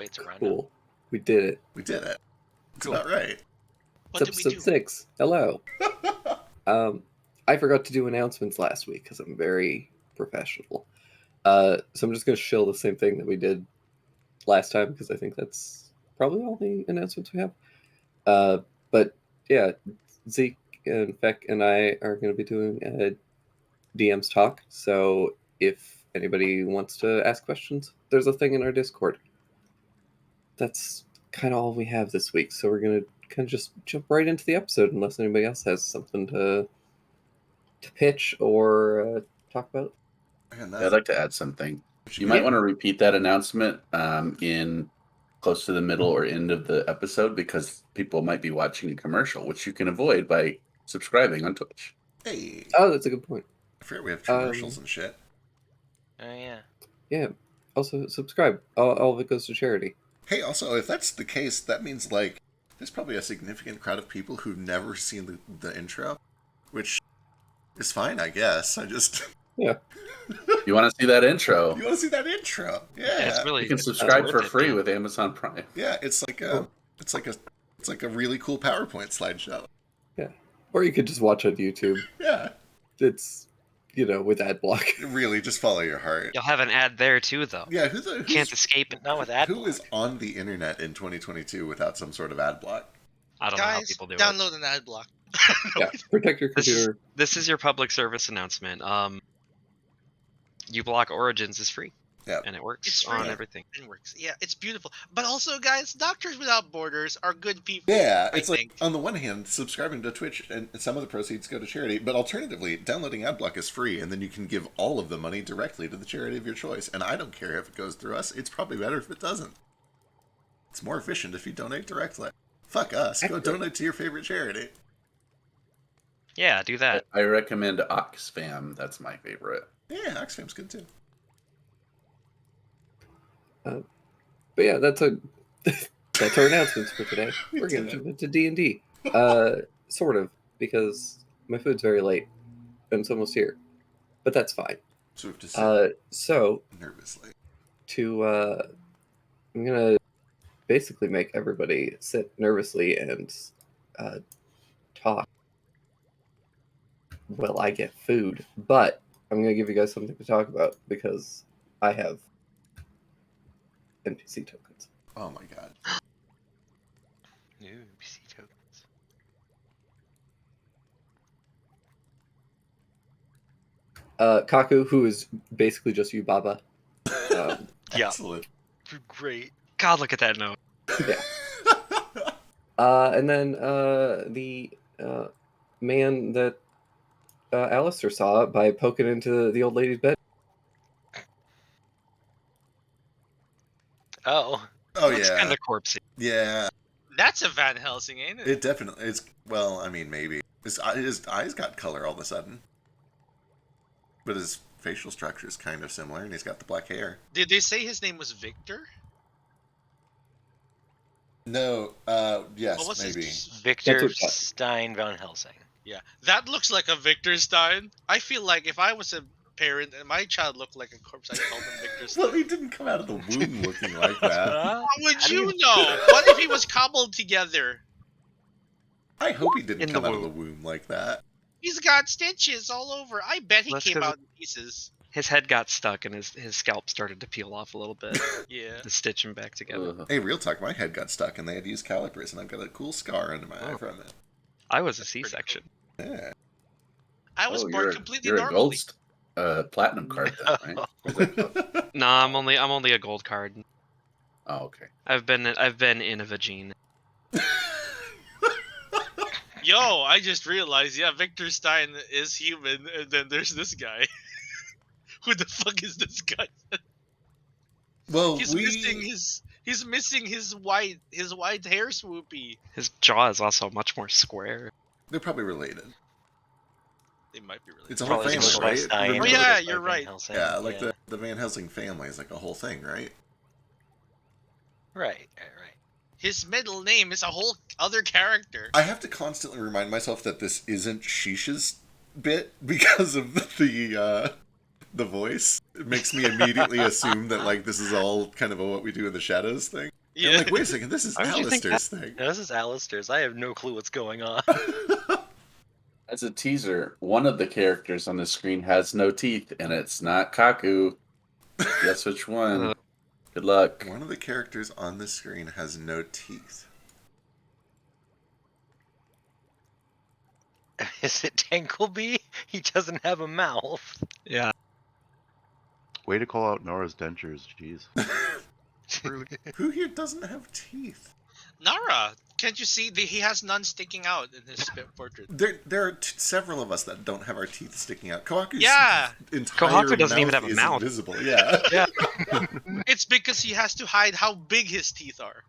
Hopefully it's around. Cool. We did it. We did it. It's Cool. about right. What It's did we episode do? 6. Hello. I forgot to do announcements last week because I'm very professional. So I'm just going to shill the same thing that we did last time because I think that's probably all the announcements we have. But yeah, Zeke and Feck and I are going to be doing a DM's talk. So if anybody wants to ask questions, there's a thing in our Discord. That's kind of all we have this week. So we're going to kind of just jump right into the episode unless anybody else has something to pitch or talk about. Man, I'd like to add something. You Yeah. might want to repeat that announcement in close to the middle or end of the episode because people might be watching a commercial, which you can avoid by subscribing on Twitch. Hey. Oh, that's a good point. I forget we have commercials and shit. Oh yeah. Yeah. Also, subscribe. All of it goes to charity. Hey, also, if that's the case, that means, like, there's probably a significant crowd of people who've never seen the intro, which is fine, I guess. I just... Yeah. You want to see that intro? You want to see that intro? Yeah. It's really. You can it's subscribe worth for it, free man. with Amazon Prime. Yeah, it's like a... It's like a really cool PowerPoint slideshow. Or you could just watch on YouTube. Yeah. It's, with ad block. Really, just follow your heart. You'll have an ad there too, though. Yeah, Can't escape it. Not with ad. who is on the internet in 2022 without some sort of ad block? I don't know how Guys, people do it. download an ad block. Yeah. Protect your This is- computer. This is your public service announcement. uBlock Origins is free. Yeah. And it works It's free. on everything. It works. Yeah, it's beautiful. But also, guys, Doctors Without Borders are good people. Yeah, I it's like, think. on the one hand, subscribing to Twitch and some of the proceeds go to charity, but alternatively, downloading AdBlock is free, and then you can give all of the money directly to the charity of your choice. And I don't care if it goes through us, it's probably better if it doesn't. It's more efficient if you donate directly. Fuck us, go donate to your favorite charity. Yeah, do that. I recommend Oxfam. That's my favorite. Yeah, Oxfam's good too. But yeah, that's our announcements for today. We We're going did to it. jump into D&D. Sort of, because my food's very late, and it's almost here. But that's fine. So we have to sit So, nervously. I'm going to basically make everybody sit nervously and talk while I get food. But I'm going to give you guys something to talk about, because I have NPC tokens. Oh my god. New NPC tokens. Kaku, who is basically just you, Baba. Yeah. Excellent. Great. God, look at that note. And then the man that Alistair saw by poking into the old lady's bed. Oh. Oh Looks yeah. kind of corpsey. Yeah. That's a Van Helsing, ain't it? It definitely is. Well, I mean, maybe. His eyes got color all of a sudden. But his facial structure is kind of similar, and he's got the black hair. Did they say his name was Victor? No, yes, What was his maybe. name? Victor That's what- Stein von Helsing. Yeah, that looks like a Victor Stein. I feel like if I was a parent and my child looked like a corpse, I'd call him Victor Stein. Well, he didn't come out of the womb looking like that. How would How do you you- know? What if he was cobbled together? I hope he didn't In the come out of the womb. womb like that. He's got stitches all over. I bet he That's came 'cause out in pieces. His head got stuck and his scalp started to peel off a little bit Yeah. to stitch him back together. Ugh. Hey, real talk, my head got stuck, and they had to use calipers, and I've got a cool scar under my eye Oh. from it. I was a That's pretty C-section. Yeah. I was Oh, born completely you're a normally. gold platinum card then, right? Is that- Nah, I'm only a gold card. oh, okay. I've been in a vagine. Yo, I just realized, yeah, Victor Stein is human, and then there's this guy. Who the fuck is this guy? Well, He's missing his white hair swoopy. His jaw is also much more square. they're probably related. They might be related. It's a whole Probably family, just right? Stein. Remember Oh, yeah, the- you're right. Yeah, like the Van Helsing family is like a whole thing, right? Right. His middle name is a whole other character. I have to constantly remind myself that this isn't Shisha's bit because of the voice. It makes me immediately assume that like this is all kind of a what we do in the shadows thing. And I'm Yeah. like, wait a second, this is Why would you think Alistair's thing. No, this is Alistair's. I have no clue what's going on. As a teaser, one of the characters on the screen has no teeth, and it's not Kaku. Guess which one? Good luck. One of the characters on the screen has no teeth. Is it Tanglebee? He doesn't have a mouth. Yeah. Way to call out Nora's dentures, jeez. Who here doesn't have teeth? Nara, can't you see? He has none sticking out in his portrait. There are several of us that don't have our teeth sticking out. Kohaku's Yeah. entire Kohaku doesn't mouth even have a is mouth. invisible. Yeah. Yeah. It's because he has to hide how big his teeth are.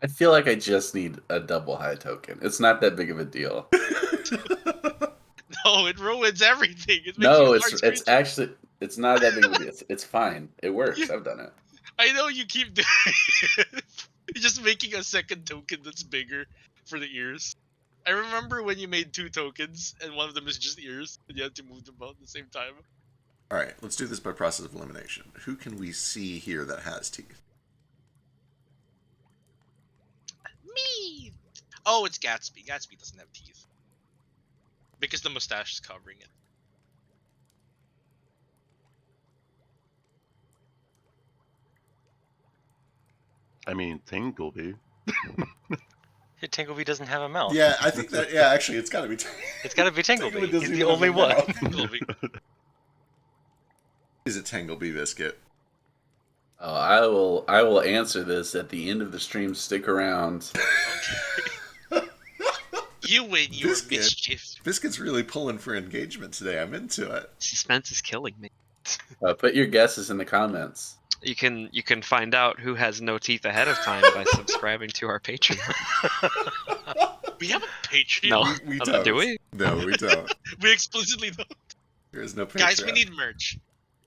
I feel like I just need a double high token. It's not that big of a deal. No, it ruins everything. It makes No, you it's large creature. actually it's not that big of a deal. It's fine. It works. Yeah. I've done it. I know you keep doing it. You're just making a second token that's bigger for the ears. I remember when you made 2 tokens and one of them is just ears and you had to move them out at the same time. All right, let's do this by process of elimination. Who can we see here that has teeth? Me! Oh, it's Gatsby. Gatsby doesn't have teeth. Because the mustache is covering it. I mean, Tingleby. Tanglebee doesn't have a mouth. Yeah, I think that. Yeah, actually, it's got to be. It's got to be Tanglebee. Tanglebee doesn't He's the even have only a one. mouth. Tanglebee. Is it Tanglebee Biscuit? Oh, I will answer this at the end of the stream. Stick around. You win your Biscuit. mischief. Biscuit's really pulling for engagement today. I'm into it. Suspense is killing me. Put your guesses in the comments. You can find out who has no teeth ahead of time by subscribing to our Patreon. We have a Patreon. No, We don't. do we? No, we don't. We explicitly don't. There is no Patreon. Guys, we need merch.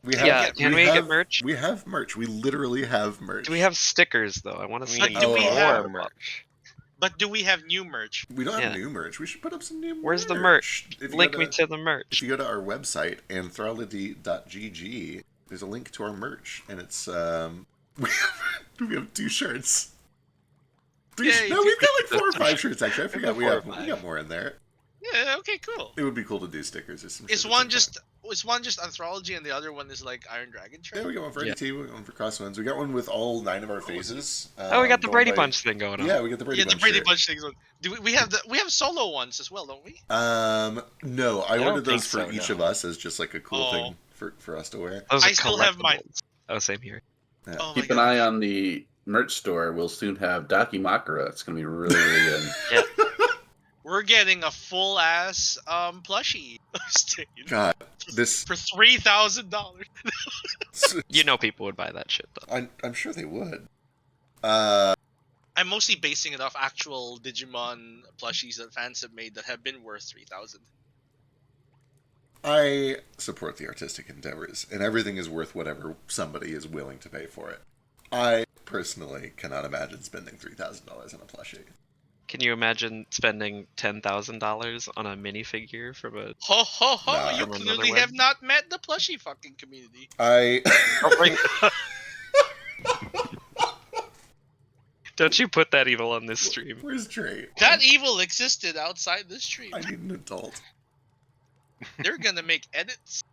We have, Yeah, can we have, get merch? We have merch. We literally have merch. Do we have stickers though? I want to see. But do we Oh, have oh. merch? But do we have new merch? We don't have Yeah. new merch. We should put up some new merch. Where's the merch? If you Link go me to the merch. If you go to our website, anthrology.gg, there's a link to our merch, and it's we have 2 shirts. Yay, No, we've got like 4 or 5 shirts actually. I got forgot we 4 or we 5. got more in there. Yeah, okay, cool. It would be cool to do stickers or some. Is shit at one some point. just Anthropology and the other one is like Iron Dragon Yeah, Train? we got one for Yeah. NT, we got one for Crosswinds. We got one with all 9 of our faces. Oh, we got the going Brady by- Bunch thing going on. Yeah, we got the Brady Yeah, the Bunch. Brady shirt. Bunch things. Do we have solo ones as well, don't we? No, I don't ordered those think for so, each no. of us as just like a cool Oh. thing for us to wear. Those I are still have mine. collectibles. Oh, same here. Yeah. Oh Keep my an eye gosh. on the merch store. We'll soon have Daki Makara. It's gonna be really, really good. We're getting a full ass plushie Stain God, this for $3,000. You know people would buy that shit though. I'm sure they would. I'm mostly basing it off actual Digimon plushies that fans have made that have been worth $3,000. I support the artistic endeavors, and everything is worth whatever somebody is willing to pay for it. I personally cannot imagine spending $3,000 on a plushie. Can you imagine spending $10,000 on a minifigure from a? Ho ho ho! Nah. You From another clearly web. have not met the plushie fucking community. Don't you put that evil on this stream? Where's Trey? That evil existed outside this stream. I need an adult. They're gonna make edits.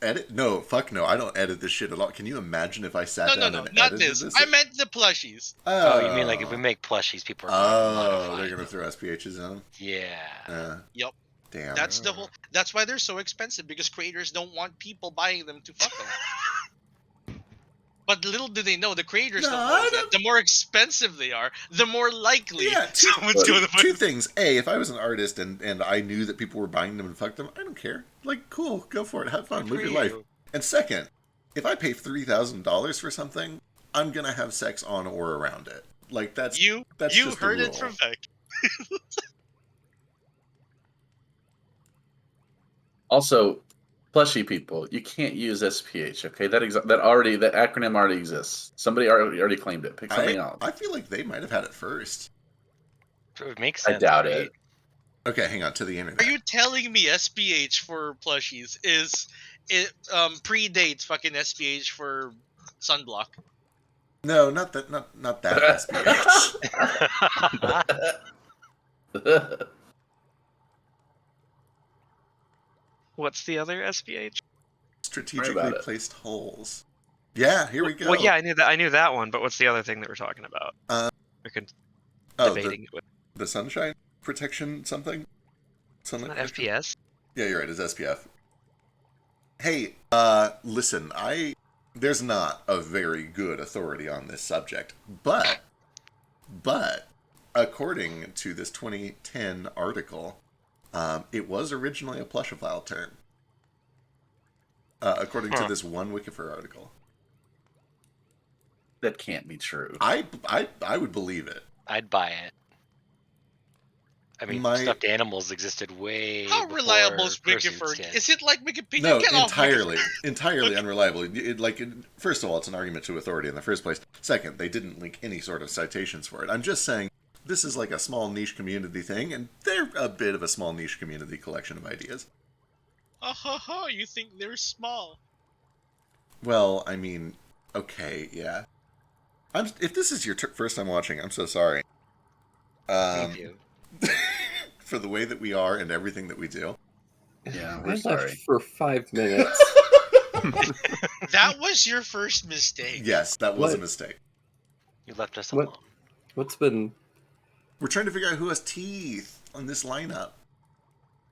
Edit? No, fuck no. I don't edit this shit at all. Can you imagine if I sat No, down no, and not edited this. this? I meant the plushies. Oh, you mean like if we make plushies, people are Oh, modify they're gonna them. throw SPHs on them? Yeah. Yep. Damn. That's the whole. That's why they're so expensive because creators don't want people buying them to fuck them. But little do they know, the creators No, don't I know that the more expensive they are, the more likely Yeah, two- someone's going to buy Two them. things. A, if I was an artist and I knew that people were buying them and fuck them, I don't care. Like, cool, go for it. Have fun. Live your life. And second, if I pay $3,000 for something, I'm gonna have sex on or around it. Like that's You just the heard it rule. from Vec. Also, plushie people, you can't use SPH. Okay, that acronym already exists. Somebody already claimed it. Pick something else. I feel like they might have had it first. It makes I sense. doubt right? it. Okay, hang on to the internet. Are you telling me SPH for plushies is it predates fucking SPH for sunblock. No, not that. Not that SPH. What's the other SPH? Strategically about it. placed holes. Yeah, here we go. Well, yeah, I knew that one, but what's the other thing that we're talking about? We're debating it with. The sunshine protection something. Isn't Sunlight that protection? FPS? Yeah, you're right. It's SPF. Hey, listen, there's not a very good authority on this subject, but according to this 2010 article, it was originally a plushophile term. According to this one Wikifer article, That can't be true. I would believe it. I'd buy it. I mean, My- stuffed animals existed way. How before reliable is Proceeds Wikifer? did. Is it like Wikipedia? No, Get off entirely unreliable. First of all, it's an argument to authority in the first place. Second, they didn't link any sort of citations for it. I'm just saying this is like a small niche community thing, and they're a bit of a small niche community collection of ideas. You think they're small? Well, I mean, okay, yeah. If this is your first time watching, I'm so sorry. Me too. For the way that we are and everything that we do. Yeah, I we're left sorry. for 5 minutes. That was your first mistake. Yes, that was a What? mistake. You left us What? alone. What's been? We're trying to figure out who has teeth on this lineup.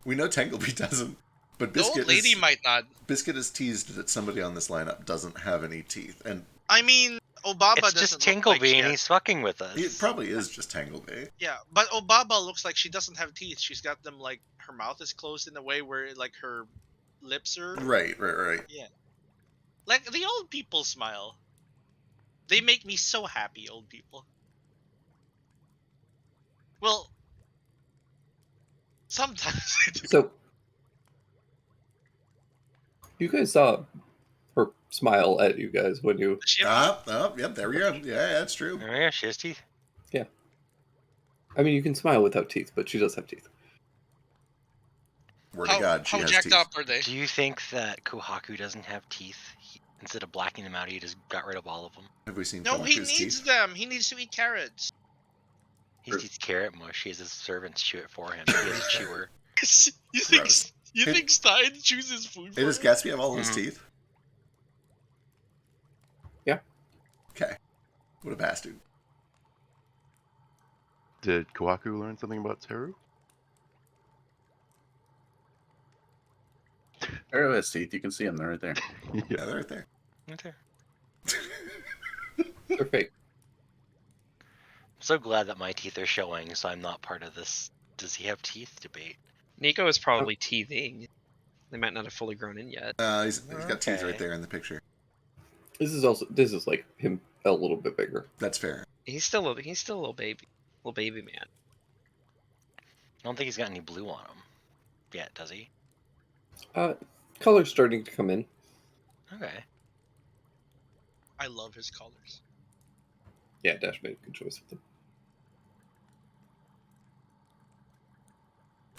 We know Tangleby doesn't, but The old lady might not. Biscuit is teased that somebody on this lineup doesn't have any teeth, and I mean, Obaba It's doesn't just look like Tinklebee she and has- he's fucking with us. it probably is just Tangleby. Yeah, but Obaba looks like she doesn't have teeth. She's got them like her mouth is closed in a way where like her lips are Right. like the old people smile. They make me so happy, old people. Well, sometimes I do. So, you guys saw her smile at you guys when you. She have- Yep, there we go. Yeah, that's true. Oh, yeah, she has teeth. I mean, you can smile without teeth, but she does have teeth. Word to God, she how has jacked teeth. up are they? Do you think that Kohaku doesn't have teeth? Instead of blacking them out, he just got rid of all of them. Have we seen No, he Kawaku's needs teeth? them. He needs to eat carrots. He eats carrot mush. He has his servants chew it for him. He has a chewer. you think Gross. you think Stein chooses food? Hey, for does him? Gatsby have all his Mhm. teeth? Yeah. Okay. What a bastard. Did Kawaku learn something about Teru? There are his teeth. You can see them. They're right there. Yeah, they're right there. Okay. They're fake. I'm so glad that my teeth are showing, so I'm not part of this. Does he have teeth debate? Nico is probably teething. They might not have fully grown in yet. He's got teeth right Okay. there in the picture. This is like him a little bit bigger. That's fair. He's still a little baby man. I don't think he's got any blue on him yet, does he? Color's starting to come in. Okay. I love his colors. Yeah, Dash made a good choice with them.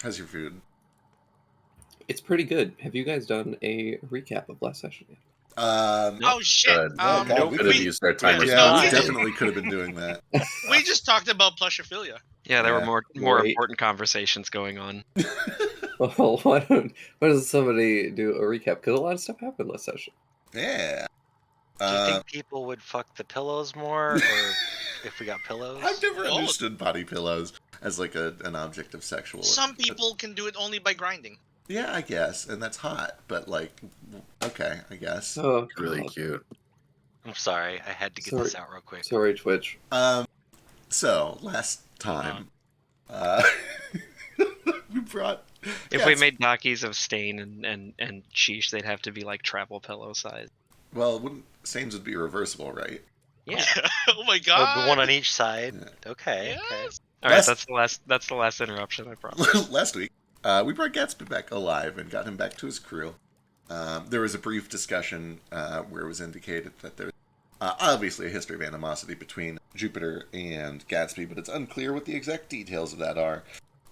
How's your food? It's pretty good. Have you guys done a recap of last session yet? Oh shit! Good. God, Nope. we Could have could- used our time. There's Yeah, no we way. definitely could have been doing that. We just talked about plushophilia. Yeah, there Yeah. were more Right. important conversations going on. Well, why doesn't somebody do a recap? Because a lot of stuff happened last session. Yeah. Do you think people would fuck the pillows more, or if we got pillows? I've never Both. understood body pillows as like an object of sexual. Some people can do it only by grinding. Yeah, I guess, and that's hot. But like, okay, I guess. Oh, Really God. cute. I'm sorry, I had to get this out real quick. Sorry, Twitch. So last time, we brought. If Yeah, we it's- made Dakis of stain and sheesh, they'd have to be like travel pillow size. Well, wouldn't stains would be reversible, right? Yeah. Oh my Oh, god! the one on each side. Yeah. Okay. Okay. Yes. All right, Last- that's the last interruption. I promise. Last week, we brought Gatsby back alive and got him back to his crew. There was a brief discussion where it was indicated that there's obviously a history of animosity between Jupiter and Gatsby, but it's unclear what the exact details of that are.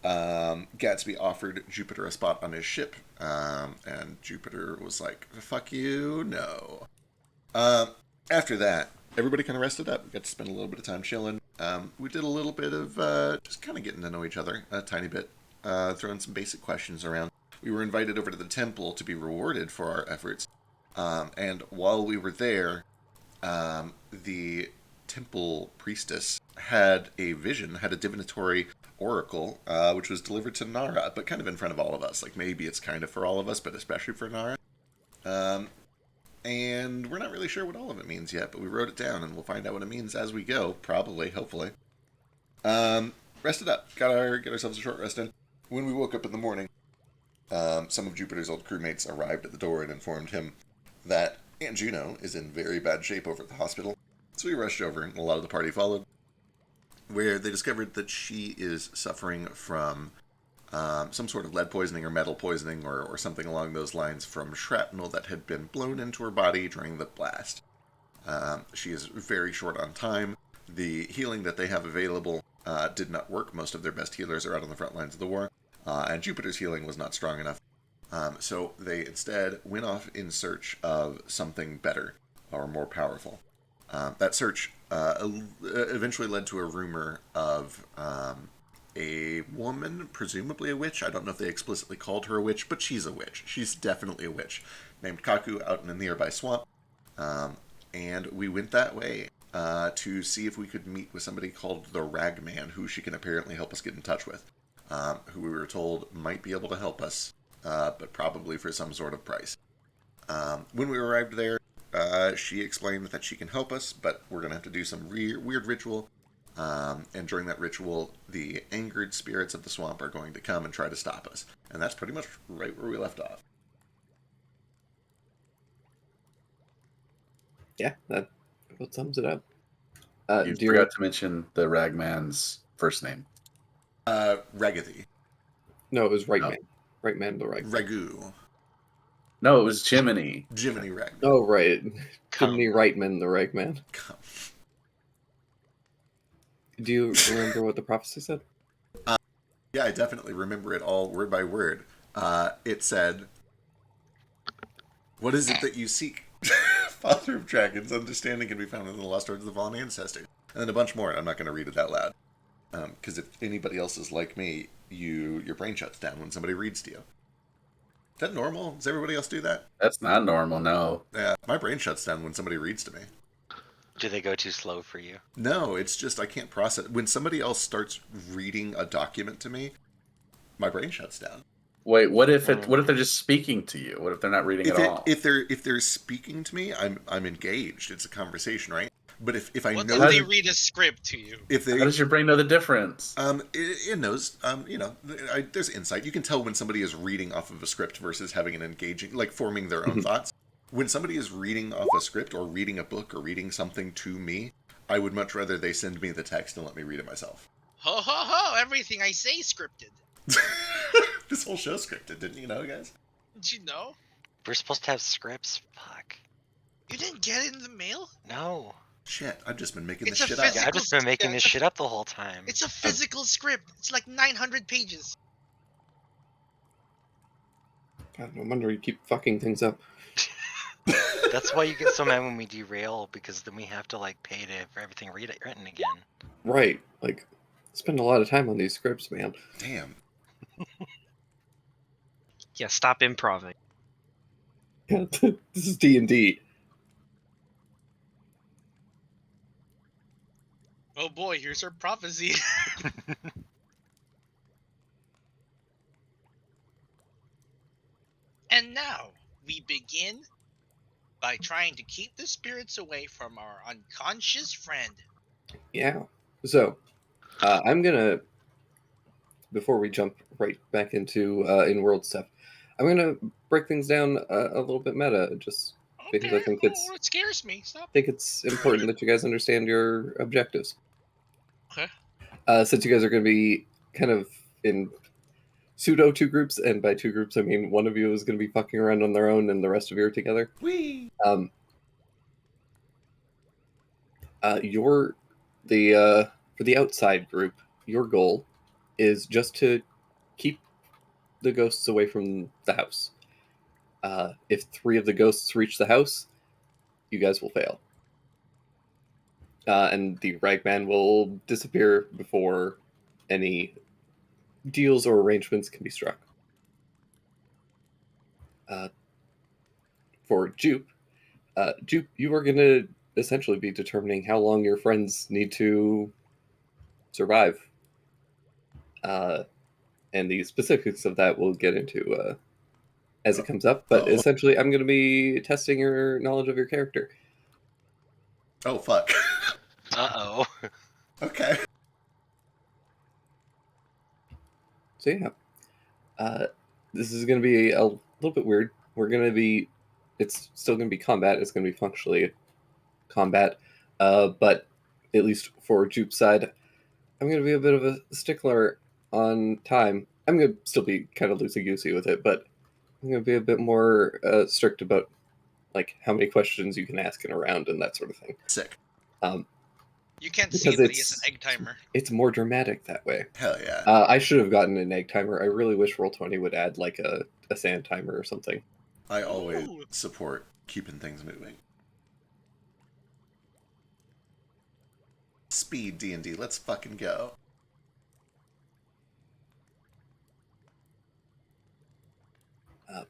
Gatsby offered Jupiter a spot on his ship, and Jupiter was like, "Fuck you, no." After that, everybody kind of rested up. We got to spend a little bit of time chilling. We did a little bit of just kind of getting to know each other a tiny bit, throwing some basic questions around. We were invited over to the temple to be rewarded for our efforts, and while we were there, the temple priestess had a vision, had a divinatory oracle, which was delivered to Nara, but kind of in front of all of us. Like, maybe it's kind of for all of us, but especially for Nara. And we're not really sure what all of it means yet, but we wrote it down, and we'll find out what it means as we go, probably, hopefully. Rested up. Got ourselves a short rest in. When we woke up in the morning, some of Jupiter's old crewmates arrived at the door and informed him that Aunt Juno is in very bad shape over at the hospital. So we rushed over, and a lot of the party followed, where they discovered that she is suffering from some sort of lead poisoning or metal poisoning or something along those lines from shrapnel that had been blown into her body during the blast. She is very short on time. The healing that they have available did not work. Most of their best healers are out on the front lines of the war, and Jupiter's healing was not strong enough. So they instead went off in search of something better or more powerful. That search eventually led to a rumor of a woman, presumably a witch. I don't know if they explicitly called her a witch, but she's a witch. She's definitely a witch, named Kaku, out in a nearby swamp. And we went that way to see if we could meet with somebody called the Ragman, who she can apparently help us get in touch with, who we were told might be able to help us, but probably for some sort of price. When we arrived there, she explained that she can help us, but we're going to have to do some weird ritual. And during that ritual, the angered spirits of the swamp are going to come and try to stop us. And that's pretty much right where we left off. Yeah, that what sums it up. You do you forgot to mention the Ragman's first name. Ragathy. No, it was Right No. Man. Right Man, the Right. Ragu. No, it was Jiminy. Jiminy Rag. Oh, right. Come. Jiminy Rightman, the Right Man. Come. Do you remember what the prophecy said? Yeah, I definitely remember it all word by word. It said, "What is it that you seek? Father of dragons, understanding can be found in the lost words of the fallen ancestors." And then a bunch more. I'm not going to read it out loud. Because if anybody else is like me, your brain shuts down when somebody reads to you. Is that normal? Does everybody else do that? That's not normal, no. Yeah, my brain shuts down when somebody reads to me. Do they go too slow for you? No, it's just I can't process. When somebody else starts reading a document to me, my brain shuts down. Wait, what if they're just speaking to you? What if they're not reading at all? If they're speaking to me, I'm engaged. It's a conversation, right? But if I What know if How they did- read a script to you? if they How does your brain know the difference? it knows there's insight. You can tell when somebody is reading off of a script versus having an engaging, like forming their own thoughts. When somebody is reading off a script or reading a book or reading something to me, I would much rather they send me the text and let me read it myself. Ho ho ho! Everything I say scripted. This whole show's scripted, didn't you know, guys? Did you know? We're supposed to have scripts? Fuck. You didn't get it in the mail? No. Shit, I've just been making It's this a shit up. Yeah, I've just been making this shit up the whole time. It's a physical script. It's like 900 pages. God, no wonder you keep fucking things up. That's why you get so mad when we derail, because then we have to like pay for everything written again. Right. Like, spend a lot of time on these scripts, man. Damn. Yeah, stop improving. This is D&D. Oh boy, here's our prophecy. And now we begin by trying to keep the spirits away from our unconscious friend. Yeah. So, I'm gonna, before we jump right back into in-world stuff, I'm gonna break things down a little bit meta, just because I think it's it scares me. Stop. it's important that you guys understand your objectives. Okay. Since you guys are gonna be kind of in pseudo two groups, and by two groups I mean one of you is gonna be fucking around on their own, and the rest of you are together. Whee! You're the for the outside group, your goal is just to keep the ghosts away from the house. If 3 of the ghosts reach the house, you guys will fail. And the ragman will disappear before any deals or arrangements can be struck. For Jupe, Jupe, you are going to essentially be determining how long your friends need to survive. And the specifics of that we'll get into as it comes up. But essentially, I'm going to be testing your knowledge of your character. Oh, fuck. Uh-oh. Okay. So yeah, this is going to be a little bit weird. It's still going to be combat. It's going to be functionally combat, but at least for Jupe's side, I'm going to be a bit of a stickler on time. I'm going to still be kind of loosey-goosey with it, but I'm going to be a bit more strict about like how many questions you can ask in a round and that sort of thing. Sick. You can't see Because it, but he has an egg timer. It's more dramatic that way. Hell yeah. I should have gotten an egg timer. I really wish Roll20 would add like a sand timer or something. I always Ooh. support keeping things moving. Speed D&D, let's fucking go.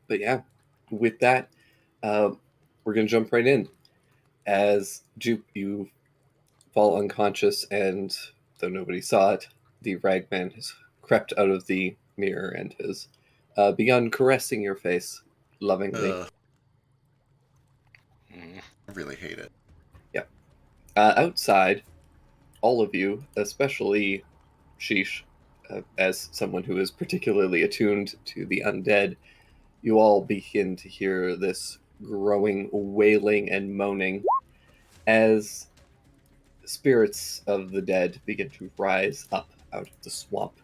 But yeah, with that, we're going to jump right in. As Jupe, you fall unconscious, and though nobody saw it, the ragman has crept out of the mirror and has begun caressing your face lovingly. I really hate it. Outside, all of you, especially Sheesh, as someone who is particularly attuned to the undead, you all begin to hear this growing wailing and moaning as spirits of the dead begin to rise up out of the swamp.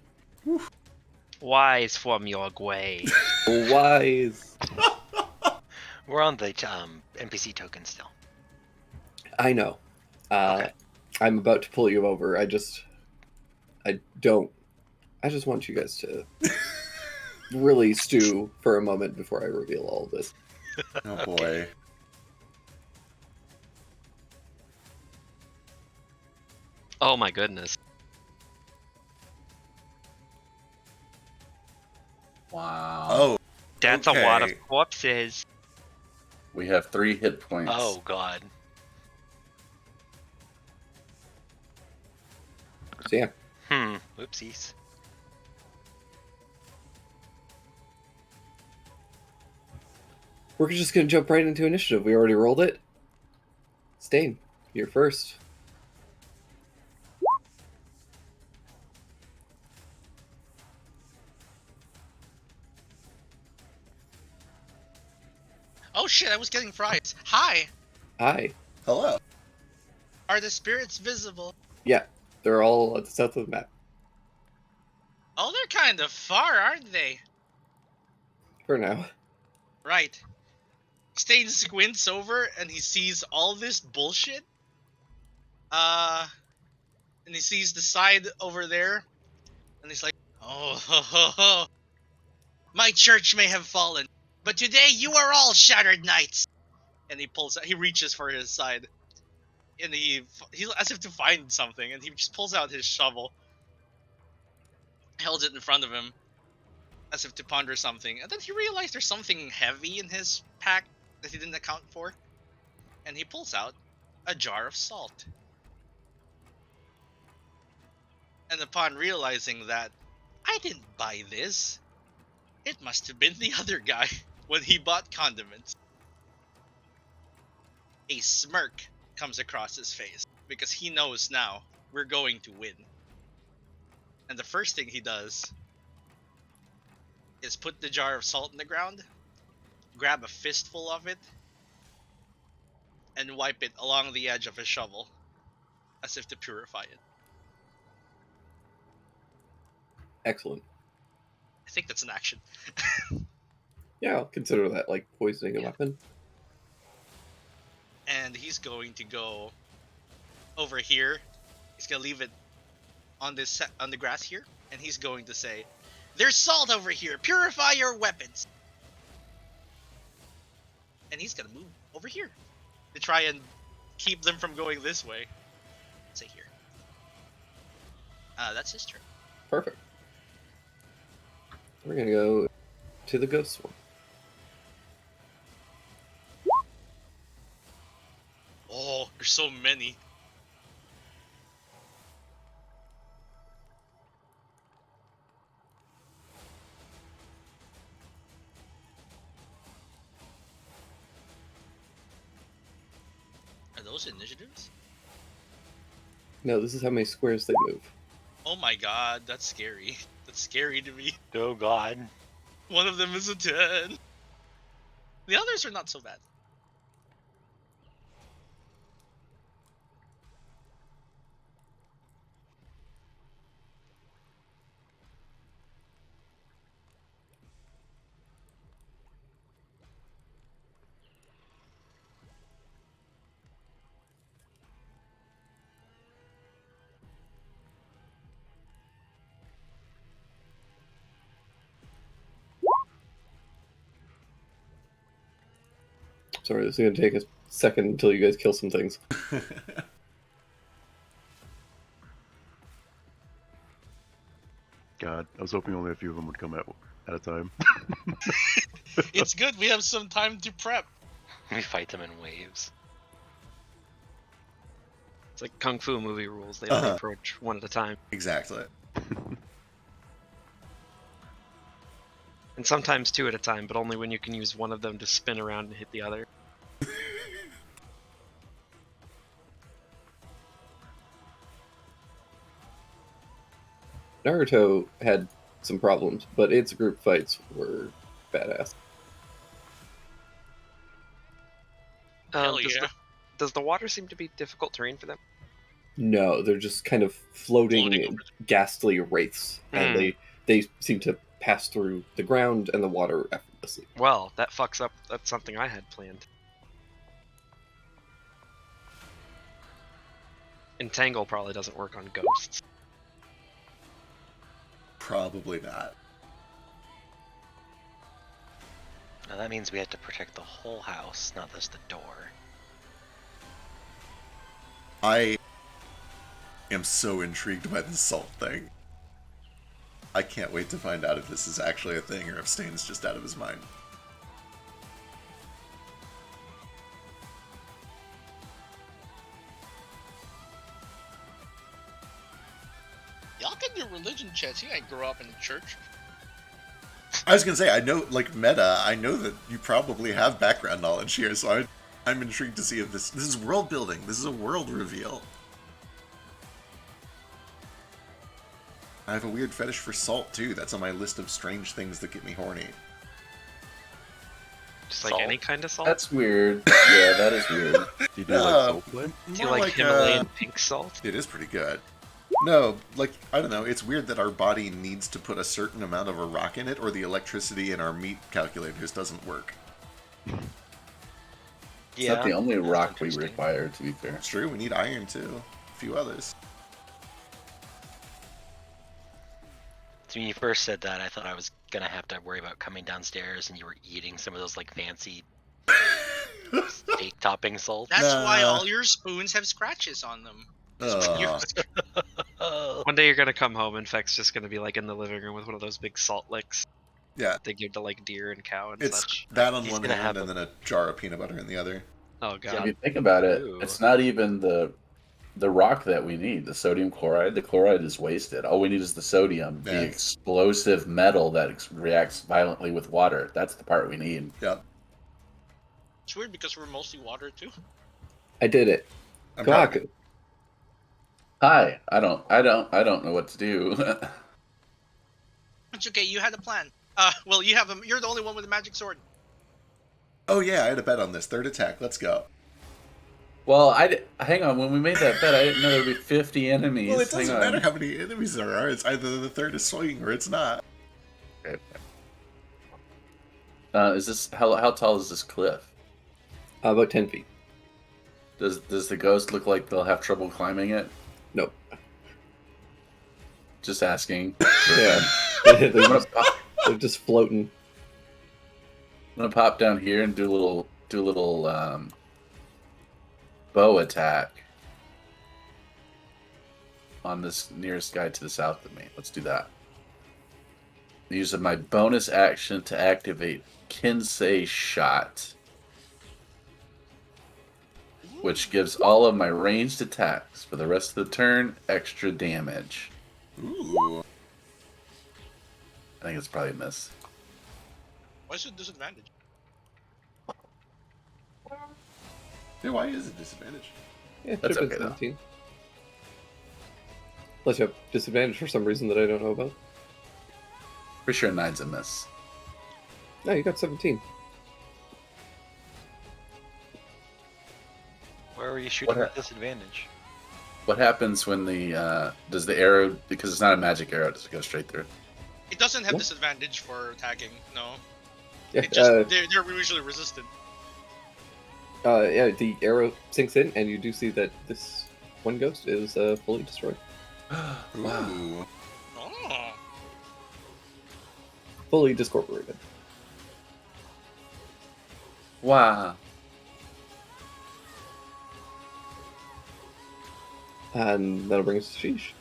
Wise from your grave. Wise. We're on the NPC token still. I know. Okay. I'm about to pull you over. I just want you guys to really stew for a moment before I reveal all of this. Oh boy. Oh my goodness. Wow. Oh, That's a lot of Okay. corpses. We have 3 hit points. Oh god. So yeah, Whoopsies. we're just gonna jump right into initiative. We already rolled it. Stain, you're first. Oh shit, I was getting fries. Hi! Hi. hello. Are the spirits visible? Yeah, they're all at the south of the map Oh, they're kind of far, aren't they? for now. Right. Stain squints over and he sees all this bullshit. And he sees the side over there. And he's like, oh, ho, ho, ho. My church may have fallen, but today you are all shattered knights. And he pulls out, he reaches for his side. And he's as if to find something, and he just pulls out his shovel, holds it in front of him, as if to ponder something. And then he realized there's something heavy in his pack that he didn't account for. And he pulls out a jar of salt. And upon realizing that, I didn't buy this, it must have been the other guy when he bought condiments. A smirk comes across his face because he knows now we're going to win. And the first thing he does is put the jar of salt in the ground, grab a fistful of it, and wipe it along the edge of his shovel as if to purify it. Excellent. I think that's an action. Yeah, I'll consider that like poisoning a weapon. And he's going to go over here. He's gonna leave it on this on the grass here, and he's going to say, "There's salt over here. Purify your weapons." And he's gonna move over here to try and keep them from going this way. Say here. That's his turn. Perfect. We're gonna go to the ghost one. Oh, there's so many. Are those initiatives? No, this is how many squares they move. Oh my god, that's scary. That's scary to me. Oh god. One of them is a 10. The others are not so bad. Sorry, this is gonna take a second until you guys kill some things. God, I was hoping only a few of them would come at a time. It's good, we have some time to prep. We fight them in waves. It's like Kung Fu movie rules. They only approach one at a time. Exactly. And sometimes two at a time, but only when you can use one of them to spin around and hit the other. Naruto had some problems, but its group fights were badass. Hell Does, yeah. does the water seem to be difficult terrain for them? No, they're just kind of floating, Floating over ghastly wraiths, and they seem to pass through the ground and the water effortlessly. Well, that fucks up. That's something I had planned. Entangle probably doesn't work on ghosts. Probably not. Now that means we have to protect the whole house, not just the door. I am so intrigued by this salt thing. I can't wait to find out if this is actually a thing or if Stain's just out of his mind. Y'all can do religion checks. You ain't grow up in the church. I was gonna say, I know, like, meta, I know that you probably have background knowledge here, so I'm intrigued to see if this is world building. This is a world reveal. I have a weird fetish for salt, too. That's on my list of strange things that get me horny. Just like Salt? any kind of salt. That's weird. Yeah, that is weird. Do you do like soul play? Do you like Himalayan pink salt? It is pretty good. No, like, I don't know, it's weird that our body needs to put a certain amount of a rock in it, or the electricity in our meat calculators doesn't work. It's not the only that's rock we interesting. require, to be fair. It's true, we need iron, too. A few others. So when you first said that, I thought I was gonna have to worry about coming downstairs and you were eating some of those like fancy steak topping salt. That's why Nah. all your spoons have scratches on them. One day you're gonna come home and Feck's just gonna be like in the living room with one of those big salt licks Yeah, they give to like deer and cow and it's such. that on He's one gonna hand have and then a jar of peanut butter in the other. Oh If god. you think about it, Ooh. it's not even the rock that we need, the sodium chloride. The chloride is wasted. All we need is the sodium, Yeah. the explosive metal that reacts violently with water. That's the part we need. Yep. It's weird because we're mostly water too. I did it. I'm proud of Kaku. Hi, I don't know what to do. It's okay. You had a plan. Well, you're the only one with a magic sword. Oh yeah, I had a bet on this. Third attack, let's go. Well, hang on. When we made that bet, I didn't know there'd be 50 enemies. Well, it Hang doesn't on. matter how many enemies there are. It's either the third is swinging or it's not. Okay. Is this how tall is this cliff? About 10 feet. Does the ghost look like they'll have trouble climbing it? Nope. Just asking. Yeah. I'm gonna They're just floating. pop down here and do a little bow attack on this nearest guy to the south of me. Let's do that. Use my bonus action to activate Kinsei Shot, which gives all of my ranged attacks for the rest of the turn extra damage. Ooh. I think it's probably a miss. Why is it disadvantage? Yeah, why is it disadvantage? Yeah, That's should have okay, been though. 17. Unless you have disadvantage for some reason that I don't know about. Pretty sure 9's a miss. No, you got 17. Where were you shooting What with disadvantage? What happens when the does the arrow, because it's not a magic arrow, does it go straight through? It doesn't have What? disadvantage for attacking. No, Yeah, it just they're usually resistant. yeah, the arrow sinks in, and you do see that this one ghost is fully destroyed. Wow. Ooh. Oh, Fully discorporated. Wow. And that'll bring us to Sheesh.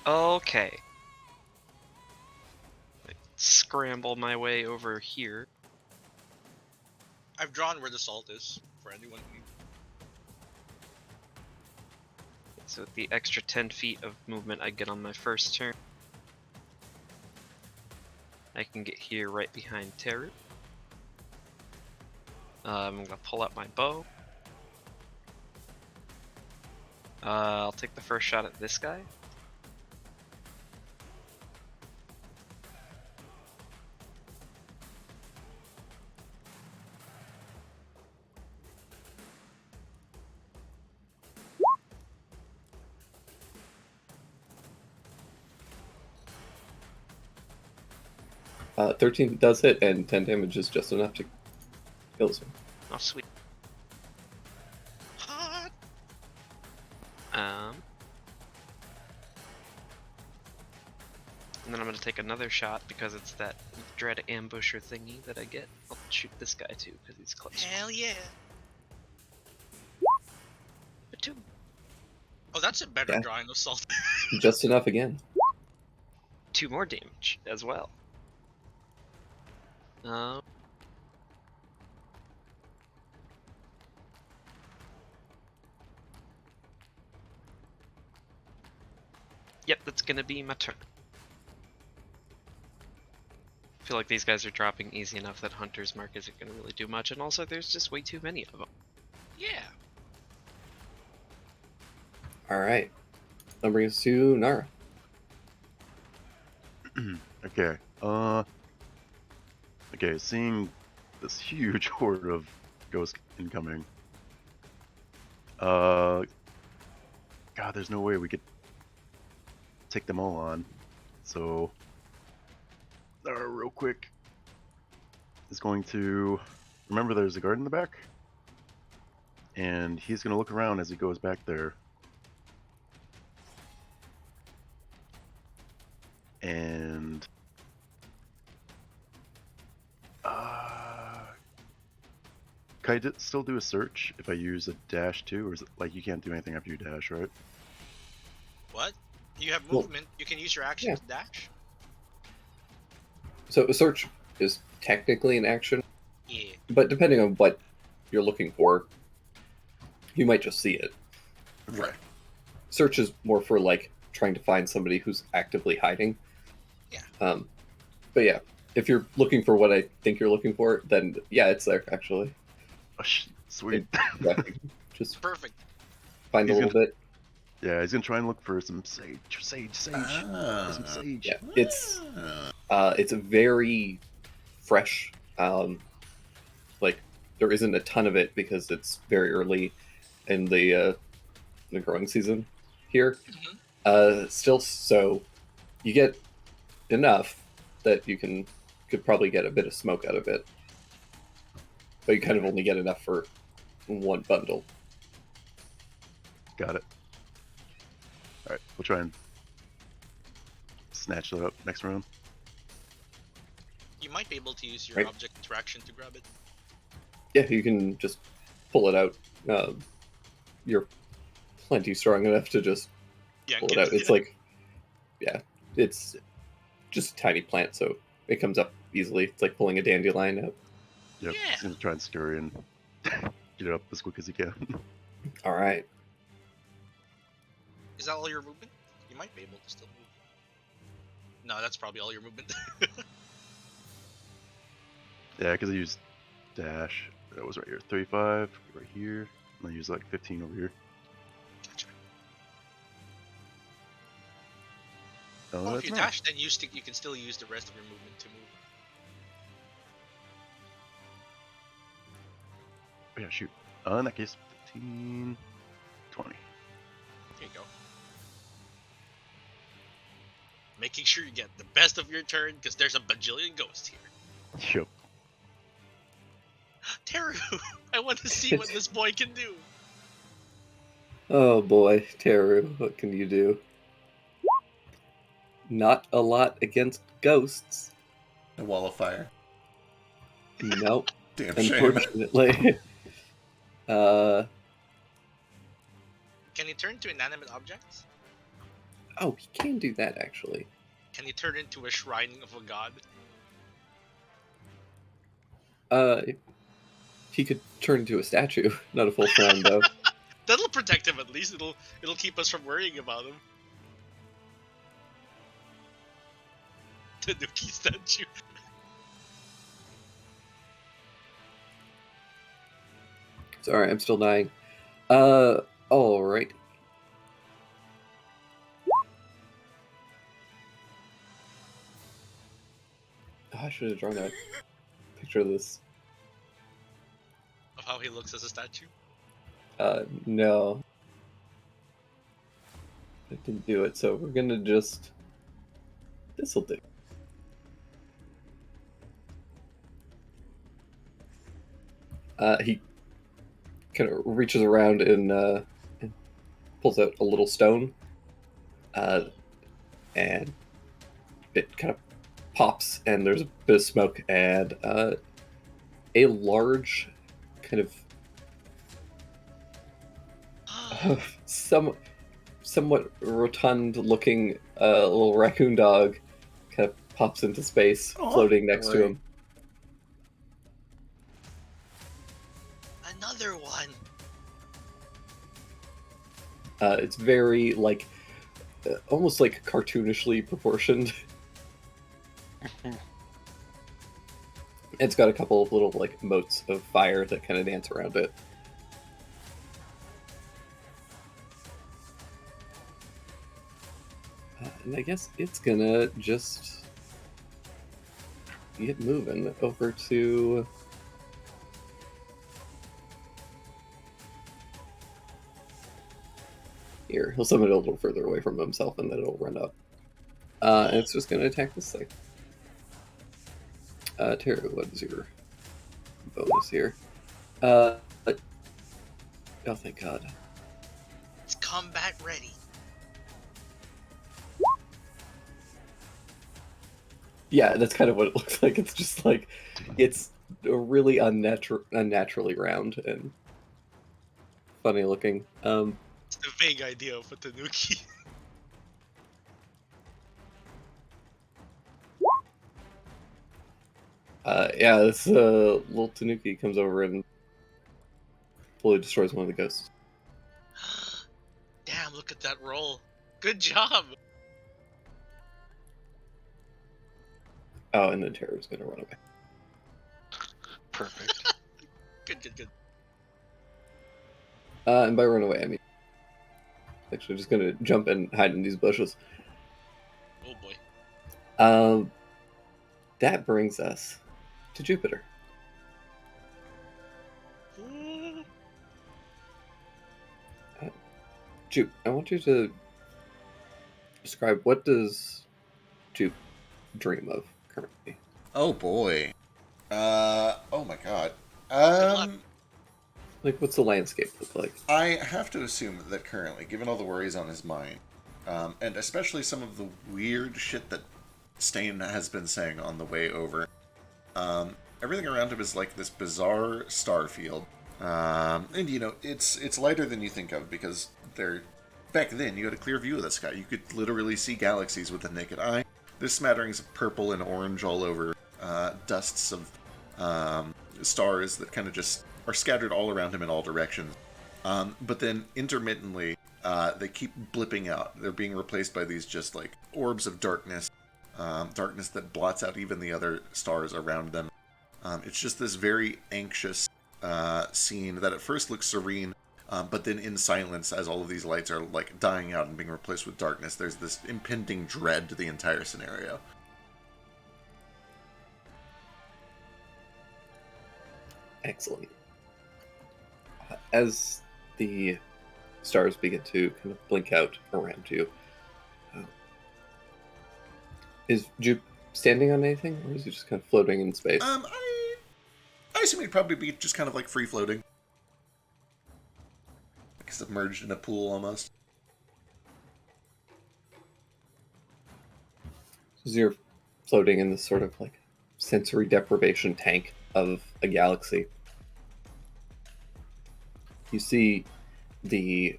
Okay. Scramble my way over here. I've drawn where the salt is for anyone who needs. So with the extra 10 feet of movement I get on my first turn, I can get here right behind Teru. I'm gonna pull out my bow. I'll take the first shot at this guy. Uh, 13 does hit, and 10 damage is just enough to kill this one. Oh, sweet. Hot. And then I'm gonna take another shot because it's that dread ambusher thingy that I get. I'll shoot this guy too because he's close. Hell yeah. Ba-toom. Oh, that's a better Yeah. drawing of salt. Just enough again. 2 more damage as well. Yep, that's gonna be my turn. I feel like these guys are dropping easy enough that Hunter's Mark isn't gonna really do much, and also there's just way too many of them. Yeah. Alright. That brings us to Nara. Okay. Okay, seeing this huge horde of ghosts incoming. God, there's no way we could take them all on. So, real quick, is going to remember there's a guard in the back, and he's going to look around as he goes back there. And can I still do a search if I use a dash too, or is it like you can't do anything after you dash, right? What? You have Well, movement. You can use your action yeah. to dash. So a search is technically an action, Yeah. but depending on what you're looking for, you might just see it. Right. Search is more for like trying to find somebody who's actively hiding. Yeah. But yeah, if you're looking for what I think you're looking for, then yeah, it's there actually. Oh, sweet. Yeah, just Perfect. find a He's little bit. Yeah, he's gonna try and look for some sage. Some sage. Yeah, it's Ah. it's a very fresh. Like there isn't a ton of it because it's very early in the growing season here. Still, so you get enough that you could probably get a bit of smoke out of it, but you kind of only get enough for one bundle. Got it. Alright, we'll try and snatch that up next round. You might be able to use your Right. object interaction to grab it. Yeah, you can just pull it out. You're plenty strong enough to just Yeah, pull it out. It's like, yeah, it's just a tiny plant, so it comes up easily. It's like pulling a dandelion out. Yep, Yeah. just gonna try and scurry and get it up as quick as you can. All right. Is that all your movement? You might be able to still move. No, that's probably all your movement. Yeah, because I used dash. That was right here. 35 right here. And I used like 15 over here. Gotcha. Oh, Well, if that's you right. dash, then you can still use the rest of your movement to move. Oh, yeah, shoot. In that case, 15, 20. Here you go. Making sure you get the best of your turn, because there's a bajillion ghosts here. Yep. Teru, I want to see what this boy can do. Oh boy, Teru, what can you do? Not a lot against ghosts. A wall of fire. Nope, Damn shame. unfortunately. Can he turn to inanimate objects? Oh, he can do that actually. Can he turn into a shrine of a god? He could turn into a statue, not a full shrine though. That'll protect him at least. It'll keep us from worrying about him. Tanuki statue. Sorry, I'm still dying. Alright. Oh, I should have drawn a picture of this. Of how he looks as a statue. No. I didn't do it, so we're gonna just... This'll do. He kind of reaches around and pulls out a little stone. And it kind of pops, and there's a bit of smoke, and a large kind of somewhat rotund-looking little raccoon dog kind of pops into space, Aw, floating next to great. him. Another one. It's very like almost like cartoonishly proportioned. It's got a couple of little like motes of fire that kind of dance around it. And I guess it's gonna just get moving over to here. He'll summon it a little further away from himself, and then it'll run up. And it's just gonna attack this thing. Teru, what is your bonus here? Oh, thank God. It's combat ready. Yeah, that's kind of what it looks like. It's just like it's a really unnaturally round and funny looking. It's the vague idea of a Tanuki. Yeah, this little Tanuki comes over and fully destroys one of the ghosts. Damn, look at that roll. Good job. Oh, and then Teru's gonna run away. Perfect. Good. And by run away, I mean actually just gonna jump and hide in these bushes. Oh boy. That brings us to Jupiter. Ooh. Jupe, I want you to describe what does Jupe dream of currently? Oh boy. Oh my god. luck. Like, what's the landscape look like? I have to assume that currently, given all the worries on his mind, and especially some of the weird shit that Stain has been saying on the way over, everything around him is like this bizarre star field. And you know, it's lighter than you think of because back then you had a clear view of the sky. You could literally see galaxies with the naked eye. There's smatterings of purple and orange all over, dusts of stars that kind of just are scattered all around him in all directions. But then intermittently, they keep blipping out. They're being replaced by these just like orbs of darkness, darkness that blots out even the other stars around them. It's just this very anxious scene that at first looks serene, but then in silence, as all of these lights are like dying out and being replaced with darkness, there's this impending dread to the entire scenario. Excellent. As the stars begin to kind of blink out around you, is Jupe standing on anything, or is he just kind of floating in space? I assume he'd probably be just kind of like free floating, like submerged in a pool almost. So you're floating in this sort of like sensory deprivation tank of a galaxy. You see the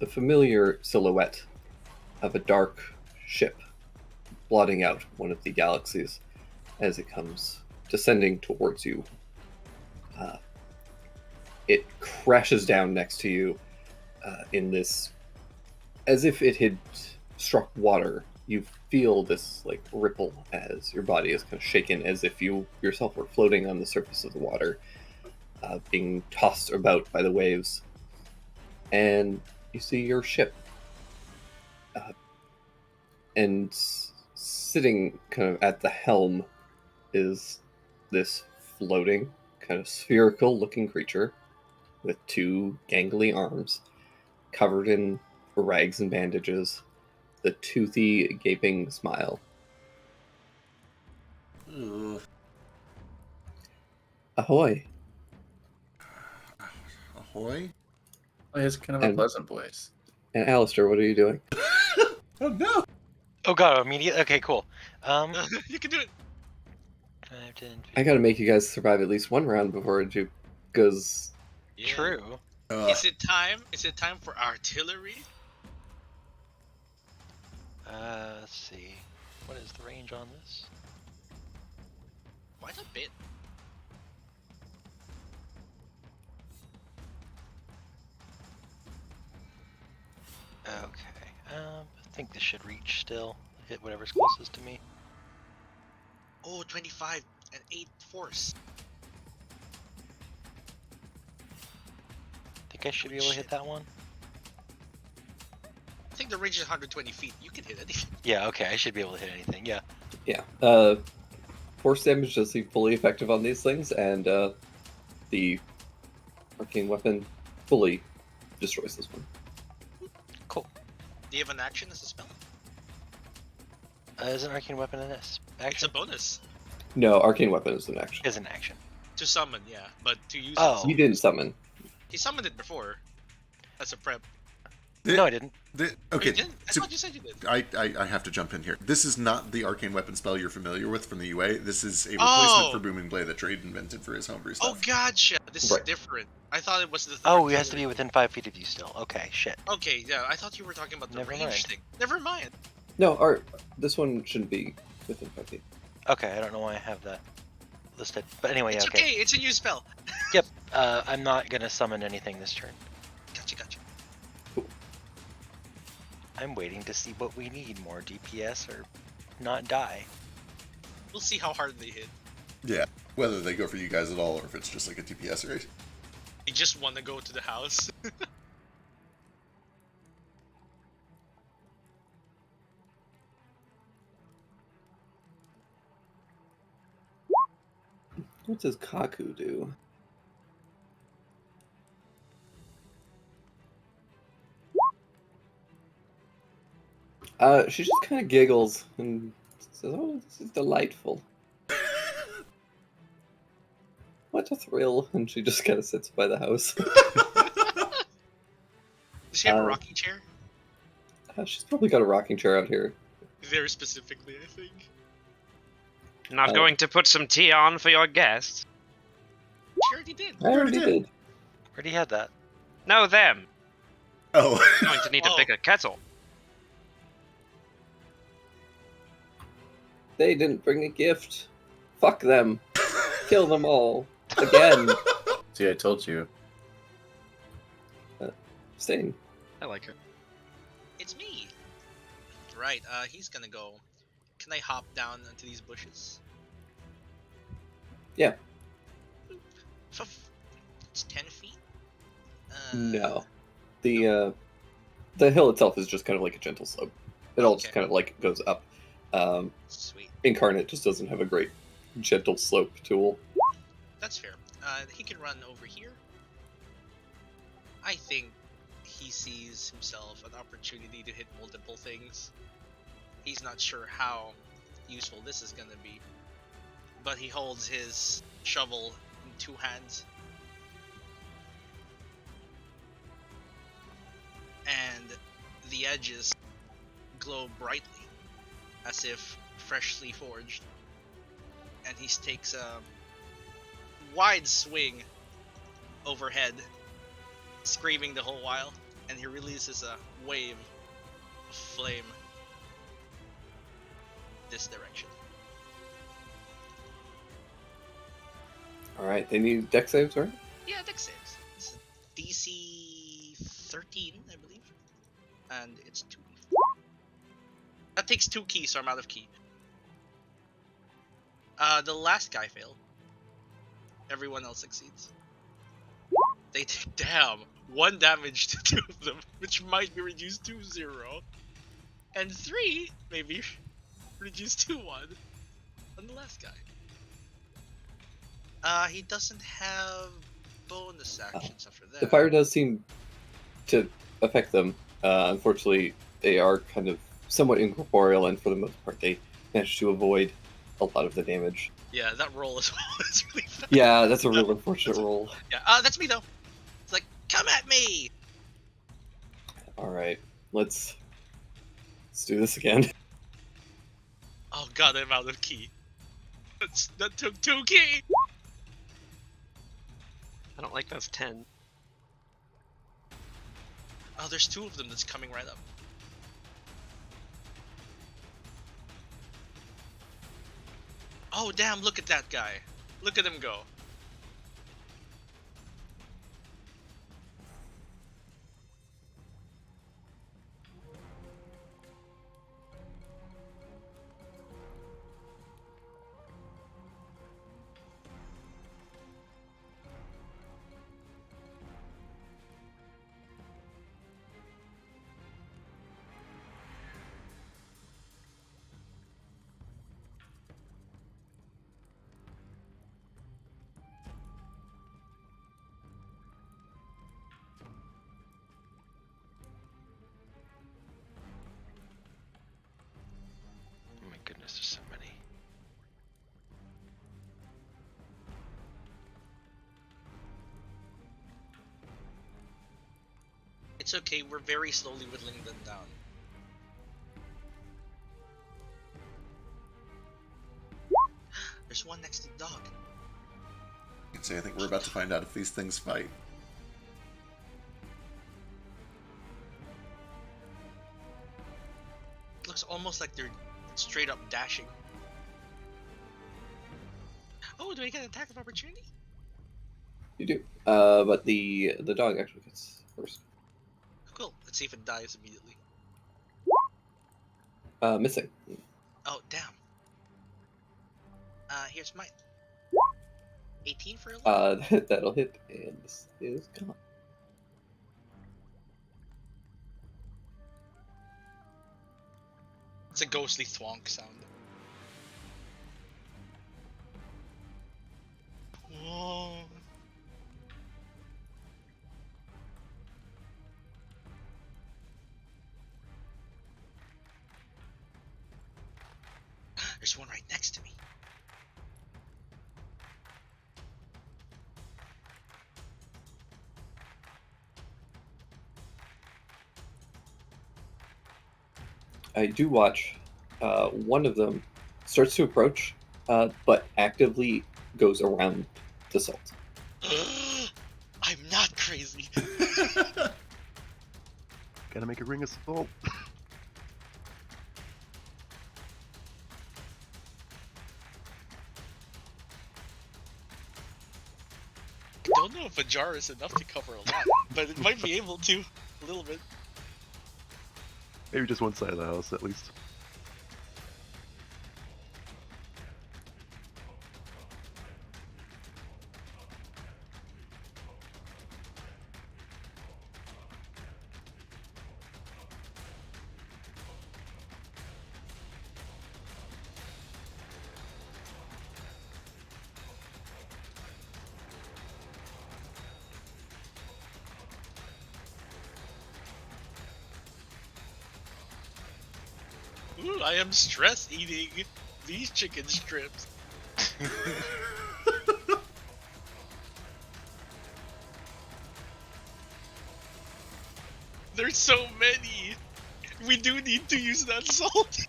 familiar silhouette of a dark ship blotting out one of the galaxies as it comes descending towards you. It crashes down next to you in this, as if it had struck water. You feel this like ripple as your body is kind of shaken, as if you yourself were floating on the surface of the water, being tossed about by the waves. And you see your ship, and sitting kind of at the helm is this floating, kind of spherical looking creature with two gangly arms, covered in rags and bandages, the toothy, gaping smile. Ugh. Ahoy! Ahoy? Well, he has kind of a And- pleasant voice. And Alistair, what are you doing? Oh no! Oh god, immediate. Okay, cool. You can do it. 5, 10, I gotta make you guys survive at least one round before Jupe goes. Yeah. True. Is it time? Is it time for artillery? Let's see. What is the range on this? Quite a bit. Okay. I think this should reach still. Hit whatever's closest to me. Oh, 25 and 8 force. Think I should be able to hit that one? I think the range is 120 feet. You can hit anything. Yeah, okay, I should be able to hit anything, yeah. Yeah. Force damage does seem fully effective on these things, and the arcane weapon fully destroys this one. Cool. Do you have an action as a spell? Is an arcane weapon in this? It's a Action? bonus No, arcane weapon is an action. Is an action. to summon, yeah, but to use Oh. You didn't summon. he summoned it before as a prep. No, I didn't. The, Oh, okay, you didn't? I so thought you said you did. I have to jump in here. This is not the arcane weapon spell you're familiar with from the UA. This is a replacement Oh. for Booming Blade that Trade invented for his homebrew Oh, stuff. gotcha. This Right. is different. I thought it was the. Oh, he has to artillery. be within 5 feet of you still. Okay, shit. Okay, yeah, I thought you were talking about the Never range mind. thing. Never mind. No, this one shouldn't be within 5 feet. Okay, I don't know why I have that listed. But anyway, It's yeah, okay. It's a new spell. Yep, I'm not gonna summon anything this turn. Gotcha, gotcha. I'm waiting to see what we need. More DPS or not die. We'll see how hard they hit. Yeah, whether they go for you guys at all or if it's just like a DPS race. They just want to go to the house. What does Kaku do? She just kind of giggles and says, "Oh, this is delightful." What a thrill? And she just kind of sits by the house. Does she have a Uh, rocking chair? She's probably got a rocking chair out here. Very specifically, I think. Not Oh. going to put some tea on for your guests? She already did. I already did. Already had that. No, them. Oh. Going to need a Oh. bigger kettle. They didn't bring a gift. Fuck them. Kill them all. Again. See, I told you. Sting. I like her. It's me. Right, he's gonna go. Can I hop down into these bushes? Yeah. It's 10 feet? No. The hill itself is just kind of like a gentle slope. It all just Okay. kind of like goes up. Sweet. Incarnate just doesn't have a great gentle slope tool. That's fair. He can run over here. I think he sees himself an opportunity to hit multiple things. He's not sure how useful this is gonna be, but he holds his shovel in two hands. And the edges glow brightly, as if freshly forged. And he takes a wide swing overhead, screaming the whole while, and he releases a wave of flame this direction. Alright, they need deck saves, right? Yeah, dex saves. It's a DC 13, I believe. And it's 2. That takes 2 keys, so I'm out of key. The last guy failed. Everyone else succeeds. They take, damn, 1 damage to 2 of them, which might be reduced to 0. And 3, maybe, reduced to 1 on the last guy. He doesn't have bonus actions after that. The fire does seem to affect them. Unfortunately, they are kind of somewhat incorporeal, and for the most part, they manage to avoid a lot of the damage. Yeah, that roll as well is really fast. Yeah, that's a real unfortunate roll. Yeah, that's me though. It's like, come at me! Alright, let's do this again. Oh god, I'm out of key. That took 2 key! I don't like those 10. Oh, there's 2 of them that's coming right up. Oh damn, look at that guy. Look at him go. Oh my goodness, there's so many. It's okay, we're very slowly whittling them down. There's one next to the dog. I can say I think we're about to find out if these things fight. It looks almost like they're straight up dashing. Oh, do I get an attack of opportunity? You do. But the dog actually gets first. Cool. Let's see if it dies immediately. Missing. Oh, damn. Here's mine. 18 for 11? That'll hit, and this is gone. It's a ghostly thwonk sound. Whoa. There's one right next to me. I do watch one of them starts to approach, but actively goes around the salt. I'm not crazy. Gotta make a ring of salt. Don't know if a jar is enough to cover a lot, but it might be able to a little bit. Maybe just one side of the house at least. Ooh, I am stress eating these chicken strips. There's so many. We do need to use that salt.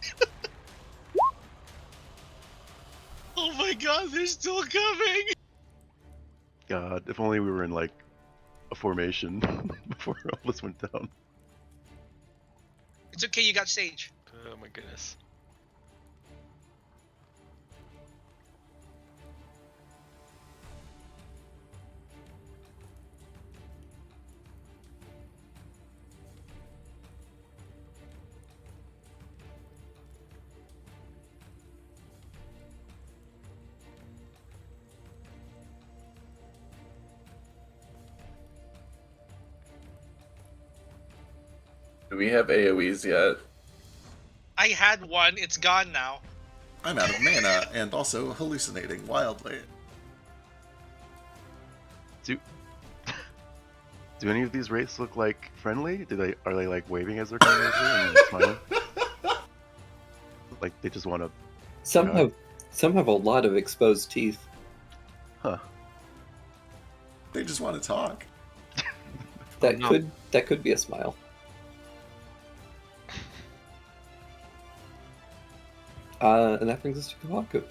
Oh my god, they're still coming. God, if only we were in like a formation before all this went down. It's okay, you got Sage. Oh my goodness. Do we have AoEs yet? I had one, it's gone now. I'm out of mana and also hallucinating wildly. Do any of these wraiths look like friendly? Are they like waving as they're coming over and smiling? Like they just want to. Yeah. Some have a lot of exposed teeth. Huh. They just want to talk. That no. could be a smile. And that brings us to Kawaku.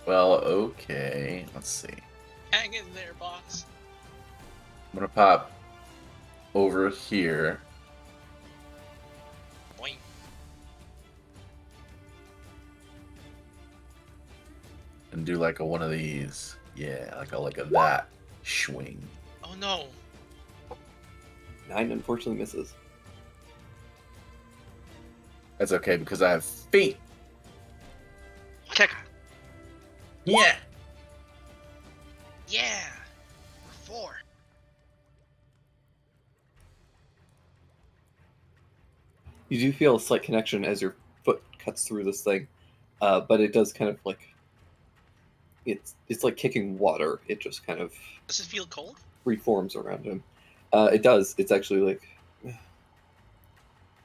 Well, okay. Let's see. Hang in there, boss. I'm gonna pop over here. Boing. And do like a one of these. Yeah, like a that swing. Oh no. 9 unfortunately misses. That's okay because I have feet. Kick. Yeah. Yeah. We're 4. You do feel a slight connection as your foot cuts through this thing, but it does kind of like it's like kicking water. It just kind of Does it feel cold? reforms around him. It does. It's actually like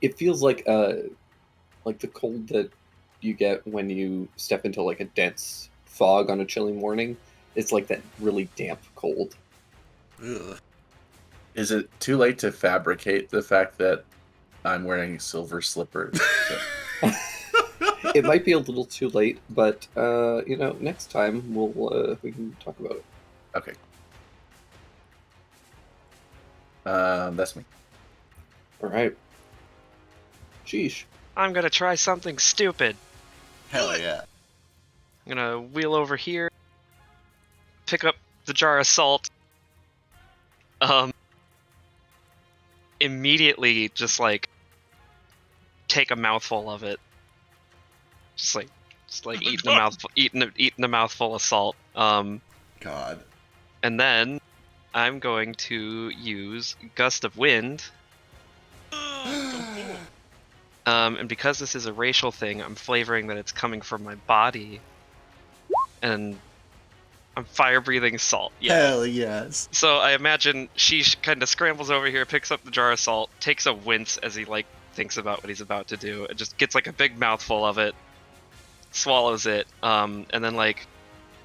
it feels like the cold that you get when you step into like a dense fog on a chilly morning. It's like that really damp cold. Ugh. Is it too late to fabricate the fact that I'm wearing silver slippers? So- It might be a little too late, but next time we can talk about it. Okay. That's me. All right. Sheesh. I'm gonna try something stupid. Hell yeah. I'm gonna wheel over here, pick up the jar of salt, immediately just like take a mouthful of it. Just like eating a mouthful of salt. God. And then I'm going to use Gust of Wind. And because this is a racial thing, I'm flavoring that it's coming from my body. And I'm fire breathing salt. Yeah. Hell yes. So I imagine she kind of scrambles over here, picks up the jar of salt, takes a wince as he like thinks about what he's about to do, and just gets like a big mouthful of it, swallows it, and then like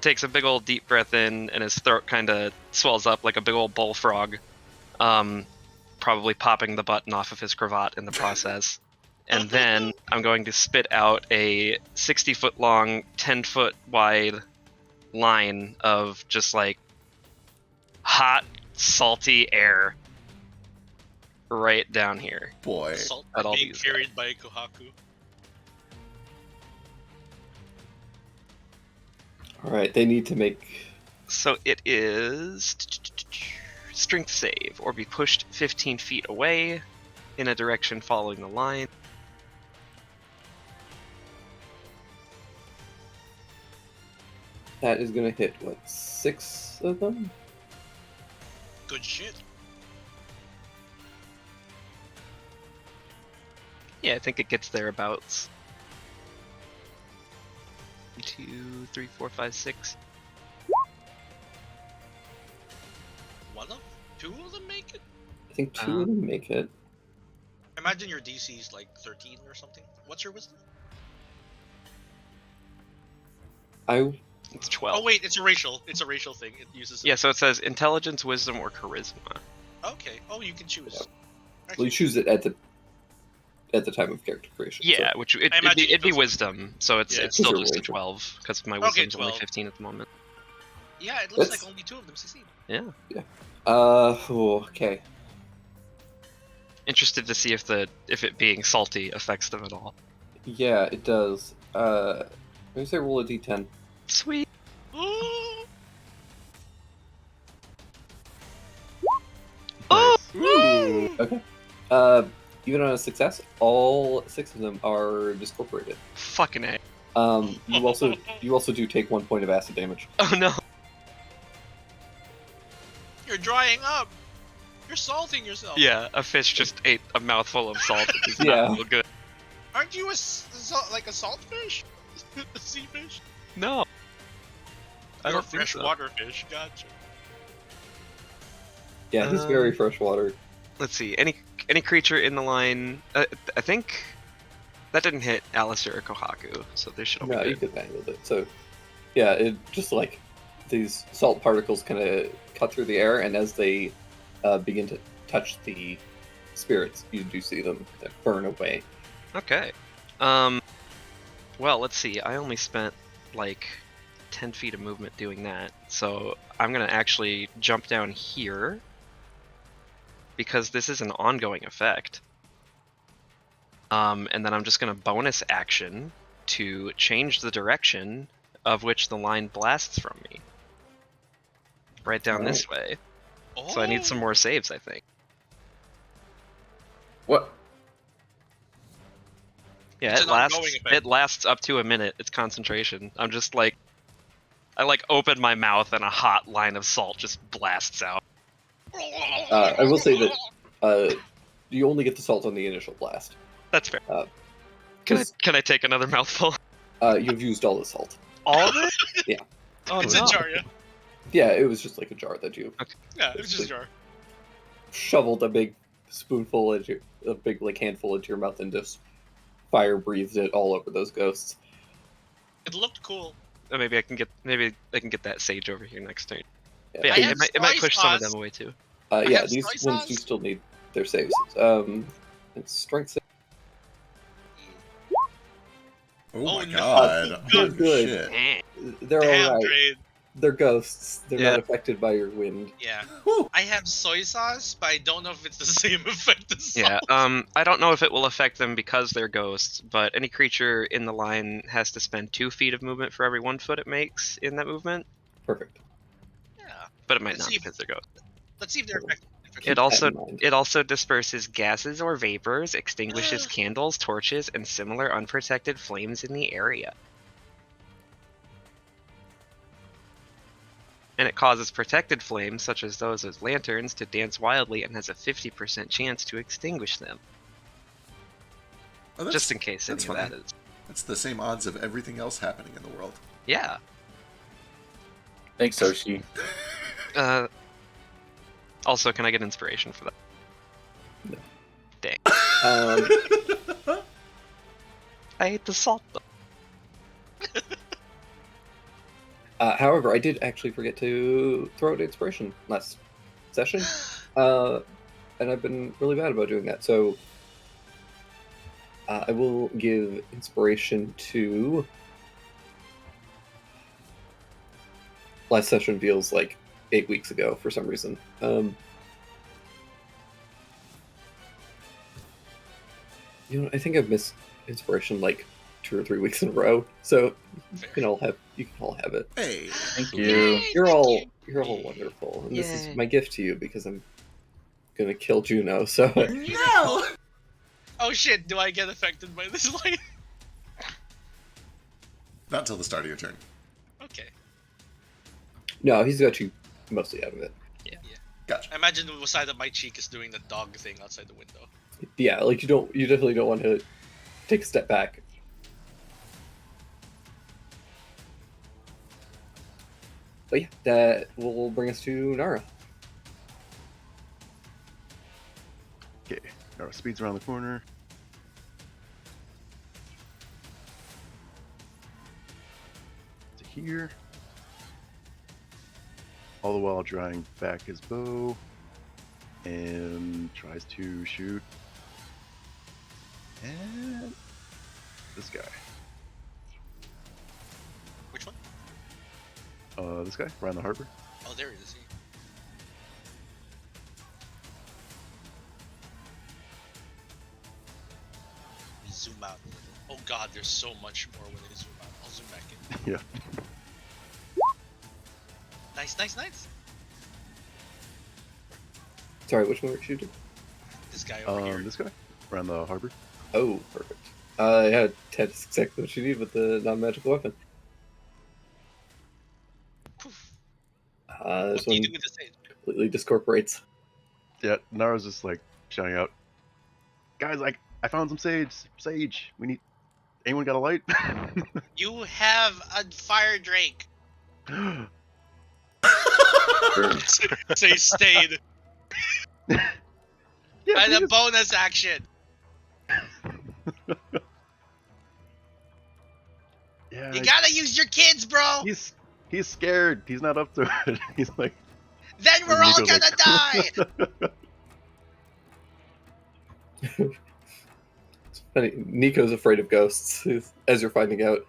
takes a big old deep breath in, and his throat kind of swells up like a big old bullfrog. probably popping the button off of his cravat in the process. And then I'm going to spit out a 60-foot long, 10-foot wide line of just like hot, salty air right down here. Boy. Salt At all being these carried by Kohaku. All right, they need to make. So it is strength save, or be pushed 15 feet away in a direction following the line. That is going to hit, what, 6 of them? Good shit. Yeah, I think it gets thereabouts. 2, 3, 4, 5, 6. One of? 2 of them make it? I think 2 of them make it. Imagine your DC is like 13 or something. What's your wisdom? It's 12. Oh wait, it's a racial thing. It uses. Yeah, so it says intelligence, wisdom, or charisma. Okay. Oh, you can choose. Well, you choose it at the time of character creation. Yeah, so- which I it'd imagine be, it'd be it does- wisdom, so it's Yeah. it's still Sure, just a Rachel. 12 because my Okay, wisdom's only 12. 15 at the moment. Yeah, it looks That's- like only 2 of them succeed. Yeah, Okay. interested to see if it being salty affects them at all. Yeah, it does. Let me say roll a d10. Sweet. Nice. Ooh. Okay. Even on a success, all 6 of them are discorporated. Fucking A. You also do take 1 point of acid damage. Oh no. You're drying up. You're salting yourself. Yeah, a fish just ate a mouthful of salt. It's Yeah. not real good. Aren't you like a salt fish? A sea fish? No. I You're a don't think so. freshwater fish. Gotcha. Yeah, he's very freshwater. Let's see. Any creature in the line. I think that didn't hit Alistair or Kohaku, so they should all No, be you good. could bang with it. So, yeah, it just like these salt particles kind of cut through the air, and as they begin to touch the spirits, you do see them burn away. Okay. Well, let's see. I only spent like 10 feet of movement doing that, so I'm gonna actually jump down here because this is an ongoing effect. And then I'm just gonna bonus action to change the direction of which the line blasts from me. Right down this way. So I need some more saves, I think. What? Yeah, It's it an ongoing lasts. effect. It lasts up to a minute. It's concentration. I'm just like, I like open my mouth and a hot line of salt just blasts out. I will say that you only get the salt on the initial blast. That's fair. Uh, Can I take another mouthful? You've used all the salt. All of it? Yeah. Oh It's no. a jar, yeah. Yeah, it was just like a jar that you Yeah, it was just a jar. shoveled a big spoonful into a big like handful into your mouth and just fire breathed it all over those ghosts. It looked cool. Oh, maybe I can get that sage over here next turn. Yeah, But yeah, I have it might soy push some of sauce. them away too. yeah, have these soy ones sauce. do still need their saves. It's strength save. Oh, Oh, my no. god. They're Oh, good. shit. Eh. They're Damn, alright. Drade. They're ghosts. They're Yeah. not affected by your wind. Yeah. Whew. I have soy sauce, but I don't know if it's the same effect as Yeah. salt. I don't know if it will affect them because they're ghosts, but any creature in the line has to spend 2 feet of movement for every 1 foot it makes in that movement. Perfect. Yeah. But it might Let's not see if- because they're ghosts. Let's see if they're effective. It that also in mind. it also disperses gases or vapors, extinguishes candles, torches, and similar unprotected flames in the area. And it causes protected flames, such as those of lanterns, to dance wildly and has a 50% chance to extinguish them. Oh, that's- Just in case any that's of that fine. is. That's the same odds of everything else happening in the world. Yeah. Thanks, Soshi. Also, can I get inspiration for that? Um, I hate the salt though. however, I did actually forget to throw out inspiration last session. And I've been really bad about doing that. So I will give inspiration to. Last session feels like 8 weeks ago for some reason. I think I've missed inspiration like 2 or 3 weeks in a row. So you can all have it. Hey, Thank Yay, you. You're thank all you. you're all wonderful, and this Yay. is my gift to you because I'm gonna kill Juno. So no! Oh shit, do I get affected by this light? Not until the start of your turn. Okay. no, he's got you mostly out of it. Gotcha. I imagine the side of my cheek is doing the dog thing outside the window. Yeah, like you definitely don't want to take a step back. But yeah, that will bring us to Nara. Okay, Nara speeds around the corner. To here. All the while drawing back his bow. And tries to shoot. And this guy. Which one? This guy, around the harbor. Oh, there it is. Zoom out a little. Oh god, there's so much more when they zoom out. I'll zoom back in. Yeah. Nice, nice, nice. Sorry, which one were you shooting? This guy over here. This guy, around the harbor. Oh, perfect. Yeah, that's exactly what you need with the non-magical weapon. Poof. This What do you one do with the sage? completely discorporates. Yeah, Nara's just like shouting out, guys, I found some sage. We need. Anyone got a light? You have a fire drake. Say stayed. Yeah, And a please. bonus action. Yeah, You gotta use your kids, bro. he's scared. He's not up to it. He's like, Then we're all Nico's gonna die. It's funny. Nico's afraid of ghosts, as you're finding out.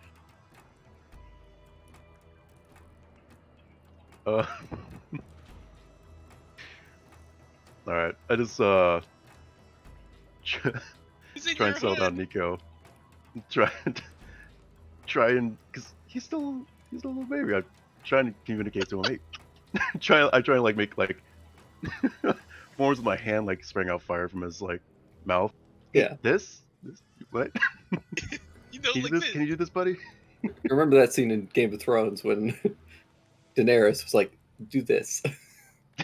All right, I just He's in try your and settle hood. down Nico. Try and because he's still a little baby. I'm trying to communicate to him. Hey, I try and like make like forms with my hand, like spraying out fire from his like mouth. Yeah. This what? You know, Can you like do this? this. Can you do this, buddy? Remember that scene in Game of Thrones when Daenerys was like, "Do this."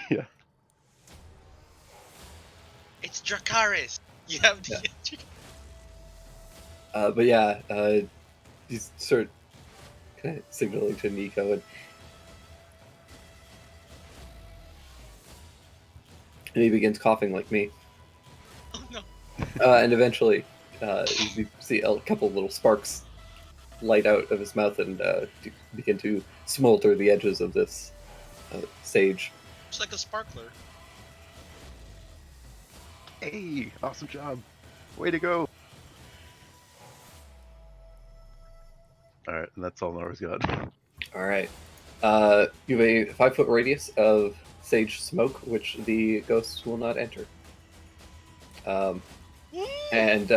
Yeah. It's Dracarys. You have the. But yeah, he's sort of kind of signaling to Nico, and he begins coughing like me. Oh no. And eventually, you see a couple little sparks light out of his mouth and begin to smolder the edges of this sage. It's like a sparkler. Hey, awesome job. Way to go. All right, and that's all Nora's got. All right. You have a 5-foot radius of sage smoke, which the ghosts will not enter. And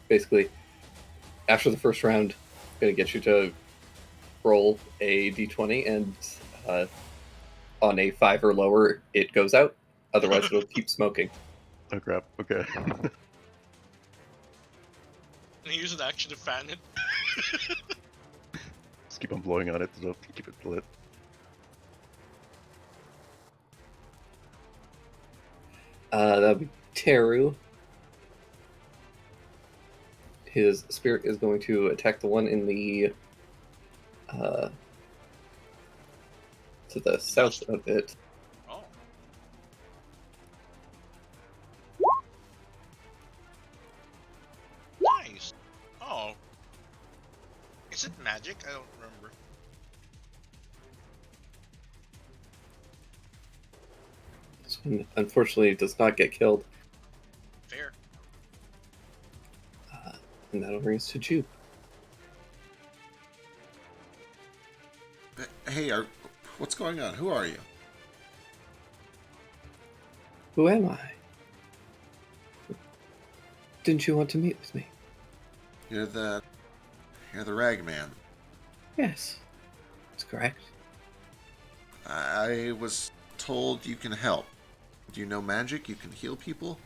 basically, after the first round, I'm going to get you to roll a d20, and on a 5 or lower, it goes out. Otherwise, it'll keep smoking. Oh crap. Okay. And use an action to fan it. Just keep on blowing on it to keep it lit. That'll be Teru. His spirit is going to attack the one in the to the south of it. Oh. Nice. Oh. Is it magic? I don't remember. This one, unfortunately, does not get killed. Fair. And that'll bring us to Jupe. Hey, what's going on? Who are you? Who am I? Didn't you want to meet with me? You're the rag man. Yes, that's correct. I was told you can help. Do you know magic? You can heal people?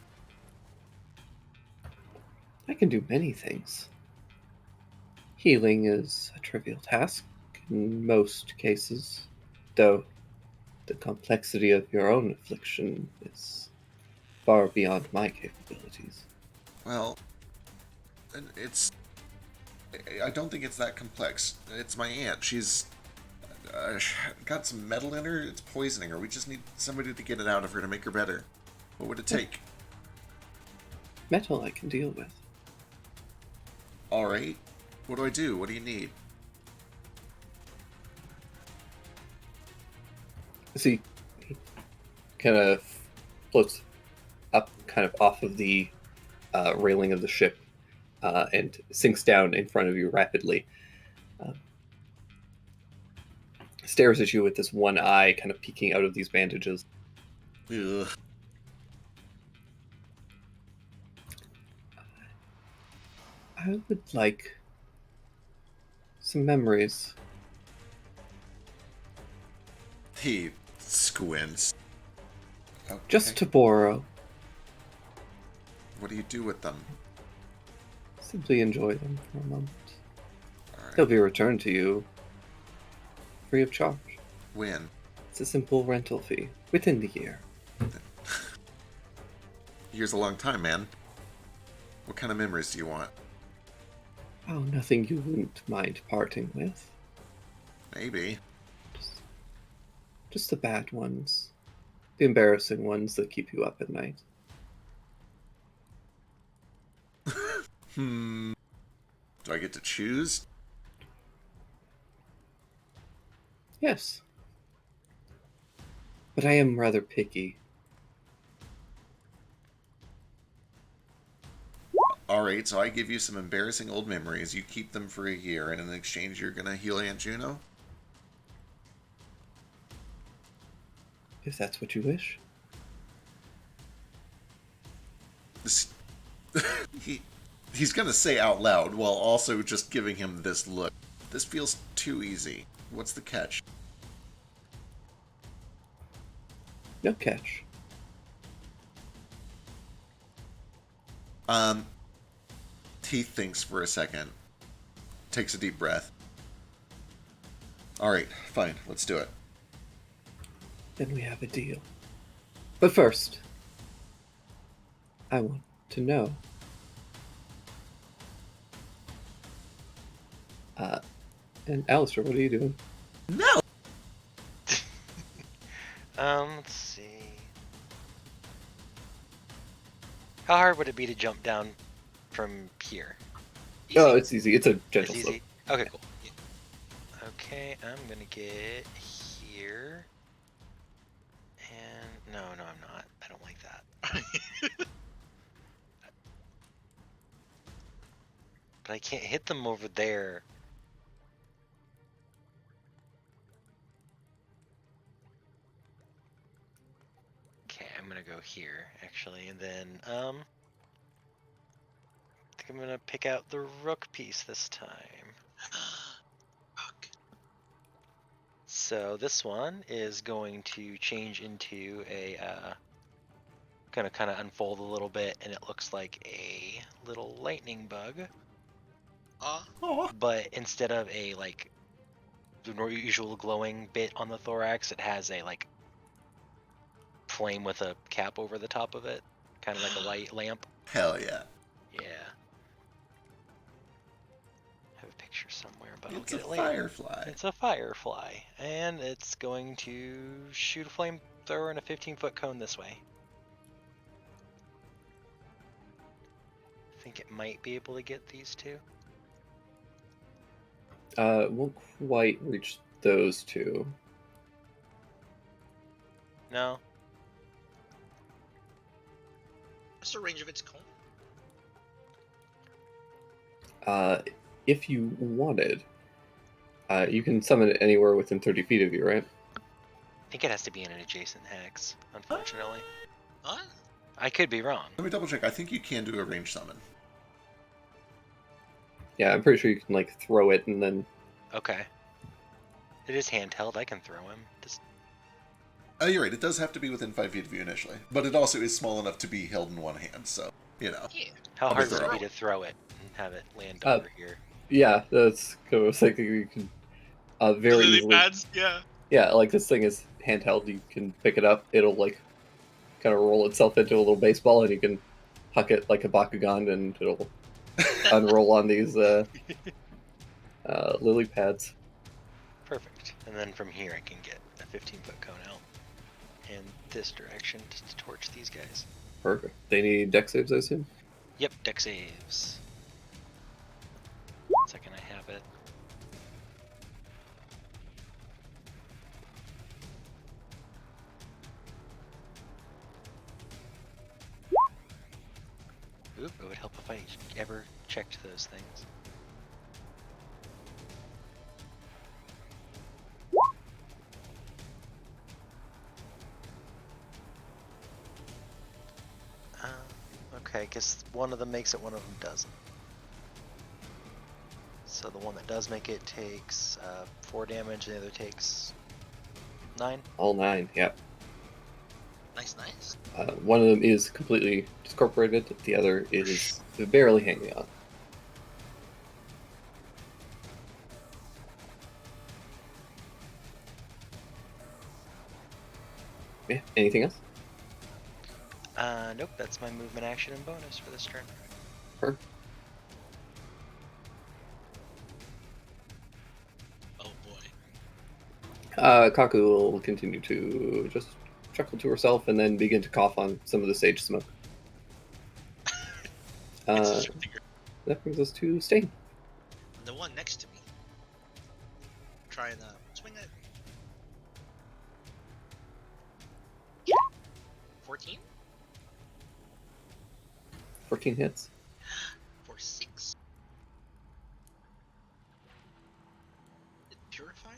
I can do many things. Healing is a trivial task in most cases, though the complexity of your own affliction is far beyond my capabilities. Well, I don't think it's that complex. It's my aunt. She's got some metal in her. It's poisoning her. We just need somebody to get it out of her to make her better. What would it take? Metal I can deal with. All right. What do I do? What do you need? See, he kind of floats up, kind of off of the railing of the ship, and sinks down in front of you rapidly. Stares at you with this one eye kind of peeking out of these bandages. Ugh. I would like some memories. He squints. Okay. Just to borrow. What do you do with them? Simply enjoy them for a moment. All right. They'll be returned to you free of charge. When? It's a simple rental fee within the year. Year's a long time, man. What kind of memories do you want? Oh, nothing you wouldn't mind parting with. Maybe. Just the bad ones. The embarrassing ones that keep you up at night. Do I get to choose? Yes. But I am rather picky. Alright, so I give you some embarrassing old memories. You keep them for a year, and in exchange, you're gonna heal Aunt Juno? If that's what you wish. This, he's gonna say out loud while also just giving him this look. This feels too easy. What's the catch? No catch. He thinks for a second. Takes a deep breath. Alright, fine, let's do it. Then we have a deal. But first, I want to know. And Alistair, what are you doing? No! Let's see. How hard would it be to jump down from here? Oh, it's easy. It's a gentle It's slope. easy. Okay, cool. Okay, I'm gonna get here. And no, I'm not. I don't like that. But I can't hit them over there. Okay, I'm gonna go here actually, and then I think I'm gonna pick out the rook piece this time. Fuck. So this one is going to change into a gonna kind of unfold a little bit, and it looks like a little lightning bug. But instead of a like the usual glowing bit on the thorax, it has a like flame with a cap over the top of it, kind of like a light lamp. Hell yeah. Yeah. I have a picture somewhere, but I'll It's get a it later. firefly. It's a firefly, and it's going to shoot a flamethrower in a 15-foot cone this way. I think it might be able to get these two. Won't quite reach those two. No? What's the range of its cone? If you wanted, you can summon it anywhere within 30 feet of you, right? I think it has to be in an adjacent hex, unfortunately. What? I could be wrong. Let me double check. I think you can do a range summon. Yeah, I'm pretty sure you can like throw it and then. Okay. It is handheld. I can throw him. Just Oh, you're right. It does have to be within 5 feet of you initially, but it also is small enough to be held in one hand. So Yeah. how I'll hard be would it be throw. to throw it and have it land Uh, over here? Yeah, that's kind of what I was thinking. You can The very lily easily. pads, yeah. Yeah, like this thing is handheld. You can pick it up. It'll like kind of roll itself into a little baseball, and you can huck it like a Bakugan, and it'll unroll on these lily pads. Perfect. And then from here I can get a 15-foot cone out in this direction to torch these guys. Perfect. They need deck saves, I assume. Yep, deck saves. Second I have it. Oop, it would help if I ever checked those things. Okay, I guess one of them makes it, one of them doesn't. So the one that does make it takes 4 damage, the other takes 9. All 9. Yeah. Nice, nice. One of them is completely discorporated. The other is barely hanging on. Yeah. Anything else? Nope, that's my movement action and bonus for this turn. Perfect. Oh boy. Kaku will continue to just chuckle to herself and then begin to cough on some of the sage smoke. It's just ridiculous. That brings us to Stain. The one next to me. Try and swing it. 14 14 hits. for 6. It purified?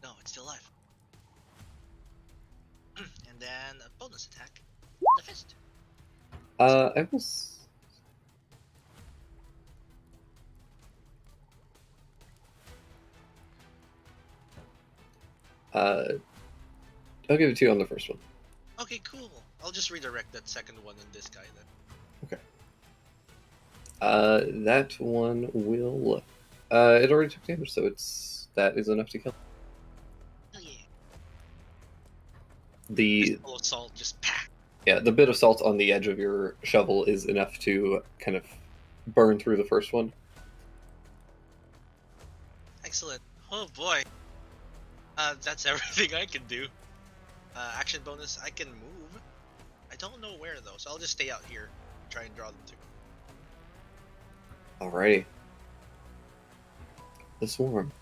No, it's still alive. And then a bonus attack. The fist. I was. I'll give it to you on the first one. Okay, cool. I'll just redirect that second one and this guy then. That one will. It already took damage, so that is enough to kill. Oh yeah. The Full of salt, just pack. Yeah, the bit of salt on the edge of your shovel is enough to kind of burn through the first one. Excellent. Oh boy. That's everything I can do. Action bonus, I can move. I don't know where though, so I'll just stay out here. Try and draw them too. Alrighty. The swarm.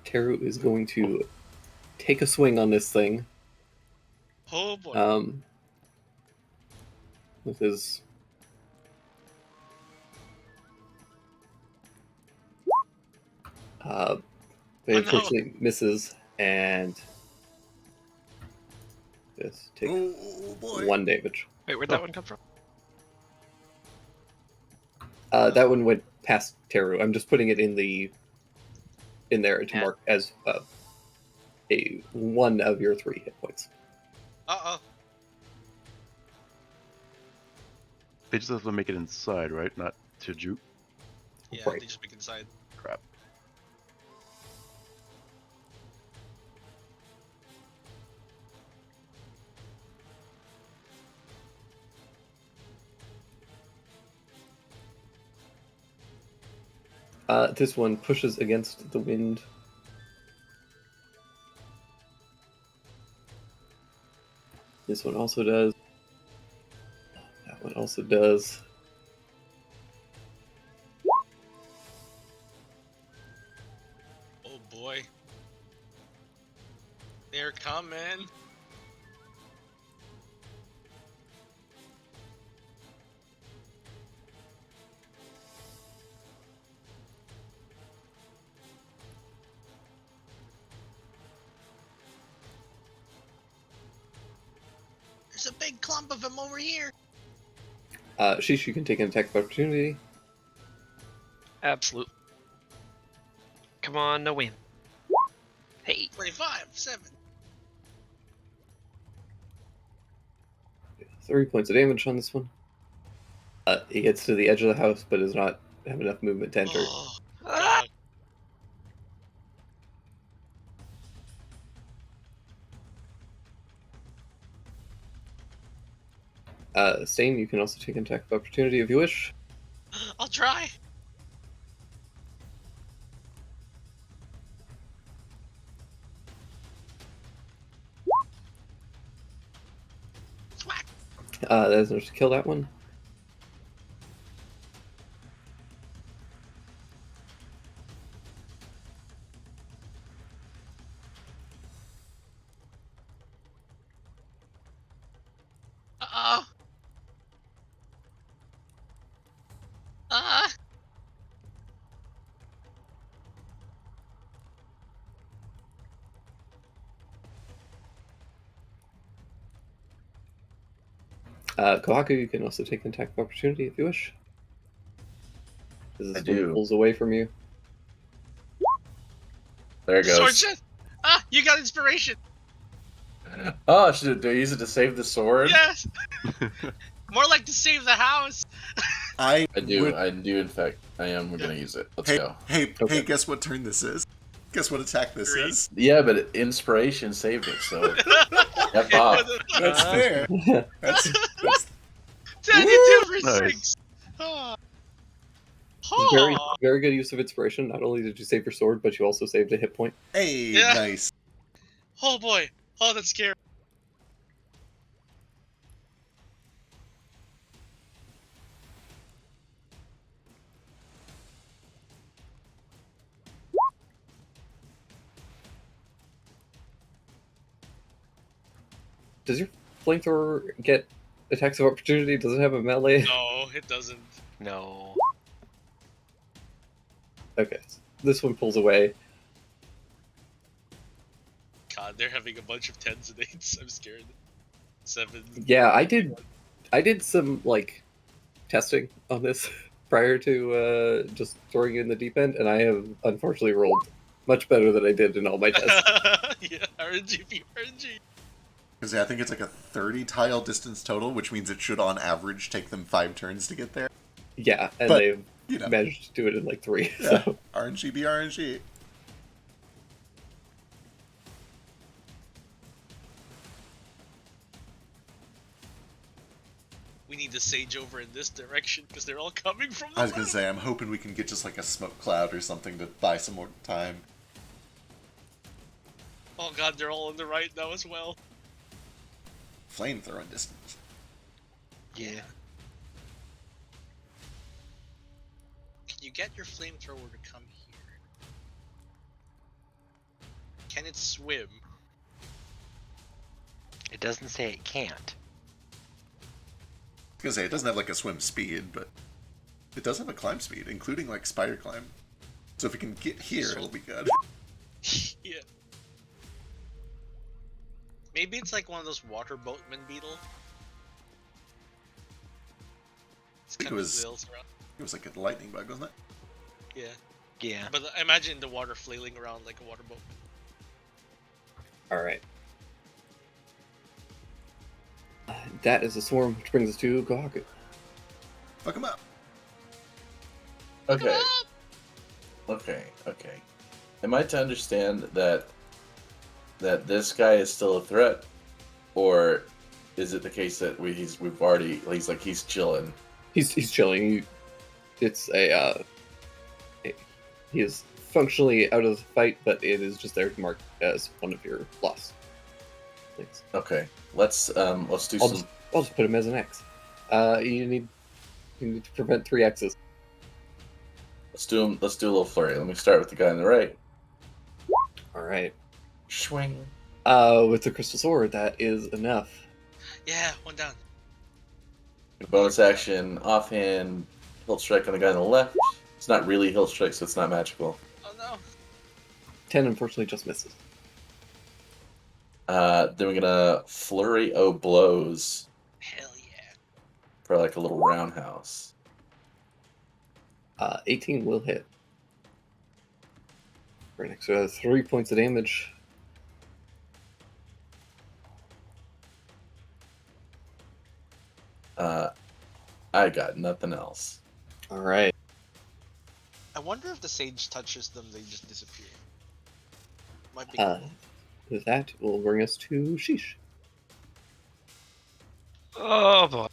Teru is going to take a swing on this thing. Oh boy. With his but no. unfortunately misses, and this takes Oh boy. 1 damage. Wait, where'd that one come from? That one went past Teru. I'm just putting it in there to Yeah. mark as a one of your 3 hit points. Uh-oh. They just have to make it inside, right? Not to juke. Yeah, Right. they just make inside. Crap. This one pushes against the wind. This one also does. That one also does. Oh boy. They're coming. There's a big clump of them over here. Sheesh, you can take an attack of opportunity. Absolutely. Come on, no win. Hey. 25, 7. 3 points of damage on this one. He gets to the edge of the house, but does not have enough movement to enter. Oh, Ah! God. Stain, you can also take an attack of opportunity if you wish. I'll try. Thwack. That is enough to kill that one. Uh-oh. Kohaku, you can also take an attack of opportunity if you wish. This I is do. pulls away from you. There it Sword goes. shot. Ah, you got inspiration. Oh, do I use it to save the sword? Yes. More like to save the house. I I would- do. In fact, I am going to use it. Let's Hey, go. hey, Okay. hey! Guess what turn this is? Guess what attack this Three. is? Yeah, but inspiration saved it. So F It off. was That's Ah. fair. That's 22 for Nice. 6. Ah. Very, Oh. very good use of inspiration. Not only did you save your sword, but you also saved a hit point. hey, Yeah. nice. Oh boy. Oh, that's scary. Does your flamethrower get attacks of opportunity? Does it have a melee? No, it doesn't. No. Okay, so this one pulls away. God, they're having a bunch of 10s and 8s. I'm scared. 7. Yeah, I did some like testing on this prior to just throwing it in the deep end, and I have unfortunately rolled much better than I did in all my tests. Yeah, RNG, RNG. Because I think it's like a 30 tile distance total, which means it should on average take them 5 turns to get there. Yeah, and But, they've You know, managed to do it in like 3. yeah. So RNG be RNG. We need to sage over in this direction because they're all coming from the I was gonna left. say, I'm hoping we can get just like a smoke cloud or something to buy some more time. Oh god, they're all on the right now as well. Flamethrowing distance. Yeah. Can you get your flamethrower to come here? Can it swim? It doesn't say it can't. I was gonna say, it doesn't have like a swim speed, but it does have a climb speed, including like spider climb. So if it can get here, it'll be good. Yeah. Maybe it's like one of those water boatman beetle. It's think kind it of was- wheels around. It was like a lightning bug, wasn't it? Yeah. Yeah. But imagine the water flailing around like a water boat. All right. That is a swarm, which brings us to Kohaku. Fuck him up. Okay. Okay. Am I to understand that this guy is still a threat, or is it the case that he's chilling? He's chilling. It's he is functionally out of the fight, but it is just there to mark as one of your loss. Thanks. Okay. Let's do I'll some. just put him as an X. You need to prevent 3 X's. Let's do a little flurry. Let me start with the guy on the right. All right. Swing. With the crystal sword, that is enough. Yeah, one down. Bonus action, offhand, hilt strike on the guy on the left. It's not really hilt strike, so it's not magical. Oh no. 10 unfortunately just misses. Then we're gonna flurry o blows Hell yeah. for like a little roundhouse. 18 will hit. For an extra 3 points of damage. I got nothing else. All right. I wonder if the sage touches them, they just disappear. Might be Uh, cool. that will bring us to Sheesh. Oh boy.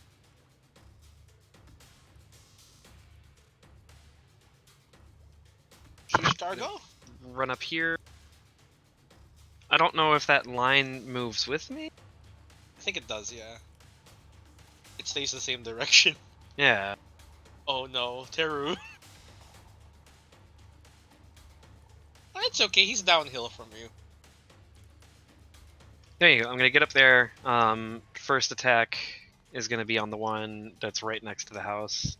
Sheesh Targo? Run up here. I don't know if that line moves with me. I think it does, yeah. It stays the same direction. Yeah. Oh no, Teru. It's okay, he's downhill from you. There you go. I'm gonna get up there. First attack is gonna be on the one that's right next to the house.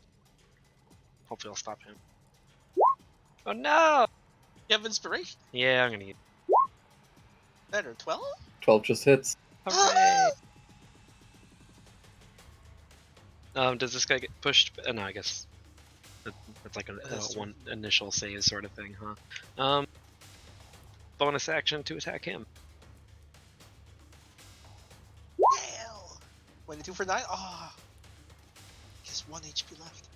Hopefully I'll stop him. Oh no! You have inspiration? Yeah, I'm gonna need. Better, 12? 12 just hits. Hooray! Does this guy get pushed? No, I guess it's like a That's one initial save sort of thing, huh? Bonus action to attack him. Hell! 22 for 9? Ah! He has 1 HP left.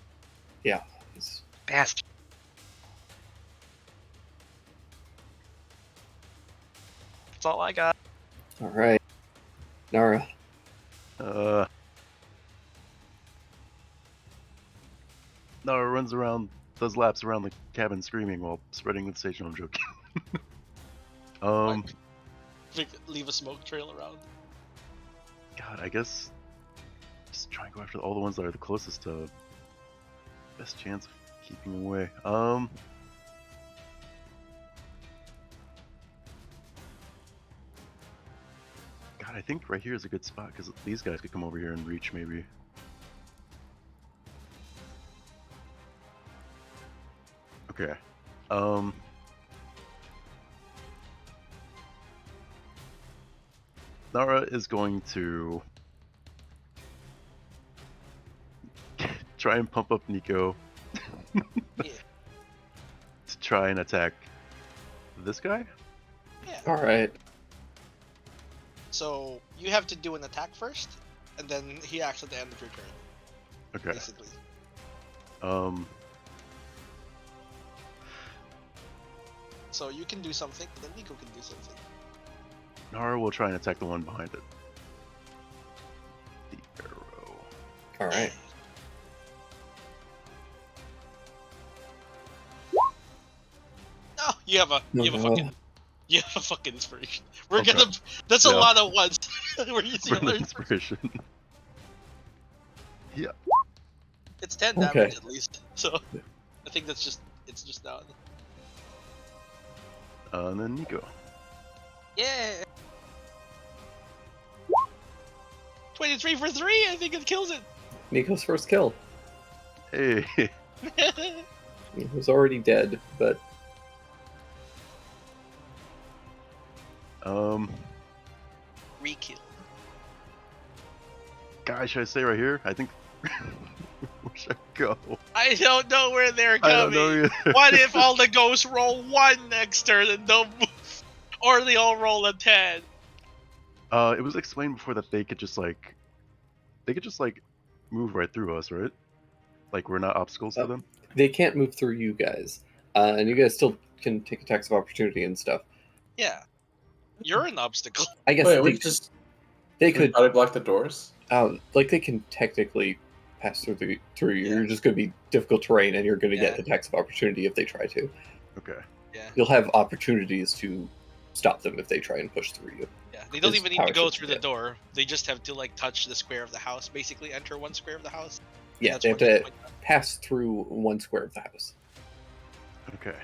Yeah. It's Bastard. That's all I got. all right. Nara. Nara runs around, does laps around the cabin screaming while spreading with station. I'm joking. Leave a smoke trail around. God, I guess just try and go after all the ones that are the closest to best chance of keeping away. God, I think right here is a good spot because these guys could come over here and reach maybe. Okay. Nara is going to try and pump up Nico Yeah. to try and attack this guy. Yeah. All right. So, you have to do an attack first, and then he acts at the end of your turn, Okay. basically. So you can do something, and then Nico can do something. Nara will try and attack the one behind it. The arrow. All right. No, you have a No. fucking inspiration. We're Okay. gonna. That's a Yeah. lot of ones. We're using For the our inspiration. inspiration. Yeah. It's 10 Okay. damage at least. So I think it's just down. And then Nico. Yeah. 23 for 3. I think it kills it. Nico's first kill. Hey. He was already dead, but Re-kill. Guys, should I stay right here? I think Where should I go? I don't know where they're I don't coming. know either. What if all the ghosts roll 1 next turn and don't move? Or they all roll a 10? It was explained before that they could just like move right through us, right? Like we're not obstacles to Oh. them. They can't move through you guys, and you guys still can take attacks of opportunity and stuff. Yeah. You're an obstacle. I guess Wait, we could they we could probably block the doors. like they can technically pass through you. Yeah. You're just going to be difficult terrain, and you're going to get Yeah. attacks of opportunity if they try to. Okay. Yeah. You'll have opportunities to stop them if they try and push through you. Yeah. They don't Is even need how to it go should through be. the door. They just have to like touch the square of the house. Basically, enter 1 square of the house. Yeah, That's they have one hit to point. pass through 1 square of the house. Okay.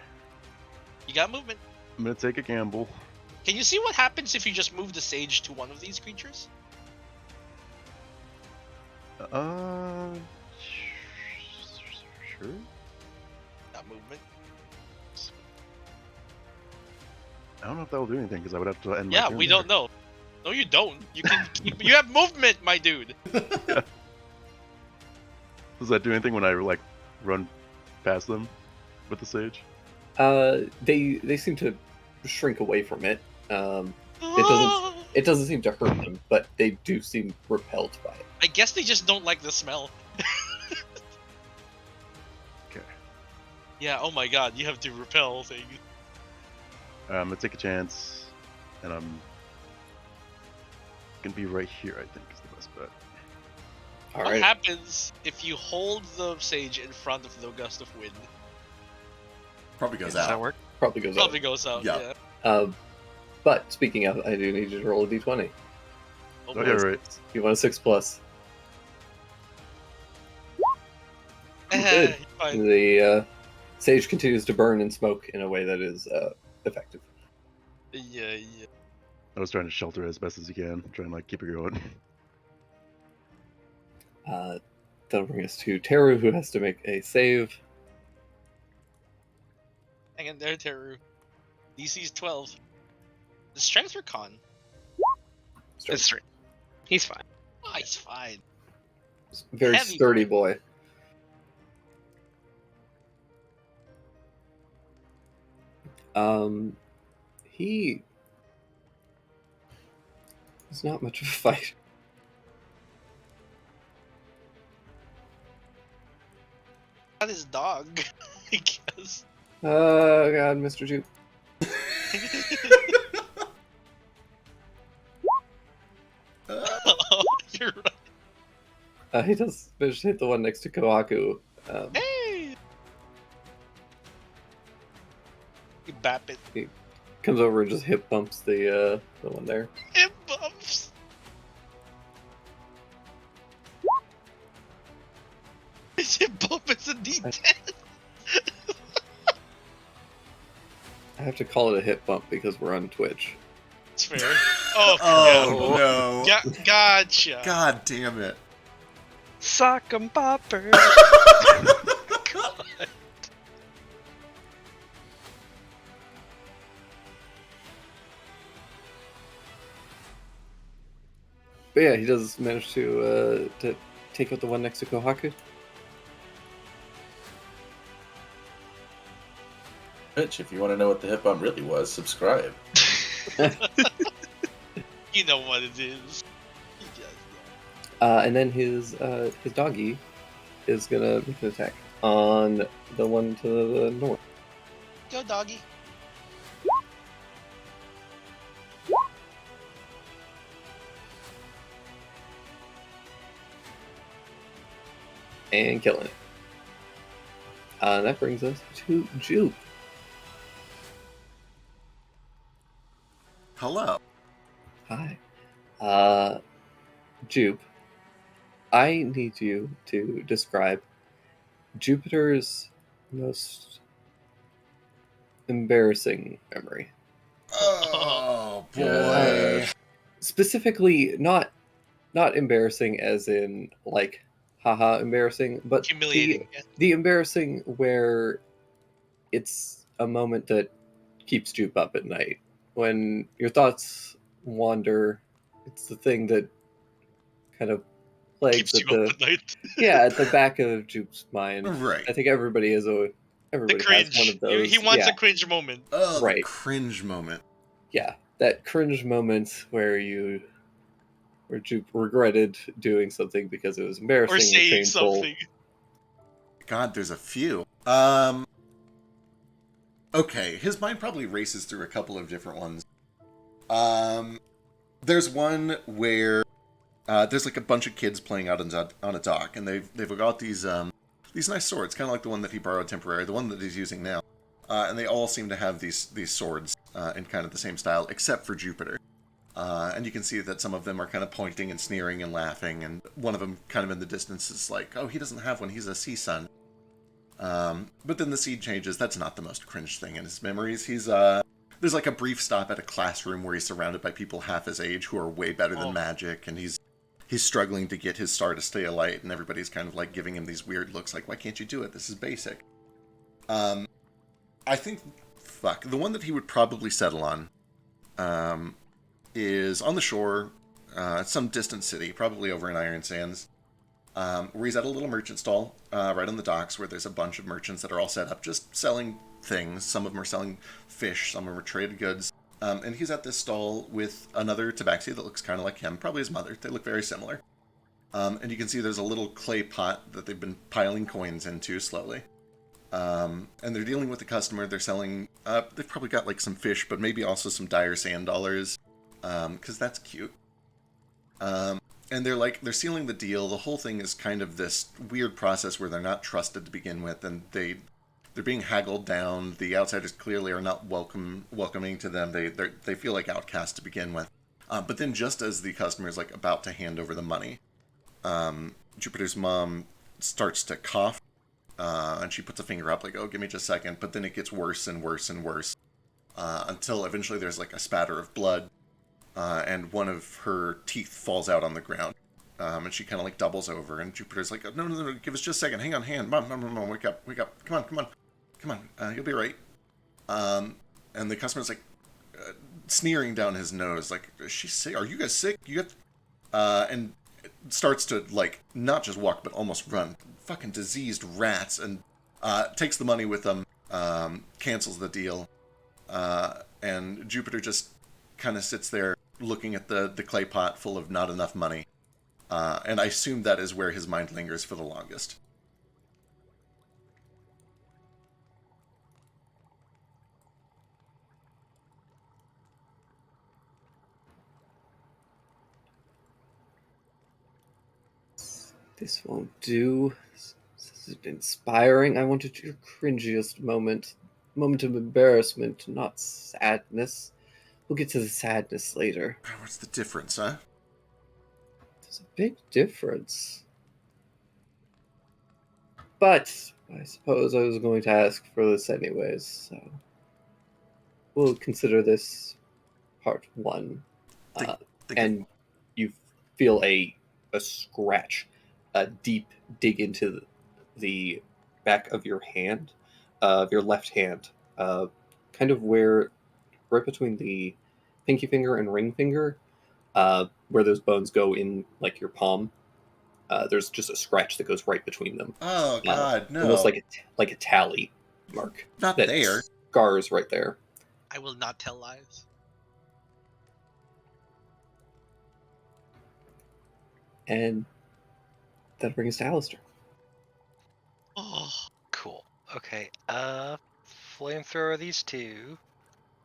You got movement. I'm gonna take a gamble. Can you see what happens if you just move the sage to one of these creatures? Sure. Not movement. I don't know if that will do anything because I would have to end. my Yeah, turn we there. don't know. No, you don't. You can keep. You have movement, my dude. Does that do anything when I like run past them with the sage? They seem to shrink away from it. It doesn't seem to hurt them, but they do seem repelled by it. I guess they just don't like the smell. Okay. Yeah. Oh my God, you have to repel things. I'm gonna take a chance, and I'm gonna be right here. I think is the best bet. All What right. happens if you hold the sage in front of the gust of wind? Probably goes Does that out. work? Probably goes Probably goes out. Yeah. Yeah. But speaking of, I do need you to roll a d20. Oh, Oh yeah, right. You want a 6+. Eh, Good. fine. The sage continues to burn and smoke in a way that is effective. Yeah, yeah. I was trying to shelter it as best as you can, trying to like keep it going. That'll bring us to Teru, who has to make a save. Hang in there, Teru. DC's 12. The strength or con? It's straight. He's fine. Oh, he's fine. Very Heavy sturdy boy. He is not much of a fight. Not his dog, I guess. Oh god, Mr. Jupe. Oh, you're right. He does manage to hit the one next to Kohaku. Hey! You bap it. Comes over and just hip bumps the one there. It bumps. Is it bump? It's a D10. I have to call it a hip bump because we're on Twitch. It's fair. Oh, Oh no! Gotcha. God damn it! Sock 'em popper. But yeah, he does manage to take out the one next to Kohaku. Bitch, if you want to know what the hip bump really was, subscribe. You know what it is. You just know. And then his doggy is gonna make an attack on the one to the north. Go, doggy. And killing it. That brings us to Jupe. Hello. Hi. Jupe. I need you to describe Jupiter's most embarrassing memory. Oh boy. Yeah. Specifically, not embarrassing as in like haha embarrassing, but Humiliating. the embarrassing where it's a moment that keeps Jupe up at night. When your thoughts wander, it's the thing that kind of plagues Keeps at you up the at night. at the back of Jupe's mind. Right. I think everybody has The has one cringe. of those. He wants yeah, a cringe moment. Oh, the Right. cringe moment. yeah, that cringe moment where Jupe regretted doing something because it was embarrassing Or or saying painful. something. God, there's a few. Okay, his mind probably races through a couple of different ones. There's one where there's like a bunch of kids playing out on a dock, and they've got these nice swords, kind of like the one that he borrowed temporarily, the one that he's using now, and they all seem to have these swords in kind of the same style, except for Jupiter. And you can see that some of them are kind of pointing and sneering and laughing, and one of them kind of in the distance is like, oh, he doesn't have one, he's a sea sun. But then the scene changes. That's not the most cringe thing in his memories. There's like a brief stop at a classroom where he's surrounded by people half his age who are way better than magic, and he's struggling to get his star to stay alight, and everybody's kind of like giving him these weird looks like, why can't you do it? This is basic. I think, the one that he would probably settle on is on the shore, some distant city, probably over in Iron Sands, where he's at a little merchant stall right on the docks where there's a bunch of merchants that are all set up just selling things. Some of them are selling fish, some of them are traded goods. And he's at this stall with another tabaxi that looks kind of like him, probably his mother. They look very similar. And you can see there's a little clay pot that they've been piling coins into slowly. And they're dealing with the customer. They're selling, they've probably got like some fish, but maybe also some dire sand dollars, because that's cute. And they're sealing the deal. The whole thing is kind of this weird process where they're not trusted to begin with, and they're being haggled down. The outsiders clearly are not welcoming to them. They feel like outcasts to begin with. But then just as the customer is like about to hand over the money, Jupiter's mom starts to cough, and she puts a finger up like, oh, give me just a second. But then it gets worse and worse and worse, until eventually there's like a spatter of blood, and one of her teeth falls out on the ground. And she kind of like doubles over, and Jupiter's like, no, give us just a second. Hang on. Mom, wake up. Come on, you'll be right. And the customer's like, sneering down his nose, like, is she sick? Are you guys sick? And starts to, like, not just walk, but almost run. Fucking diseased rats, and takes the money with them, cancels the deal, and Jupiter just kind of sits there looking at the clay pot full of not enough money. And I assume that is where his mind lingers for the longest. This won't do. This is inspiring. I wanted your cringiest moment of embarrassment, not sadness. We'll get to the sadness later. What's the difference, huh? There's a big difference. But I suppose I was going to ask for this anyways, so we'll consider this part one. And you feel a scratch, a deep dig into the back of your hand, of your left hand, kind of where, right between the pinky finger and ring finger, where those bones go in, like your palm. There's just a scratch that goes right between them. Oh God, no! Almost like a tally mark. Not that there. Scars right there. I will not tell lies. And that brings us to Alistair. Oh, Cool. Okay. Flamethrower these two.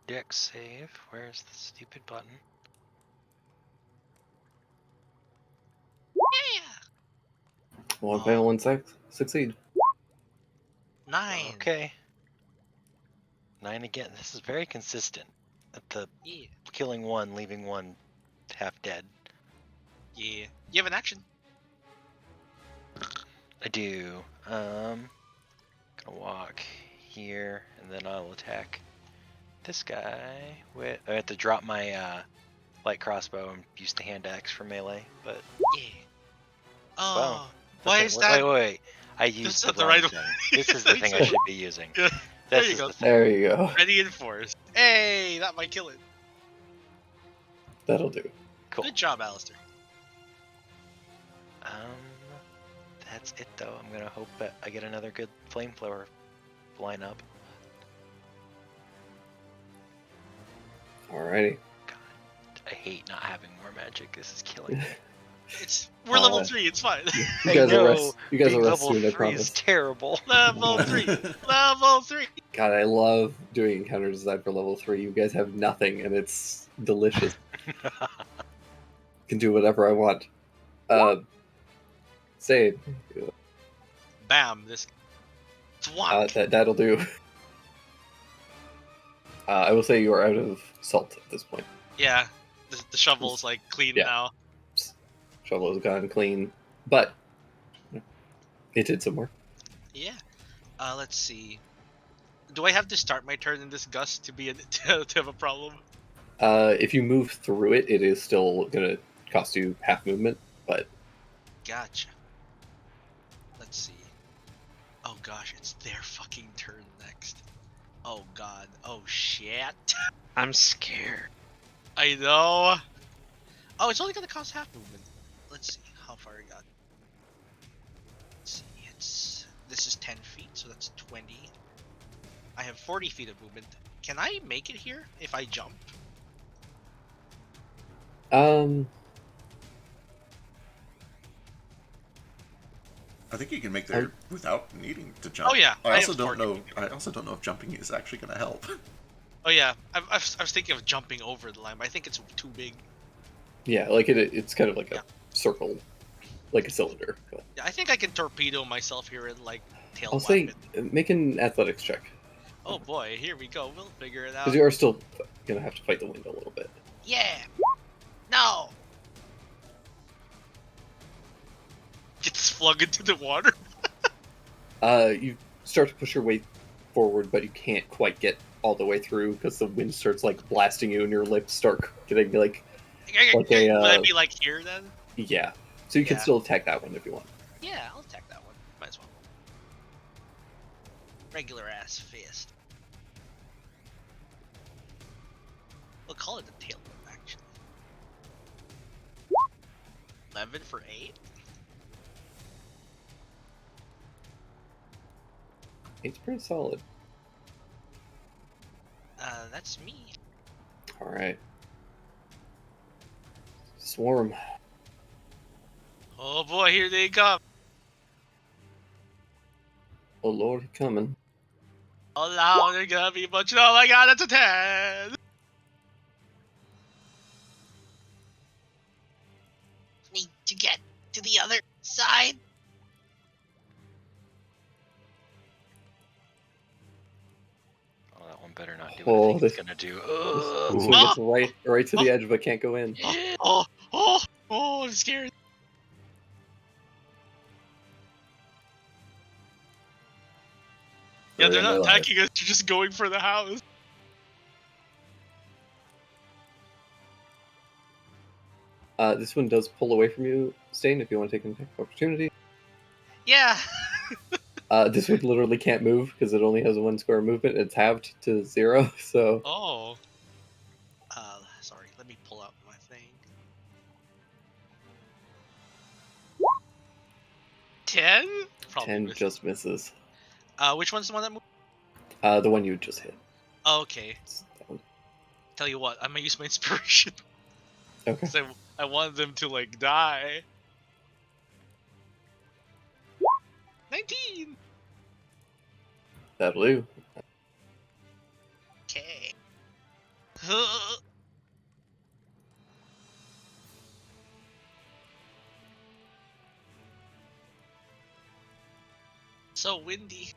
Dex save. Where's the stupid button? yeah. One fail, one succeed. 9. Okay. 9 again. This is very consistent. At the Yeah. killing one, leaving one half dead. Yeah. You have an action. I do. Gonna walk here, and then I'll attack this guy. With I have to drop my light crossbow and use the hand axe for melee, but Yeah. Oh, Wow. why is that? Wait. I used That's the not the wrong right thing. This is the thing I should be using. Yeah. There This you is go. the thing. There you go. Ready and forced. Hey, that might kill it. That'll do. Cool. Good job, Alistair. That's it though. I'm gonna hope that I get another good flamethrower lineup. Alrighty. I hate not having more magic. This is killing me. We're level Uh, 3. It's fine. You guys will know, rest. You guys Being will rest level soon. I 3 is promise. terrible. level 3. Level 3. God, I love doing encounter design for level 3. You guys have nothing, and it's delicious. Can do whatever I want. Say, Bam. This. Thwomp. that'll do. I will say you are out of salt at this point. Yeah. The shovel's like clean Yeah. now. Shovel is gone clean, but it did some work. Yeah. Let's see. Do I have to start my turn in this gust to be to have a problem? If you move through it, it is still gonna cost you half movement, but Gotcha. Let's see. Oh gosh, it's their fucking turn next. Oh god. Oh shit. I'm scared. I know. Oh, it's only gonna cost half movement. Let's see how far I got. Let's see. This is 10 feet, so that's 20. I have 40 feet of movement. Can I make it here if I jump? I think you can make there without needing to jump. Oh, yeah, I I also have don't 40 know. feet. I also don't know if jumping is actually going to help. Oh yeah, I was thinking of jumping over the line, but I think it's too big. yeah, like it's kind of like Yeah. a circle, like a cylinder. But Yeah, I think I can torpedo myself here and like tail I'll whack say it. make an athletics check Oh boy, here we go. We'll figure it out. because you are still gonna have to fight the wind a little bit. Yeah. No. Gets flung into the water. You start to push your way forward, but you can't quite get all the way through because the wind starts like blasting you, and your lips start getting like Would a, I be like here then? yeah. So you can Yeah. still attack that one if you want. Yeah, I'll attack that one. Might as well. Regular ass fist. We'll call it a tail whip, actually. 11 for 8. It's pretty solid. That's me. All right. Swarm. Oh boy, here they come. Oh Lord, coming. Oh no, they're gonna be a bunch of. Oh my god, that's a 10. Need to get to the other side. Oh, that one better not do Oh, what I think it's this- gonna do. This Ugh. one gets right to the edge, but can't go in. Oh, I'm scared. Yeah, they're not attacking us, they're just going for the house. This one does pull away from you, Stain, if you want to take an attack of opportunity. Yeah. This one literally can't move because it only has a 1 square movement. It's halved to 0, so Oh. Sorry, let me pull out my thing. 10? Probably 10 misses. just misses. Which one's the one that moved? The one you just hit. Okay. It's that one. Tell you what, I'm gonna use my inspiration. Okay. 'Cause I wanted them to, like, die. 19! That'll do. Okay. So windy.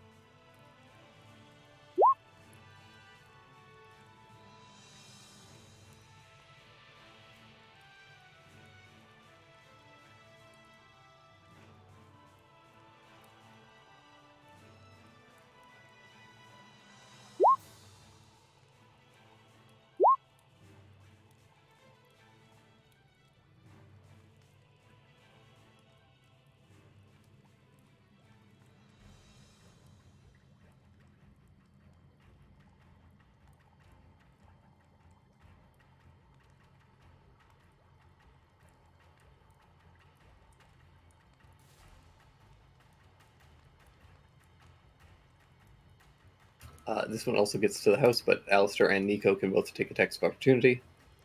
This one also gets to the house, but Alistair and Nico can both take attacks of opportunity.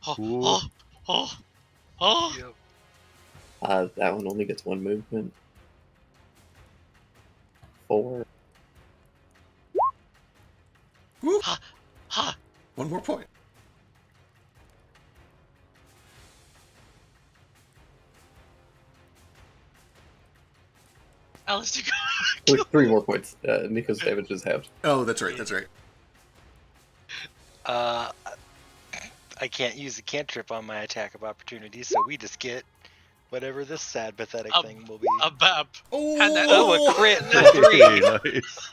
Oh, Cool. oh, oh. Yep. That one only gets one movement. 4. Woo! Ha! One more point. Alistair, Three more points. Nico's damage is halved. Oh, that's right. That's right. I can't use a cantrip on my attack of opportunity, so we just get whatever this sad, pathetic thing will be. a bap. Oh, And that- Oh, a crit! Okay, nice.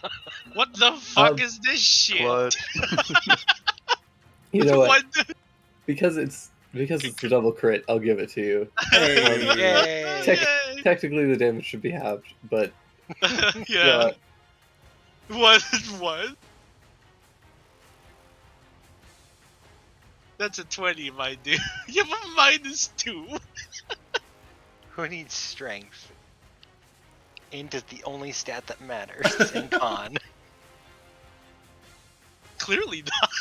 What the fuck Um, is this shit? Clutch. You know what? What? Because it's a double crit, I'll give it to you. Hey. Yay! Yay. Technically, the damage should be halved, but Yeah. What? What? That's a 20, my dude. You have a -2. Who needs strength? Int is the only stat that matters in con. Clearly not.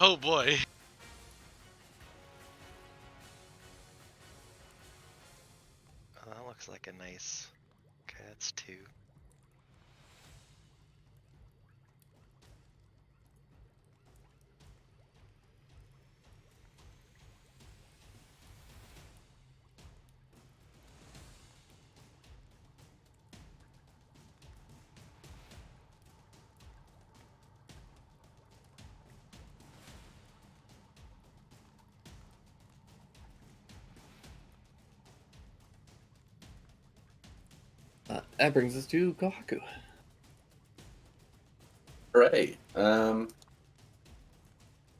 Oh boy. Oh, that looks like a nice. Okay, that's 2. that brings us to Kohaku. Right.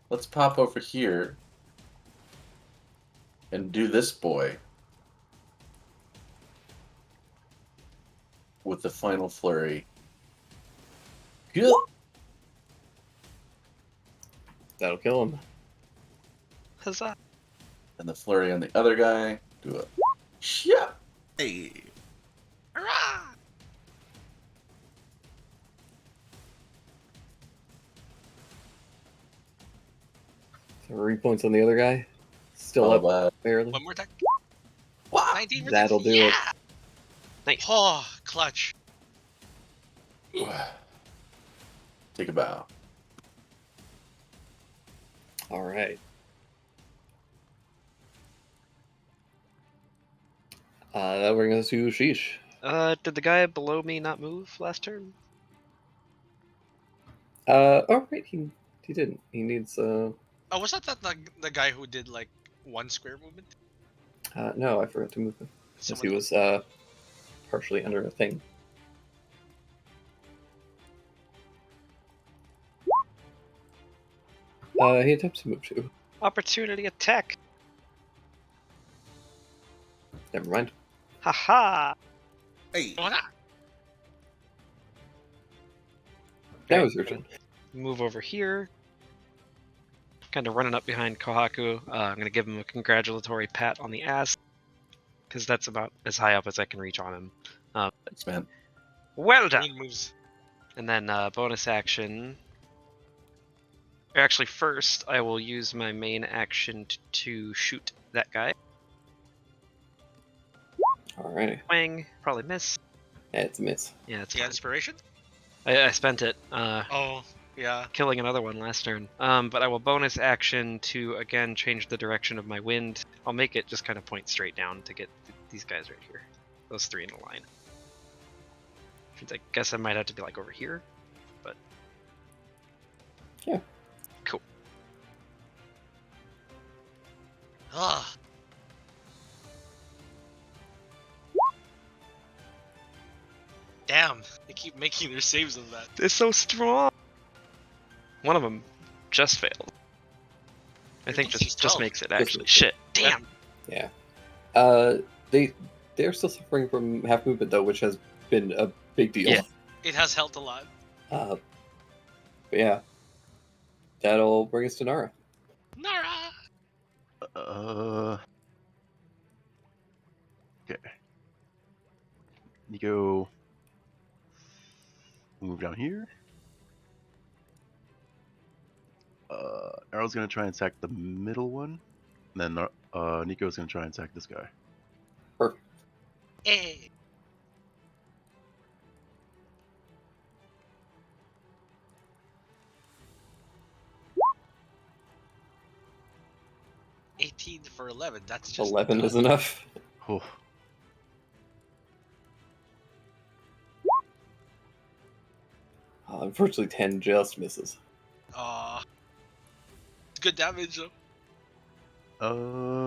Let's pop over here and do this boy with the final flurry. Good. That'll kill him. Huzzah! And the flurry on the other guy. Do it. Yeah. Hey. Hurrah! So 3 points on the other guy. Still Oh, up barely. One more attack. Wow. 19 for That'll do it. Nice. Oh, clutch. Take a bow. All right. That brings us to Sheesh. Did the guy below me not move last turn? Oh right, he didn't. He needs Oh, was that the guy who did like 1 square movement? no, I forgot to move him since he Someone was partially under a thing. He attempts to move too. Opportunity attack. Never mind. Haha. Hey. Oh, nah. That was your turn. Move over here. Kind of running up behind Kohaku. I'm gonna give him a congratulatory pat on the ass, because that's about as high up as I can reach on him. Thanks, man. Well done. Green moves. And then bonus action. Or actually, first I will use my main action to shoot that guy. Alrighty. Wang, probably miss. Yeah, it's a miss. Yeah, it's The fine. inspiration? I spent it Oh, yeah. killing another one last turn. But I will bonus action to again change the direction of my wind. I'll make it just kind of point straight down to get these guys right here. Those 3 in a line. I guess I might have to be like over here, but Yeah. Cool. Ah. Damn, they keep making their saves on that. It's so strong. One of them just failed. I think DC's just 12. makes it actually. Shit. Damn. Yeah. They're still suffering from half movement though, which has been a big deal. Yeah. It has helped a lot. But yeah. That'll bring us to Nara. Nara! Okay. Nico down here. Arrow's gonna try and attack the middle one. And then Nico's gonna try and attack this guy. Perfect. Hey. $18 for 11. That's just 11 good. is enough. Oh, Unfortunately, 10 just misses. It's good damage though.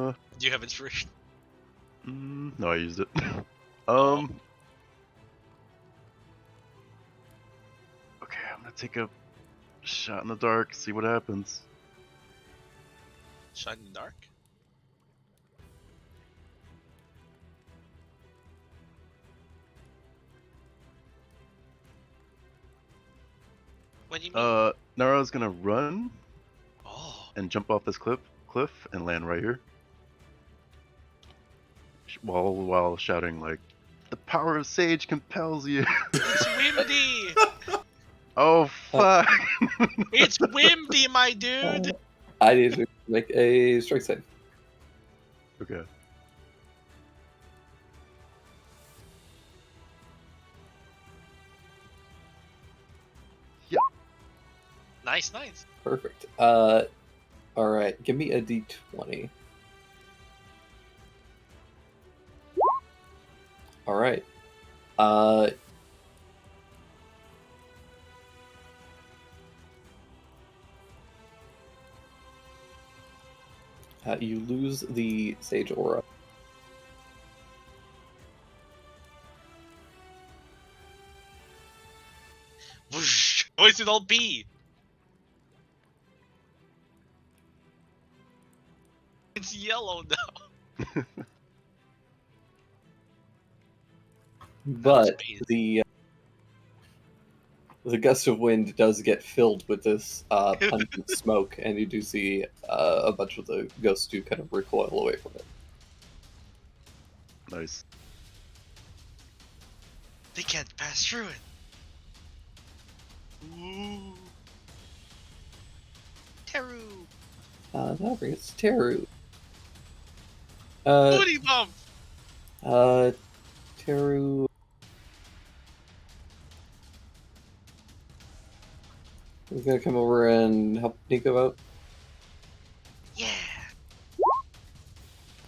uh, Do you have inspiration? no, I used it. Oh. Okay, I'm gonna take a shot in the dark, see what happens. Shot in the dark? What do you mean? Nara's gonna run Oh. and jump off this cliff and land right here. While shouting like, "The power of Sage compels you." It's Wimby! Oh fuck! It's Wimby, my dude! I need to make a strike save. Okay. Nice, nice. Perfect. Alright, give me a d20. Alright. You lose the Sage Aura. Whoosh! Why is it all B? It's yellow now. But amazing. the gust of wind does get filled with this pungent smoke, and you do see a bunch of the ghosts do kind of recoil away from it. Nice. They can't pass through it. Ooh. Teru. That brings Teru. Booty bump. Teru. He's gonna come over and help Nico out. Yeah.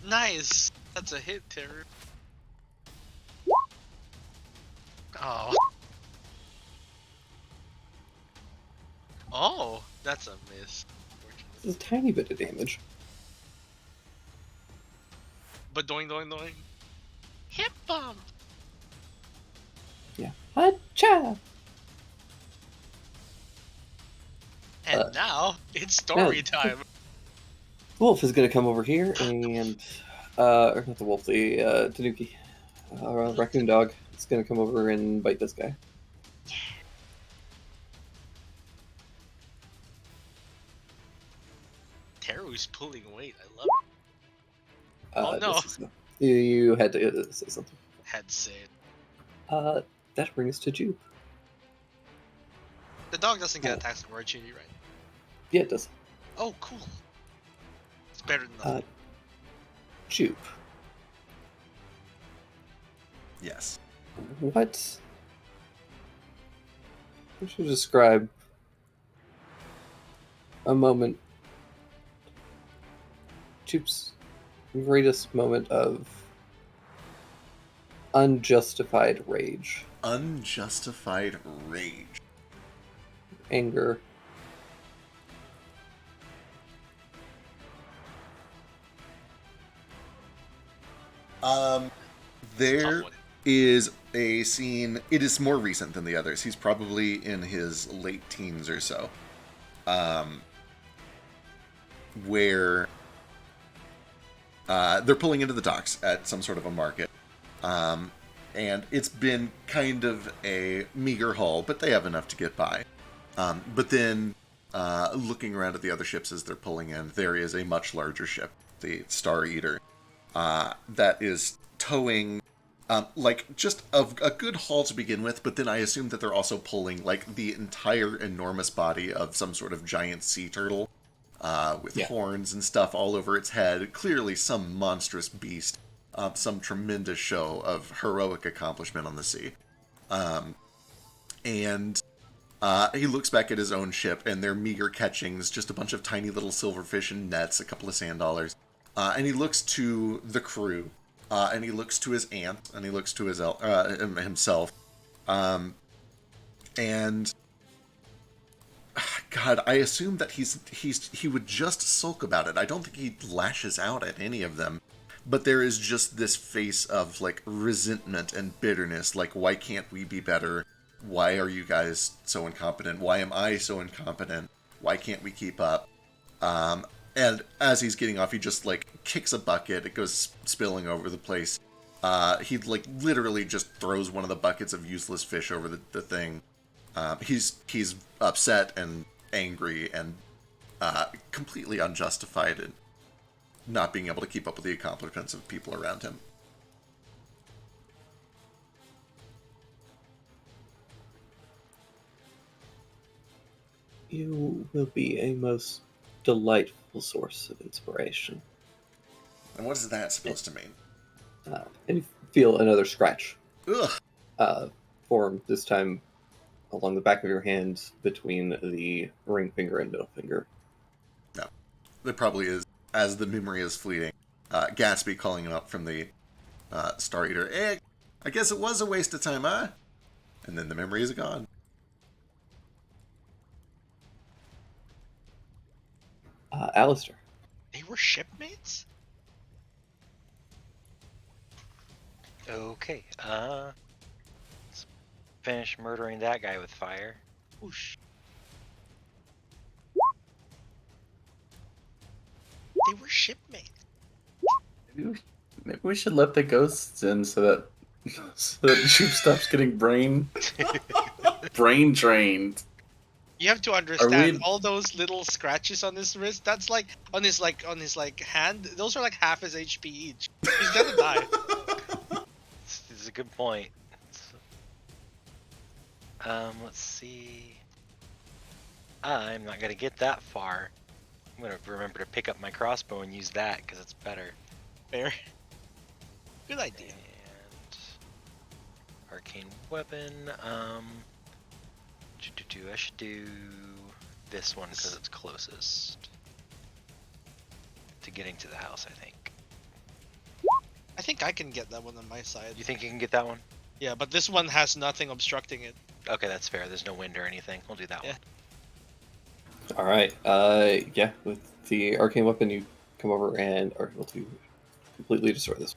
Nice. That's a hit, Teru. Oh. Oh, that's a miss. This is a tiny bit of damage. But doing. Hip bump. Yeah. Hacha! And now it's story time. The wolf is gonna come over here and or not the wolf, the Tanuki. Raccoon dog. It's gonna come over and bite this guy. Teru's pulling weight. I love it. Oh, no. You had to say something. Had to say it. That brings us to Jupe. The dog doesn't get Oh. attacked from opportunity, right? Yeah, it does. Oh, cool. It's better than nothing. Jupe. Yes. What? We should describe a moment. Jupe's greatest moment of unjustified rage, Unjustified rage. anger. There Tough one. is a scene. It is more recent than the others. He's probably in his late teens or so. Where they're pulling into the docks at some sort of a market. And it's been kind of a meager haul, but they have enough to get by. But then, looking around at the other ships as they're pulling in, there is a much larger ship, the Star Eater, that is towing like just a good haul to begin with, but then I assume that they're also pulling like the entire enormous body of some sort of giant sea turtle with Yeah. horns and stuff all over its head. Clearly some monstrous beast, some tremendous show of heroic accomplishment on the sea. And he looks back at his own ship and their meager catchings, just a bunch of tiny little silverfish and nets, a couple of sand dollars. And he looks to the crew, and he looks to his aunt, and he looks to his himself. And God, I assume that he would just sulk about it. I don't think he lashes out at any of them. But there is just this face of like resentment and bitterness. Like, why can't we be better? Why are you guys so incompetent? Why am I so incompetent? Why can't we keep up? And as he's getting off, he just like kicks a bucket. It goes spilling over the place. He like literally just throws one of the buckets of useless fish over the thing. He's upset and angry and completely unjustified in not being able to keep up with the accomplishments of people around him. You will be a most delightful source of inspiration. And what is that supposed to mean? And you feel another scratch Ugh. form, this time along the back of your hand between the ring finger and middle finger. No. There probably is, as the memory is fleeting, Gatsby calling him up from the Star Eater. Hey, I guess it was a waste of time, huh? And then the memory is gone. Alistair. They were shipmates? Okay, let's finish murdering that guy with fire. Whoosh. They were shipmates. Maybe we should let the ghosts in so that Jupe stops getting brain drained. You have to understand we- all those little scratches on his wrist. That's like on his hand. Those are like half his HP each. He's gonna die. This is a good point. Let's see. I'm not gonna get that far. I'm gonna remember to pick up my crossbow and use that because it's better. Fair. Good idea. And arcane weapon. I should do this one because it's closest to getting to the house, I think. I think I can get that one on my side. You think you can get that one? Yeah, but this one has nothing obstructing it. Okay, that's fair. There's no wind or anything. We'll do that Yeah. one. All right. Yeah, with the arcane weapon, you come over and are able to completely destroy this.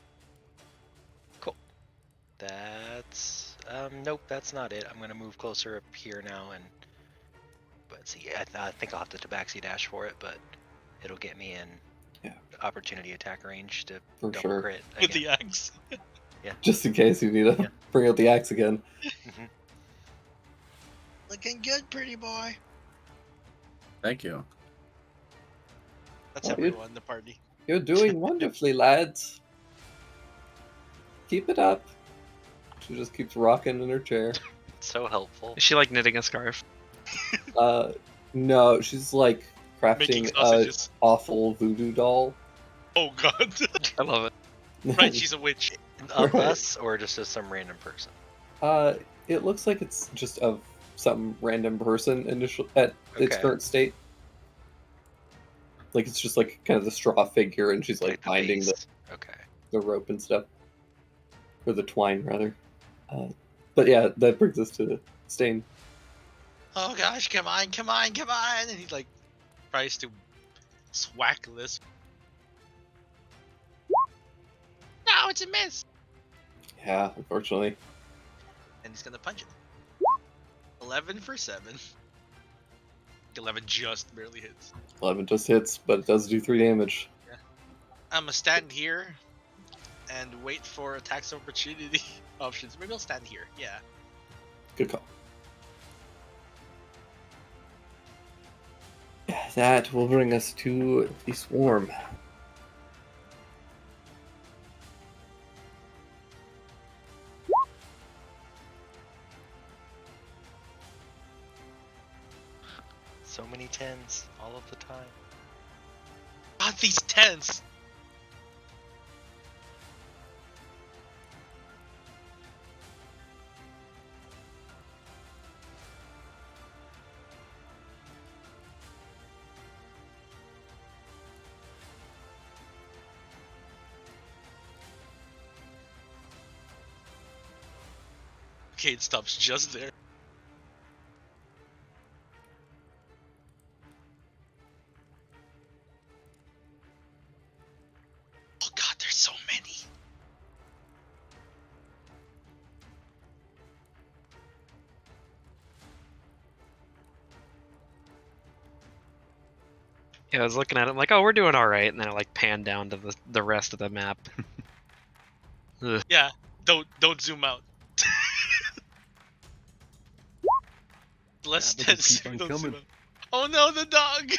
That's nope, that's not it. I'm gonna move closer up here now and see. I think I'll have to tabaxi dash for it, but it'll get me in opportunity attack range to For double sure. crit With again. the axe. Just in case you need to Yeah. bring out the axe again. Looking good, pretty boy. Thank you. That's Oh, everyone in the party. You're doing wonderfully, lads. Keep it up. She just keeps rocking in her chair. So helpful. Is she like knitting a scarf? No, she's like Making crafting a sausages. awful voodoo doll. Oh god. I love it. Right, she's a witch. Of Right. us or just as some random person? It looks like it's just of some random person at its Okay. current state. Like it's just like kind of the straw figure, and she's like the binding base. Okay. the rope and stuff, or the twine rather. But yeah, that brings us to Stain. Oh gosh, come on, come on, come on! And he like tries to swack this. No, it's a miss! Yeah, unfortunately. And he's gonna punch it. 11 for 7. 11 just barely hits. 11 just hits, but it does do 3 damage. I'm gonna stand here and wait for attacks of opportunity options. Maybe I'll stand here. Yeah. Good call. Yeah, that will bring us to the swarm. So many tens all of the time. God, these tens. Okay, it stops just there. Oh god, there's so many. Yeah, I was looking at it, I'm like, oh, we're doing all right, and then I like pan down to the rest of the map. Ugh. Yeah, don't zoom out. Less Yeah, but they tense. keep on Don't zoom coming. out. Oh no, the dog.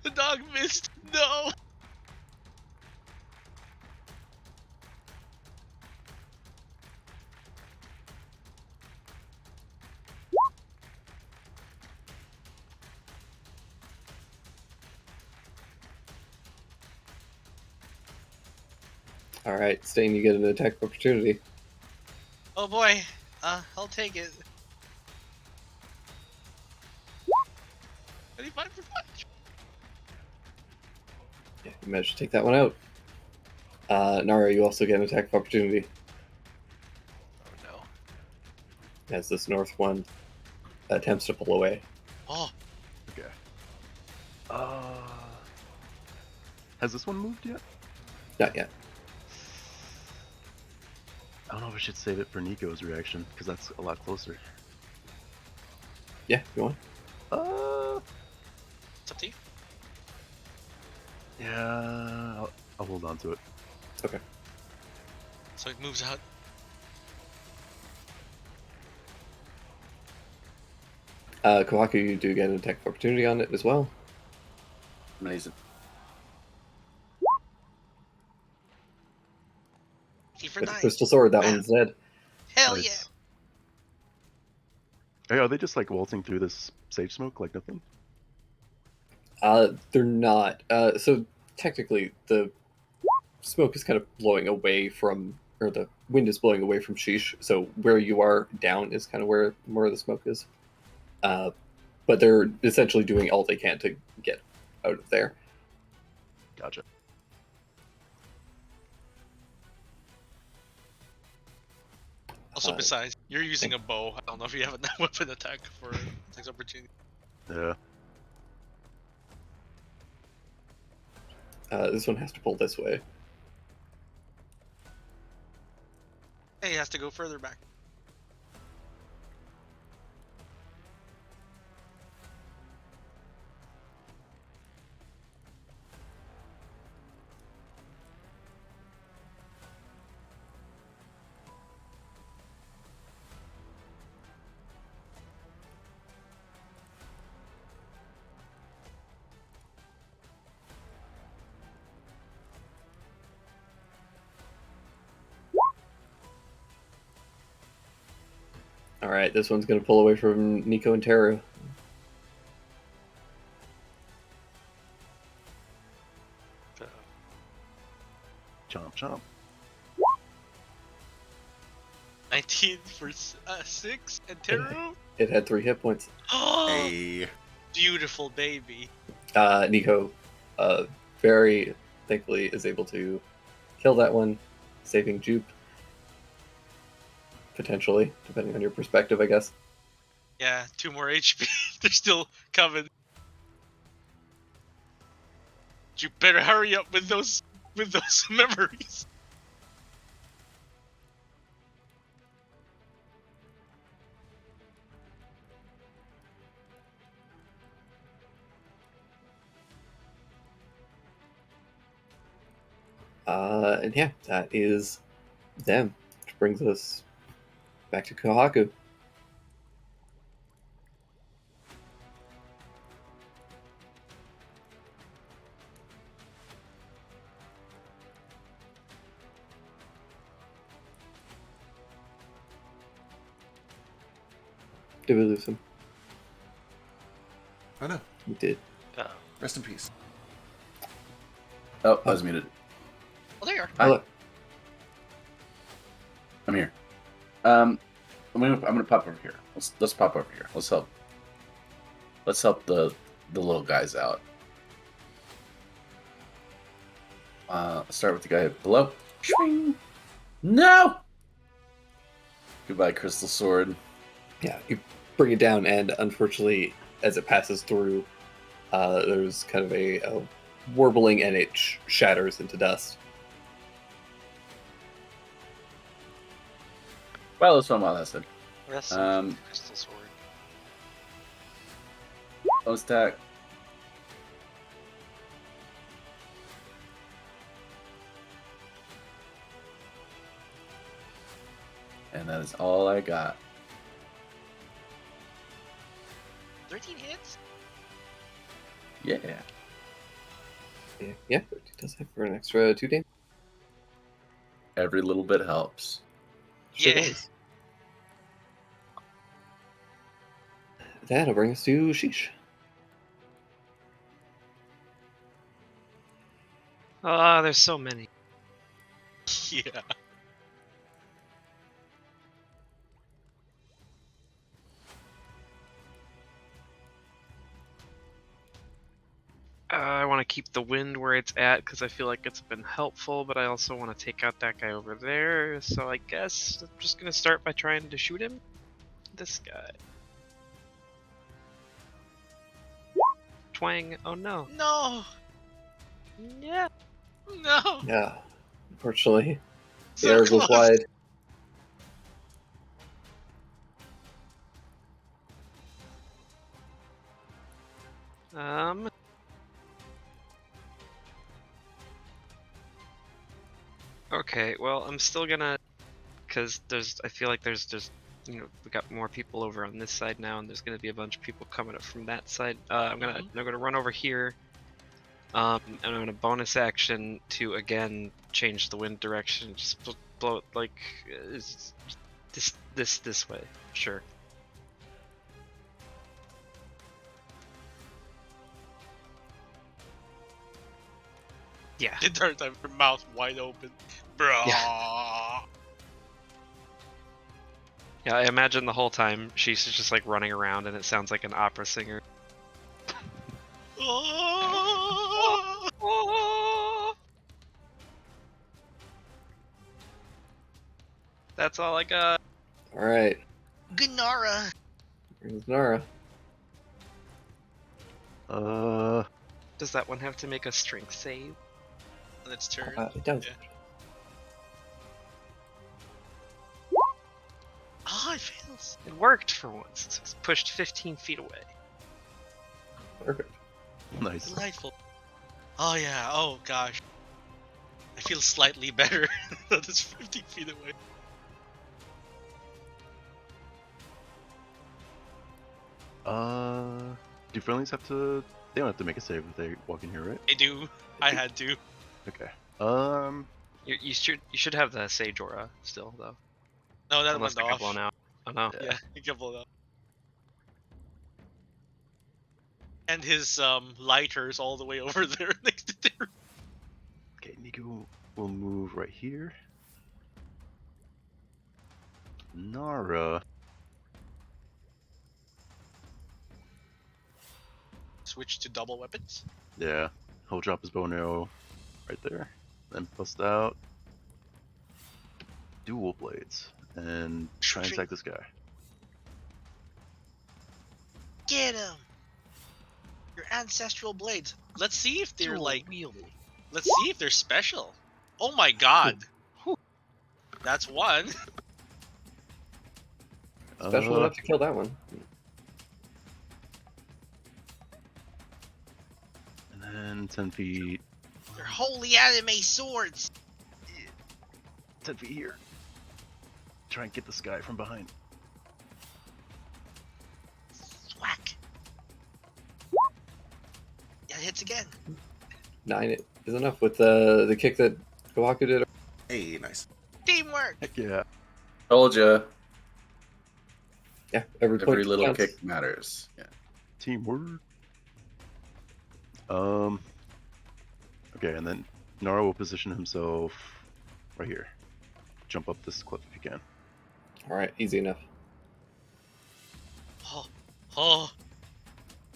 The dog missed. No. All right, Stain, you get an attack of opportunity. Oh boy. I'll take it. 25 for 5. Yeah, you managed to take that one out. Nara, you also get an attack of opportunity Oh no. as this north one attempts to pull away. Oh, Okay. Has this one moved yet? Not yet. I don't know if I should save it for Nico's reaction because that's a lot closer. Yeah, you want? it's up to you. Yeah, I'll hold on to it. Okay. So it moves out. Kohaku, you do get an attack of opportunity on it as well. Amazing. For With the 9. crystal sword, that Wow. one's dead. Hell Nice. yeah. Hey, are they just like waltzing through this sage smoke like nothing? They're not. So technically, the smoke is kind of blowing away from, or the wind is blowing away from Sheesh. So where you are down is kind of where more of the smoke is. But they're essentially doing all they can to get out of there. Gotcha. Also, Uh, besides, you're using a bow. I don't know if you have a weapon attack for next opportunity. Yeah. This one has to pull this way. Hey, he has to go further back. All right, this one's going to pull away from Nico and Teru. Chomp chomp. 19 for 6 and Teru. It had 3 hit points. Oh, Hey. beautiful baby. Nico, very thankfully, is able to kill that one, saving Jupe. Potentially, depending on your perspective, I guess. Yeah, 2 more HP. They're still coming. You better hurry up with those memories. And yeah, that is them. Which brings us back to Kohaku. Did we lose him? Oh no. We did. Oh. Rest in peace. Oh, I was muted. Oh, there you are. Hi. Hello. I'm here. I'm gonna pop over here. Let's pop over here. Let's help. Let's help the little guys out. Let's start with the guy below. Shwing. No. Goodbye, Crystal Sword. Yeah, you bring it down, and unfortunately, as it passes through, there's kind of a warbling, and it shatters into dust. Well, that's fun while that said. Rest in Um, peace, Crystal Sword. Let's attack. And that is all I got. 13 hits? Yeah. Yeah, it does have for an extra 2 damage. Every little bit helps. Sure Yeah. does. That'll bring us to Sheesh. Ah, there's so many. Yeah. I want to keep the wind where it's at because I feel like it's been helpful, but I also want to take out that guy over there. So I guess I'm just gonna start by trying to shoot him. This guy. Twang. Oh no. No! Yeah. No! Yeah, unfortunately, the So air goes close. wide. Okay, well, I'm still gonna, cause I feel like there's just, we got more people over on this side now, and there's gonna be a bunch of people coming up from that side. I'm gonna run over here, and I'm gonna bonus action to again change the wind direction, just blow it like this way, sure. Yeah. The entire time, her mouth wide open. Bruh. Yeah, I imagine the whole time she's just like running around, and it sounds like an opera singer. That's all I got. All right, Gennara! here's Nara. Does that one have to make a strength save? On its turn. It does. Yeah. Oh, it fails. It worked for once. It's pushed 15 feet away. Perfect. Nice. Delightful. Oh, yeah. Oh, gosh. I feel slightly better. That is 50 feet away. Do friendlies have to? They don't have to make a save if they walk in here, right? I do. I had to. Okay. You should have the Sage Aura still though. No, that Unless went it got off. blown out. Oh no. Yeah, he got blown out. And his lighters all the way over there next to there. Okay, Nico will move right here. Nara. Switch to double weapons. Yeah, he'll drop his bow and arrow right there. Then bust out dual blades and try and attack this guy. Get him! Your ancestral blades. Let's see if they're like. Let's see if they're special. Oh my god! That's one. Special enough to kill that one. And then 10 feet. They're holy anime swords. 10 feet here. Try and get this guy from behind. Whack. Yeah, it hits again. 9 is enough with the kick that Gohaku did. Hey, nice. Teamwork. Heck yeah. Told ya. Yeah, every Every point little counts. kick matters. Yeah. Teamwork. Okay, and then Nara will position himself right here. Jump up this cliff if you can. All right, easy enough. Oh, oh.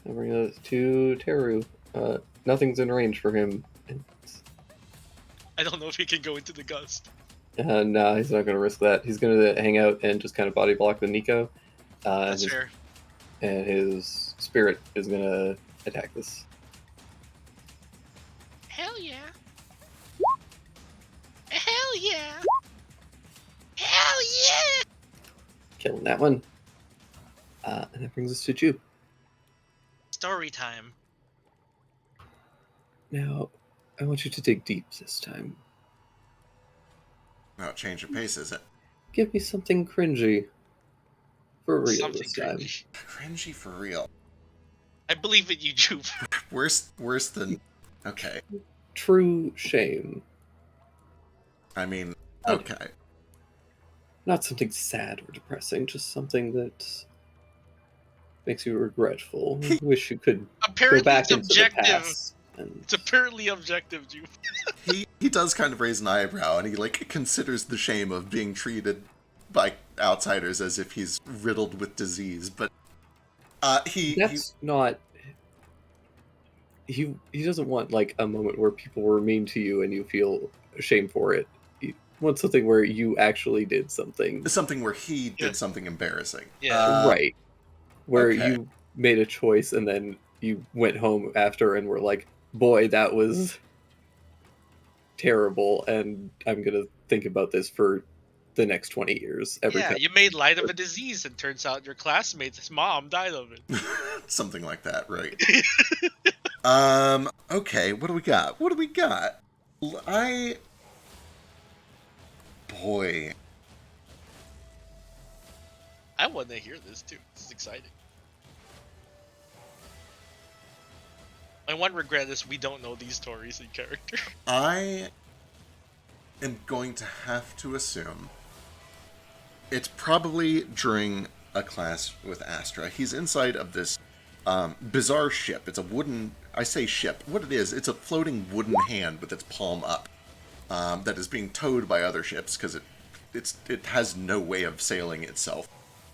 I'll bring those to Teru. Nothing's in range for him. I don't know if he can go into the gust. No, he's not going to risk that. He's going to hang out and just kind of body block the Nico. That's his- fair. And his spirit is going to attack this. Hell yeah. Hell yeah. Hell yeah. Killing that one. And that brings us to Ju. Story time. Now, I want you to dig deep this time. No, change of pace, is it? Give me something cringy. For real Something this time. cringy. Cringy for real. I believe in you, Juve. Worse than. Okay. True shame. I mean, Okay. okay. Not something sad or depressing, just something that makes you regretful. Wish you could go Apparently back it's into the objective. past. And It's apparently objective, Juve. He does kind of raise an eyebrow, and he like considers the shame of being treated by outsiders as if he's riddled with disease. But that's not. He doesn't want like a moment where people were mean to you and you feel ashamed for it. He wants something where you actually did something something where he Yeah. did something embarrassing. Yeah. right, where okay. you made a choice and then you went home after and were like, "Boy, that was terrible," and I'm gonna think about this for the next 20 years. Every Yeah, time. you made light of a disease, and turns out your classmate's mom died of it. Something like that, right? Okay, what do we got? Boy. I want to hear this too. This is exciting. My one regret is we don't know these stories in character. I am going to have to assume it's probably during a class with Astra. He's inside of this bizarre ship. It's a wooden, I say ship, what it is, it's a floating wooden hand with its palm up that is being towed by other ships because it has no way of sailing itself.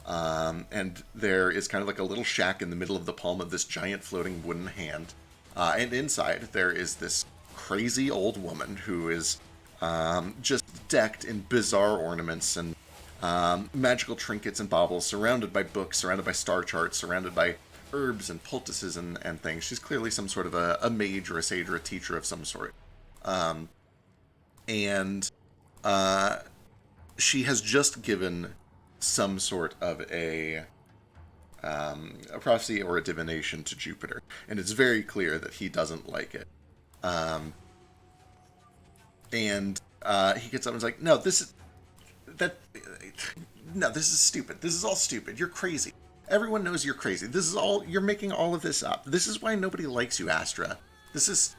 And there is kind of like a little shack in the middle of the palm of this giant floating wooden hand. And inside there is this crazy old woman who is just decked in bizarre ornaments and magical trinkets and baubles, surrounded by books, surrounded by star charts, surrounded by herbs and poultices and things. She's clearly some sort of a mage or a sage or a teacher of some sort. And she has just given some sort of a prophecy or a divination to Jupiter, and it's very clear that he doesn't like it. And he gets up and is like, "No, this is stupid. This is all stupid. You're crazy. Everyone knows you're crazy. You're making all of this up. This is why nobody likes you, Astra. This is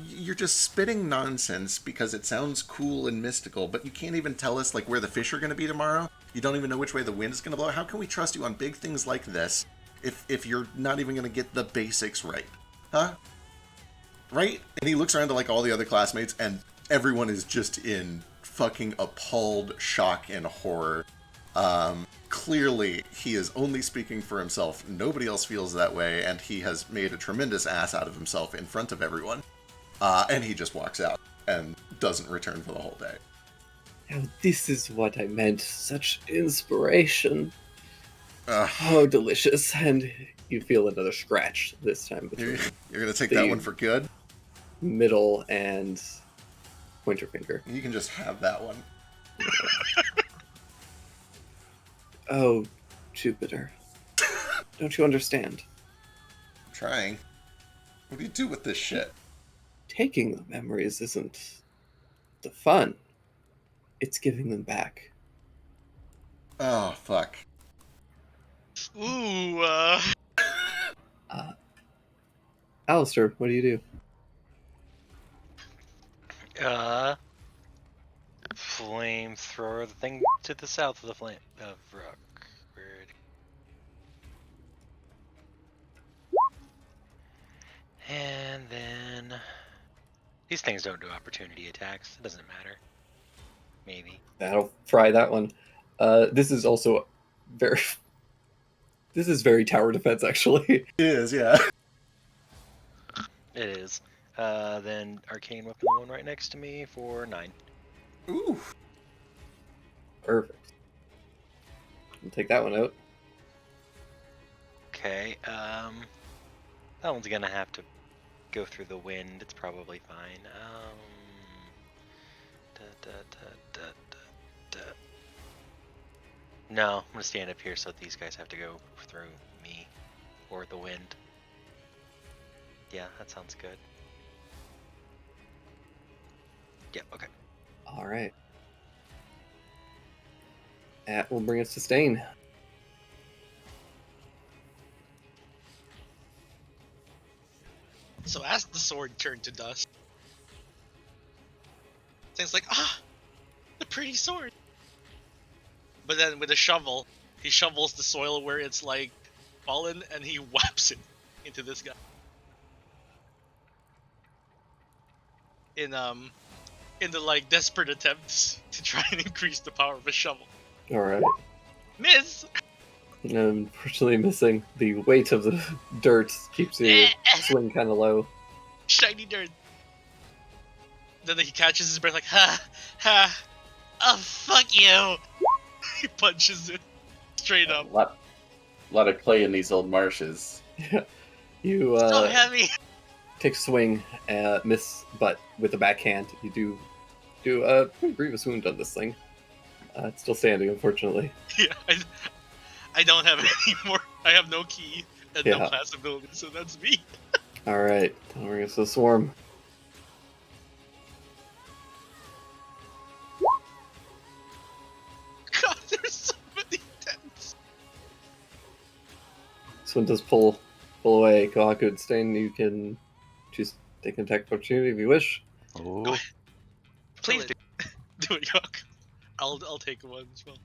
you're just spitting nonsense because it sounds cool and mystical, but you can't even tell us like where the fish are going to be tomorrow. You don't even know which way the wind is going to blow. How can we trust you on big things like this if you're not even going to get the basics right? Huh? Right?" And he looks around to like all the other classmates, and everyone is just in fucking appalled shock and horror. Clearly, he is only speaking for himself. Nobody else feels that way, and he has made a tremendous ass out of himself in front of everyone. And he just walks out and doesn't return for the whole day. Now, this is what I meant. Such inspiration. Ugh. Oh, delicious. And you feel another scratch this time You're, between you're gonna take that one for good? middle and pointer finger. You can just have that one. Oh, Jupiter. Don't you understand? I'm trying. What do you do with this shit? Taking the memories isn't the fun. It's giving them back. Oh, fuck. Ooh, Alistair, what do you do? Flamethrower the thing to the south of the flame of rock. These things don't do opportunity attacks. It doesn't matter. Maybe. That'll fry that one. This is also very. This is very tower defense, actually. It is, yeah. It is. Then Arcane Weapon, the one right next to me, for 9. Ooh. Perfect. We'll take that one out. Okay, that one's gonna have to go through the wind. It's probably fine. No, I'm gonna stand up here so these guys have to go through me or the wind. Yeah, that sounds good. Yeah, okay. All right. That will bring us to Stain. So as the sword turned to dust, Stain's like, the pretty sword. But then with a shovel, he shovels the soil where it's like fallen, and he whaps it into this guy. In the like desperate attempts to try and increase the power of a shovel. All right. Miss. Unfortunately, missing. The weight of the dirt keeps you swing kind of low. Shiny dirt. Then he catches his breath like, ha, oh fuck you. He punches it straight up. A lot of clay in these old marshes. You So heavy. take a swing, miss, but with the backhand, you do a pretty grievous wound on this thing. It's still standing, unfortunately. Yeah, I don't have any more. I have no key and no Yeah. class ability, so that's me. All right, now we're going to swarm. God, there's so many attempts. This one does pull away. Kohaku and Stain, you can choose take an attack opportunity if you wish. Oh, Please do. Do it, Yuck. I'll take one as well.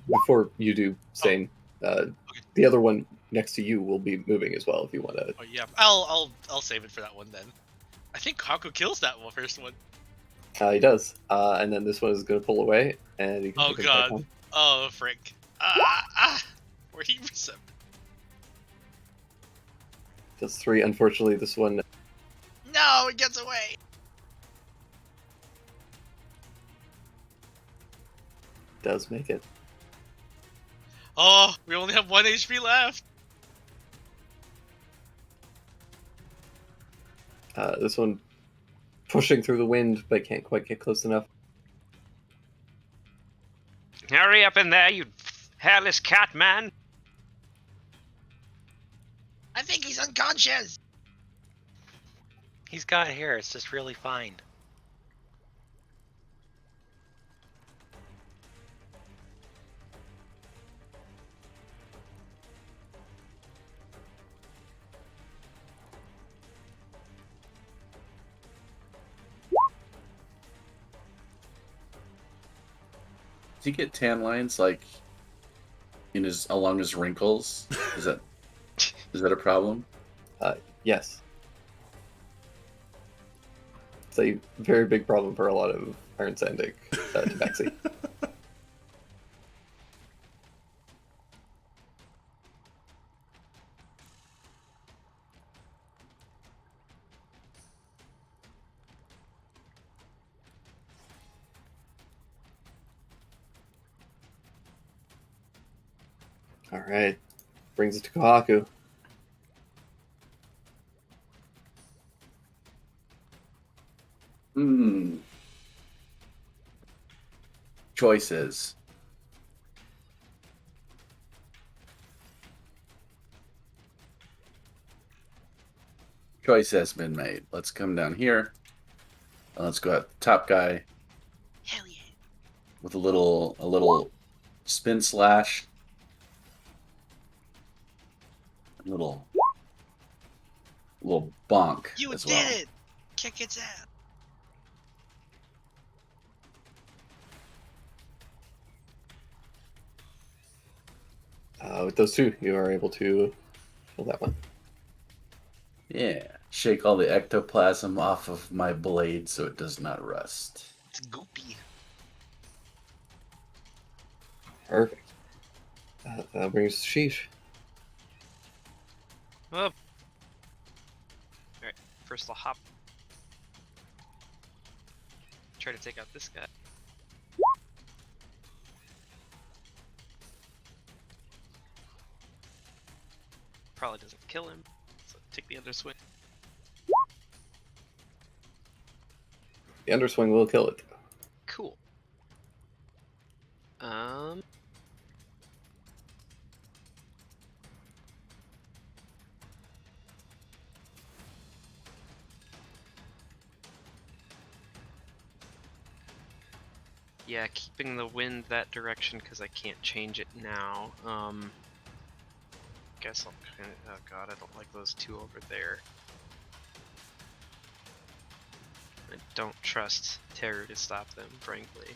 Before you do, Stain, the other one next to you will be moving as well if you want to. Oh yeah, I'll save it for that one then. I think Haku kills that one first one. He does. And then this one is going to pull away, and you can Oh take an attack god. on. Oh frick. Where he reset. Does 3. Unfortunately, this one No, it gets away. does make it. Oh, we only have 1 HP left. This one pushing through the wind, but can't quite get close enough. Hurry up in there, you hairless cat man! I think he's unconscious. He's got hair. It's just really fine. Does he get tan lines like in his along his wrinkles? Is that a problem? Yes. It's a very big problem for a lot of Iron Sandic tabaxi. Alright. Brings it to Kohaku. Choices. Choice has been made. Let's come down here. Let's go at the top guy Hell yeah. with a little spin slash. A little bonk You as did well. it. Kick its ass. With those two, you are able to kill that one. Yeah. shake all the ectoplasm off of my blade so it does not rust. It's goopy. Perfect. That brings Sheesh. Well, alright, first I'll hop. Try to take out this guy. Probably doesn't kill him, so take the underswing. The underswing will kill it. Cool. Yeah, keeping the wind that direction because I can't change it now. Guess I'll kind of. Oh god, I don't like those two over there. I don't trust Terror to stop them, frankly.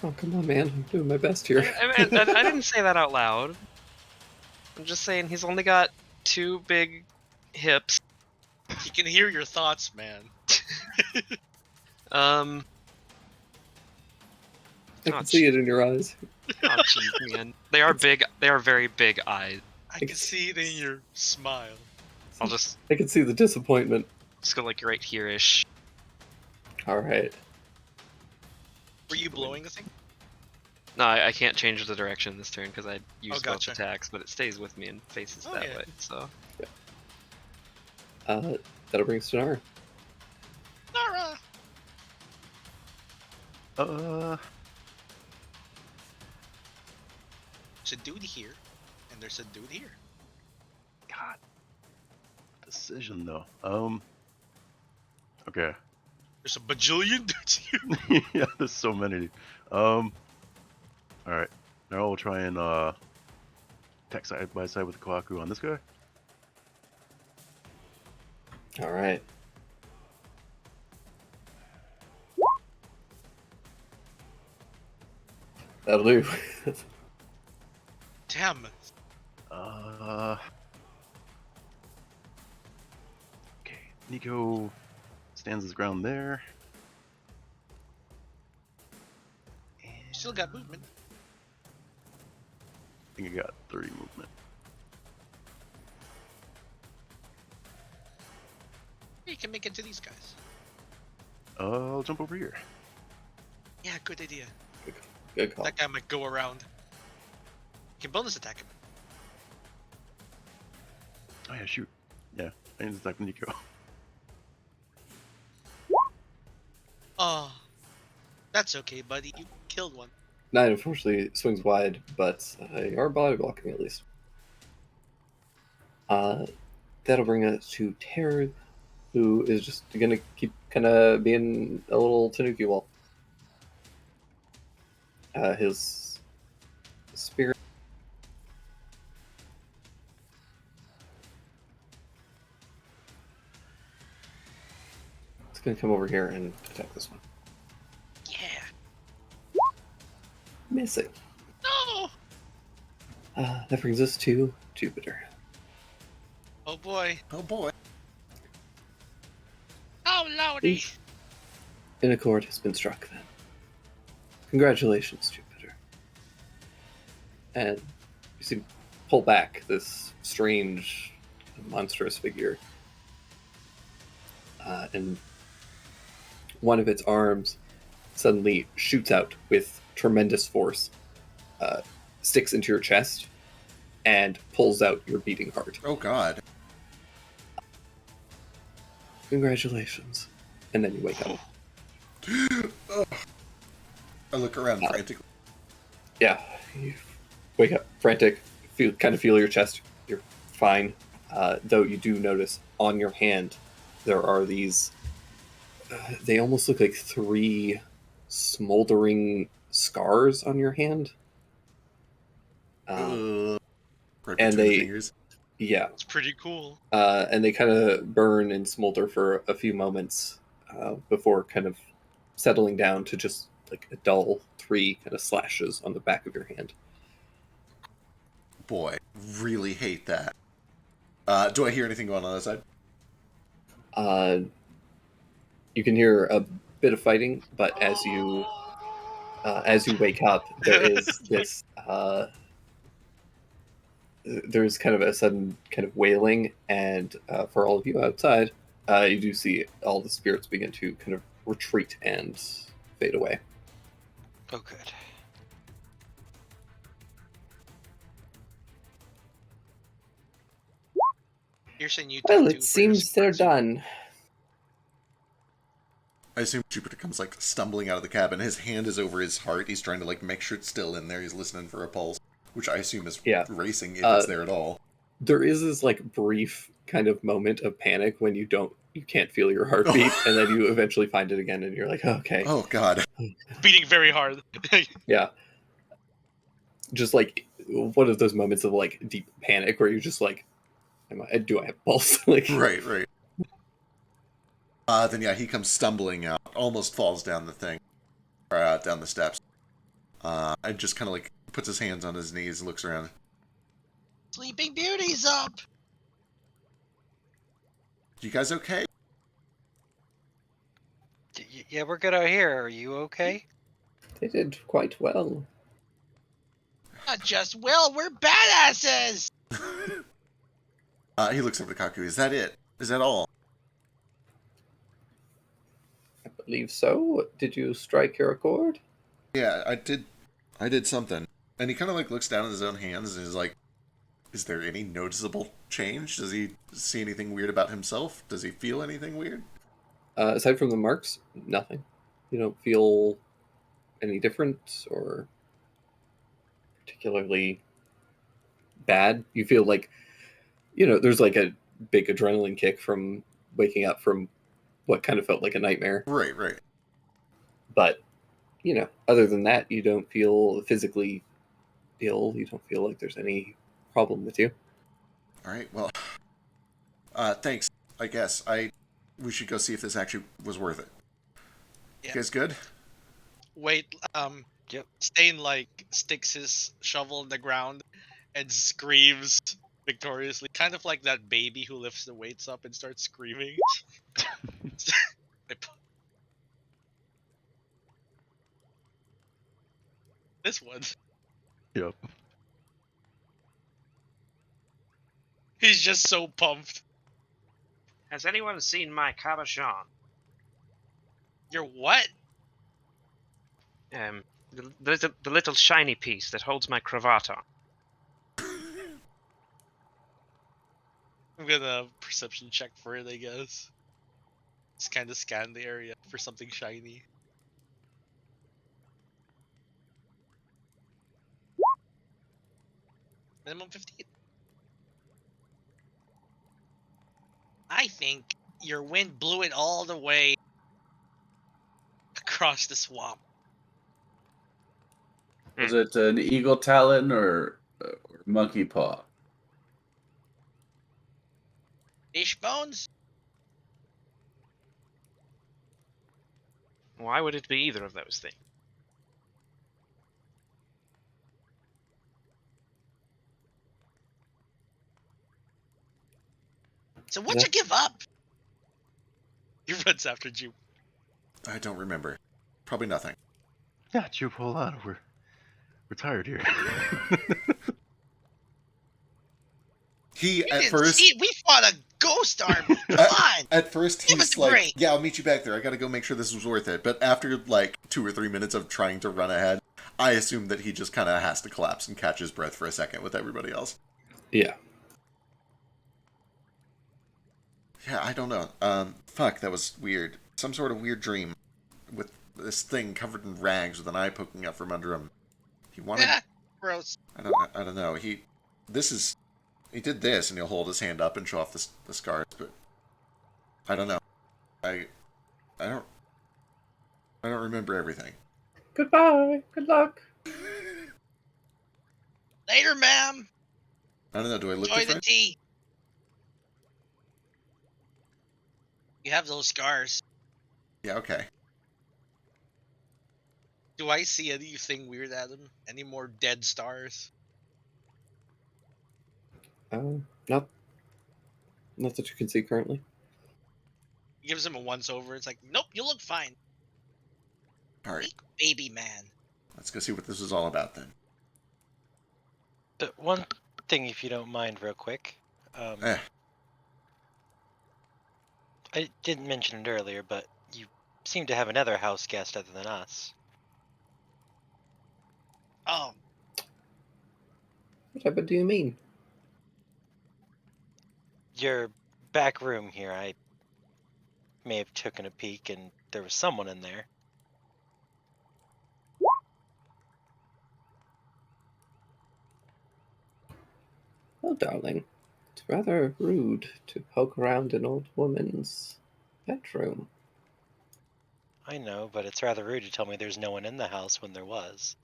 Oh, come on, man. I'm doing my best here. I didn't say that out loud. I'm just saying he's only got 2 big hips. He can hear your thoughts, man. I Oh, can see it in your eyes. Oh jeez, man. They are big. They are very big eyes. I can see it in your smile. I'll just I can see the disappointment. go like right here-ish. Alright. Were you blowing the thing? No, I can't change the direction this turn because I used both gotcha. attacks, but it stays with me and faces Oh, that yeah. way. So That'll bring Stenara. Nara! There's a dude here, and there's a dude here. God. Decision though. Okay. There's a bajillion dudes here. Yeah, there's so many. Alright. Now we'll try and attack side by side with Kwaku on this guy. Alright. That'll do. Damn. Okay. Nico stands his ground there. And Still got movement. I think I got 30 movement. You can make it to these guys. I'll jump over here. Yeah, good idea. Good call. That guy might go around. You can bonus attack him. Oh yeah, shoot. Yeah, I need to attack Nico. Oh, that's okay, buddy. You killed one. Nine unfortunately swings wide, but you are body blocking at least. That'll bring us to Terror, who is just gonna keep kind of being a little Tanuki wall. His spirit. It's gonna come over here and attack this one. Yeah. Missing. No. That brings us to Jupiter. Oh boy. Oh boy. Oh lordy. An accord has been struck then. Congratulations, Jupiter. And you see pull back this strange, monstrous figure. And one of its arms suddenly shoots out with tremendous force, sticks into your chest, and pulls out your beating heart. Oh god. Congratulations. And then you wake up. I look around frantically. Yeah, you wake up frantic, feel your chest. You're fine. Though you do notice on your hand there are these. They almost look like 3 smoldering scars on your hand. And they- Fingers. Yeah, It's pretty cool. and they kind of burn and smolder for a few moments before kind of settling down to just like a dull 3 kind of slashes on the back of your hand. Boy, really hate that. Do I hear anything going on that side? You can hear a bit of fighting, but as you wake up, there is this there's kind of a sudden kind of wailing, and for all of you outside, you do see all the spirits begin to kind of retreat and fade away. Oh, good. Here's a new Well, tattoo it for seems your they're sponsor. done. I assume Jupiter comes like stumbling out of the cabin. His hand is over his heart. He's trying to like make sure it's still in there. He's listening for a pulse, which I assume is Yeah. racing if it's there at all. There is this like brief kind of moment of panic when you can't feel your heartbeat, and then you eventually find it again, and you're like, okay, Oh God. Beating very hard. yeah. Just like one of those moments of like deep panic where you're just like, do I have a pulse? Like, Right. Then yeah, he comes stumbling out, almost falls down the thing, or down the steps, and just kind of like puts his hands on his knees and looks around. Sleeping Beauty's up. You guys okay? Yeah, we're good out here. Are you okay? they did quite well. Not just well, we're badasses. He looks over to Kaku. Is that it? Is that all? I believe so. Did you strike your accord? Yeah, I did. I did something. And he kind of like looks down at his own hands and is like, "Is there any noticeable change? Does he see anything weird about himself? Does he feel anything weird?" Aside from the marks, nothing. You don't feel any different or particularly bad. You feel like, there's like a big adrenaline kick from waking up from what kind of felt like a nightmare. Right. But, other than that, you don't feel physically ill. You don't feel like there's any problem with you. All right. Well, thanks. I guess we should go see if this actually was worth it. Yeah. You guys good? Wait, Yep. Stain like sticks his shovel in the ground and screams victoriously, kind of like that baby who lifts the weights up and starts screaming. This one. Yep. He's just so pumped. Has anyone seen my cabochon? You're what? The little shiny piece that holds my cravat on. I'm gonna perception check for it, I guess. Just kind of scan the area for something shiny. Minimum 15. I think your wind blew it all the way across the swamp. Was it an eagle talon or monkey paw? Fish bones? Why would it be either of those things? So what'd you give up? He runs after you. I don't remember. Probably nothing. Yeah, Jupe, hold on. We're tired here. He at We first fought a ghost army. Come on. At first, Give us he's a like, break. "Yeah, I'll meet you back there. I gotta go make sure this was worth it." But after like 2 or 3 minutes of trying to run ahead, I assume that he just kind of has to collapse and catch his breath for a second with everybody else. Yeah. Yeah, I don't know. Fuck, that was weird. Some sort of weird dream with this thing covered in rags with an eye poking up from under him. He wanted. Yeah, gross. I don't know. He did this, and he'll hold his hand up and show off the scars. But I don't know. I don't remember everything. Goodbye. Good luck. Later, ma'am. I don't know. Do I look Enjoy the different? tea. You have those scars. Yeah. Okay. Do I see anything weird, Adam? Any more dead stars? Not Not that you can see currently. He gives him a once over. It's like, nope, you look fine. All right, Weak baby man. let's go see what this is all about then. One thing, if you don't mind, real quick. Eh, I didn't mention it earlier, but you seem to have another house guest other than us. Oh, What type of do you mean? Your back room here, I may have taken a peek and there was someone in there. Oh, darling. It's rather rude to poke around an old woman's bedroom. I know, but it's rather rude to tell me there's no one in the house when there was.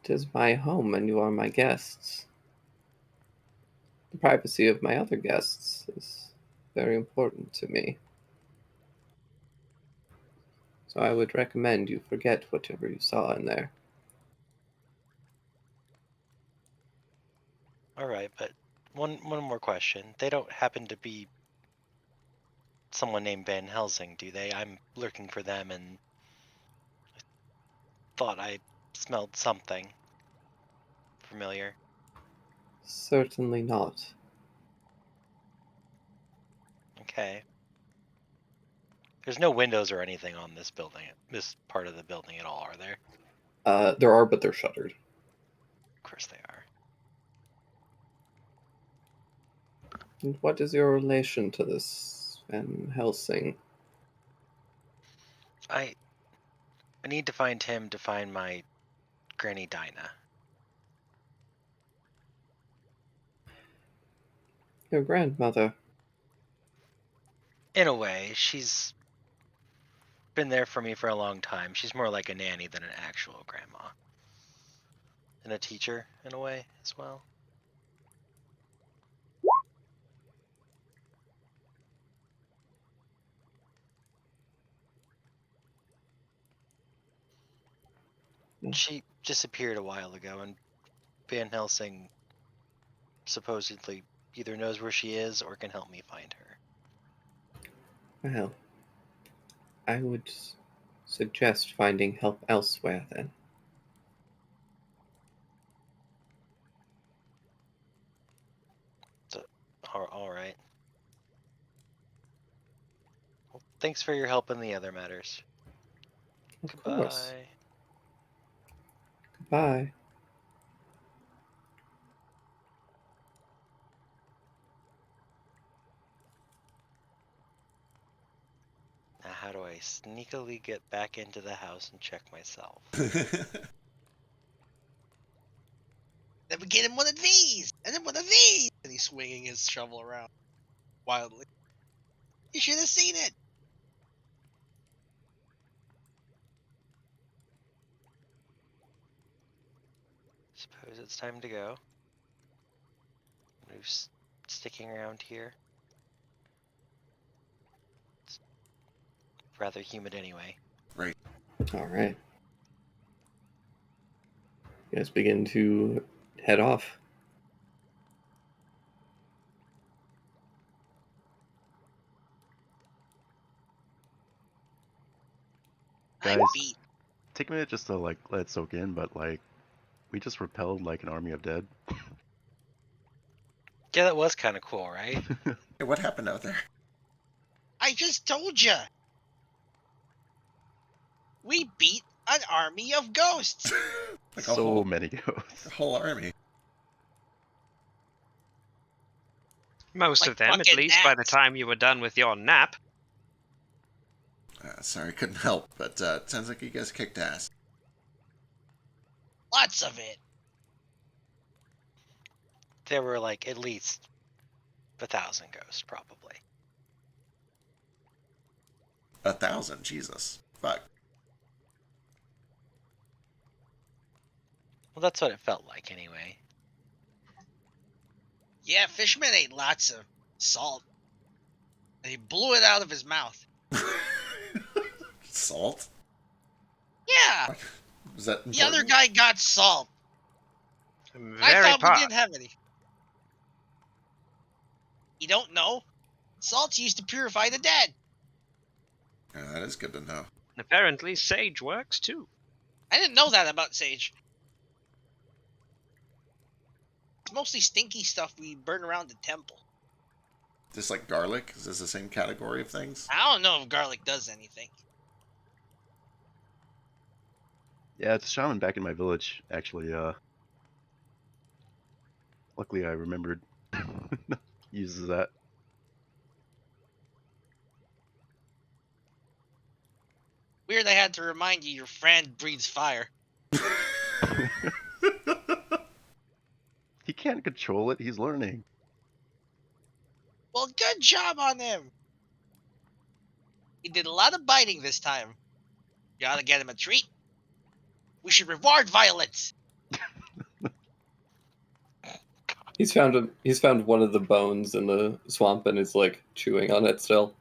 It is my home and you are my guests. The privacy of my other guests is very important to me. So I would recommend you forget whatever you saw in there. Alright, but one more question. They don't happen to be someone named Van Helsing, do they? I'm lurking for them and I thought I smelled something familiar. Certainly not. Okay. There's no windows or anything on this building, this part of the building at all, are there? There are, but they're shuttered. Of course they are. And what is your relation to this Van Helsing? I need to find him to find my Granny Dinah. Your grandmother. In a way, she's been there for me for a long time. She's more like a nanny than an actual grandma. And a teacher, in a way, as well. She disappeared a while ago, and Van Helsing supposedly either knows where she is or can help me find her. Well, I would suggest finding help elsewhere then. So, alright. Well, thanks for your help in the other matters. Of Goodbye. course. Goodbye. Now, how do I sneakily get back into the house and check myself? then we get him one of these, and then one of these, and he's swinging his shovel around wildly. You should have seen it. Suppose it's time to go. Who's sticking around here? It's rather humid anyway. right. Alright. You guys begin to head off. I Guys. beat. Take a minute just to like let it soak in, but like we just repelled like an army of dead. Yeah, that was kind of cool, right? Hey, what happened out there? I just told ya. We beat an army of ghosts. Like So many ghosts. a whole army. Most Like of them, at fucking least, by the gnats. time you were done with your nap. Sorry, couldn't help, but it sounds like you guys kicked ass. Lots of it. There were like at least 1,000 ghosts, probably. 1,000, Jesus. Fuck. Well, that's what it felt like anyway. Yeah, Fishman ate lots of salt. And he blew it out of his mouth. Salt? Yeah, Was that the other important? guy got salt. I Very thought we pot. didn't have any. You don't know? Salt's used to purify the dead. Yeah, that is good to know. Apparently, sage works too. I didn't know that about sage. It's mostly stinky stuff we burn around the temple. Just like garlic? Is this the same category of things? I don't know if garlic does anything. Yeah, it's a shaman back in my village, actually. Luckily, I remembered. Uses that. Weird I had to remind you your friend breathes fire. He can't control it. He's learning. Well, good job on him. He did a lot of biting this time. You ought to get him a treat. We should reward violence. He's found one of the bones in the swamp and is like chewing on it still.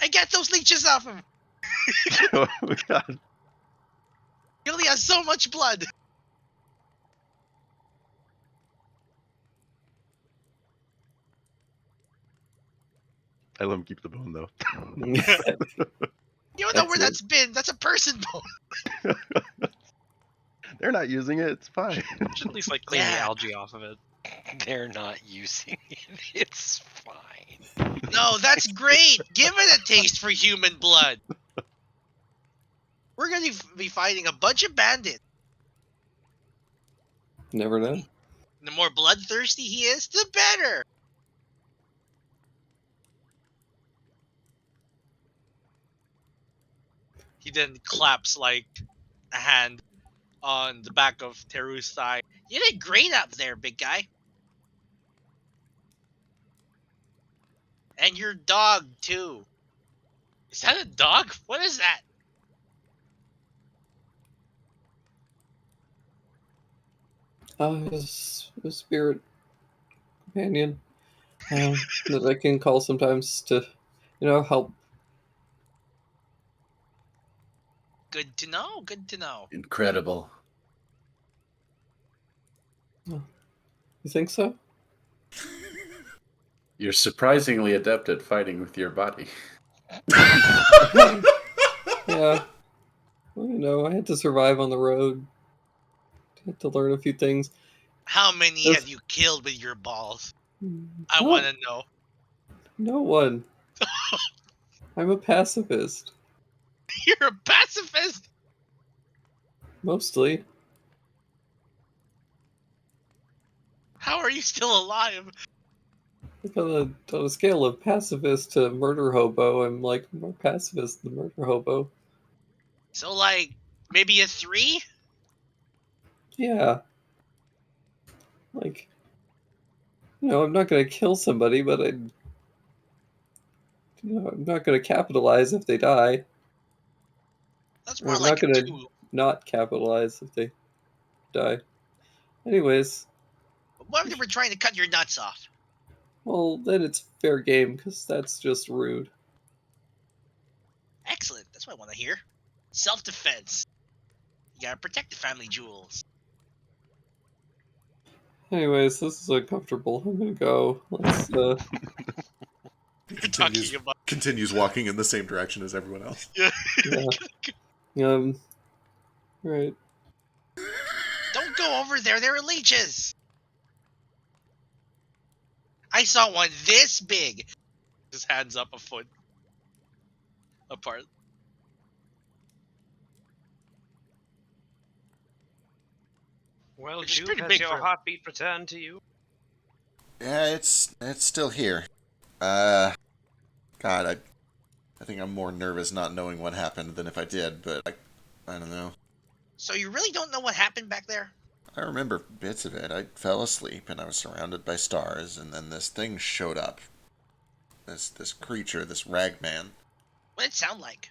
Hey, get those leeches off him. Oh my God. He only has so much blood. I let him keep the bone though. You don't know where Excellent. that's been. That's a person bone. They're not using it. It's fine. Should at least like clean the Yeah. algae off of it. They're not using it. It's fine. No, that's great. Give it a taste for human blood. We're going to be fighting a bunch of bandits. Never know. The more bloodthirsty he is, the better. He then claps like a hand on the back of Teru's thigh. You did great up there, big guy. And your dog, too. Is that a dog? What is that? His spirit companion that I can call sometimes to, help. Good to know. Good to know. Incredible. You think so? You're surprisingly adept at fighting with your body. Yeah. Well, I had to survive on the road. I had to learn a few things. How many Those- have you killed with your balls? I No- want to know. No one. I'm a pacifist. You're a pacifist? Mostly. How are you still alive? Like on a scale of pacifist to murder hobo, I'm like more pacifist than murder hobo. So, like, maybe a 3? Yeah. Like, I'm not gonna kill somebody, but I'm not gonna capitalize if they die. That's I'm more not like a gonna- 2. Not capitalize if they die. Anyways, What if they were trying to cut your nuts off? well, then it's fair game, because that's just rude. Excellent. That's what I want to hear. Self-defense. You gotta protect the family jewels. Anyways, this is uncomfortable. I'm gonna go. Let's, You're Continues, talking about... continues walking in the same direction as everyone else. yeah. Right. Don't go over there. There are leeches. I saw one this big. His hands up a foot apart. Well, Which is Juve, pretty has big your for- heartbeat returned to you? Yeah, it's still here. God, I think I'm more nervous not knowing what happened than if I did, but I don't know. So you really don't know what happened back there? I remember bits of it. I fell asleep and I was surrounded by stars, and then this thing showed up. This creature, this ragman. What did it sound like?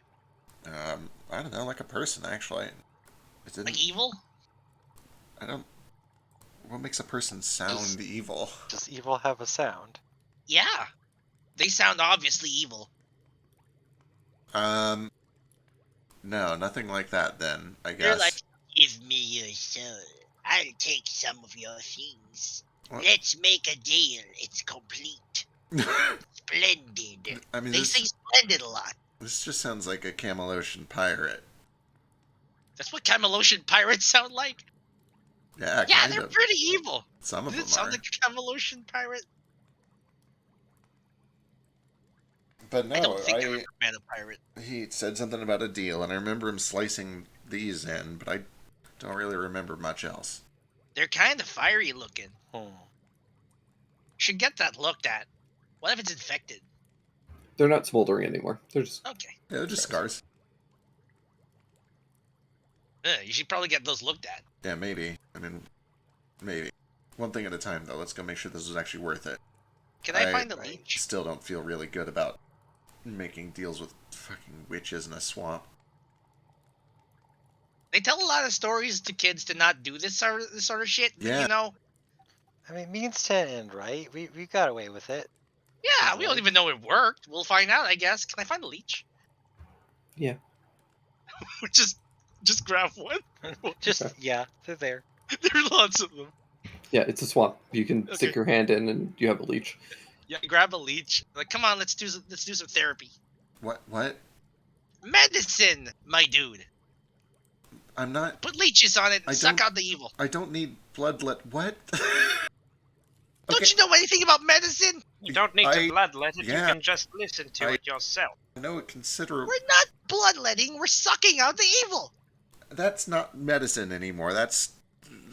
I don't know, like a person actually. It didn't. Like evil? I don't. What makes a person sound evil? Does evil have a sound? Yeah. They sound obviously evil. No, nothing like that. Then I guess. They're like, give me your soul. I'll take some of your things. What? Let's make a deal. It's complete. Splendid. I mean, They say splendid a lot. this just sounds like a Camelosian pirate. That's what Camelosian pirates sound like. Yeah, Yeah, kind they're of. pretty evil. Some of Does them it sound are. like a Camelosian pirate? But I no, don't think I remember Man a Pirate. he said something about a deal, and I remember him slicing these in, but I don't really remember much else. They're kind of fiery looking. Hmm. Should get that looked at. What if it's infected? They're not smoldering anymore. They're just Okay. Yeah, they're just scars. You should probably get those looked at. Yeah, maybe. I mean, maybe. One thing at a time, though. Let's go make sure this is actually worth it. Can I find the leech? Still don't feel really good about making deals with fucking witches in a swamp. They tell a lot of stories to kids to not do this sort of shit. Yeah. You know? I mean, means to an end, right? We got away with it. Yeah, we don't even know it worked. We'll find out, I guess. Can I find a leech? Yeah. just grab one. Just Okay. yeah, they're there. There are lots of them. yeah, it's a swamp. You can stick Okay. your hand in and you have a leech. Yeah, grab a leech. Like, come on, let's do some therapy. What? What? Medicine, my dude. I'm not... Put leeches on it I and suck don't- out the evil. I don't need bloodlet... What? Don't you know anything about medicine? You don't need I- to bloodlet it, yeah. you can just listen to I- it yourself. I know it considerable... We're not bloodletting. We're sucking out the evil. That's not medicine anymore. That's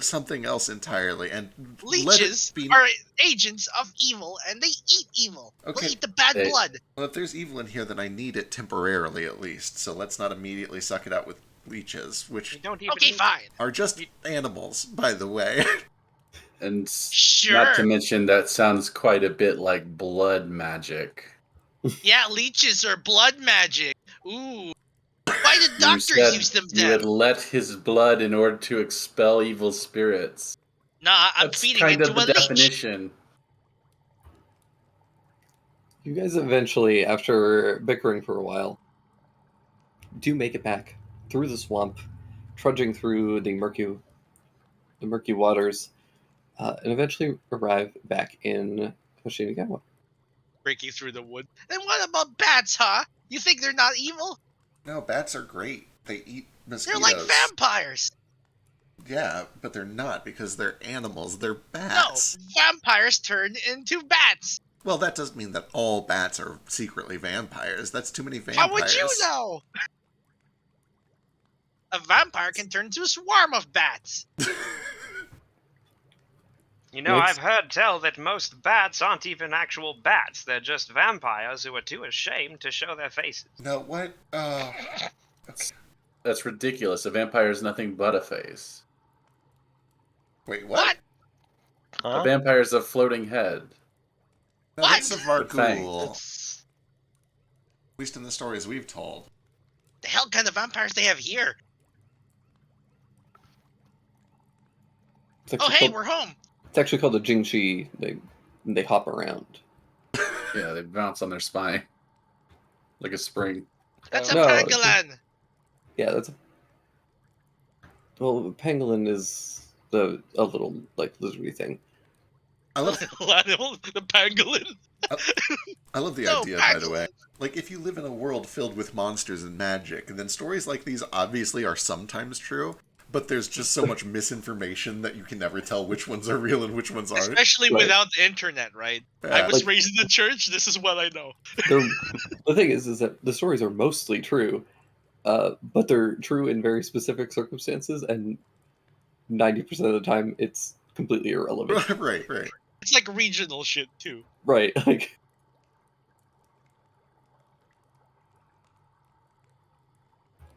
something else entirely. And let Leeches it be... are agents of evil, and they eat evil. Okay. They'll eat the bad Hey. blood. Well, if there's evil in here, then I need it temporarily at least. So let's not immediately suck it out with leeches, You which don't even Okay, need- fine. are just animals, by the way. And Sure. not to mention that sounds quite a bit like blood magic. Yeah, leeches are blood magic. Ooh. Why did You doctors said use them you then? would let his blood in order to expel evil spirits. Nah, I'm That's feeding kind it of to a the leech. definition. You guys eventually, after bickering for a while, do make it back through the swamp, trudging through the murky waters, and eventually arrive back in Hoshinagawa. Breaking through the wood. Then what about bats, huh? You think they're not evil? No, bats are great. They eat They're mosquitoes. like vampires. Yeah, but they're not because they're animals. They're No, bats. vampires turn into bats. Well, that doesn't mean that all bats are secretly vampires. That's too many vampires. How would you know? A vampire can turn into a swarm of bats. You know, Next. I've heard tell that most bats aren't even actual bats. They're just vampires who are too ashamed to show their faces. No, what? That's ridiculous. A vampire is nothing but a face. Wait, what? What? A Huh? vampire is a floating head. No, that's a What? Varghoul. At least in the stories we've told. The hell kind of vampires they have here? It's Oh, actually, hey, called, we're home. it's actually called a Jingshi. They hop around. Yeah, they bounce on their spine. Like a spring. That's No, a it's- pangolin. Yeah, that's. Well, pangolin is a little like lizardy thing. I love The pangolin. I love the No, idea, by the pangolin. way. Like, if you live in a world filled with monsters and magic, and then stories like these obviously are sometimes true, but there's just so much misinformation that you can never tell which ones are real and which ones aren't. Especially Right. without the internet, right? Yeah. I was Like- raised in the church. This is what I know. They're, the thing is that the stories are mostly true, but they're true in very specific circumstances, and 90% of the time it's completely irrelevant. right. It's like regional shit too. Right, like.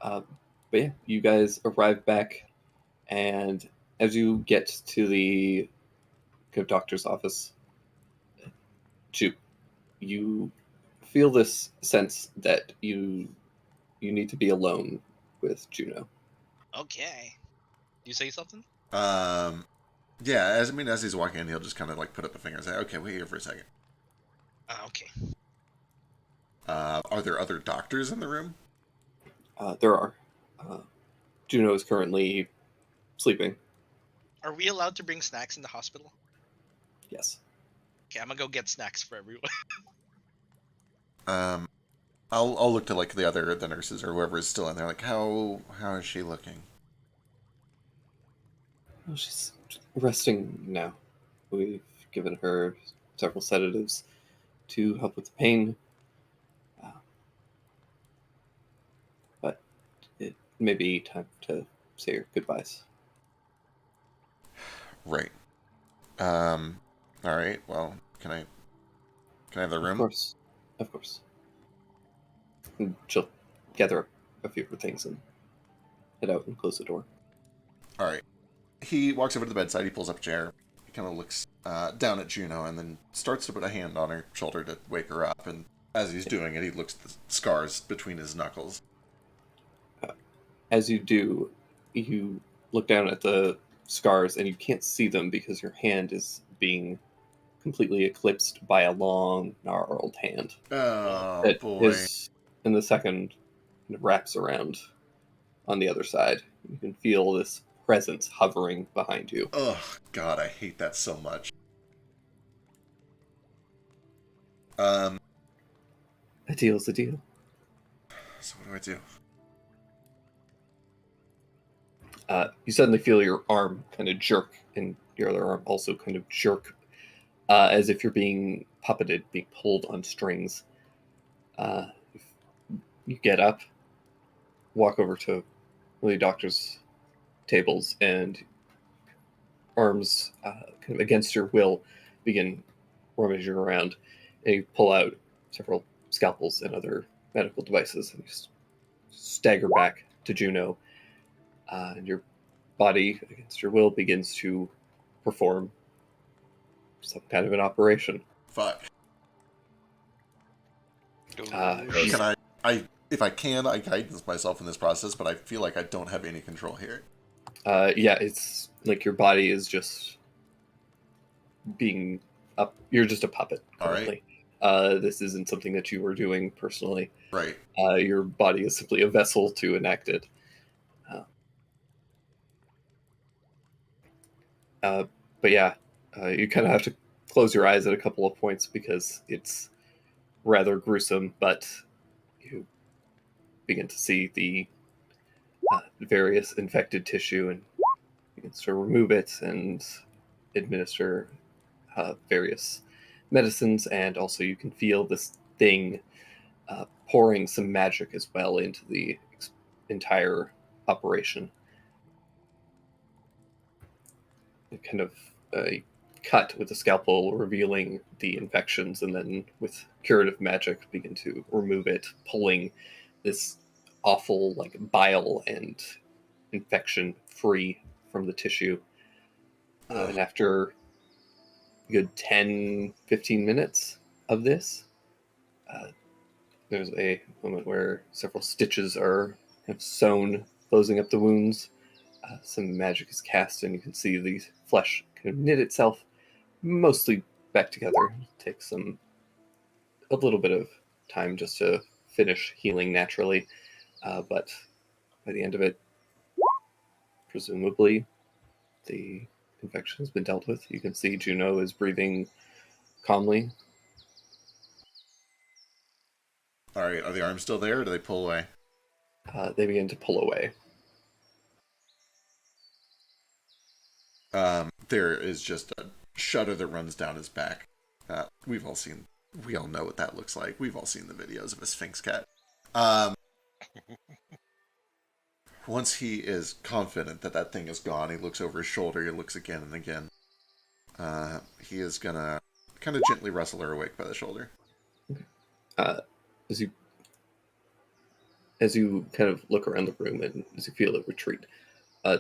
But yeah, you guys arrive back, and as you get to the kind of doctor's office, you feel this sense that you need to be alone with Juno. Okay. You say something? Yeah, as he's walking in, he'll just kind of like put up a finger and say, "Okay, wait here for a second." Okay. Are there other doctors in the room? There are. Juno is currently sleeping. Are we allowed to bring snacks in the hospital? Yes. Okay, I'm gonna go get snacks for everyone. I'll look to like the nurses or whoever is still in there. Like, how is she looking? Well, she's resting now. We've given her several sedatives to help with the pain. But it may be time to say your goodbyes. Right. All right. Well, can I have the room? Of course. Of course. And she'll gather up a few of her things and head out and close the door. All right. He walks over to the bedside. He pulls up a chair. He kind of looks down at Juno and then starts to put a hand on her shoulder to wake her up. And as he's doing it, he looks at the scars between his knuckles. As you do, you look down at the scars and you can't see them because your hand is being completely eclipsed by a long, gnarled hand. Oh, That boy. is, in the second, wraps around on the other side. You can feel this presence hovering behind you. Oh, God, I hate that so much. A deal's a deal. So what do I do? You suddenly feel your arm kind of jerk, and your other arm also kind of jerk, as if you're being puppeted, being pulled on strings. You get up, walk over to one of the doctor's tables, and arms kind of against your will begin rummaging around, and you pull out several scalpels and other medical devices, and you just stagger back to Juno, and your body, against your will, begins to perform some kind of an operation. Fuck. Uh, Can I if I can, I guidance myself in this process, but I feel like I don't have any control here. Yeah, it's like your body is just being up. You're just a puppet All right. currently. This isn't something that you were doing personally. Right. Your body is simply a vessel to enact it. But yeah, you kind of have to close your eyes at a couple of points because it's rather gruesome, but you begin to see the various infected tissue and begins to remove it and administer various medicines, and also you can feel this thing pouring some magic as well into the entire operation. It kind of cut with a scalpel, revealing the infections, and then with curative magic begin to remove it, pulling this awful like bile and infection free from the tissue. And after a good 10-15 minutes of this, there's a moment where several stitches are kind of sewn, closing up the wounds. Some magic is cast, and you can see the flesh kind of knit itself mostly back together. It takes a little bit of time just to finish healing naturally, but by the end of it, presumably, the infection has been dealt with. You can see Juno is breathing calmly. All right. Are the arms still there, or do they pull away? They begin to pull away. There is just a shudder that runs down his back. We all know what that looks like. We've all seen the videos of a Sphinx cat. Once he is confident that that thing is gone, he looks over his shoulder, he looks again and again. He is gonna kind of gently wrestle her awake by the shoulder. As you kind of look around the room and as you feel it retreat,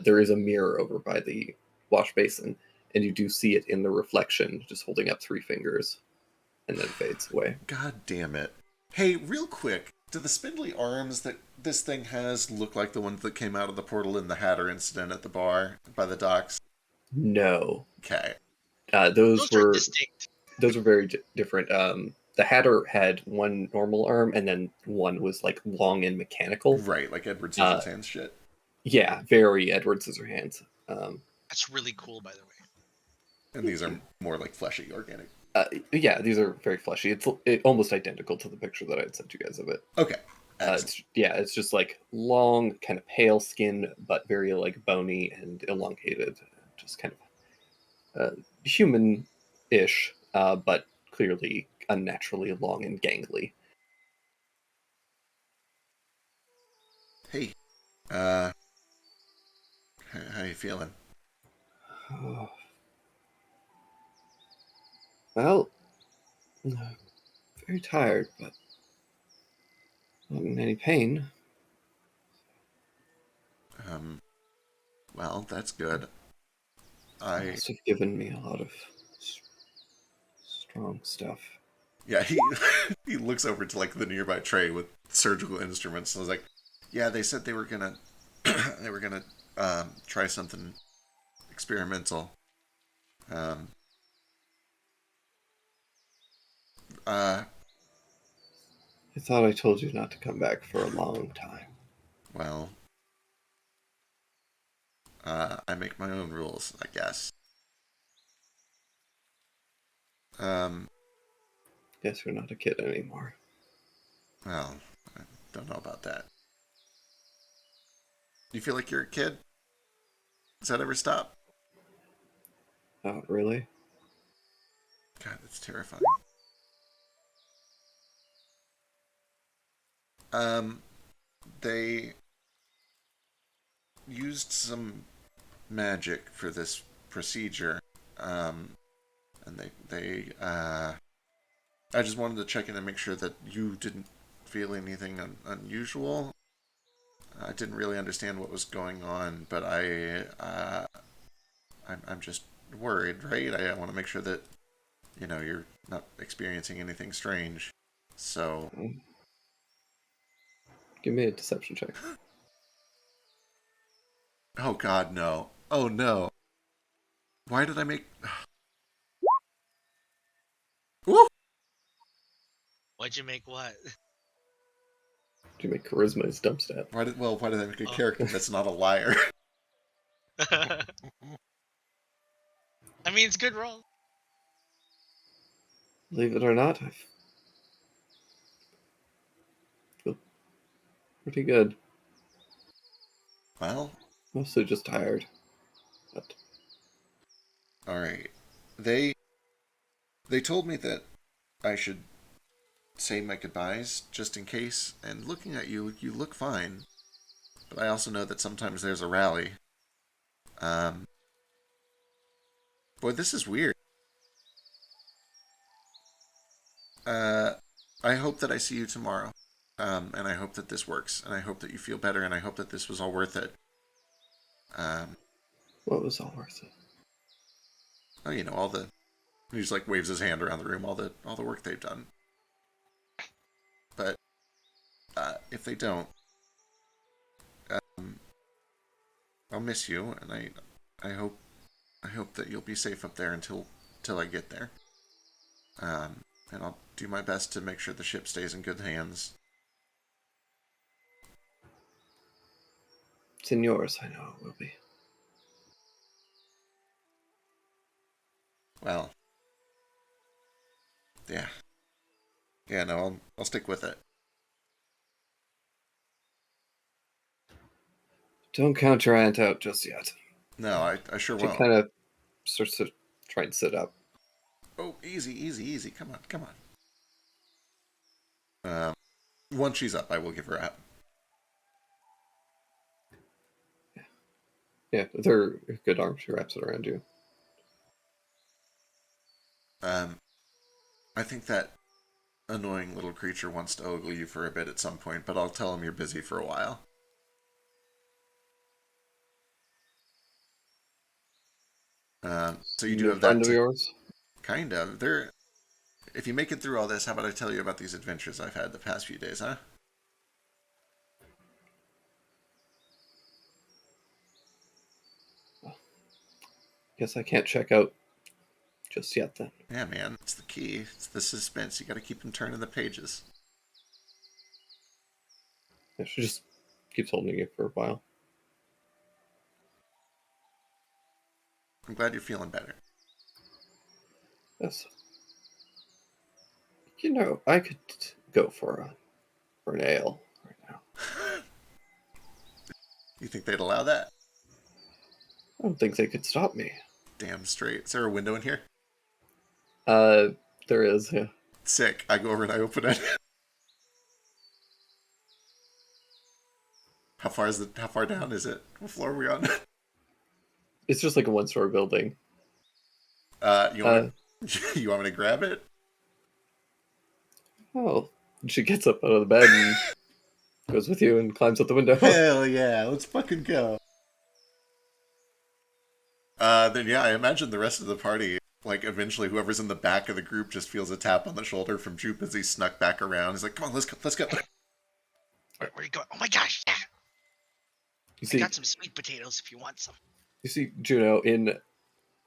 there is a mirror over by the wash basin, and you do see it in the reflection, just holding up 3 fingers, and then fades away. God damn it. Hey, real quick, do the spindly arms that this thing has look like the ones that came out of the portal in the Hatter incident at the bar by the docks? No. Okay. Those are were distinct. those were very different. The Hatter had one normal arm, and then one was like long and mechanical. Right, like Edward Scissorhands shit. Yeah, very Edward Scissorhands. That's really cool, by the way. And these are more like fleshy, organic. Yeah, these are very fleshy. It's almost identical to the picture that I had sent you guys of it. Okay. Excellent. It's just like long, kind of pale skin, but very like bony and elongated, just kind of human-ish, but clearly unnaturally long and gangly. Hey, how you feeling? Well, very tired, but not in any pain. Well, that's good. They must have given me a lot of strong stuff. Yeah, he he looks over to like the nearby tray with surgical instruments and was like, "Yeah, they said they were gonna they were gonna try something experimental. Um, I thought I told you not to come back for a long time. well, I make my own rules, I guess. Guess you're not a kid anymore. Well, I don't know about that. Do you feel like you're a kid? Does that ever stop? Oh, really? God, that's terrifying. They used some magic for this procedure. And I just wanted to check in and make sure that you didn't feel anything unusual. I didn't really understand what was going on, but I'm just worried, right? I want to make sure that, you're not experiencing anything strange. So, Give me a deception check. oh God, no. Oh no. Why did I make... Woo! Why'd you make what? Do you make charisma as dump stat? Why did I make a Oh. character that's not a liar? I mean, it's good roll. Believe it or not, I feel pretty good. Well, Mostly just tired. But alright. They told me that I should say my goodbyes just in case, and looking at you, you look fine. But I also know that sometimes there's a rally. Boy, this is weird. I hope that I see you tomorrow. And I hope that this works, and I hope that you feel better, and I hope that this was all worth it. what was all worth it? Oh, all the... He just like waves his hand around the room, all the work they've done. But if they don't, I'll miss you, and I hope that you'll be safe up there until I get there. And I'll do my best to make sure the ship stays in good hands. It's in yours, I know it will be. Well, yeah. Yeah, no, I'll stick with it. Don't count your aunt out just yet. No, I sure She won't. kind of starts to try and sit up. Oh, easy. Come on. Once she's up, I will give her a... Yeah, with her good arm, she wraps it around you. I think that annoying little creature wants to ogle you for a bit at some point, but I'll tell him you're busy for a while. So you do have that. Friend of yours? Kind of. If you make it through all this, how about I tell you about these adventures I've had the past few days, huh? Guess I can't check out just yet then. Yeah, man. It's the key. It's the suspense. You gotta keep them turning the pages. Yeah, she just keeps holding you for a while. I'm glad you're feeling better. Yes. You know, I could go for an ale right now. You think they'd allow that? I don't think they could stop me. Damn straight. Is there a window in here? There is, yeah. Sick. I go over and I open it. How far down is it? What floor are we on? It's just like a one-story building. You want me to grab it? Oh, she gets up out of the bed and goes with you and climbs out the window. Hell yeah, let's fucking go. Then yeah, I imagine the rest of the party, like eventually whoever's in the back of the group just feels a tap on the shoulder from Jupe as he snuck back around. He's like, come on, let's go. Where are you going? Oh my gosh! Yeah, You I see, got some sweet potatoes if you want some. you see Juno in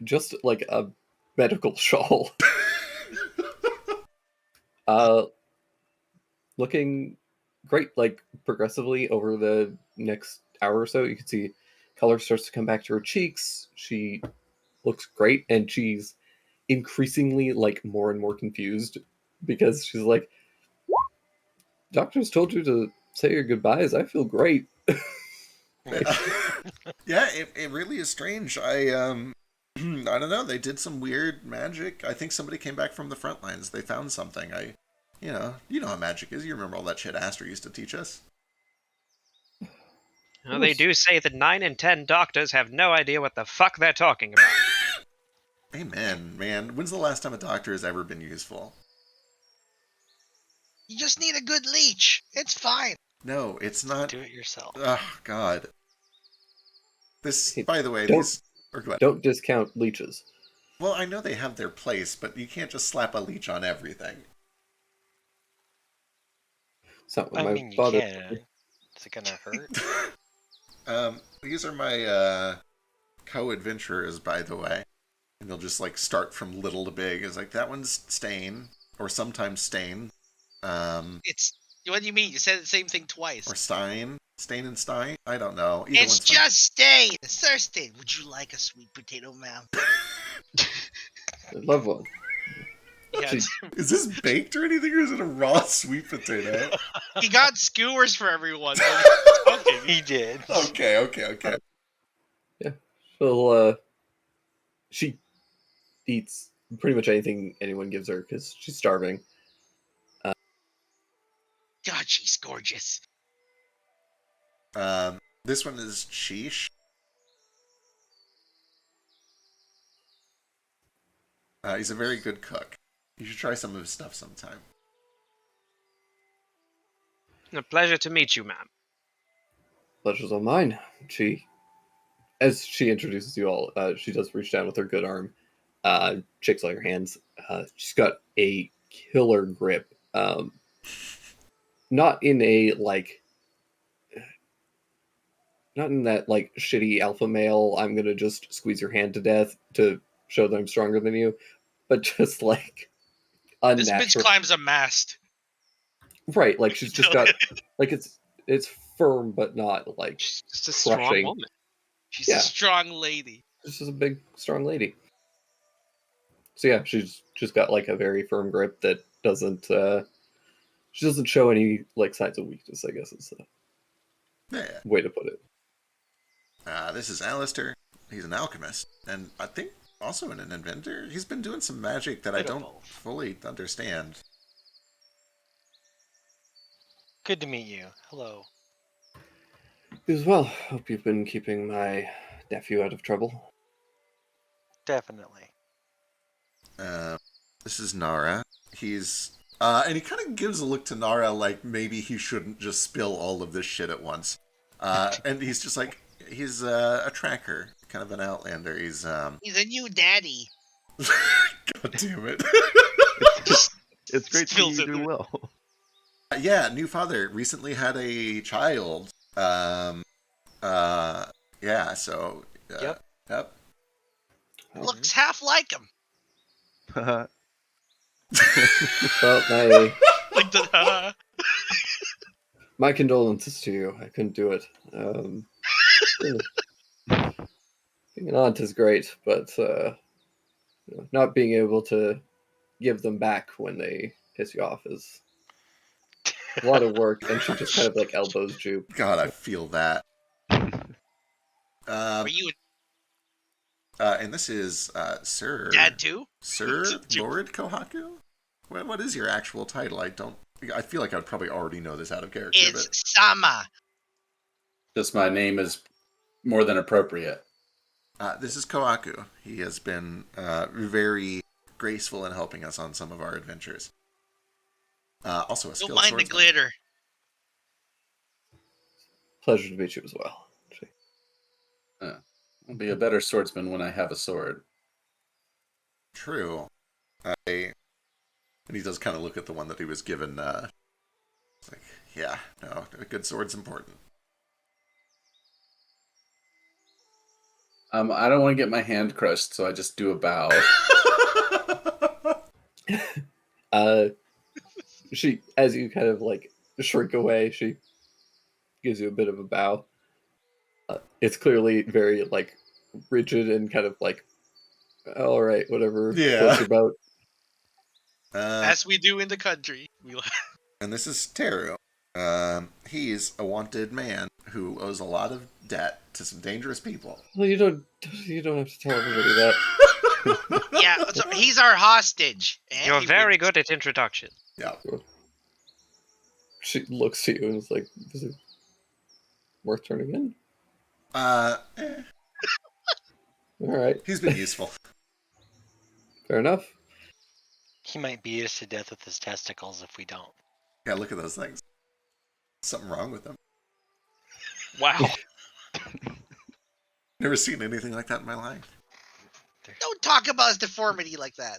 just like a medical shawl. Looking great, like progressively over the next hour or so, you can see color starts to come back to her cheeks. She looks great, and she's increasingly like more and more confused because she's like, doctors told you to say your goodbyes. I feel great. Yeah, it really is strange. I don't know. They did some weird magic. I think somebody came back from the front lines. They found something. You know how magic is. You remember all that shit Aster used to teach us. Well, they do say that 9 in 10 doctors have no idea what the fuck they're talking about. Amen, man. When's the last time a doctor has ever been useful? You just need a good leech. It's fine. No, it's not. Do it yourself. Oh God. This, Hey, by the way, don't- these. Or go ahead. Don't discount leeches. Well, I know they have their place, but you can't just slap a leech on everything. It's not what I my mean, you father. can. Is it gonna hurt? These are my co-adventurers, by the way, and they'll just like start from little to big. It's like that one's Stain, or sometimes Stain, It's what do you mean? You said the same thing twice. or Stein, Stain and Stein. I don't know. Either It's one's fine. just Stain. Sir Stain, would you like a sweet potato, ma'am? I love one. Yeah, Actually, Is this baked or anything, or is it a raw sweet potato? he got skewers for everyone. Okay, he did. Okay. Well, she eats pretty much anything anyone gives her because she's starving. God, she's gorgeous. This one is Sheesh. He's a very good cook. You should try some of his stuff sometime. A pleasure to meet you, ma'am. Pleasure's all mine. As she introduces you all, she does reach down with her good arm, shakes all your hands. She's got a killer grip. Not in a not in that like shitty alpha male, I'm gonna just squeeze your hand to death to show that I'm stronger than you, but just like This unnatural. bitch climbs a mast. Right, like she's just got like it's firm but not like She's just a strong Crushing. woman. She's Yeah. a strong lady. this is a big strong lady. So yeah, she's just got like a very firm grip that doesn't she doesn't show any like signs of weakness, I guess is the Yeah. way to put it. This is Alistair. He's an alchemist, and I think also an inventor. He's been doing some magic that I Bit of don't both. fully understand. Good to meet you. Hello. You as well. Hope you've been keeping my nephew out of trouble. Definitely. This is Nara. He's and he kind of gives a look to Nara like maybe he shouldn't just spill all of this shit at once. And he's just like he's a tracker, kind of an outlander. He's He's a new daddy. God damn it. It's great to see Spills you it do there. well. Yeah, new father recently had a child. Yeah, so Yep. Yep. Looks half like him. Well, my Like the my condolences to you. I couldn't do it. Being an aunt is great, but not being able to give them back when they piss you off is a lot of work. And she just kind of like elbows Jupe. God, I feel that. Are you And this is Sir. a dad too? Sir Lord Kohaku? What is your actual title? I feel like I would probably already know this out of character. It's Sama. Just my name is more than appropriate. This is Kohaku. He has been very graceful in helping us on some of our adventures. Also a Don't skilled mind the swordsman. glitter. Pleasure to meet you as well. I'll be a better swordsman when I have a sword. True. And he does kind of look at the one that he was given. It's like, yeah, no, a good sword's important. I don't want to get my hand crushed, so I just do a bow. She, as you kind of like shrink away, she gives you a bit of a bow. It's clearly very like rigid and kind of like, all right, whatever. Yeah. Floats your boat. As we do in the country. And this is Teru. He's a wanted man who owes a lot of debt to some dangerous people. Well, you don't have to tell everybody that. Yeah, so he's our hostage. and You're he very wins. good at introduction. Yeah. She looks to you and is like, "Is it worth turning in?" Eh, All right, he's been useful. fair enough. He might beat us to death with his testicles if we don't. Yeah, look at those things. Something wrong with them. Wow. Never seen anything like that in my life. Don't talk about his deformity like that.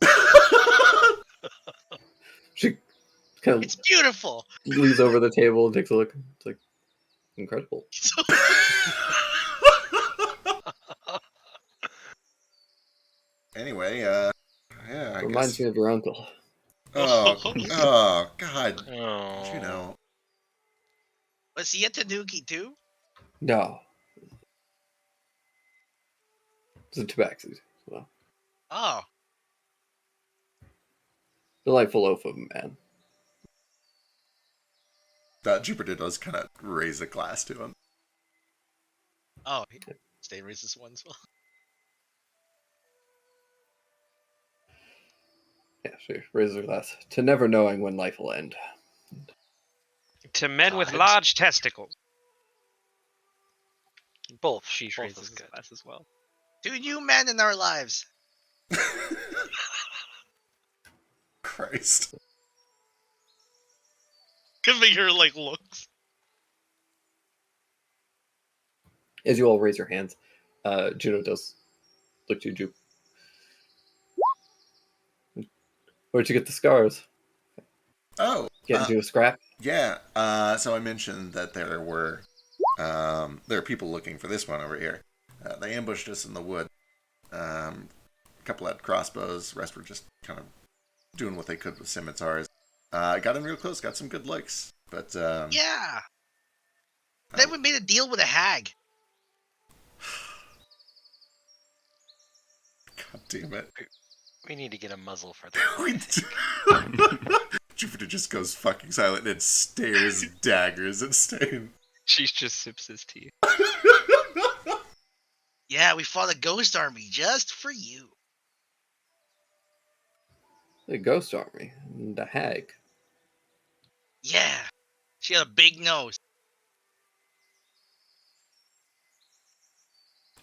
She kind of It's beautiful. leans over the table and takes a look. It's like incredible. Anyway, yeah, I Reminds guess. me of your uncle. Oh, God. Oh. You know. Was he a Tanuki too? No, it's a tabaxi. Well, Oh, delightful loaf of a man. Jupiter does kind of raise a glass to him. oh, stay racist one as well. Yeah, she raises her glass to never knowing when life will end. To men with God. large testicles. Both. She Both raises is his good. glass as well. To new men in our lives. Christ. Giving her like looks. As you all raise your hands, Juno does look to you, Jupe. Where'd you get the scars? Oh, Get into a scrap? yeah. So I mentioned that there are people looking for this one over here. They ambushed us in the wood. A couple had crossbows. Rest were just kind of doing what they could with scimitars. Got in real close. Got some good looks. But Yeah. Then we made a deal with a hag. God damn it. We need to get a muzzle for that. We do. Jupiter just goes fucking silent and stares daggers at Stain. She just sips his tea. Yeah, we fought a ghost army just for you. The ghost army. And the hag. Yeah. She had a big nose.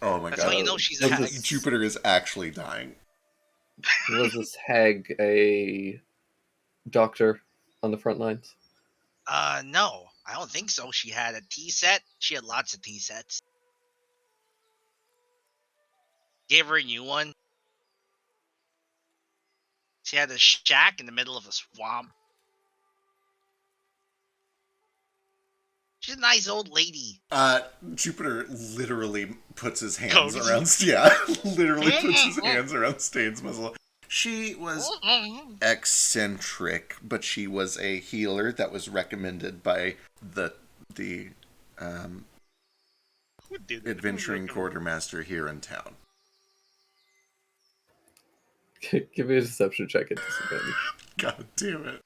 Oh my That's god. how you know she's a What's hag. this? Jupiter is actually dying. Was this hag a doctor on the front lines? No. I don't think so. She had a tea set. She had lots of tea sets. Gave her a new one. She had a shack in the middle of a swamp. She's a nice old lady. Jupiter literally puts his hands Goes. around. Yeah, literally puts his hands around Stain's muzzle. She was eccentric, but she was a healer that was recommended by the Who did? adventuring quartermaster here in town. Give me a deception check at disadvantage. God damn it.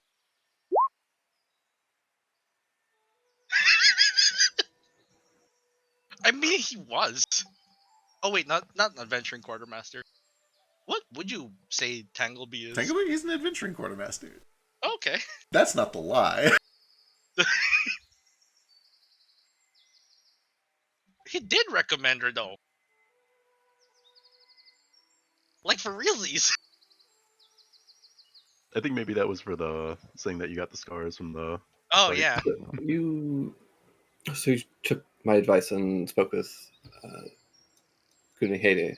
I mean, he was. Oh wait, not adventuring quartermaster. What would you say Tangleby is? Tangleby, he's an adventuring quartermaster. Okay. That's not the lie. He did recommend her though. Like for realsies. I think maybe that was for the saying that you got the scars from the. Oh fight. yeah. So you took my advice and spoke with Kunihide.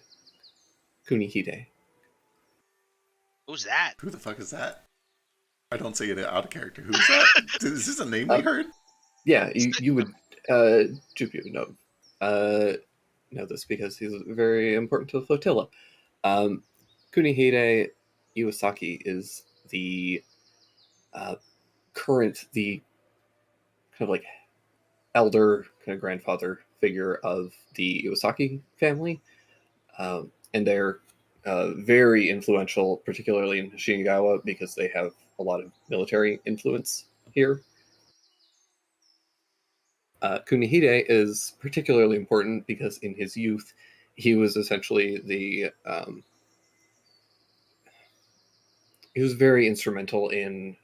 Who's that? Who the fuck is that? I don't say it out of character. Who's that? Is this a name we heard? Yeah, you would, Jupi would know this because he's very important to the flotilla. Kunihide Iwasaki is the current, the kind of like elder, kind of grandfather figure of the Iwasaki family. And they're very influential, particularly in Shinagawa, because they have a lot of military influence here. Kunihide is particularly important because in his youth, he was essentially he was very instrumental in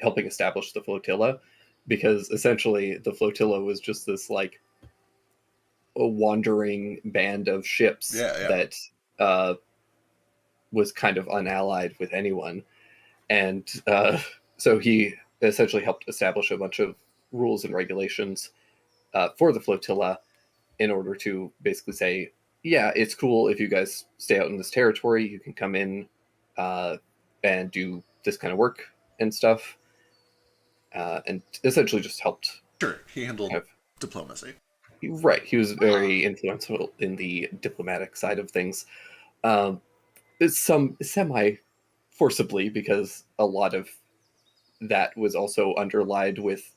helping establish the flotilla, because essentially the flotilla was just this like a wandering band of ships that was kind of unallied with anyone. And so he essentially helped establish a bunch of rules and regulations for the flotilla in order to basically say, yeah, it's cool if you guys stay out in this territory, you can come in and do this kind of work and stuff. And essentially just helped. Sure, he handled diplomacy. Right, he was very influential in the diplomatic side of things. It's some semi-forcibly, because a lot of that was also underlined with,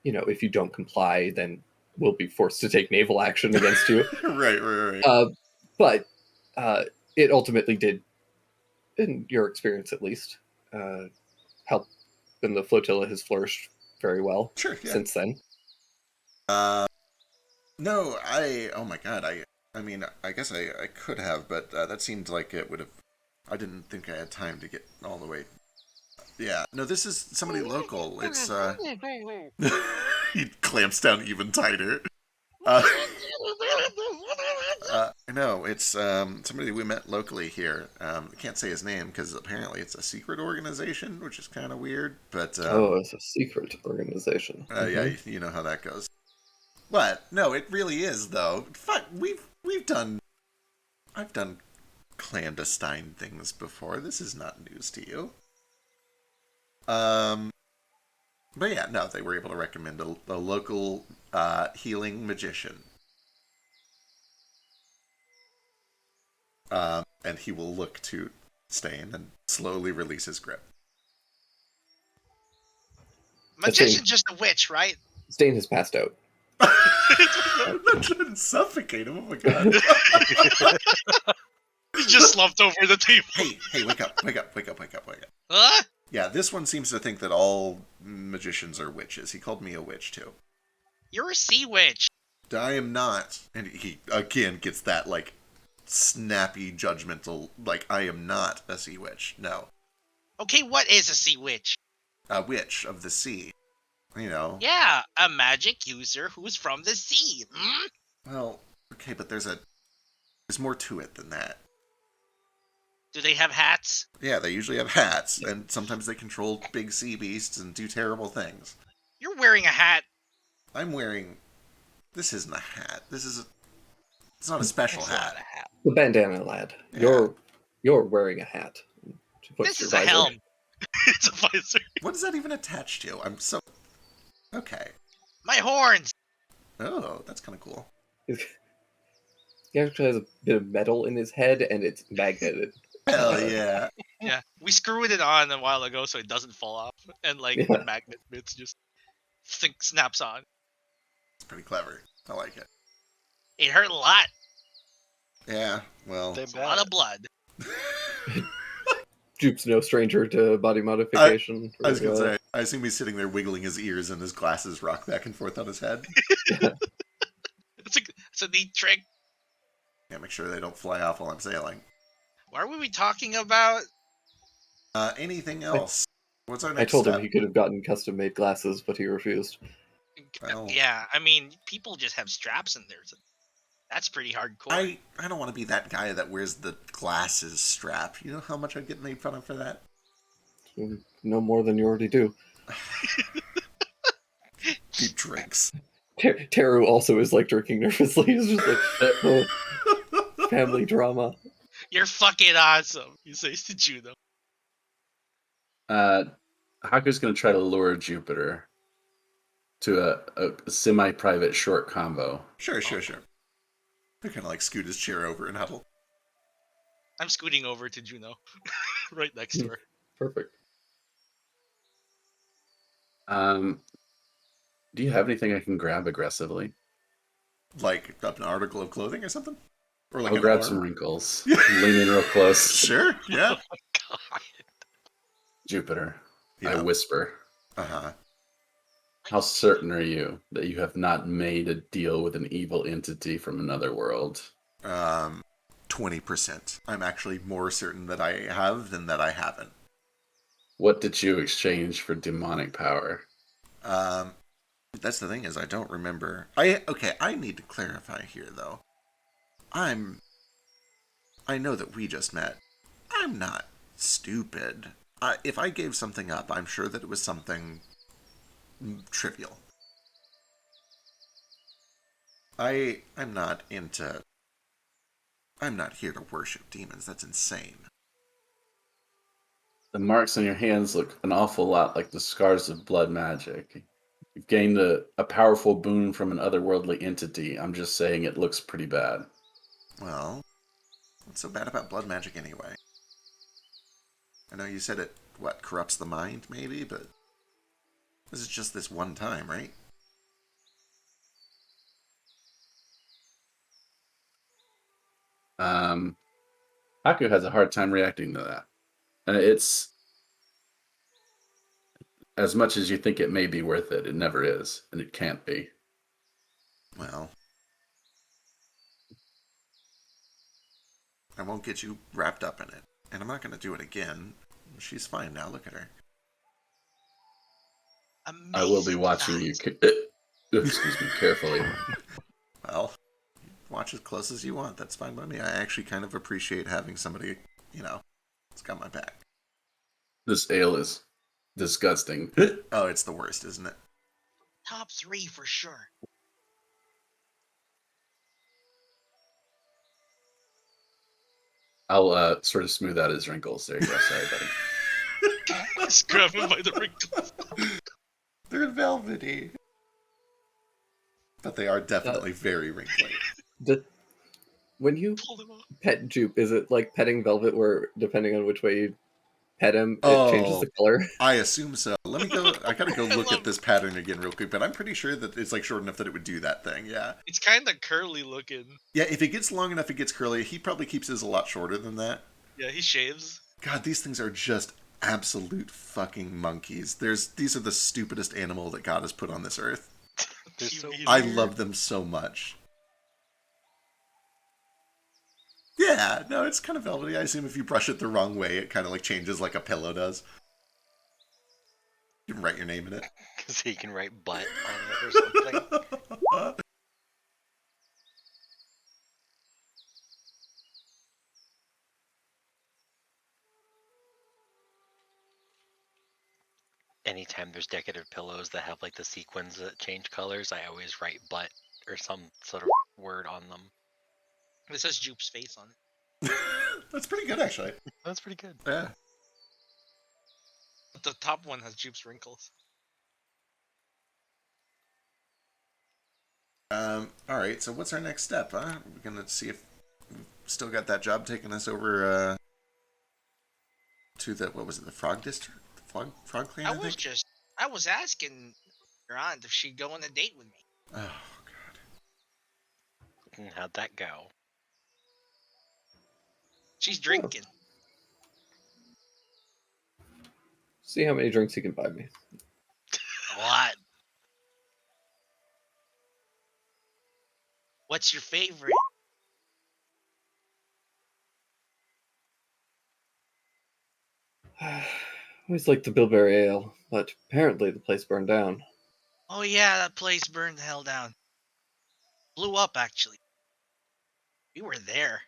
if you don't comply, then we'll be forced to take naval action against you. Right. But it ultimately did, in your experience at least, help, and the flotilla has flourished very well since then. No, oh my god, I mean, I guess I could have, but that seemed like it would have, I didn't think I had time to get all the way. Yeah, no, this is somebody local. It's, he clamps down even tighter. No, it's somebody we met locally here. I can't say his name because apparently it's a secret organization, which is kind of weird. But it's a secret organization. Yeah, you know how that goes. But no, it really is though. Fuck, I've done clandestine things before. This is not news to you. But yeah, no, they were able to recommend a local healing magician. And he will look to Stain and slowly release his grip. Magician's just a witch, right? Stain has passed out. I'm not trying to suffocate him. Oh my god. He just slumped over the table. Hey, wake up. Huh? Yeah, this one seems to think that all magicians are witches. He called me a witch, too. You're a sea witch. I am not. And he, again, gets that, like, snappy, judgmental, like, I am not a sea witch. No. Okay, what is a sea witch? A witch of the sea. You know. Yeah, a magic user who's from the sea. Hmm? Well, okay, but there's more to it than that. Do they have hats? Yeah, they usually have hats, and sometimes they control big sea beasts and do terrible things. You're wearing a hat. I'm wearing... This isn't a hat. It's not a special hat. The bandana lad. Yeah. You're wearing a hat. This is a helm. It's a visor. What is that even attached to? I'm so... Okay. My horns! Oh, that's kind of cool. He actually has a bit of metal in his head, and it's magneted. Hell yeah. Yeah, we screwed it on a while ago so it doesn't fall off. And the magnet bits just snaps on. It's pretty clever. I like it. It hurt a lot. Yeah, Well, Same It's a lot bad. of blood. Jupe's no stranger to body modification. I was gonna or, say, I assume he's sitting there wiggling his ears and his glasses rock back and forth on his head. It's a neat trick. Yeah, make sure they don't fly off while I'm sailing. What were we talking about? Anything else? What's our I next told step? him he could have gotten custom-made glasses, but he refused. Well- Yeah, I mean, people just have straps in there. So that's pretty hardcore. I don't want to be that guy that wears the glasses strap. You know how much I'd get made fun of for that? No more than you already do. Deep drinks. Teru also is like drinking nervously. He's just like, oh, family drama. You're fucking awesome, he says to Juno. Haku's going to try to lure Jupiter to a semi-private short combo. Sure. I kind of like scoot his chair over and huddle. I'm scooting over to Juno, right next to her. Perfect. Do you have anything I can grab aggressively? Like an article of clothing or something? Or like I'll an grab arm? some wrinkles. Lean in real close. Sure, yeah. God. Jupiter, I Yeah. whisper. Uh-huh. How certain are you that you have not made a deal with an evil entity from another world? 20%. I'm actually more certain that I have than that I haven't. What did you exchange for demonic power? That's the thing is I don't remember. I need to clarify here though. I know that we just met. I'm not stupid. If I gave something up, I'm sure that it was something trivial. I'm not here to worship demons. That's insane. The marks on your hands look an awful lot like the scars of blood magic. You've gained a powerful boon from an otherworldly entity. I'm just saying it looks pretty bad. Well, what's so bad about blood magic anyway? I know you said it, corrupts the mind, maybe, but this is just this one time, right? Haku has a hard time reacting to that. And it's as much as you think it may be worth it, it never is, and it can't be. Well, I won't get you wrapped up in it, and I'm not going to do it again. She's fine now, look at her. I will be Amazing watching you. facts. Excuse me, carefully. Well, watch as close as you want, that's fine by me. I actually kind of appreciate having somebody, that's got my back. This ale is disgusting. Oh, it's the worst, isn't it? Top 3 for sure. I'll sort of smooth out his wrinkles. There you go. Sorry, buddy. Just grab him by the wrinkles. They're velvety. But they are definitely very wrinkly. When you Pull them off. pet Jupe, is it like petting Velvet where depending on which way you pet him, it changes Oh. the color? I assume so. Let me go. I gotta go look at this pattern again real quick, but I'm pretty sure that it's like short enough that it would do that thing. Yeah. It's kind of curly looking. Yeah, if it gets long enough, it gets curly. He probably keeps his a lot shorter than that. Yeah, he shaves. God, these things are just absolute fucking monkeys. These are the stupidest animal that God has put on this earth. They're so He's I weird. love them so much. Yeah, no, it's kind of velvety. I assume if you brush it the wrong way, it kind of like changes like a pillow does. You can write your name in it. Because he can write butt on it or something. Anytime there's decorative pillows that have like the sequins that change colors, I always write butt or some sort of word on them. This has Jupe's face on it. That's pretty good, actually. That's pretty good. Yeah. But the top one has Jupe's wrinkles. All right. So what's our next step? Huh? We're gonna see if we've still got that job taking us over to the the Frog District, the Frog Clan. I think? I was asking your aunt if she'd go on a date with me. Oh God. And how'd that go? She's drinking. See how many drinks you can buy me. A lot. What's your favorite? Always liked the Bilberry Ale, but apparently the place burned down. Oh yeah, that place burned the hell down. Blew up actually. We were there.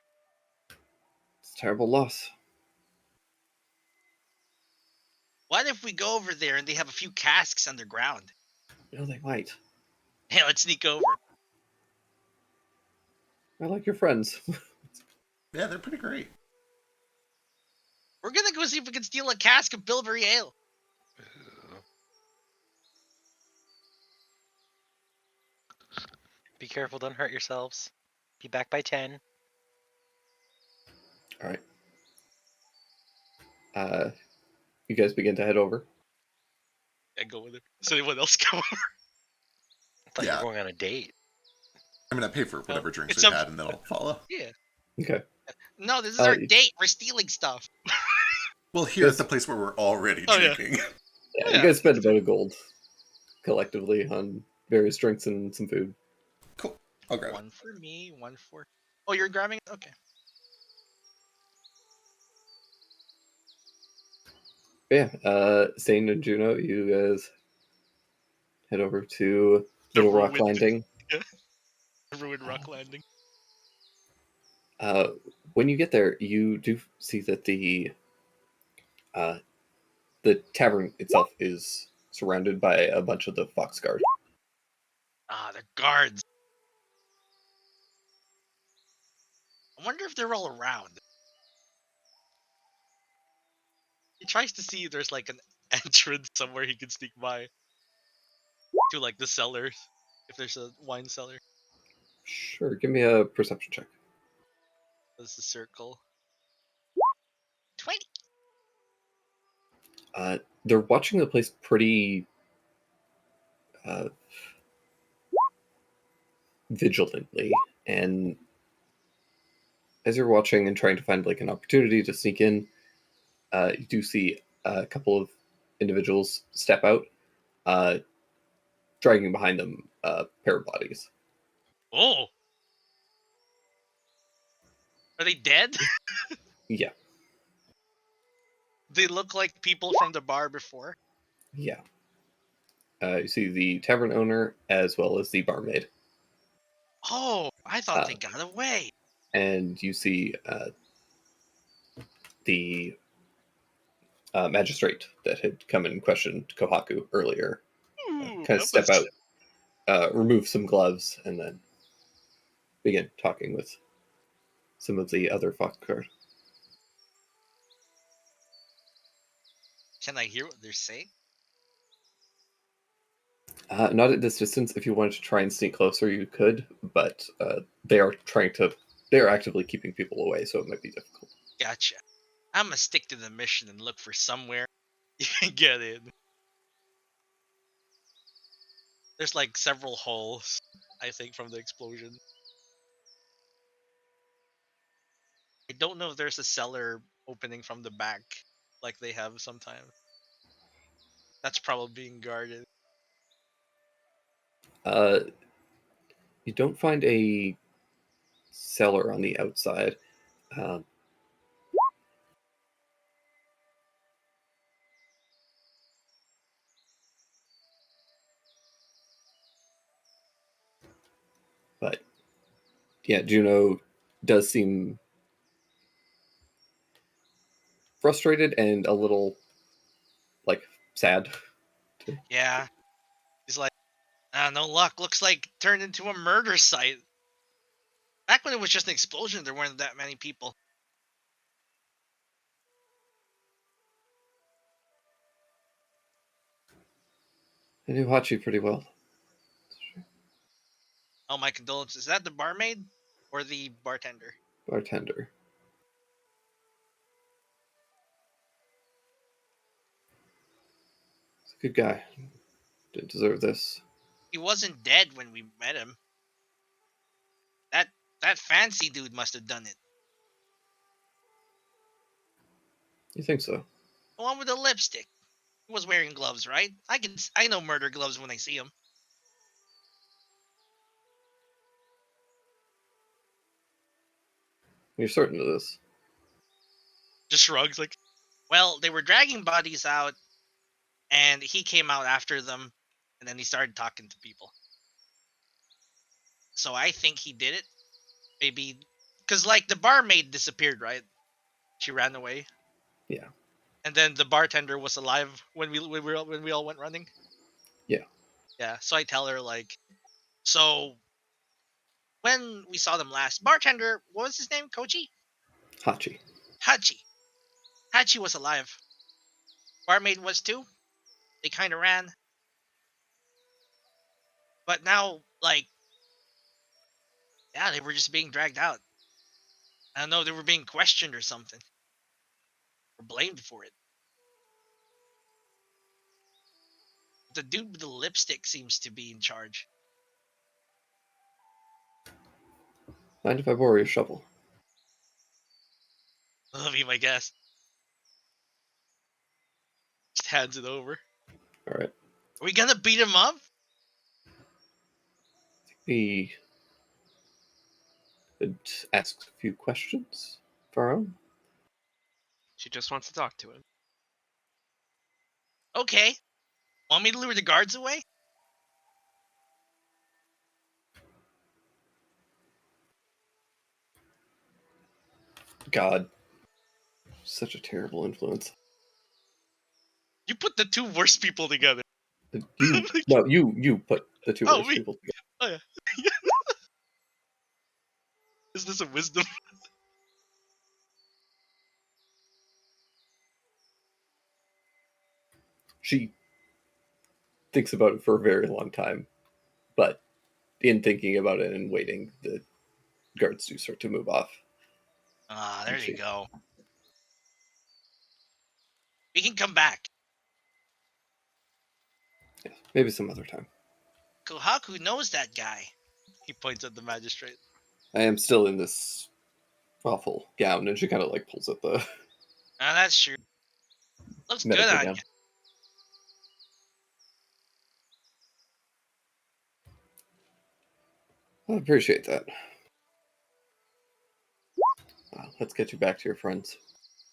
It's a terrible loss. What if we go over there and they have a few casks underground? You know, they might. Hey, let's sneak over. I like your friends. Yeah, they're pretty great. We're gonna go see if we can steal a cask of Bilberry Ale. Be careful, don't hurt yourselves. Be back by 10. All right. You guys begin to head over. Yeah, go with it. Does anyone else go over? I thought you Yeah. were going on a date. I mean, I pay for whatever drinks it's we've a- had, and then I'll follow. Yeah. Okay. No, this is Uh, our date. We're stealing stuff. Well, here Yes. at the place where we're already Oh, yeah. drinking. Yeah, Yeah. you guys spent about a gold collectively on various drinks and some food. Cool. I'll grab it. One for me, one for. Oh, you're grabbing it? Okay. Yeah, Zane and Juno, you guys head over to The Little Rock ruined- Landing. Ruined Rock Landing. When you get there, you do see that the tavern itself is surrounded by a bunch of the Fox Guard. Ah, the guards. I wonder if they're all around. He tries to see if there's like an entrance somewhere he can sneak by. To like the cellar. If there's a wine cellar. Sure, give me a perception check. That's the circle. 20. They're watching the place pretty vigilantly, and as you're watching and trying to find like an opportunity to sneak in, you do see a couple of individuals step out, dragging behind them a pair of bodies. Oh. Are they dead? Yeah, They look like people from the bar before. yeah. You see the tavern owner as well as the barmaid, Oh, I thought Uh, they got away. and you see the magistrate that had come and questioned Kohaku earlier Ooh, kind of that step was- out, remove some gloves, and then begin talking with some of the other Fox Guard. Can I hear what they're saying? Not at this distance. If you wanted to try and sneak closer, you could, but they are actively keeping people away, so it might be difficult. Gotcha. I'm gonna stick to the mission and look for somewhere you can get in. There's like several holes, I think, from the explosion. I don't know if there's a cellar opening from the back, like they have sometimes. That's probably being guarded. You don't find a cellar on the outside. Um, but yeah, Juno does seem frustrated and a little like sad. Yeah. He's like, no luck. Looks like turned into a murder site. Back when it was just an explosion, there weren't that many people. I knew Hachi pretty well. Oh, my condolences. Is that the barmaid or the bartender? Bartender. He's a good guy. Didn't deserve this. He wasn't dead when we met him. That fancy dude must have done it. You think so? The one with the lipstick. He was wearing gloves, right? I know murder gloves when I see them. You're certain of this? Just shrugs like, Well, they were dragging bodies out, and he came out after them, and then he started talking to people. So I think he did it. Maybe because like the barmaid disappeared, right? She ran away. Yeah. And then the bartender was alive when we all went running. Yeah. Yeah. So I tell her like, so when we saw them last, bartender, what was his name? Kochi? Hachi. Hachi. Hachi was alive. Barmaid was too. They kind of ran. But now, like, yeah, they were just being dragged out. I don't know, they were being questioned or something. Or blamed for it. The dude with the lipstick seems to be in charge. Mind if I borrow your shovel? That'll be my guess. Just hands it over. All right. Are we gonna beat him up? We could ask a few questions of our own. She just wants to talk to him. Okay. Want me to lure the guards away? God, such a terrible influence. you put the two worst people together. You put the two Oh, worst me. people together. Oh yeah. Is this a wisdom? She thinks about it for a very long time, but in thinking about it and waiting, the guards do start to move off. Ah, there She- you go. We can come back. Yeah, maybe some other time. Kohaku knows that guy. He points at the magistrate. I am still in this awful gown, and she kind of like pulls at the Ah, that's true. Looks good medical on gown. you. I appreciate that. Let's get you back to your friends.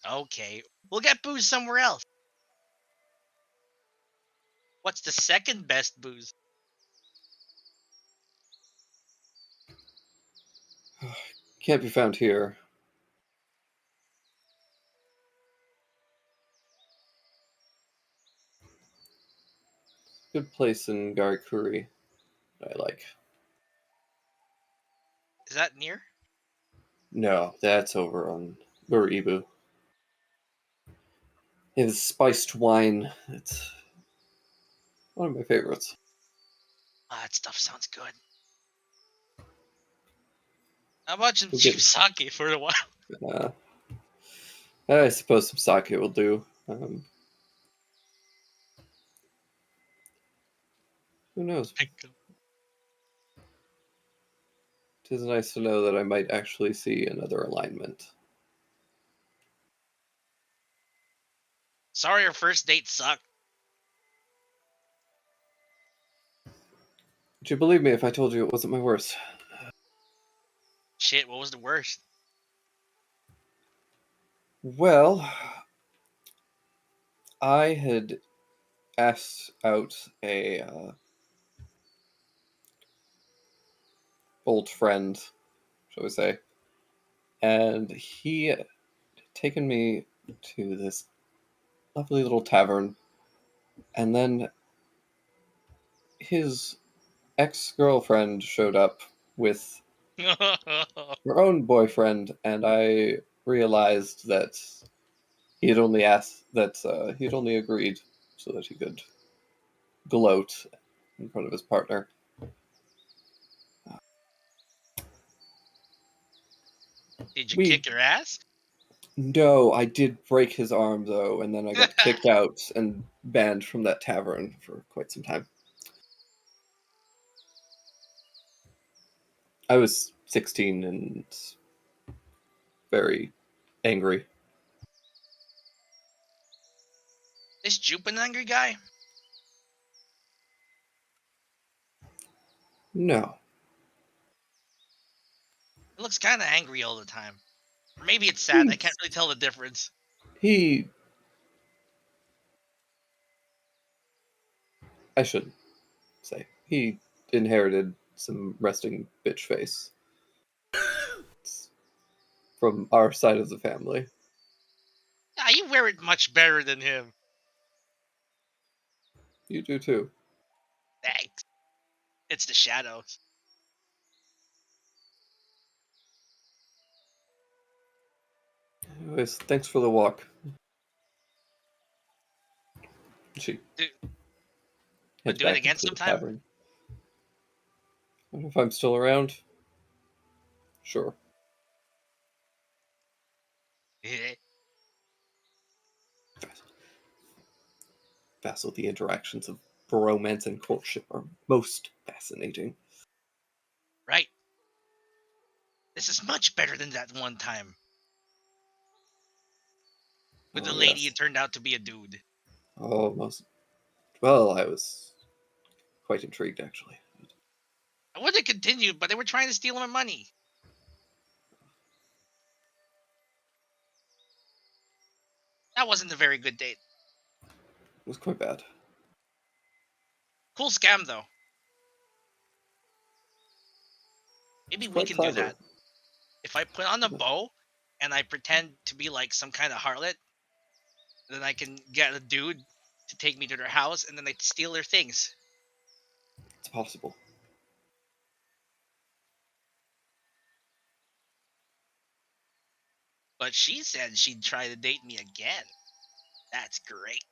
Okay. We'll get booze somewhere else. What's the second best booze? Can't be found here. Good place in Garikuri that I like. Is that near? No, that's over on Uribu. His spiced wine. It's one of my favorites. Ah, that stuff sounds good. How about some We'll cheap get- sake for a while? I suppose some sake will do. Who knows? It is nice to know that I might actually see another alignment. Sorry, our first date sucked. Would you believe me if I told you it wasn't my worst? Shit, what was the worst? Well, I had asked out a old friend, shall we say, and he had taken me to this lovely little tavern, and then his ex-girlfriend showed up with her own boyfriend, and I realized that he had only agreed so that he could gloat in front of his partner. Did you We- kick your ass? No, I did break his arm though, and then I got kicked out and banned from that tavern for quite some time. I was 16 and very angry. Is Jupe an angry guy? No. He looks kind of angry all the time. Or maybe it's sad. I can't He's- really tell the difference. I should say, he inherited some resting bitch face. It's from our side of the family. Yeah, you wear it much better than him. You do too. Thanks. It's the shadows. Anyways, thanks for the walk. She Do- heads do it back again into the sometime? tavern. And if I'm still around, sure. Vassal, the interactions of romance and courtship are most fascinating. Right. This is much better than that one time. With the Oh, lady, yes. it turned out to be a dude. Oh, most. Well, I was quite intrigued, actually. I would have continued, but they were trying to steal my money. That wasn't a very good date. It was quite bad. Cool scam, though. Maybe It's we quite can clever. do that. If I put on a bow and I pretend to be like some kind of harlot, then I can get a dude to take me to their house and then they steal their things. It's possible. But she said she'd try to date me again. That's great.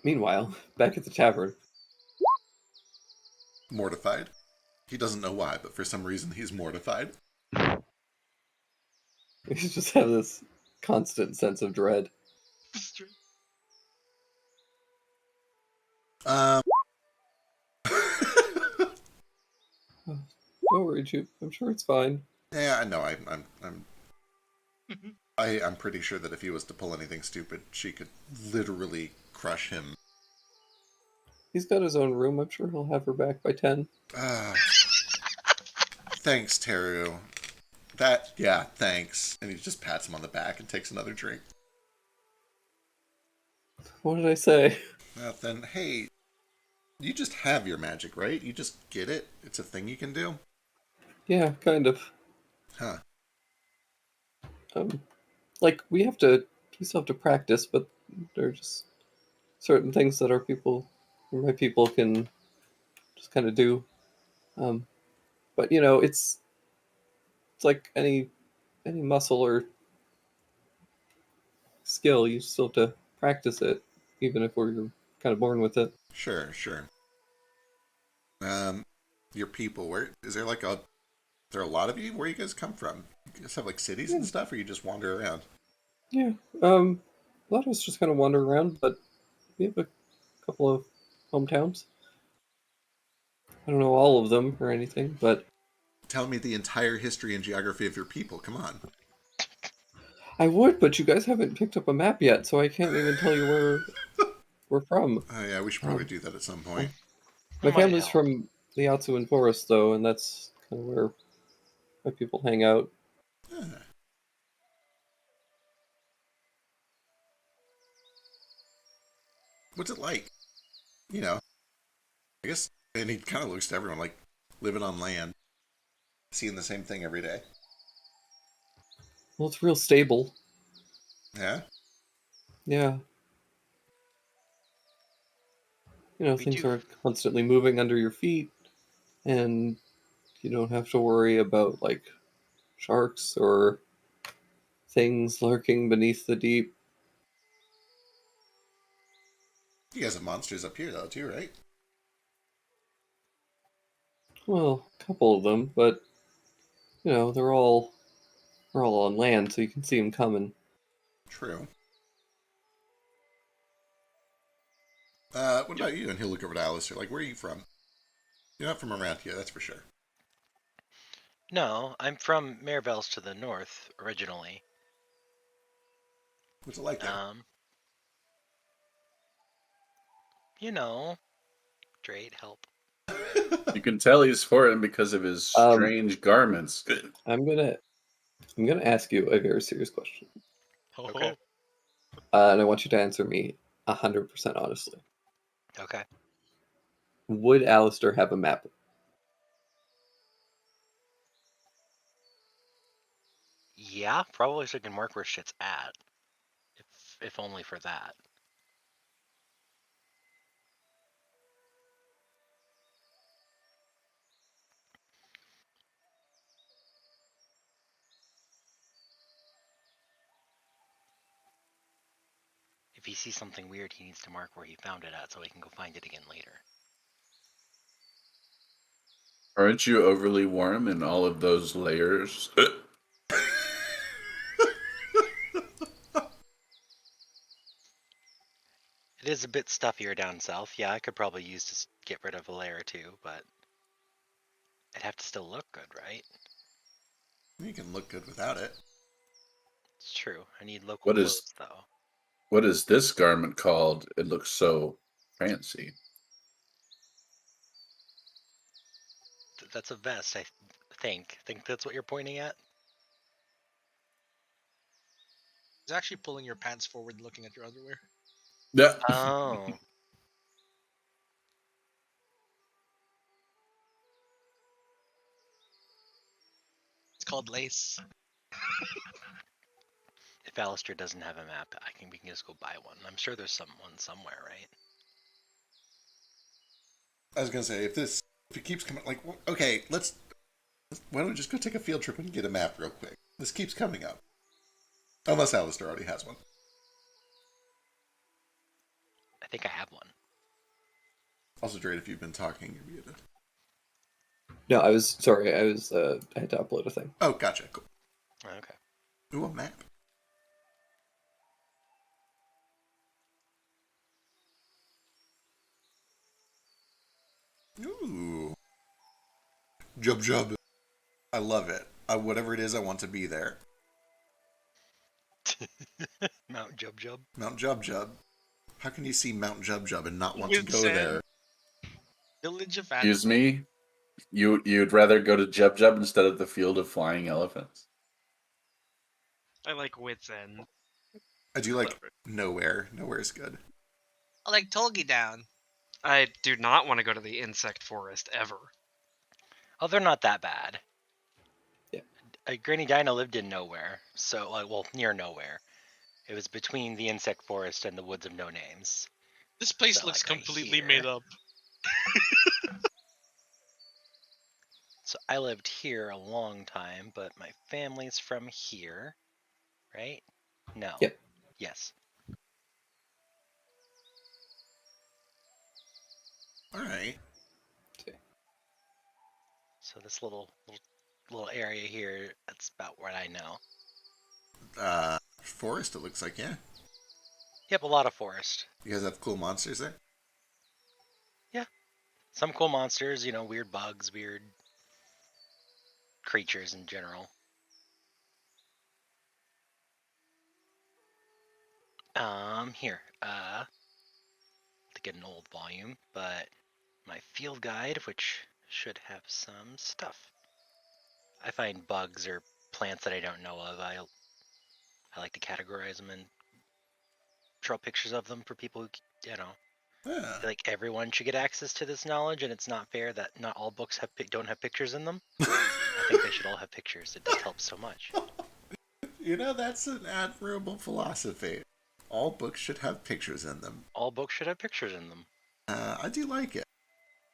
Meanwhile, back at the tavern, Mortified. He doesn't know why, but for some reason he's mortified. we just have this constant sense of dread. Um. Don't worry, Jupe. I'm sure it's fine. Yeah, I know. I'm pretty sure that if he was to pull anything stupid, she could literally crush him. He's got his own room. I'm sure he'll have her back by 10. Thanks, Teru. Thanks. And he just pats him on the back and takes another drink. What did I say? Then, hey, you just have your magic, right? You just get it? It's a thing you can do? Yeah, kind of. Huh. Like, we still have to practice, but there are just certain things that my people can just kind of do. But it's like any muscle or skill. You still have to practice it, even if we're kind of born with it. Sure. Your people, is there there are a lot of you? Where you guys come from? You guys have like cities and stuff, or you just wander around? Yeah. A lot of us just kind of wander around, but we have a couple of hometowns. I don't know all of them or anything, but Tell me the entire history and geography of your people. Come on. I would, but you guys haven't picked up a map yet, so I can't even tell you where we're from. Oh yeah, we should probably do that at some point. My Might family's help. from the Yatsuan Forest, though, and that's kind of where my people hang out. Huh. What's it like? I guess, and he kind of looks to everyone like living on land, seeing the same thing every day. Well, it's real stable. Yeah? Yeah. We Things do. are constantly moving under your feet, and you don't have to worry about, like, sharks or things lurking beneath the deep. You guys have monsters up here, though, too, right? Well, a couple of them, but, they're all on land, so you can see them coming. True. What about you? And he'll look over to Alistair. Like, where are you from? You're not from around here, that's for sure. No, I'm from Marivels to the north originally. What's it like there? You know, Drade, help. You can tell he's foreign because of his strange garments. I'm gonna ask you a very serious question, Okay. and I want you to answer me 100% honestly. Okay. Would Alistair have a map? Yeah, probably so I can mark where shit's at. If only for that. If he sees something weird, he needs to mark where he found it at so he can go find it again later. Aren't you overly warm in all of those layers? It is a bit stuffier down south. Yeah, I could probably use to get rid of a layer or two, but it'd have to still look good, right? You can look good without it. It's true. I need local What clothes, is though. what is this garment called? It looks so fancy. That's a vest, I think. Think that's what you're pointing at? He's actually pulling your pants forward, looking at your underwear. Yeah. Oh. It's called lace. If Alistair doesn't have a map, we can just go buy one. I'm sure there's one somewhere, right? I was gonna say if it keeps coming, like, okay, why don't we just go take a field trip and get a map real quick? This keeps coming up, unless Alistair already has one. I think I have one. Also, Drade, if you've been talking, you're muted. No, I was sorry. I had to upload a thing. Oh, gotcha. Cool. Okay. Ooh, a map. Ooh. Jub Jub. I love it. Whatever it is, I want to be there. Mount Jub Jub. Mount Jub Jub. How can you see Mount Jub Jub and not want to With go sand. there? Village of Excuse me? You'd rather go to Jub Jub instead of the Field of Flying Elephants? I like Wits End. I do like Nowhere. Nowhere's good. I like Tolgi Down. I do not want to go to the insect forest ever. Oh, they're not that bad. Yeah. Granny Dinah lived in nowhere, so near nowhere. It was between the insect forest and the woods of no names. This place So, looks like, right completely here. made up. So I lived here a long time, but my family's from here, right? No. Yep. Yes. All right. So this little area here, that's about what I know. Forest, it looks like, yeah. Yep, a lot of forest. You guys have cool monsters there? Some cool monsters, weird bugs, weird creatures in general. Here, to get an old volume, but my field guide, which should have some stuff. I find bugs or plants that I don't know of. I like to categorize them and draw pictures of them for people who, Yeah. I feel like everyone should get access to this knowledge, and it's not fair that not all books don't have pictures in them. I think they should all have pictures. It just helps so much. That's an admirable philosophy. All books should have pictures in them. All books should have pictures in them. I do like it.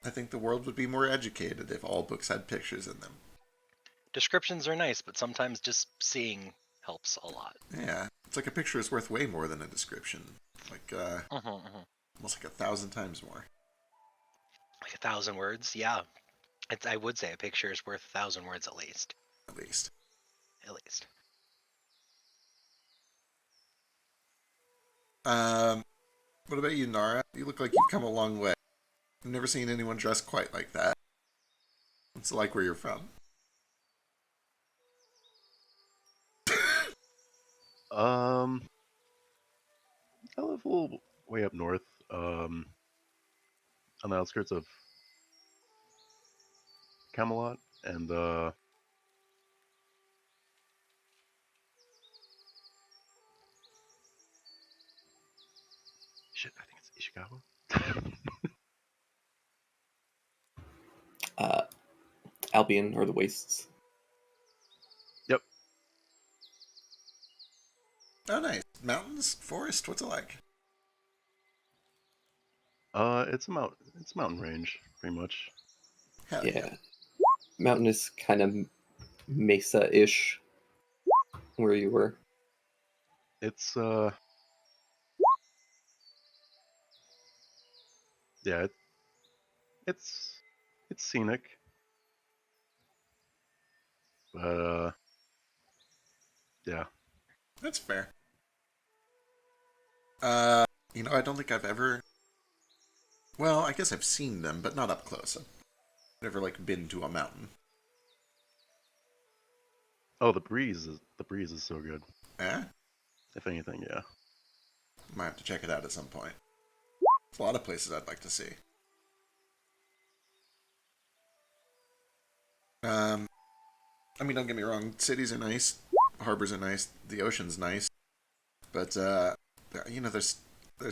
I think the world would be more educated if all books had pictures in them. Descriptions are nice, but sometimes just seeing helps a lot. Yeah, it's like a picture is worth way more than a description. Like, almost like 1,000 times more. Like 1,000 words? Yeah. I would say a picture is worth 1,000 words at least. At least. At least. What about you, Nara? You look like you've come a long way. I've never seen anyone dressed quite like that. What's it like where you're from? I live a little way up north, on the outskirts of Camelot, and shit, I think it's Ishikawa. Albion or the Wastes. Yep. Oh, nice. Mountains, forest. What's it like? It's a mountain range, pretty much. Hell Yeah. Mountain is kind of mesa-ish where you were. It's yeah, it's scenic, but yeah. That's fair. I don't think I've ever. Well, I guess I've seen them, but not up close. I've never been to a mountain. Oh, the breeze is so good. Eh? If anything, yeah. Might have to check it out at some point. There's a lot of places I'd like to see. Don't get me wrong. Cities are nice, harbors are nice, the ocean's nice, but there's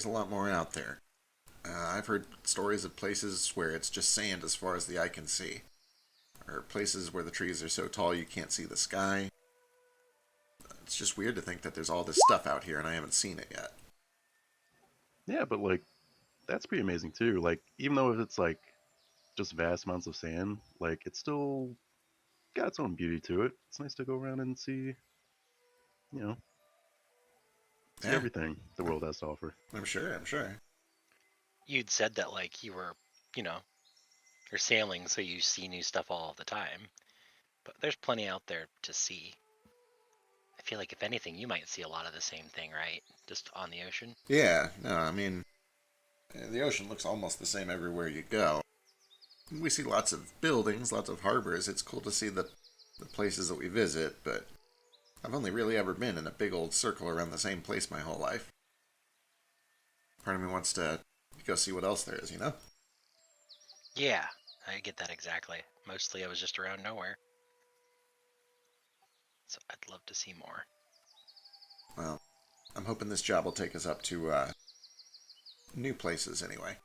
a lot more out there. I've heard stories of places where it's just sand as far as the eye can see, or places where the trees are so tall you can't see the sky. It's just weird to think that there's all this stuff out here and I haven't seen it yet. Yeah, but that's pretty amazing too. Even though it's just vast amounts of sand, it's still got its own beauty to it. It's nice to go around and see, see Yeah. everything the world has to offer. I'm sure. You'd said that you were, you're sailing, so you see new stuff all the time. But there's plenty out there to see. I feel like if anything, you might see a lot of the same thing, right? Just on the ocean. Yeah, no, the ocean looks almost the same everywhere you go. We see lots of buildings, lots of harbors. It's cool to see the places that we visit, but I've only really ever been in a big old circle around the same place my whole life. Part of me wants to go see what else there is, Yeah, I get that exactly. Mostly I was just around nowhere. So I'd love to see more. Well, I'm hoping this job will take us up to new places anyway.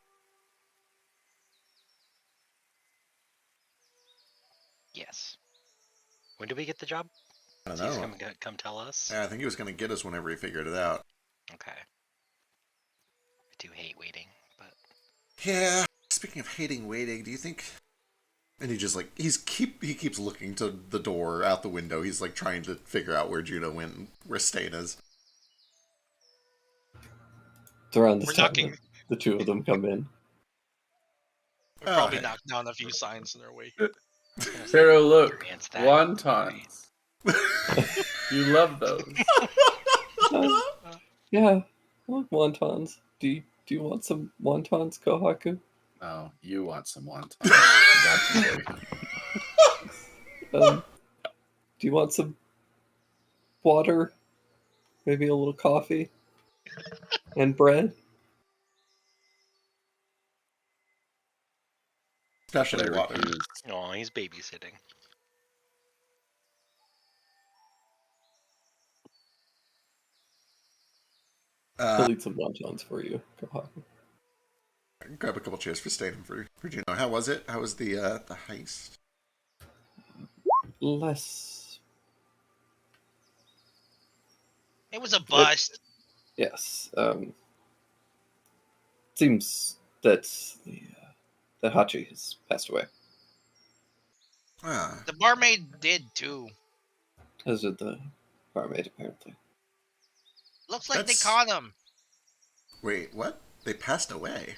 Yes. When did we get the job? I don't So he's know. come tell us? Yeah, I think he was going to get us whenever he figured it out. Okay. I do hate waiting, but... Yeah. Speaking of hating waiting, do you think... And he just he keeps looking to the door out the window. He's trying to figure out where Juno went and where Stain is. It's around this We're time knocking. that the two of them come in. We'll probably hey. knock down a few signs in their way. Pharaoh, look, Advance that. wontons. You love those. Yeah, I like wontons. Do you want some wontons, Kohaku? Oh, you want some wontons. That's Do you want some water? Maybe a little coffee? And bread? Especially I water. refuse. Oh, he's babysitting. I'll eat some wontons for you, Kohaku. Grab a couple chairs for Stain and for Juno. How was it? How was the heist? Less. It was a bust. Yes. Seems that that Hachi has passed away. Ah, The barmaid did too. As did the barmaid, apparently. Looks like That's- they caught him. wait, what? They passed away?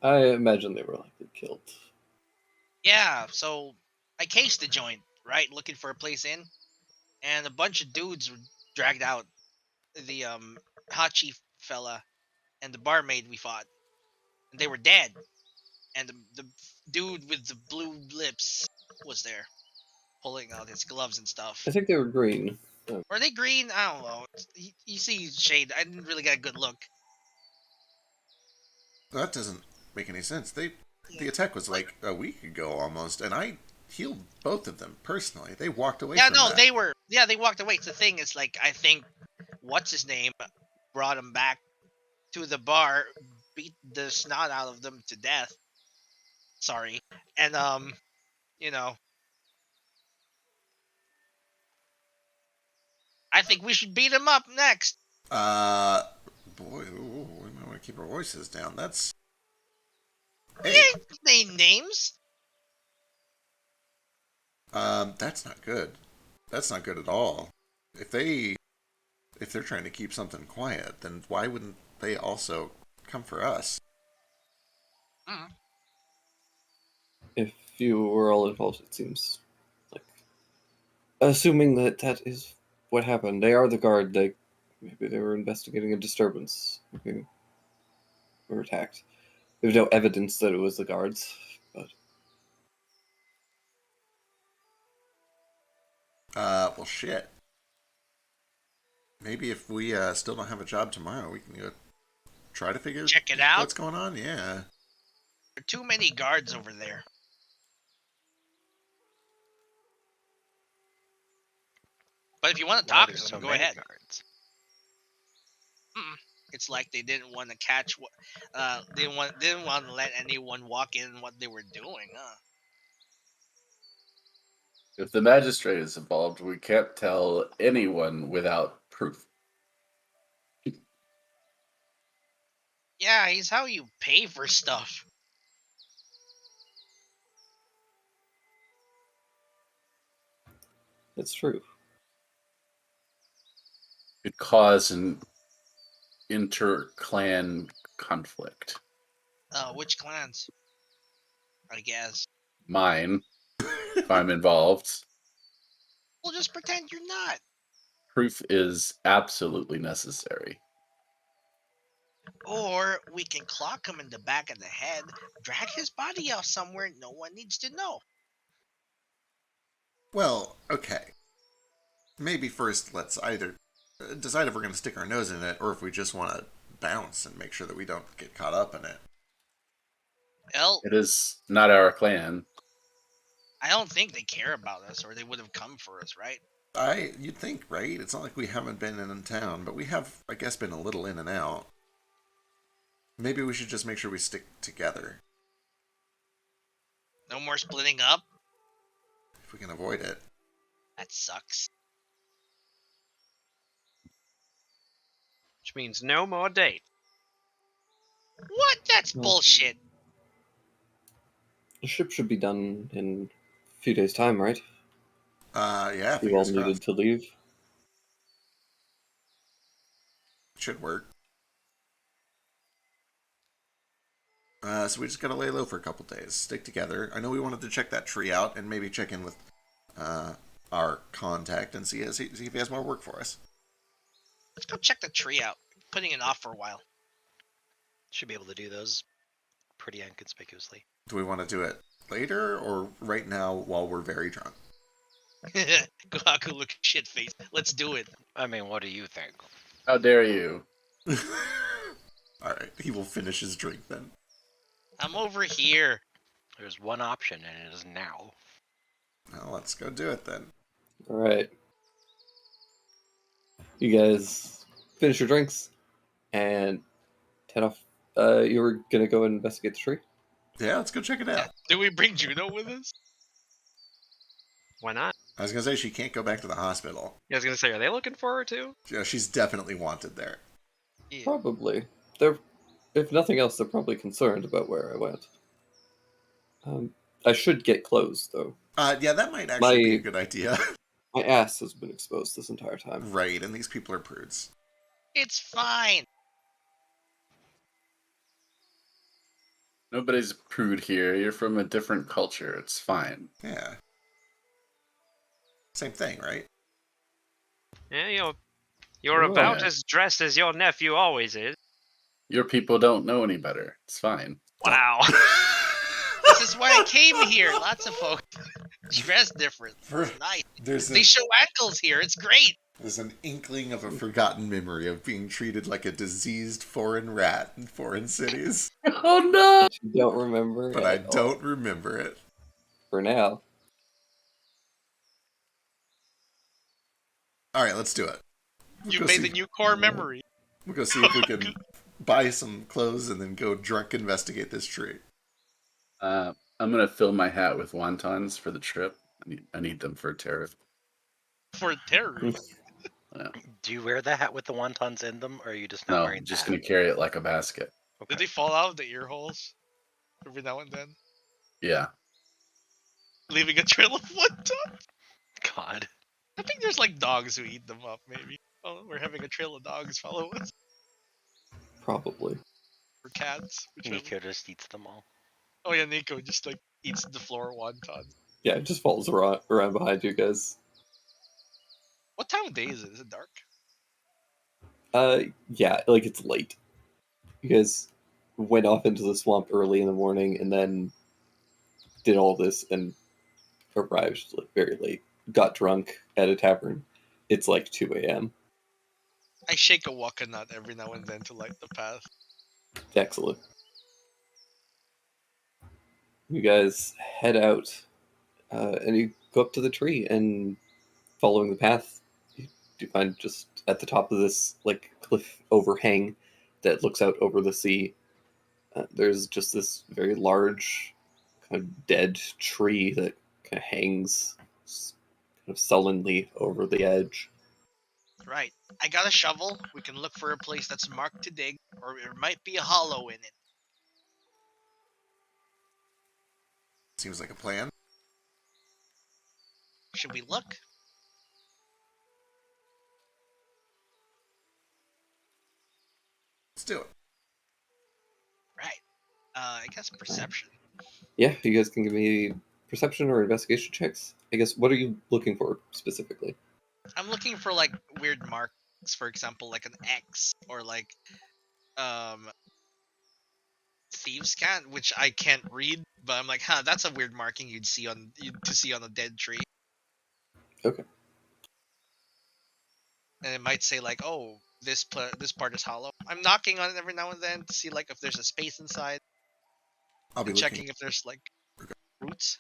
I imagine they were likely killed. Yeah, so I cased the joint, right, looking for a place in, and a bunch of dudes were dragged out. The Hachi fella and the barmaid we fought, and they were dead. And the dude with the blue lips was there, pulling out his gloves and stuff. I think they were green, Are they green? I don't know. You see shade. I didn't really get a good look. That doesn't make any sense. The attack was like a week ago almost, and I healed both of them personally. They walked away. Yeah, from no, that. they were. Yeah, they walked away. It's the thing is, like, I think what's his name brought him back to the bar, beat the snot out of them to death. Sorry, and you know, I think we should beat him up next. Boy, we might want to keep our voices down. That's. We Hey, ain't name names. that's not good. That's not good at all. If they're trying to keep something quiet, then why wouldn't they also come for us? If you were all involved, it seems like. Assuming that that is what happened, they are the guard. Maybe they were investigating a disturbance. Maybe we were attacked. There's no evidence that it was the guards, but Well, shit. Maybe if we still don't have a job tomorrow, we can go try to figure Check it out. what's going on. Yeah. There are too many guards over there. But if you want to Why talk there's to so them, go many ahead. guards? It's like they didn't want to catch what. They didn't want to let anyone walk in what they were doing. Huh? If the magistrate is involved, we can't tell anyone without proof. Yeah, he's how you pay for stuff. it's true. Could cause an inter-clan conflict. Which clans? I guess. Mine, if I'm involved. We'll just pretend you're not. Proof is absolutely necessary. Or we can clock him in the back of the head, drag his body out somewhere no one needs to know. Well, okay. Maybe first let's either decide if we're going to stick our nose in it or if we just want to bounce and make sure that we don't get caught up in it. Well, It is not our clan. I don't think they care about us, or they would have come for us, right? You'd think, right? It's not like we haven't been in town, but we have, I guess, been a little in and out. Maybe we should just make sure we stick together No more splitting up. if we can avoid it. That sucks. Which means no more date. What? That's Well- bullshit. The ship should be done in a few days' time, right? Yeah, You all fingers needed crossed. to leave. Should work. So we just gotta lay low for a couple days. Stick together. I know we wanted to check that tree out and maybe check in with our contact and see if he has more work for us. Let's go check the tree out. Putting it off for a while. Should be able to do those pretty inconspicuously. Do we want to do it later or right now while we're very drunk? Gohaku look shit faced. Let's do it. I mean, what do you think? How dare you? Alright, he will finish his drink then. I'm over here. There's one option, and it is now. Well, let's go do it then. All right. You guys finish your drinks and head off. You were gonna go and investigate the tree. Yeah, let's go check it out. Did we bring Juno with us? Why not? I was gonna say she can't go back to the hospital. Yeah, I was gonna say, are they looking for her too? Yeah, she's definitely wanted there. Yeah. Probably. They're, if nothing else, they're probably concerned about where I went. I should get clothes though. Yeah, that might actually be a My- good idea. My ass has been exposed this entire time. Right, and these people are prudes. It's fine. Nobody's a prude here. You're from a different culture. It's fine. Yeah. Same thing, right? Yeah, you're Oh, about yeah. as dressed as your nephew always is. Your people don't know any better. It's fine. Wow. This is why I came here. Lots of folks dress different. For- It's nice. There's They show ankles here. It's great. There's an inkling of a forgotten memory of being treated like a diseased foreign rat in foreign cities, Oh no! But you don't remember but I at all don't remember it. for now. All right, let's do it. We'll You go made see- the new core memory. We'll go see if we can buy some clothes and then go drunk investigate this tree. I'm gonna fill my hat with wontons for the trip. I need them for a tariff. For terror. Do you wear the hat with the wontons in them, or are you just not No, wearing I'm just the gonna carry it like a basket. hat? Did they fall out of the ear holes? Every now and then? Yeah. Leaving a trail of wonton? God. I think there's like dogs who eat them up, maybe. Oh, we're having a trail of dogs follow us. Probably. Or cats. Whichever. Nico just eats them all. Oh yeah, Nico just like eats the floor wonton. Yeah, it just falls around behind you guys. What time of day is it? Is it dark? Yeah, like it's late. You guys went off into the swamp early in the morning and then did all this and arrived like very late. Got drunk at a tavern. It's like 2 a.m. I shake a waka nut every now and then to light the path. Excellent. You guys head out and you go up to the tree and following the path, you do find just at the top of this like cliff overhang that looks out over the sea. There's just this very large, kind of dead tree that kind of hangs kind of sullenly over the edge. Right. I got a shovel. We can look for a place that's marked to dig, or there might be a hollow in it. Seems like a plan. Should we look? Let's do it. Right. I guess perception. Yeah, you guys can give me perception or investigation checks. I guess, what are you looking for specifically? I'm looking for like weird marks, for example, like an X or like thieves' cat, which I can't read, but I'm like, huh, that's a weird marking you'd see on a dead tree. Okay. And it might say like, oh, this part is hollow. I'm knocking on it every now and then to see like if there's a space inside, I'll be and looking. checking if there's like roots.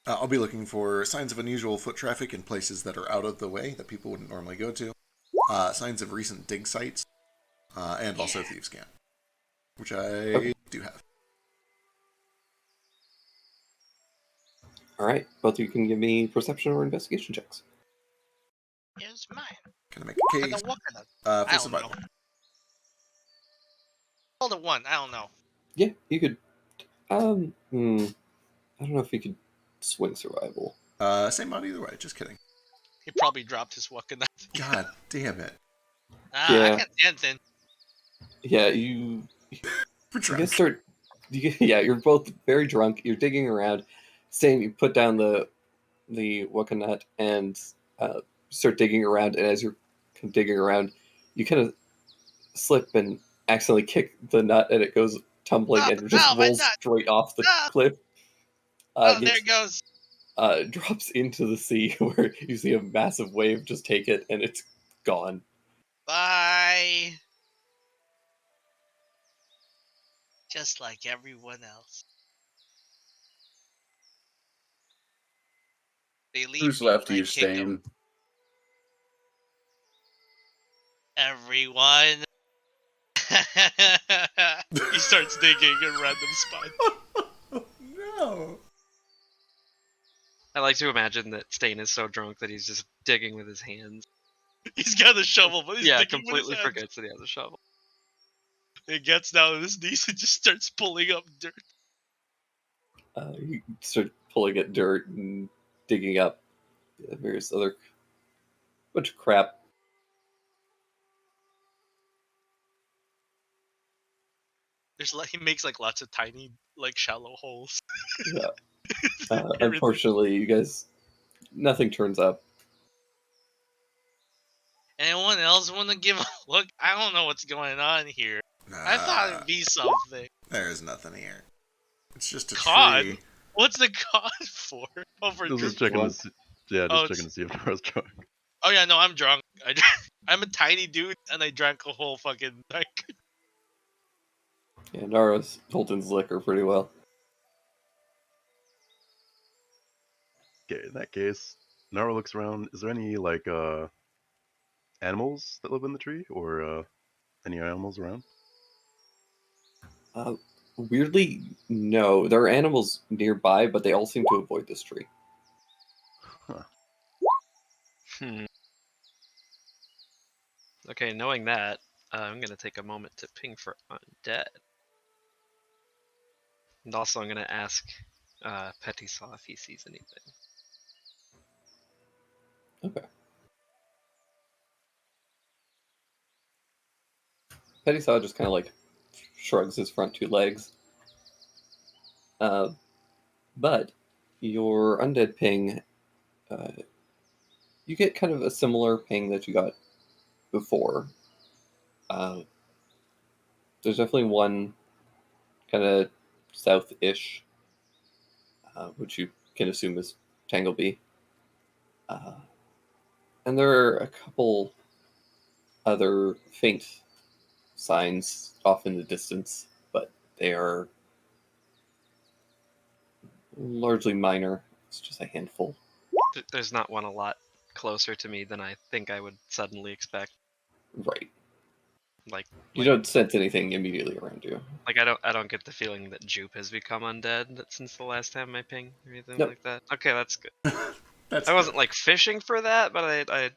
I'll be looking for signs of unusual foot traffic in places that are out of the way that people wouldn't normally go to. Signs of recent dig sites, and also thieves' camp, which I do have. All right, both of you can give me perception or investigation checks. Here's mine. Can I make a And case? the walker. For I don't survival. know. Hold it 1. I don't know. Yeah, you could. I don't know if you could swing survival. Same amount either way. Just kidding. He probably dropped his waka nut. God damn it. I Yeah. can't see anything. Yeah, you We're guys drunk. start. Yeah, you're both very drunk. You're digging around. Same, you put down the waka nut and start digging around. And as you're kind of digging around, you kind of slip and accidentally kick the nut, and it goes tumbling and just my rolls nut! straight off the Ah! cliff. Oh, there Gets- it goes. drops into the sea where you see a massive wave just take it and it's gone. Bye. Just like everyone else. They leave. Who's left of I you kick 'em. staying? Everyone. He starts digging in random spot. Oh, no. I like to imagine that Stain is so drunk that he's just digging with his hands. He's got a shovel, but he's Yeah, digging with completely his hands. forgets that he has a shovel. He gets down on his knees and just starts pulling up dirt. You start pulling at dirt and digging up various other bunch of crap. There's like he makes like lots of tiny, like shallow holes. Yeah. Unfortunately, you guys, nothing turns up. Anyone else want to give a look? I don't know what's going on here. I thought it'd be something. There's nothing here. It's just a Cod? tree. What's the cod for? Oh, for Just drink. checking What? to Yeah, Oh, just checking to see if Nara's drunk. Oh yeah, no, I'm drunk. I'm a tiny dude, and I drank a whole fucking like. Yeah, Nara's holding his liquor pretty well. Okay, in that case, Nara looks around. Is there any like animals that live in the tree, or any animals around? Weirdly, no. There are animals nearby, but they all seem to avoid this tree. Huh. Hmm. Okay, knowing that, I'm gonna take a moment to ping for undead. And also, I'm gonna ask Petty Saw if he sees anything. Okay. Petty Saw just kind of like shrugs his front two legs. But your undead ping, you get kind of a similar ping that you got before. There's definitely one kind of south-ish, which you can assume is Tanglebee. And there are a couple other faint signs off in the distance, but they are largely minor. It's just a handful. There's not one a lot closer to me than I think I would suddenly expect. Right. Like, You don't sense anything immediately around you. like I don't get the feeling that Jupe has become undead since the last time I ping or anything Nope. like that. Okay, that's good. That's I wasn't good. like fishing for that, but I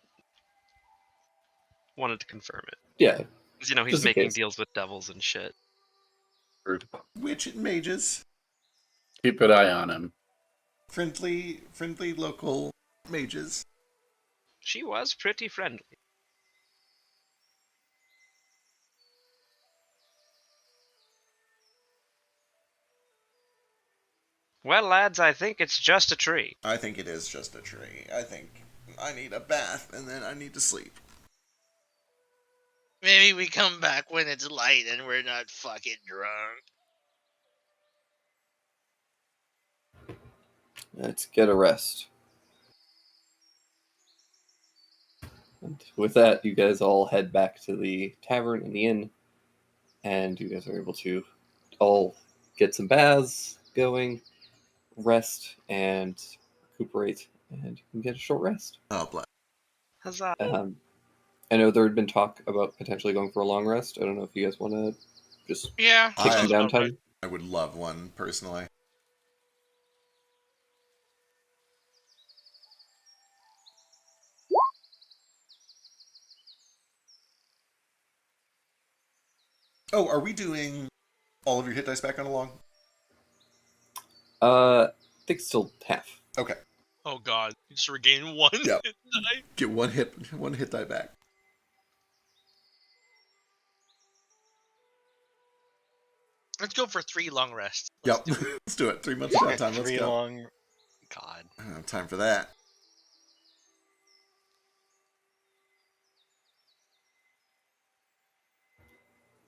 wanted to confirm it. Yeah. 'Cause, you know, he's Just in making case. deals with devils and shit. Witch and mages. Keep an eye on him. Friendly local mages. She was pretty friendly. Well, lads, I think it's just a tree. I think it is just a tree. I think I need a bath and then I need to sleep. Maybe we come back when it's light and we're not fucking drunk. Let's get a rest. And with that, you guys all head back to the tavern and the inn, and you guys are able to all get some baths going, rest, and recuperate, and you can get a short rest. Oh, bless. Huzzah. I know there had been talk about potentially going for a long rest. I don't know if you guys want to just Yeah. take some sounds about downtime. right. I would love one personally. Oh, are we doing all of your hit dice back on a long? I think still half. Okay. Oh god, you just regain one. Yep. hit die. Get one hit die back. Let's go for 3 long rests. Yep. Let's do it. 3 months of time. Let's 3 go. long. God. Time for that.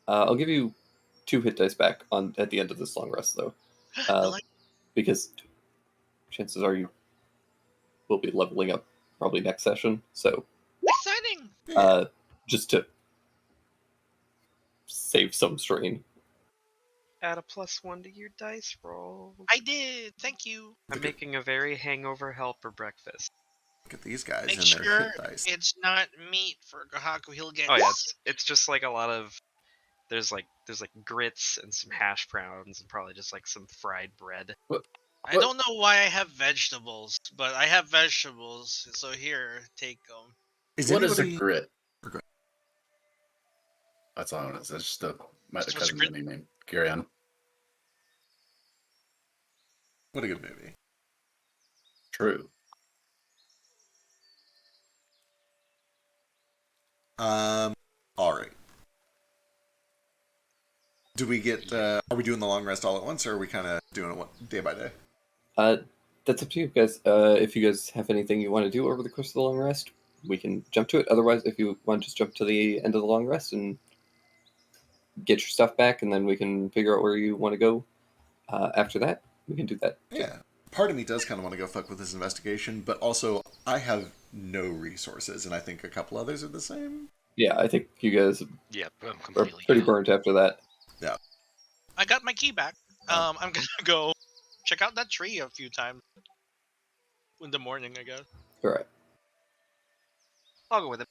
I'll give you 2 hit dice back on at the end of this long rest, though, because chances are you will be leveling up probably next session. So, Exciting! just to save some strain. Add a +1 to your dice roll. I did. Thank you. I'm making a very hangover helper breakfast. Look at these guys Make and their sure hit dice. it's not meat for Gahaku. He'll get. Oh yeah, it's just like a lot of there's like grits and some hash browns and probably just like some fried bread. I don't know why I have vegetables, but I have vegetables. So here, take them. What is a anybody- grit? Grit. That's all I want to say. That's just a my What's a cousin's grit? name. Carry on. What a good movie. True. All right. Do we get? Are we doing the long rest all at once, or are we kind of doing it day by day? That's up to you guys. If you guys have anything you want to do over the course of the long rest, we can jump to it. Otherwise, if you want to just jump to the end of the long rest and get your stuff back, and then we can figure out where you want to go after that, we can do that. Yeah. Part of me does kind of want to go fuck with this investigation, but also I have no resources, and I think a couple others are the same. Yeah, I think you guys Yep, I'm are completely pretty out. burnt after that. I got my key back. I'm gonna go check out that tree a few times in the morning, I guess. All right. I'll go with it.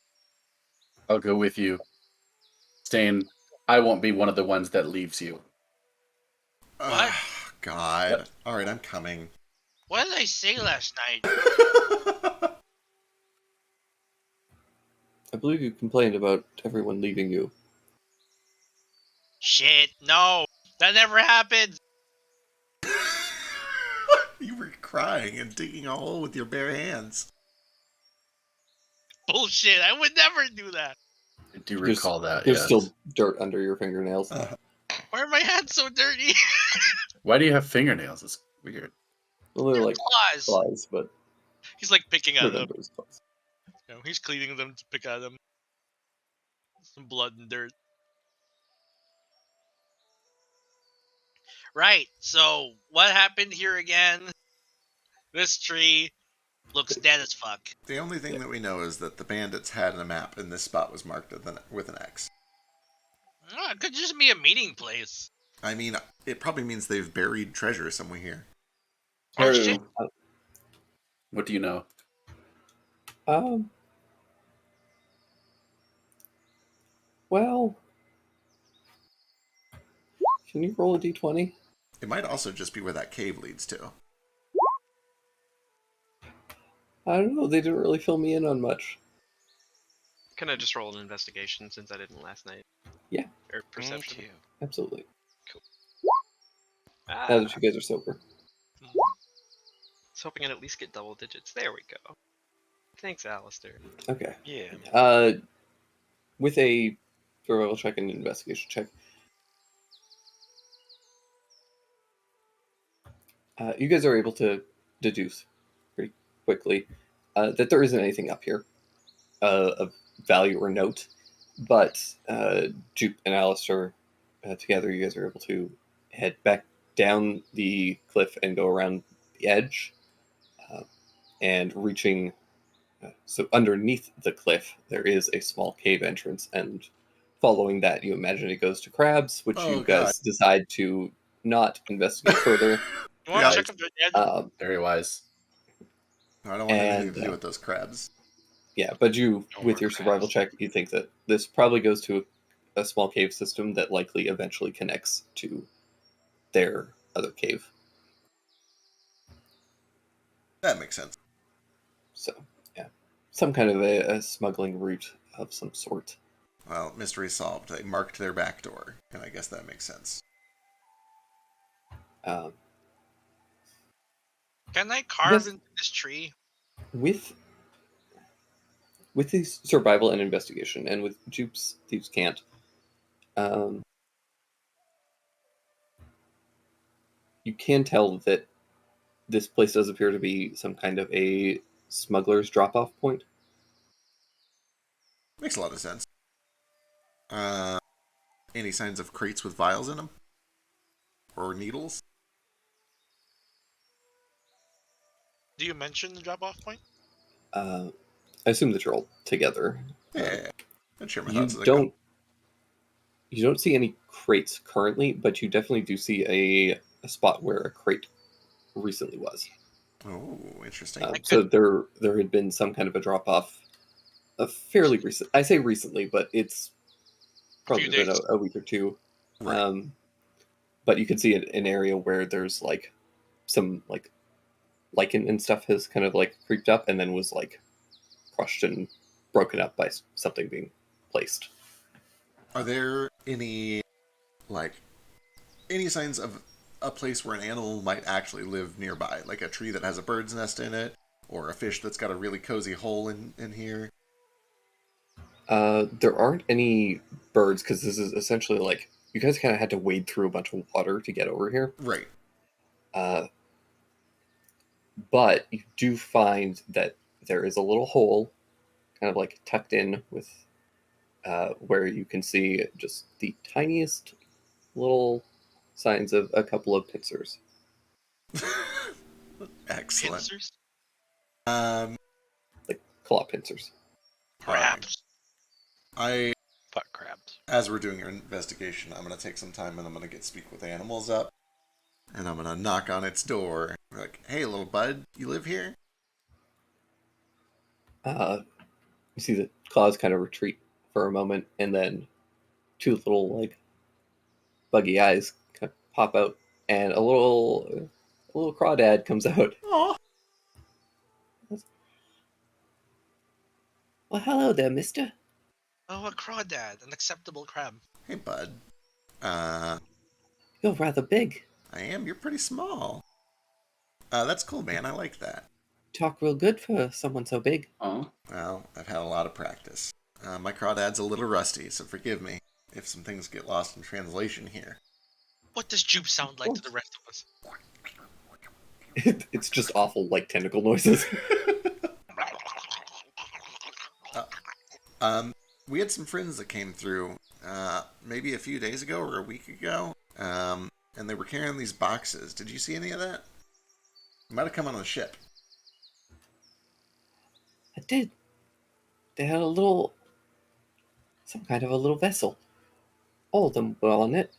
I'll go with you. Stain, I won't be one of the ones that leaves you. What? God. Yep. All right, I'm coming. What did I say last night? I believe you complained about everyone leaving you. Shit, no, that never happened. You were crying and digging a hole with your bare hands. Bullshit, I would never do that. I do There's- recall that, There's yes. still dirt under your fingernails. Why are my hands so dirty? Why do you have fingernails? It's weird. Well, they're They're like claws. claws, but He's like picking at them. November is claws. You know, he's cleaning them to pick at them. Some blood and dirt. Right, so what happened here again? This tree looks dead as fuck. The only thing that we know is that the bandits had a map, and this spot was marked with an X. Oh, it could just be a meeting place. I mean, it probably means they've buried treasure somewhere here. Oh shit. What do you know? Well, can you roll a d20? It might also just be where that cave leads to. I don't know. They didn't really fill me in on much. Can I just roll an investigation since I didn't last night? Yeah. Or Me perception? too. Absolutely. Ah, Now that you guys are sober. I was hoping I'd at least get double digits. There we go. Thanks, Alistair. Okay. Yeah. With a survival check and investigation check, you guys are able to deduce pretty quickly that there isn't anything up here of value or note. But Jupe and Alistair, together, you guys are able to head back down the cliff and go around the edge, and reaching. So underneath the cliff, there is a small cave entrance, and following that, you imagine it goes to crabs, which Oh, you guys decide to not investigate further. You want Yeah. to check if they're dead? Very wise. I don't want anything And, to do with those crabs. Yeah, but you, Or with your survival crabs. check, you think that this probably goes to a small cave system that likely eventually connects to their other cave. That makes sense. So, yeah, some kind of a smuggling route of some sort. Well, mystery solved. They marked their back door, and I guess that makes sense. Um, Can I carve yes. into this tree? with these survival and investigation, and with Jupe's Thieves Can't, you can tell that this place does appear to be some kind of a smuggler's drop-off point. Makes a lot of sense. Any signs of crates with vials in them? Or needles? Do you mention the drop-off point? I assume that you're all together. Yeah. I'd share my You thoughts as I go. don't see any crates currently, but you definitely do see a spot where a crate recently was. Oh, interesting. So there had been some kind of a drop off, a fairly recent. I say recently, but it's probably been days. a week or two. Right. But you can see an area where there's like some like lichen and stuff has kind of like creeped up and then was like crushed and broken up by something being placed. Are there any signs of a place where an animal might actually live nearby? Like a tree that has a bird's nest in it? Or a fish that's got a really cozy hole in here? There aren't any birds because this is essentially like you guys kind of had to wade through a bunch of water to get over here. Right. But you do find that there is a little hole kind of like tucked in with where you can see just the tiniest little signs of a couple of pincers. Excellent. Pincers? claw pincers. Crabs. Fuck crabs. As we're doing our investigation, I'm gonna take some time and I'm gonna get Speak with Animals up, and I'm gonna knock on its door. Like, hey, little bud, you live here? You see the claws kind of retreat for a moment, and then two little like buggy eyes kind of pop out, and a little crawdad comes out. Aw. Well, hello there, mister. Oh, a crawdad, an acceptable crab. Hey, bud. You're rather big. I am. You're pretty small. That's cool, man. I like that. Talk real good for someone so big. Oh, Well, I've had a lot of practice. My crawdad's a little rusty, so forgive me if some things get lost in translation here. What does Jupe sound like to the rest of us? It's just awful, like tentacle noises. We had some friends that came through, maybe a few days ago or a week ago, and they were carrying these boxes. Did you see any of that? It might have come on a ship. I did. They had some kind of a little vessel. All of them were on it.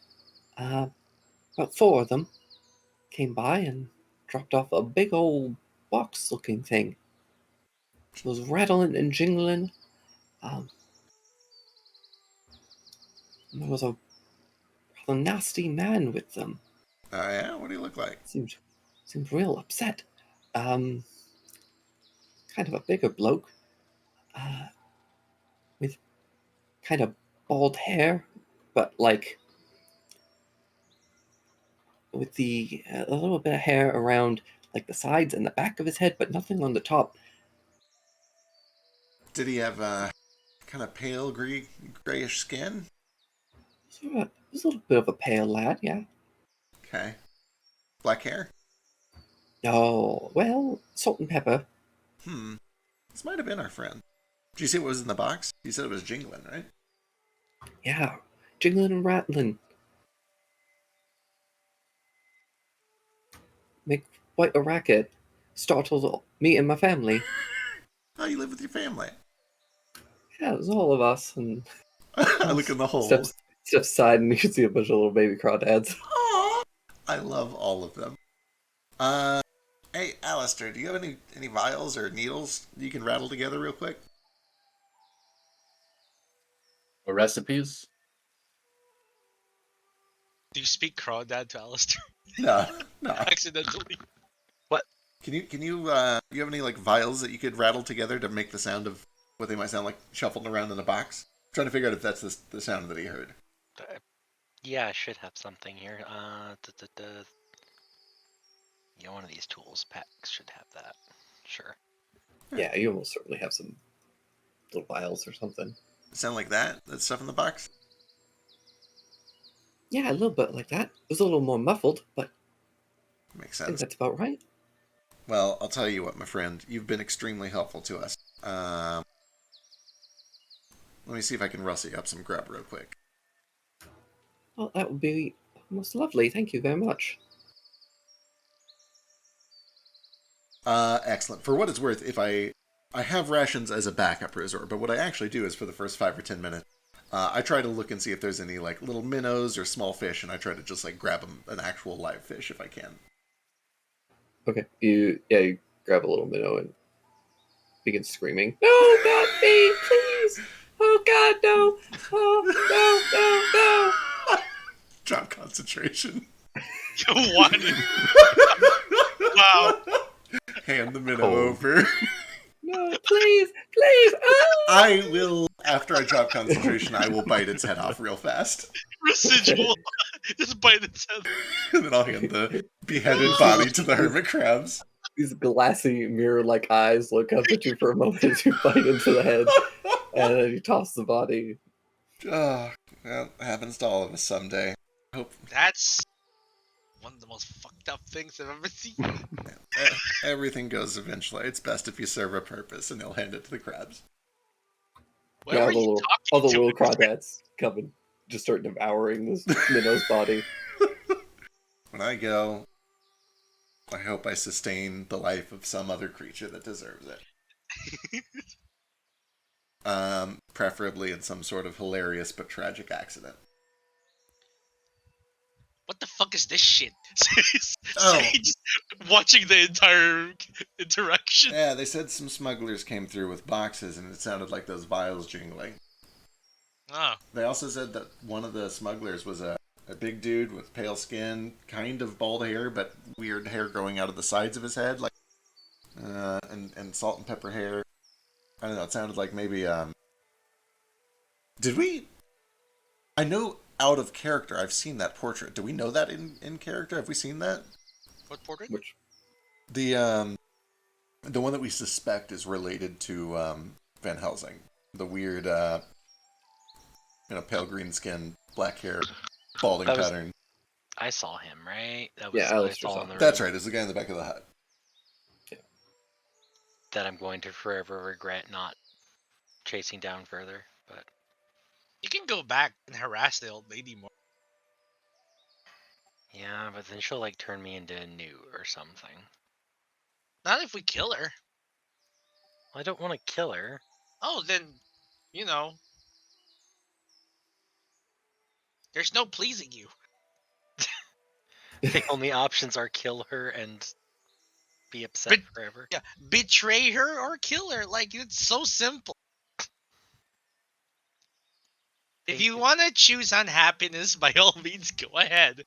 About 4 of them came by and dropped off a big old box-looking thing. It was rattling and jingling. And there was a rather nasty man with them. Yeah? What do you look like? Seemed real upset. Kind of a bigger bloke. With kind of bald hair, but like with a little bit of hair around like the sides and the back of his head, but nothing on the top. Did he have kind of pale grayish skin? So, he was a little bit of a pale lad, yeah. Okay. Black hair? Oh, well, salt and pepper. This might have been our friend. Did you see what was in the box? You said it was jingling, right? Yeah, jingling and rattling. Make quite a racket. Startled me and my family. Oh, you live with your family. Yeah, it was all of us. And I look in the hole. steps aside, and you can see a bunch of little baby crawdads. Aw, I love all of them. Hey, Alistair, do you have any vials or needles you can rattle together real quick? or recipes? Do you speak crawdad to Alistair No. accidentally? Can you you have any like vials that you could rattle together to make the sound of what they might sound like shuffling around in a box? I'm trying to figure out if that's the sound that he heard. Yeah, I should have something here. Yeah, one of these tools packs should have that. Sure. Yeah, you almost certainly have some little vials or something. Sound like that? That stuff in the box? Yeah, a little bit like that. It was a little more muffled, but Makes I think sense. that's about right. Well, I'll tell you what, my friend. You've been extremely helpful to us. Let me see if I can rustle you up some grub real quick. Well, that would be most lovely. Thank you very much. Excellent. For what it's worth, if I have rations as a backup resort, but what I actually do is for the first 5 or 10 minutes, I try to look and see if there's any like little minnows or small fish, and I try to just like grab an actual live fish if I can. Okay, you grab a little minnow and begin screaming. No, not me, please! Oh God, no! Oh no! Drop concentration. What? Wow. Hand the minnow Cold. over. No, please! Oh! I will, after I drop concentration, I will bite its head off real fast. Residual. Just bite its head. And then I'll hand the beheaded body to the hermit crabs. These glassy mirror-like eyes look up at you for a moment as you bite into the head, and then you toss the body. Oh, well, it happens to all of us someday. Hope That's one of the most fucked up things I've ever seen. everything goes eventually. It's best if you serve a purpose, and he'll hand it to the crabs. Where Yeah, were all you the talking little to? crawdads come and just start devouring this minnow's body. When I go, I hope I sustain the life of some other creature that deserves it. Preferably in some sort of hilarious but tragic accident. What the fuck is this shit? Oh. Sage watching the entire interaction. Yeah, they said some smugglers came through with boxes and it sounded like those vials jingling. Oh, They also said that one of the smugglers was a big dude with pale skin, kind of bald hair, but weird hair growing out of the sides of his head, like and salt and pepper hair. I don't know, it sounded like maybe did we I know out of character I've seen that portrait. Do we know that in character? Have we seen that? what portrait? Which The one that we suspect is related to Van Helsing. The weird pale green skin, black hair, balding That was- pattern. I saw him, right? That Yeah, I Alistair saw saw in the him. That's room right, it's the guy in the back of the hut. that I'm going to forever regret not chasing down further. But You can go back and harass the old lady more. yeah, but then she'll like turn me into a new or something. Not if we kill her. Well, I don't want to kill her. Oh, then, you know. There's no pleasing you. The only options are kill her and be upset But- forever. Yeah, betray her or kill her. Like, it's so simple. If you want to choose unhappiness, by all means, go ahead.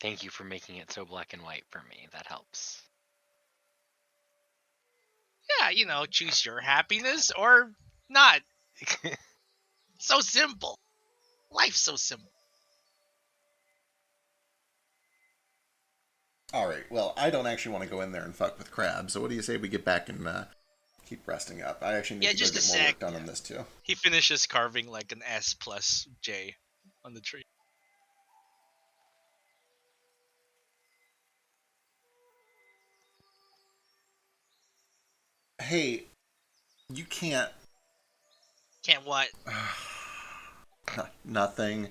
Thank you for making it so black and white for me. That helps. Yeah, choose your happiness or not. So simple. Life's so simple. Alright, well, I don't actually want to go in there and fuck with Crab, so what do you say we get back and keep resting up? I actually need Yeah, to go just get a more sec. work done on this too. He finishes carving like an S plus J on the tree. Hey, you can't... Can't what? Nothing.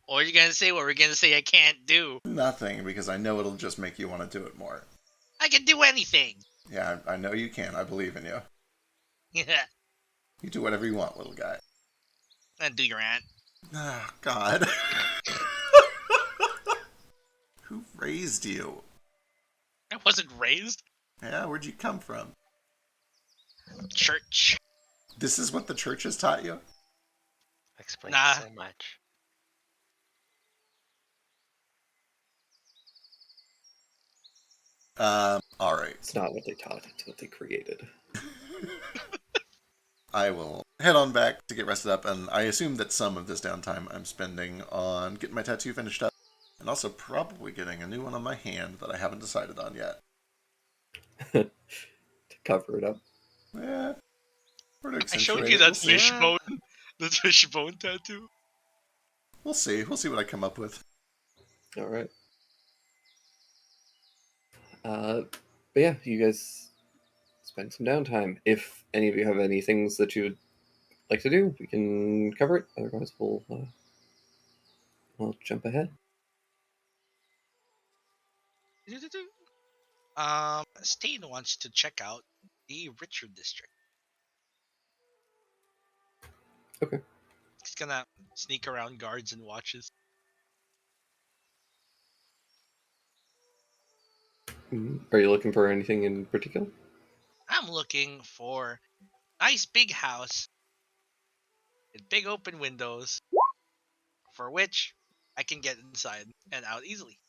Or are you gonna say what we're gonna say I can't do? Nothing, because I know it'll just make you want to do it more. I can do anything. Yeah, I know you can. I believe in you. Yeah. You do whatever you want, little guy. And do your aunt. Oh, God. Who raised you? I wasn't raised. Yeah, where'd you come from? Church. This is what the church has taught you? Explains Nah. so much. Alright. it's not what they taught; it's what they created. I will head on back to get rested up, and I assume that some of this downtime I'm spending on getting my tattoo finished up, and also probably getting a new one on my hand that I haven't decided on yet. To cover it up. Yeah. Or to I showed accentuate you it. that We'll see. fishbone. The fishbone tattoo. We'll see. We'll see what I come up with. All right. But yeah, you guys spend some downtime. If any of you have any things that you would like to do, we can cover it. Otherwise, we'll jump ahead. Stain wants to check out the Richard district. Okay. He's gonna sneak around guards and watches. Are you looking for anything in particular? I'm looking for nice big house with big open windows for which I can get inside and out easily.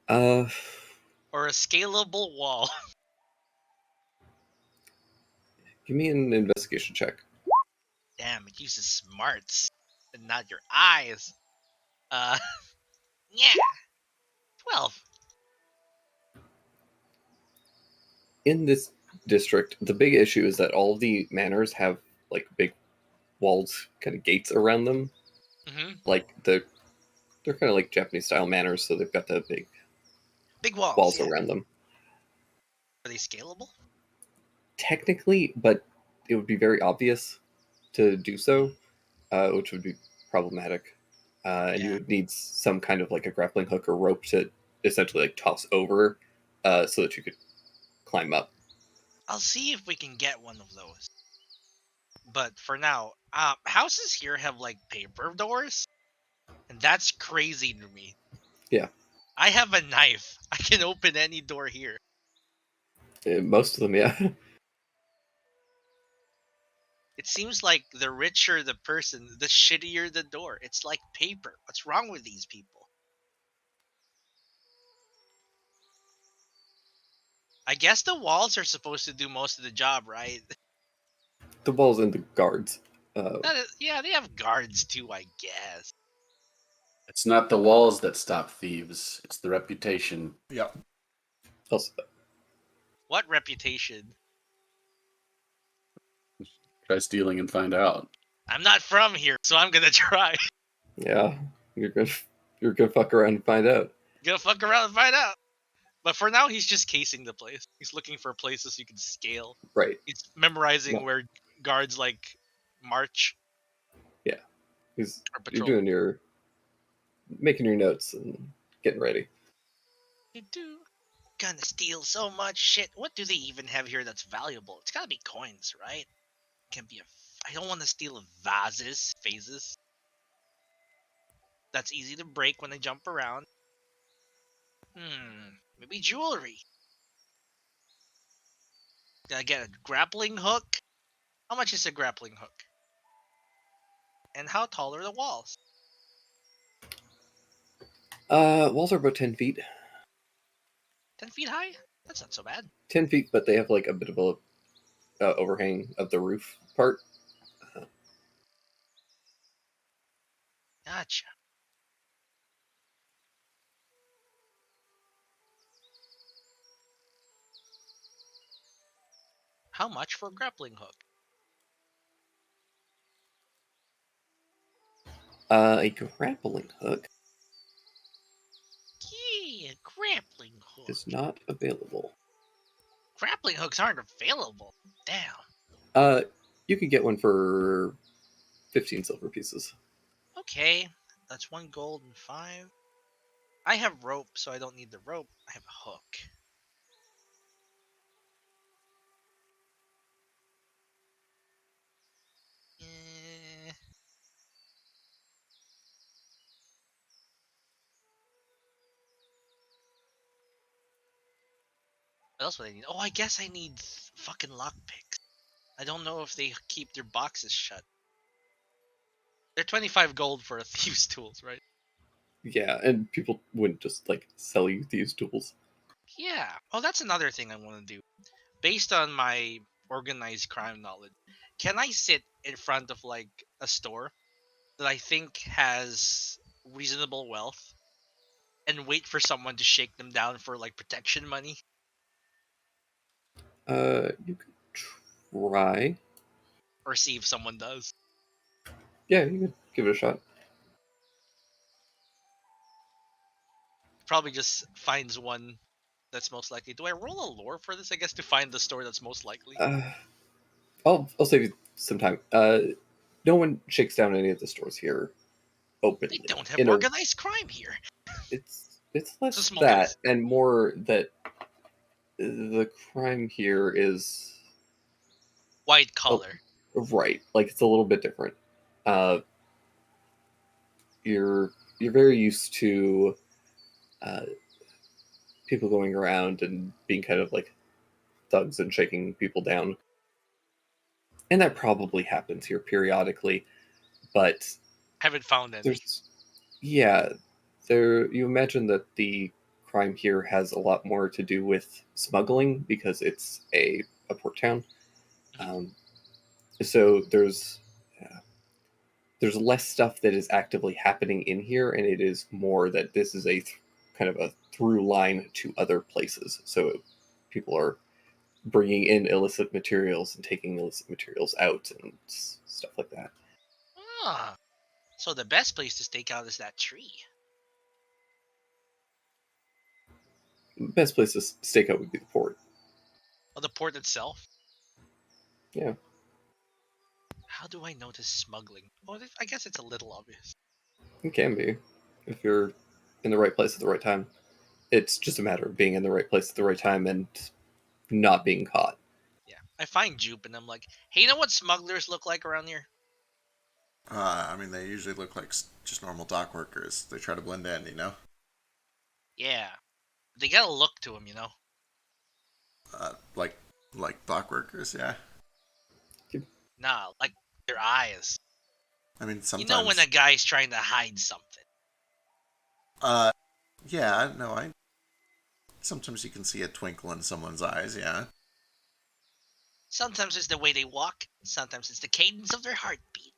Or a scalable wall. Give me an investigation check. Damn, it uses smarts and not your eyes. Yeah. 12. In this district, the big issue is that all of the manors have like big walls, kind of gates around them. Mm-hmm. Like they're kind of like Japanese style manors, so they've got the big Big walls. walls yeah. around them. Are they scalable? Technically, but it would be very obvious to do so, which would be problematic. and you Yeah. would need some kind of like a grappling hook or rope to essentially like toss over, so that you could climb up. I'll see if we can get one of those. But for now, houses here have like paper doors, and that's crazy to me. Yeah. I have a knife. I can open any door here. Most of them, yeah. It seems like the richer the person, the shittier the door. It's like paper. What's wrong with these people? I guess the walls are supposed to do most of the job, right? The walls and the guards. Yeah, they have guards too, I guess. It's not the walls that stop thieves; it's the reputation. Yep. Also, What reputation? Try stealing and find out. I'm not from here, so I'm gonna try. yeah, you're gonna fuck around and find out. Gonna fuck around and find out. But for now, he's just casing the place. He's looking for places you can scale. Right. He's memorizing No. where guards like march You're or patrol. doing making your notes and getting ready. Gonna steal so much shit. What do they even have here that's valuable? It's gotta be coins, right? Can't be I don't want to steal vases. That's easy to break when they jump around. Maybe jewelry. Gotta get a grappling hook. How much is a grappling hook? And how tall are the walls? Walls are about 10 feet. 10 feet high? That's not so bad. 10 feet, but they have like a bit of a overhang of the roof part. Gotcha. How much for a grappling hook? A grappling hook Yeah, grappling hook. is not available. Grappling hooks aren't available. Damn. You could get one for 15 silver pieces. Okay, that's 1 gold and 5. I have rope, so I don't need the rope. I have a hook. Eh. What else would I need? Oh, I guess I need fucking lockpicks. I don't know if they keep their boxes shut. They're 25 gold for a thieves' tools, right? Yeah, and people wouldn't just like sell you these tools. Yeah. Oh, that's another thing I want to do. Based on my organized crime knowledge, can I sit in front of like a store that I think has reasonable wealth and wait for someone to shake them down for like protection money? You could try. Or see if someone does. Yeah, you could give it a shot. Probably just finds one that's most likely. Do I roll a lore for this? I guess to find the store that's most likely. I'll save you some time. No one shakes down any of the stores here openly. They don't have organized crime here. It's less It's a small that business. and more that the crime here is White collar. right. Like it's a little bit different. You're very used to people going around and being kind of like thugs and shaking people down. And that probably happens here periodically, but Haven't found any. you imagine that the crime here has a lot more to do with smuggling because it's a port town. So there's less stuff that is actively happening in here, and it is more that this is a kind of a through line to other places. So people are bringing in illicit materials and taking illicit materials out and stuff like that. Ah, so the best place to stake out is that tree. Best place to stake out would be the port. Oh, the port itself? Yeah. How do I notice smuggling? Oh, I guess it's a little obvious. It can be, if you're in the right place at the right time. It's just a matter of being in the right place at the right time and not being caught. Yeah. I find Jupe and I'm like, hey, you know what smugglers look like around here? I mean, they usually look like just normal dock workers. They try to blend in, you know? Yeah. They got a look to them, you know? Like dock workers, yeah. Nah, like their eyes. I mean, You sometimes. know when a guy's trying to hide something. Yeah, no, sometimes you can see a twinkle in someone's eyes, yeah. Sometimes it's the way they walk, sometimes it's the cadence of their heartbeat.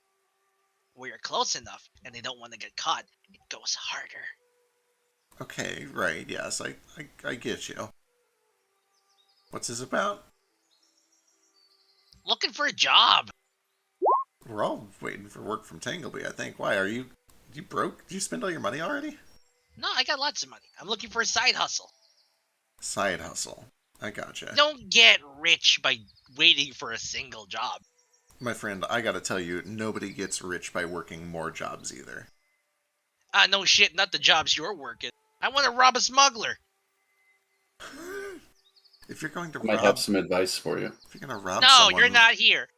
Where you're close enough and they don't want to get caught, it goes harder. Okay, right, yes, I get you. What's this about? Looking for a job. We're all waiting for work from Tangleby, I think. Why, are you broke? Did you spend all your money already? No, I got lots of money. I'm looking for a side hustle. Side hustle. I gotcha. Don't get rich by waiting for a single job. My friend, I gotta tell you, nobody gets rich by working more jobs either. No shit, not the jobs you're working. I want to rob a smuggler. If you're going to I might rob, have some advice for you. if you're gonna rob No, someone, you're not here.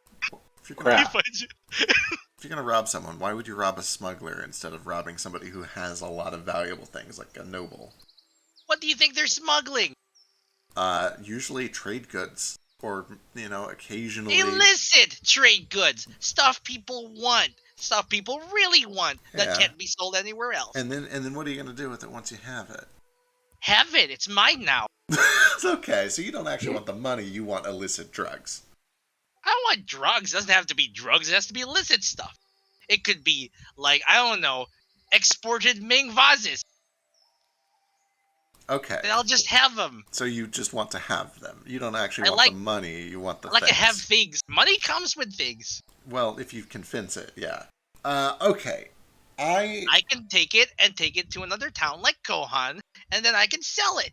If you're Crap. gonna, He finds you. if you're gonna rob someone, why would you rob a smuggler instead of robbing somebody who has a lot of valuable things, like a noble? What do you think they're smuggling? Usually trade goods, or occasionally. Illicit trade goods. Stuff people want. Stuff people really want that Yeah. can't be sold anywhere else. And then what are you gonna do with it once you have it? Have it. It's mine now. It's okay. So you don't actually want the money; you want illicit drugs. I don't want drugs. It doesn't have to be drugs. It has to be illicit stuff. It could be, like, I don't know, exported Ming vases. Okay. And I'll just have them. So you just want to have them. You don't actually I want like- the money. You want the I like to things. have things. Money comes with things. Well, if you can fence it, yeah. Okay. I can take it and take it to another town like Kohan, and then I can sell it.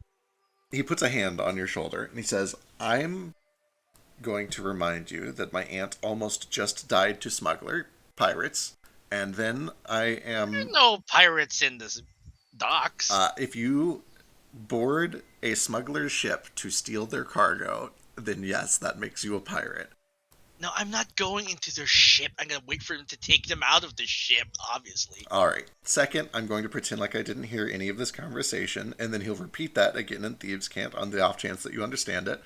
He puts a hand on your shoulder and he says, I'm going to remind you that my aunt almost just died to pirates, and then I There are am. no pirates in the docks. If you board a smuggler's ship to steal their cargo, then yes, that makes you a pirate. No, I'm not going into their ship. I'm gonna wait for them to take them out of the ship, obviously. Alright. Second, I'm going to pretend like I didn't hear any of this conversation, and then he'll repeat that again in Thieves' Cant on the off chance that you understand it.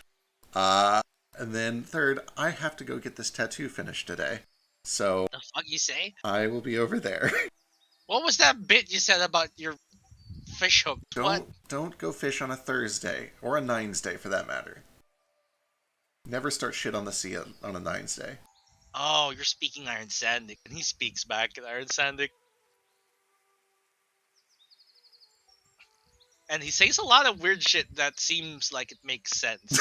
And then third, I have to go get this tattoo finished today. So The fuck you say? I will be over there. What was that bit you said about your fish hook? What? Don't go fish on a Thursday, or a Nines Day for that matter. Never start shit on the sea on a Nines Day. Oh, you're speaking Iron Sandic, and he speaks back in Iron Sandic. And he says a lot of weird shit that seems like it makes sense.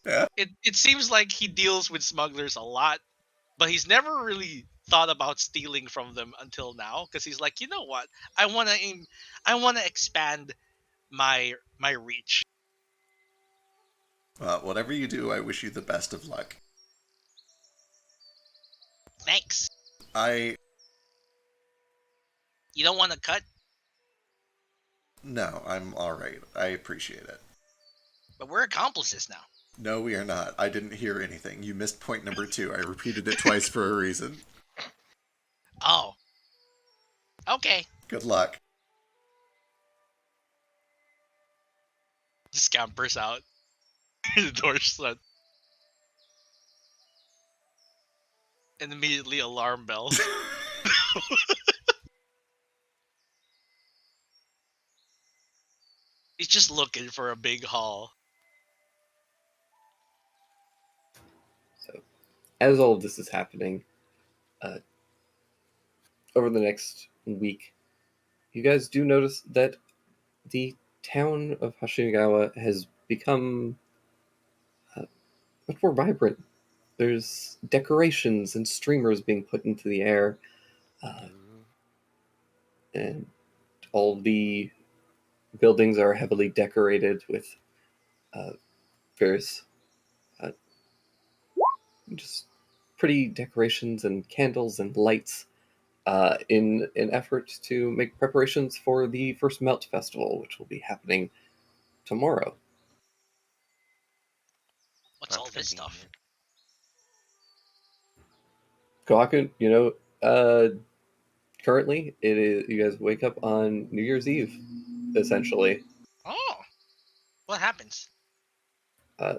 Yeah. It seems like he deals with smugglers a lot, but he's never really thought about stealing from them until now, because he's like, you know what? I wanna expand my reach. Whatever you do, I wish you the best of luck. Thanks. You don't want to cut, No, I'm alright. I appreciate it. but we're accomplices now. No, we are not. I didn't hear anything. You missed point number 2. I repeated it twice for a reason. Oh. Okay. Good luck. Scampers out. The door shut. And immediately alarm bell. He's just looking for a big haul. So, as all of this is happening, over the next week, you guys do notice that the town of Hashiragawa has become much more vibrant. There's decorations and streamers being put into the air, and all the buildings are heavily decorated with various just pretty decorations and candles and lights. in an effort to make preparations for the first Melt Festival, which will be happening tomorrow. What's all That's this stuff? convenient. Kohaku, currently it is you guys wake up on New Year's Eve, essentially. Oh, what happens?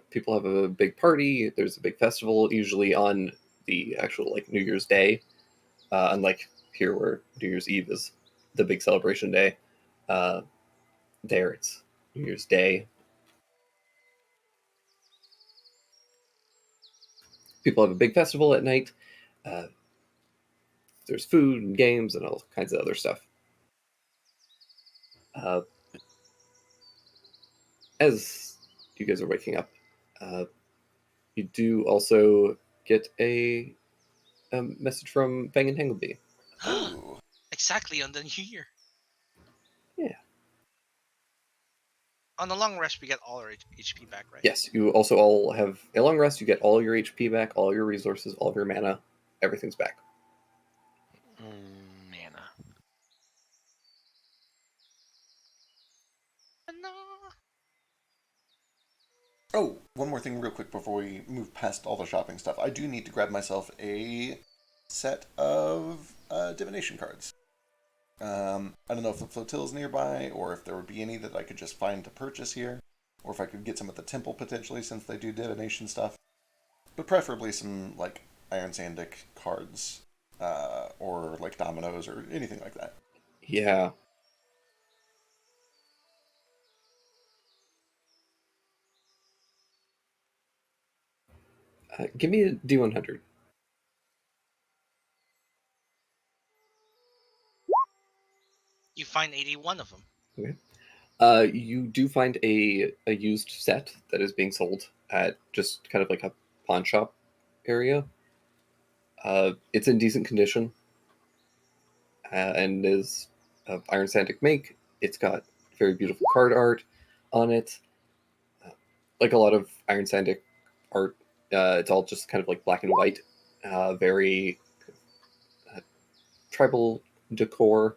People have a big party. There's a big festival, usually on the actual like New Year's Day. Unlike here, where New Year's Eve is the big celebration day, there it's New Year's Day. People have a big festival at night. Uh, there's food and games and all kinds of other stuff. Uh, as you guys are waking up, you do also get a message from Fang and Tanglebee. Oh, Exactly on the New Year. Yeah. On the long rest, we get all our HP back, right? Yes, you also all have a long rest. You get all your HP back, all your resources, all of your mana. Everything's back. Mana. No. Oh, one more thing real quick before we move past all the shopping stuff. I do need to grab myself a set of divination cards. I don't know if the flotil's nearby, or if there would be any that I could just find to purchase here, or if I could get some at the temple potentially, since they do divination stuff. But preferably some, like, Iron Sandic cards, or, like, dominoes, or anything like that. Yeah. Give me a D100. You find 81 of them. Okay. You do find a used set that is being sold at just kind of like a pawn shop area. It's in decent condition and is of Iron Sandic make. It's got very beautiful card art on it. Like a lot of Iron Sandic art, it's all just kind of like black and white, very tribal decor.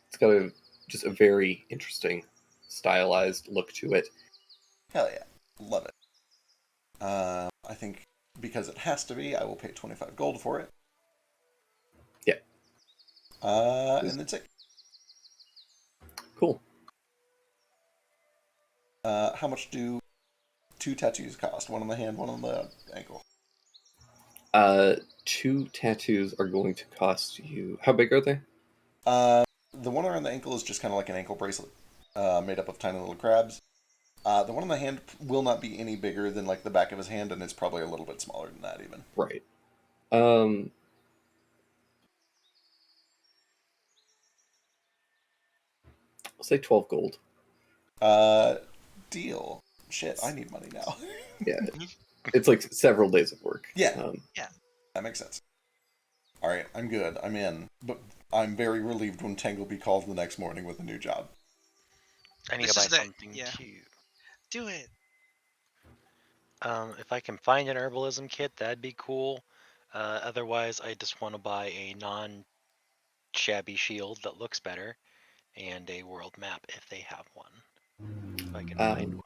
It's got just a very interesting stylized look to it. Hell yeah. Love it. I think because it has to be, I will pay 25 gold for it. Yeah. And that's it. Cool. How much do 2 tattoos cost? One on the hand, one on the ankle. 2 tattoos are going to cost you. How big are they? The one around the ankle is just kind of like an ankle bracelet, made up of tiny little crabs. The one on the hand will not be any bigger than like the back of his hand, and it's probably a little bit smaller than that even. Right. I'll say 12 gold. Deal. Shit, I need money now. Yeah. It's like several days of work. Yeah. That makes sense. Alright, I'm good. I'm in. But I'm very relieved when Tanglebee calls the next morning with a new job. I need This to buy is the- something yeah. too. Do it. If I can find an herbalism kit, that'd be cool. Otherwise, I just want to buy a non-shabby shield that looks better, and a world map if they have one. If I can find one.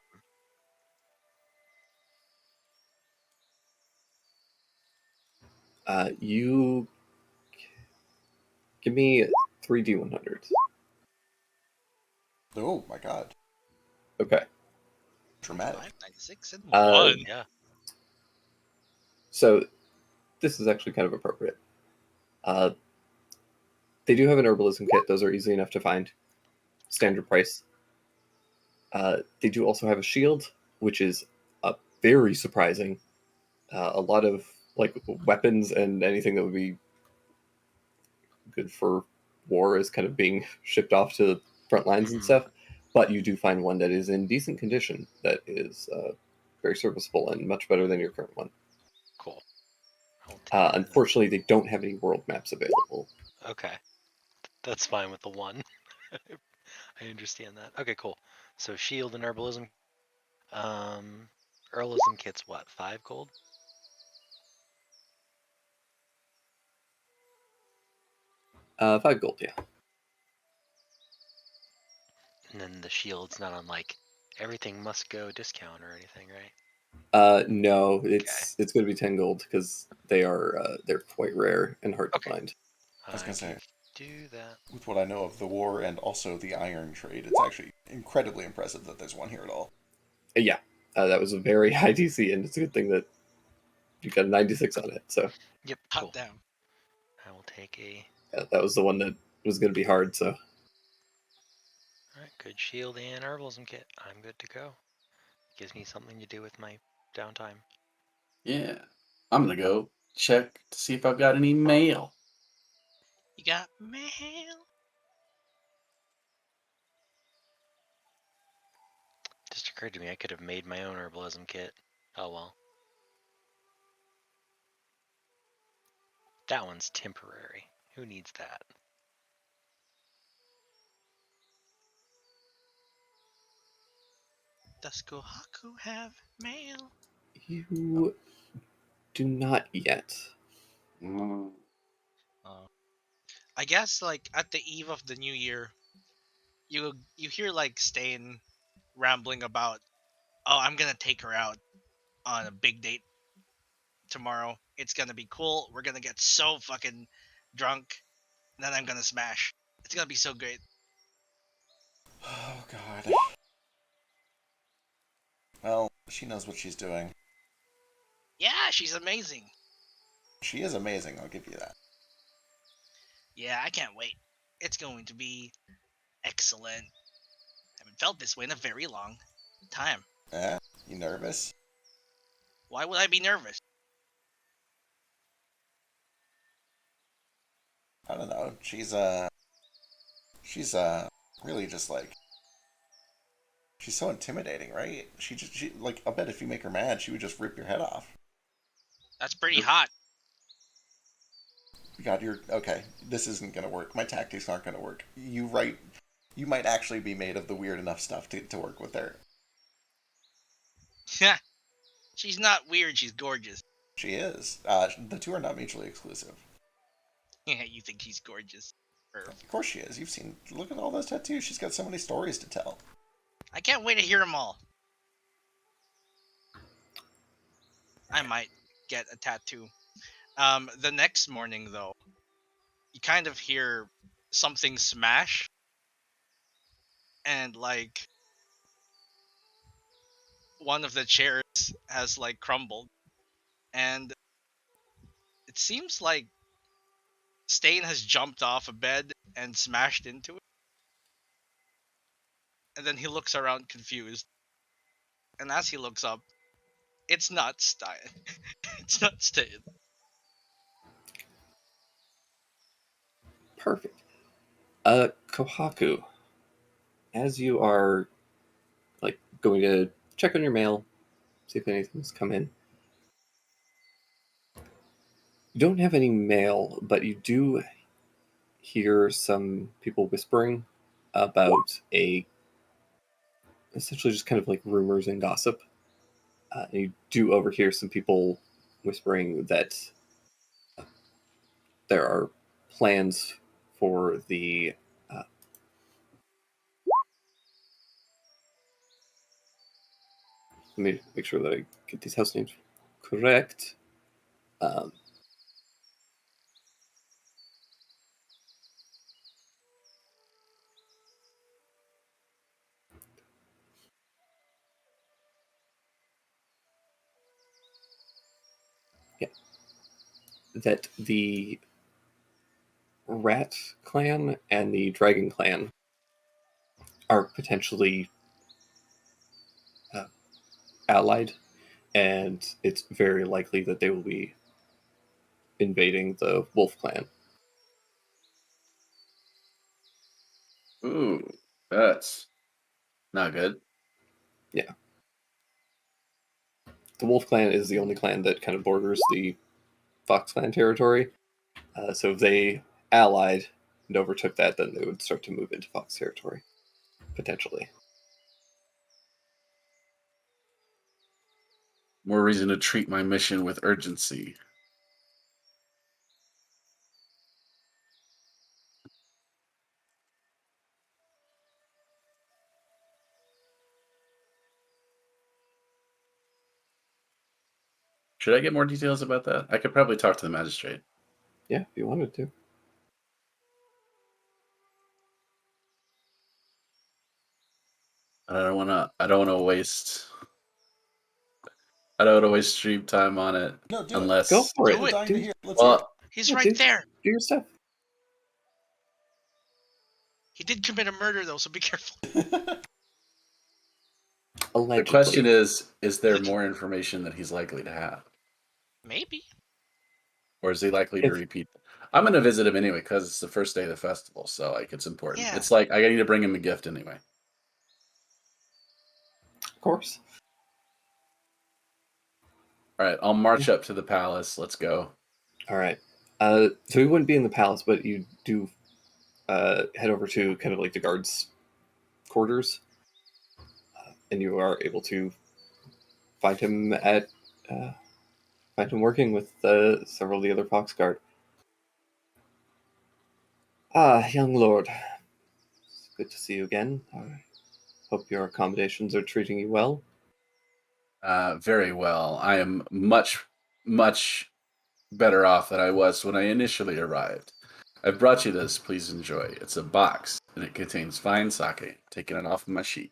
You give me 3 D100s. Oh my god. Okay. Dramatic. 596 and Uh, One. Yeah. So this is actually kind of appropriate. They do have an herbalism kit. Those are easy enough to find. Standard price. They do also have a shield, which is very surprising. A lot of like weapons and anything that would be good for war is kind of being shipped off to the front lines and Mhm. stuff. But you do find one that is in decent condition, that is very serviceable and much better than your current one. Cool. I'll take that. Unfortunately, they don't have any world maps available. Okay. That's fine with the one. I understand that. Okay, cool. So shield and herbalism. Herbalism kit's what? 5 gold? 5 gold, yeah. And then the shield's not on like everything must go discount or anything, right? No, it's going to be 10 gold because they're quite rare and hard to Okay. find. I was gonna say, can do that. with what I know of the war and also the iron trade, it's actually incredibly impressive that there's one here at all. Yeah, that was a very high DC, and it's a good thing that you got a 96 on it. So Yep. Hot Cool. damn. I will take a that was the one that was going to be hard. So alright, good shield and herbalism kit. I'm good to go. Gives me something to do with my downtime. Yeah. I'm gonna go check to see if I've got any mail. You got mail. Just occurred to me I could have made my own herbalism kit. Oh well. That one's temporary. Who needs that? Does Kohaku have mail? you do not yet. Mm. I guess like at the eve of the new year, you hear like Stain rambling about, oh, I'm gonna take her out on a big date tomorrow. It's gonna be cool. We're gonna get so fucking drunk, and then I'm gonna smash. It's gonna be so great. Oh god. Well, she knows what she's doing. Yeah, she's amazing. She is amazing, I'll give you that. Yeah, I can't wait. It's going to be excellent. I haven't felt this way in a very long time. Eh? You nervous? Why would I be nervous? I don't know. She's really just like, she's so intimidating, right? She like, I'll bet if you make her mad, she would just rip your head off. That's pretty hot. God, you're okay. This isn't gonna work. My tactics aren't gonna work. You might actually be made of the weird enough stuff to work with her. She's not weird, she's gorgeous. She is. The two are not mutually exclusive. Yeah, you think she's gorgeous. Of course she is. You've seen. Look at all those tattoos. She's got so many stories to tell. I can't wait to hear them all. I might get a tattoo. The next morning, though, you kind of hear something smash, and like one of the chairs has like crumbled, and it seems like Stain has jumped off a bed and smashed into it. And then he looks around confused. And as he looks up, it's not Stein. It's not Stain. Perfect. Kohaku, as you are like going to check on your mail, see if anything's come in. You don't have any mail, but you do hear some people whispering about essentially just kind of like rumors and gossip. And you do overhear some people whispering that there are plans for the let me make sure that I get these house names correct. That the Rat Clan and the Dragon Clan are potentially allied, and it's very likely that they will be invading the Wolf Clan. Ooh, that's not good. Yeah. The Wolf Clan is the only clan that kind of borders the Fox Clan territory. So if they allied and overtook that, then they would start to move into Fox territory, potentially. More reason to treat my mission with urgency. Should I get more details about that? I could probably talk to the magistrate. Yeah, if you wanted to. I don't want to. I don't want to waste. I don't want to waste stream time on it No, do unless. Go for Do it. it. Dying to Do, hear. Let's hear Well, He's Yeah, right dude. there. do your stuff. He did commit a murder though, so be careful. it. Allegedly. the question is there Allegedly. more information that he's likely to have, Maybe. or is he likely to If- repeat? I'm going to visit him anyway because it's the first day of the festival, so like it's important. Yeah. It's like I need to bring him a gift anyway. Of course. All right, I'll march up to the palace. Let's go. All right. So you wouldn't be in the palace, but you do head over to kind of like the guards' quarters, and you are able to find him working with several of the other Fox Guard. Ah, young lord, it's good to see you again. I hope your accommodations are treating you well. Very well. I am much, much better off than I was when I initially arrived. I've brought you this. Please enjoy. It's a box, and it contains fine sake. Taking it off of my sheet.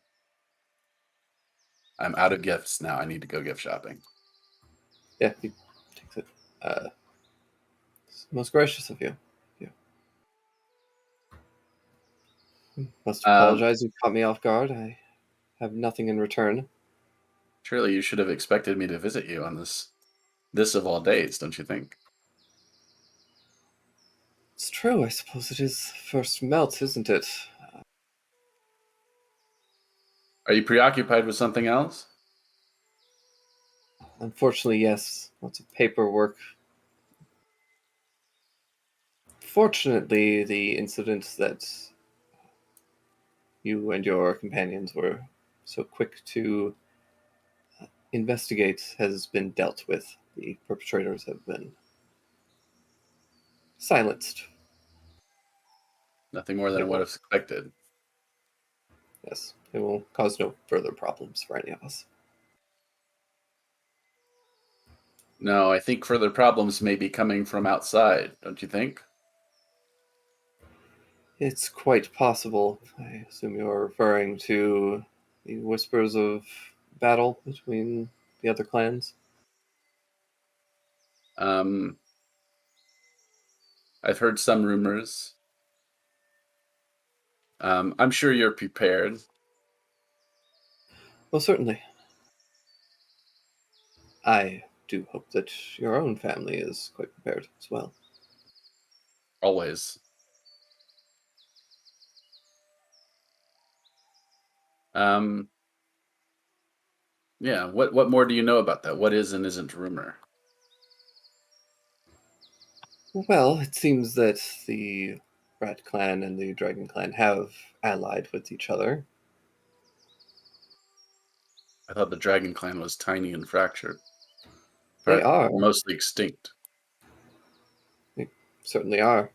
I'm out of gifts now. I need to go gift shopping. Yeah, he takes it. It's most gracious of you. Must apologize. You caught me off guard. I have nothing in return. Surely you should have expected me to visit you on this of all days, don't you think? It's true. I suppose it is first melt, isn't it? Are you preoccupied with something else? Unfortunately, yes. Lots of paperwork. Fortunately, the incident that you and your companions were so quick to investigate has been dealt with. The perpetrators have been silenced. Nothing more than I would have expected. Yes, it will cause no further problems for any of us. No, I think further problems may be coming from outside, don't you think? It's quite possible. I assume you're referring to the whispers of battle between the other clans. I've heard some rumors. I'm sure you're prepared. Well, certainly. I do hope that your own family is quite prepared as well. Always. Yeah, what more do you know about that? What is and isn't rumor? Well, it seems that the Rat Clan and the Dragon Clan have allied with each other. I thought the Dragon Clan was tiny and fractured. They are. Mostly extinct. They certainly are.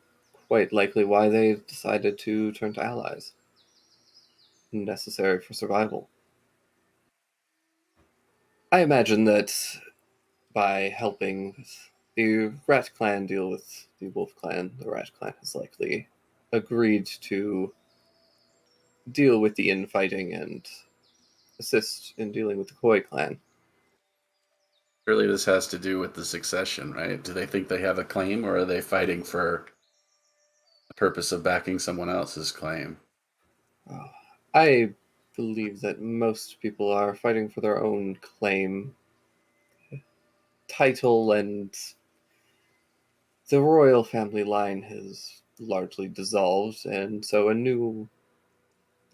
Quite likely why they decided to turn to allies. Necessary for survival. I imagine that by helping the Rat Clan deal with the Wolf Clan, the Rat Clan has likely agreed to deal with the infighting and assist in dealing with the Koi Clan. Surely this has to do with the succession, right? Do they think they have a claim, or are they fighting for the purpose of backing someone else's claim? I believe that most people are fighting for their own claim, title, and the royal family line has largely dissolved, and so a new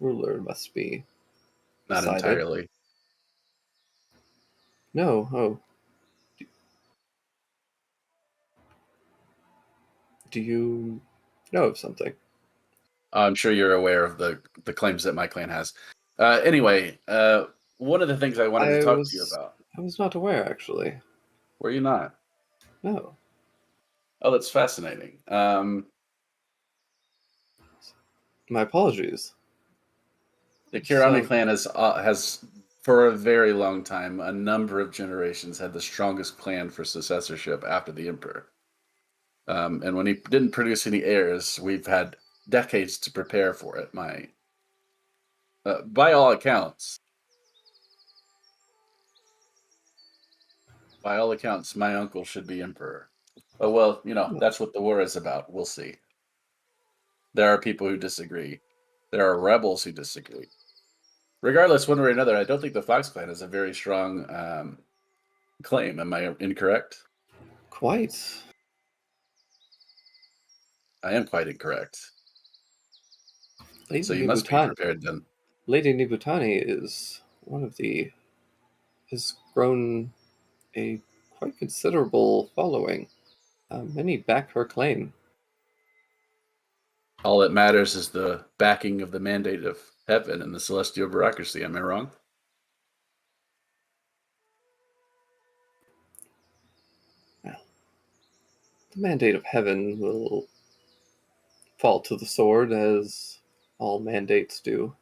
ruler must be Not decided. entirely. No, oh. Do you know of something? I'm sure you're aware of the claims that my clan has. Anyway, one of the things I wanted to talk to you about. I was not aware, actually. Were you not? No. Oh, that's fascinating. My apologies. The Kirani So- clan has for a very long time, a number of generations had the strongest plan for successorship after the emperor. And when he didn't produce any heirs, we've had decades to prepare for it. By all accounts, my uncle should be emperor. Oh well, that's what the war is about. We'll see. There are people who disagree. There are rebels who disagree. Regardless, one way or another, I don't think the Fox clan has a very strong claim. Am I incorrect? Quite. I am quite incorrect. Lady So you must be Nibutani. prepared then. Lady Nibutani is has grown a quite considerable following. Many back her claim. All that matters is the backing of the mandate of heaven and the celestial bureaucracy. Am I wrong? Well, the mandate of heaven will fall to the sword, as all mandates do.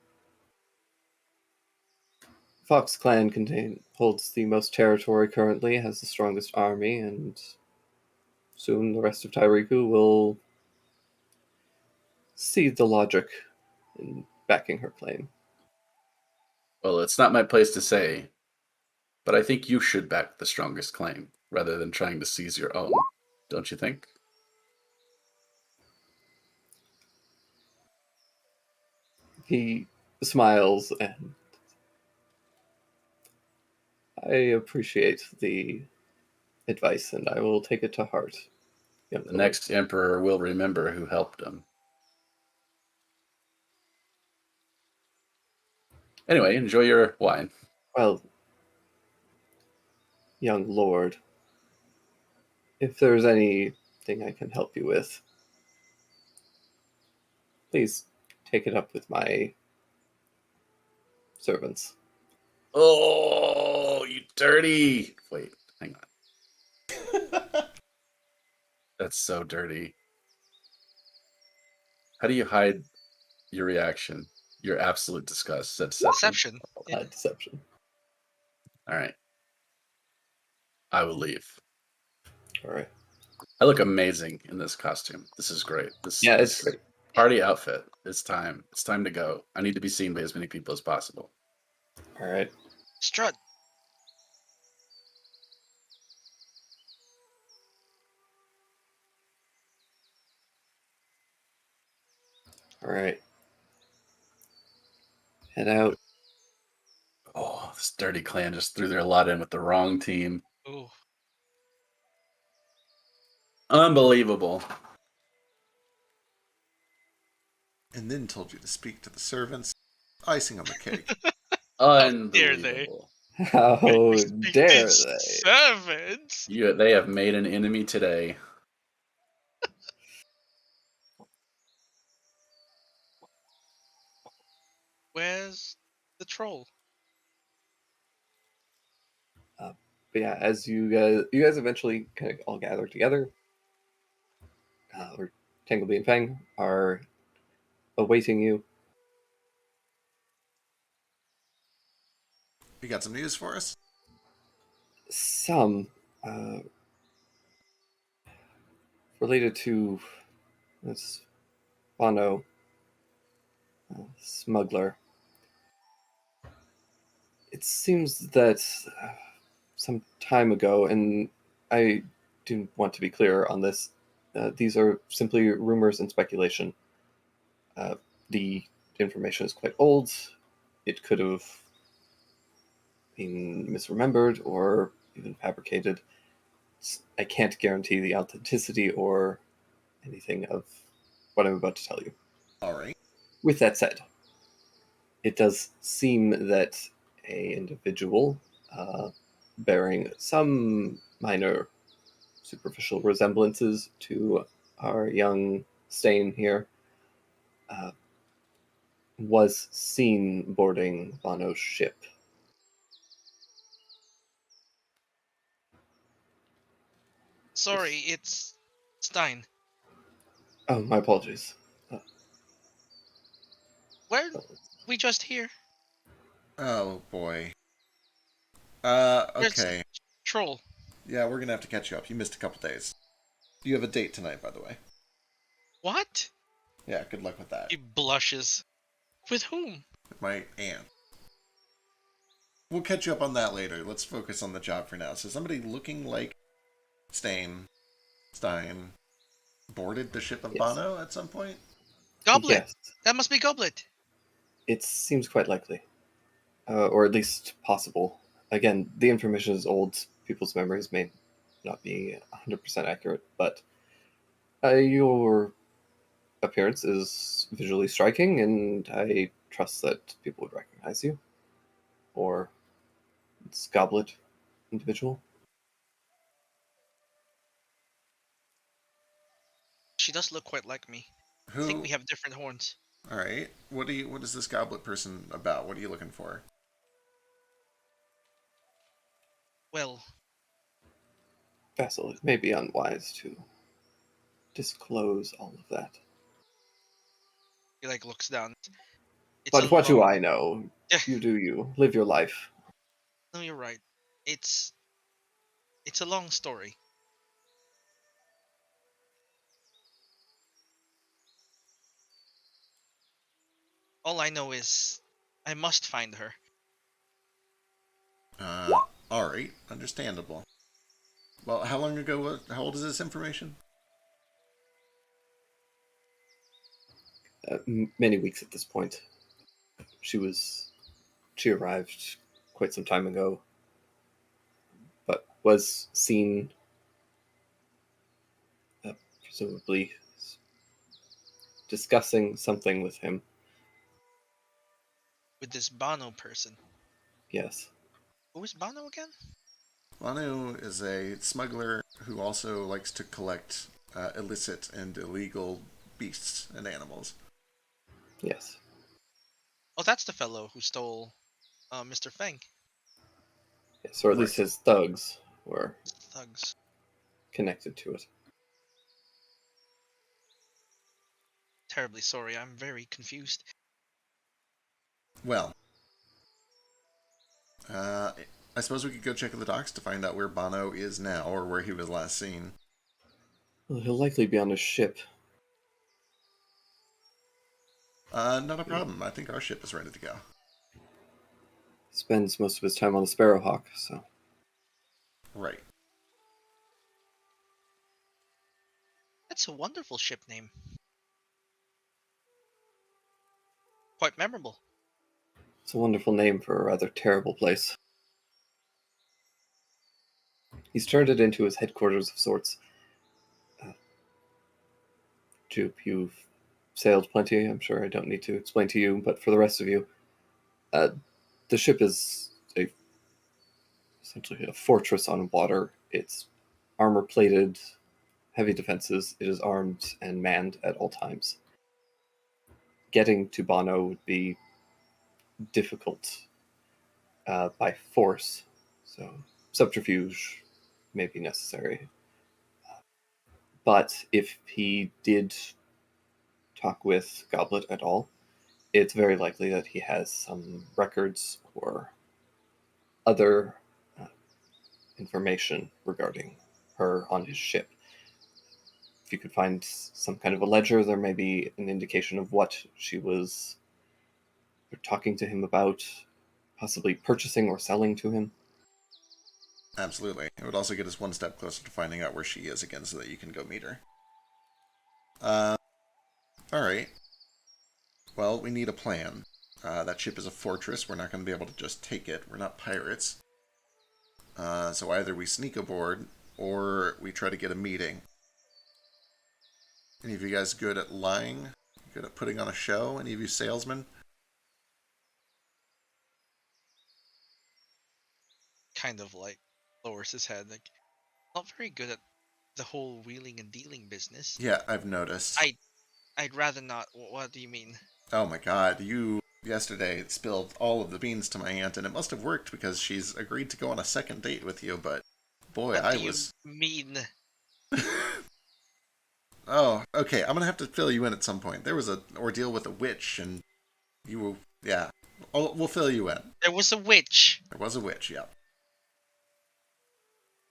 Fox Clan holds the most territory currently, has the strongest army, and soon the rest of Tyriku will see the logic in backing her claim. Well, it's not my place to say, but I think you should back the strongest claim rather than trying to seize your own. Don't you think? He smiles, and I appreciate the advice, and I will take it to heart. young The lord. next emperor will remember who helped him. Anyway, enjoy your wine. Well, young lord, if there's anything I can help you with, please take it up with my servants. Oh, you dirty. Wait, hang on. That's so dirty. How do you hide your reaction? Your absolute disgust. That's Deception. Yeah. Deception. All right. I will leave. All right. I look amazing in this costume. This is great. Yeah, it's great. Party outfit. It's time. It's time to go. I need to be seen by as many people as possible. All right. Strut. All right. Head out. Oh, this dirty clan just threw their lot in with the wrong team. Ooh. Unbelievable. And then told you to speak to the servants. Icing on the cake. dare they? Unbelievable. How Speak dare these they? servants. They have made an enemy today. Where's the troll? But yeah, as you guys eventually kind of all gather together, or Tangleby and Fang are awaiting you. You got some news for us? Some related to this Bono smuggler. It seems that some time ago, and I do want to be clear on this, these are simply rumors and speculation. The information is quite old. It could have been misremembered or even fabricated. I can't guarantee the authenticity or anything of what I'm about to tell you. All right. With that said, it does seem that a individual bearing some minor superficial resemblances to our young Stain here was seen boarding Bono's ship. Sorry, it's Stein. Oh, my apologies. Where we just here? Oh boy. Where's Okay. Troll? Yeah, we're gonna have to catch you up. You missed a couple days. You have a date tonight, by the way. What? Yeah, good luck with that. He blushes. With whom? With my aunt. We'll catch you up on that later. Let's focus on the job for now. So somebody looking like Stein boarded the ship of Yes. Bono at some point? Goblet. Yes, That must be Goblet. it seems quite likely, or at least possible. Again, the information is old. People's memories may not be 100% accurate, but your appearance is visually striking, and I trust that people would recognize you. Or this Goblet individual. She does look quite like me. I think Who? we have different horns. All right. What is this goblet person about? What are you looking for? Well, Vassal, it may be unwise to disclose all of that. he like looks down. It's But a what do long- I know? You do you. Live your life. No, you're right. It's a long story. All I know is I must find her. All right. Understandable. Well, how long ago? How old is this information? Many weeks at this point. She arrived quite some time ago, but was seen, presumably, discussing something with him. With this Bono person. Yes. Who is Bono again? Lanu is a smuggler who also likes to collect illicit and illegal beasts and animals. Yes. Oh, that's the fellow who stole Mr. Feng. Yes, or at least his thugs were Thugs. connected to it. Terribly sorry, I'm very confused. Well, I suppose we could go check the docks to find out where Bono is now, or where he was last seen. Well, he'll likely be on a ship. Not a problem. I think our ship is ready to go. Spends most of his time on the Sparrowhawk, so Right. That's a wonderful ship name. Quite memorable. it's a wonderful name for a rather terrible place. He's turned it into his headquarters of sorts. Jupe, you've sailed plenty. I'm sure I don't need to explain to you, but for the rest of you, the ship is essentially a fortress on water. It's armor-plated, heavy defenses. It is armed and manned at all times. Getting to Bono would be difficult by force, so subterfuge may be necessary. But if he did talk with Goblet at all, it's very likely that he has some records or other information regarding her on his ship. If you could find some kind of a ledger, there may be an indication of what she was talking to him about, possibly purchasing or selling to him. Absolutely. It would also get us one step closer to finding out where she is again so that you can go meet her. Alright. Well, we need a plan. That ship is a fortress. We're not going to be able to just take it. We're not pirates. So either we sneak aboard, or we try to get a meeting. Any of you guys good at lying? Good at putting on a show? Any of you salesmen? Kind of like lowers his head, like not very good at the whole wheeling and dealing business. Yeah, I've noticed. I'd rather not. What do you mean? Oh my god, you yesterday spilled all of the beans to my aunt, and it must have worked because she's agreed to go on a second date with you, but boy, What I do you was... mean? Oh, okay, I'm gonna have to fill you in at some point. There was an ordeal with a witch, and you were... Yeah, we'll fill you in. There was a witch. There was a witch, yeah.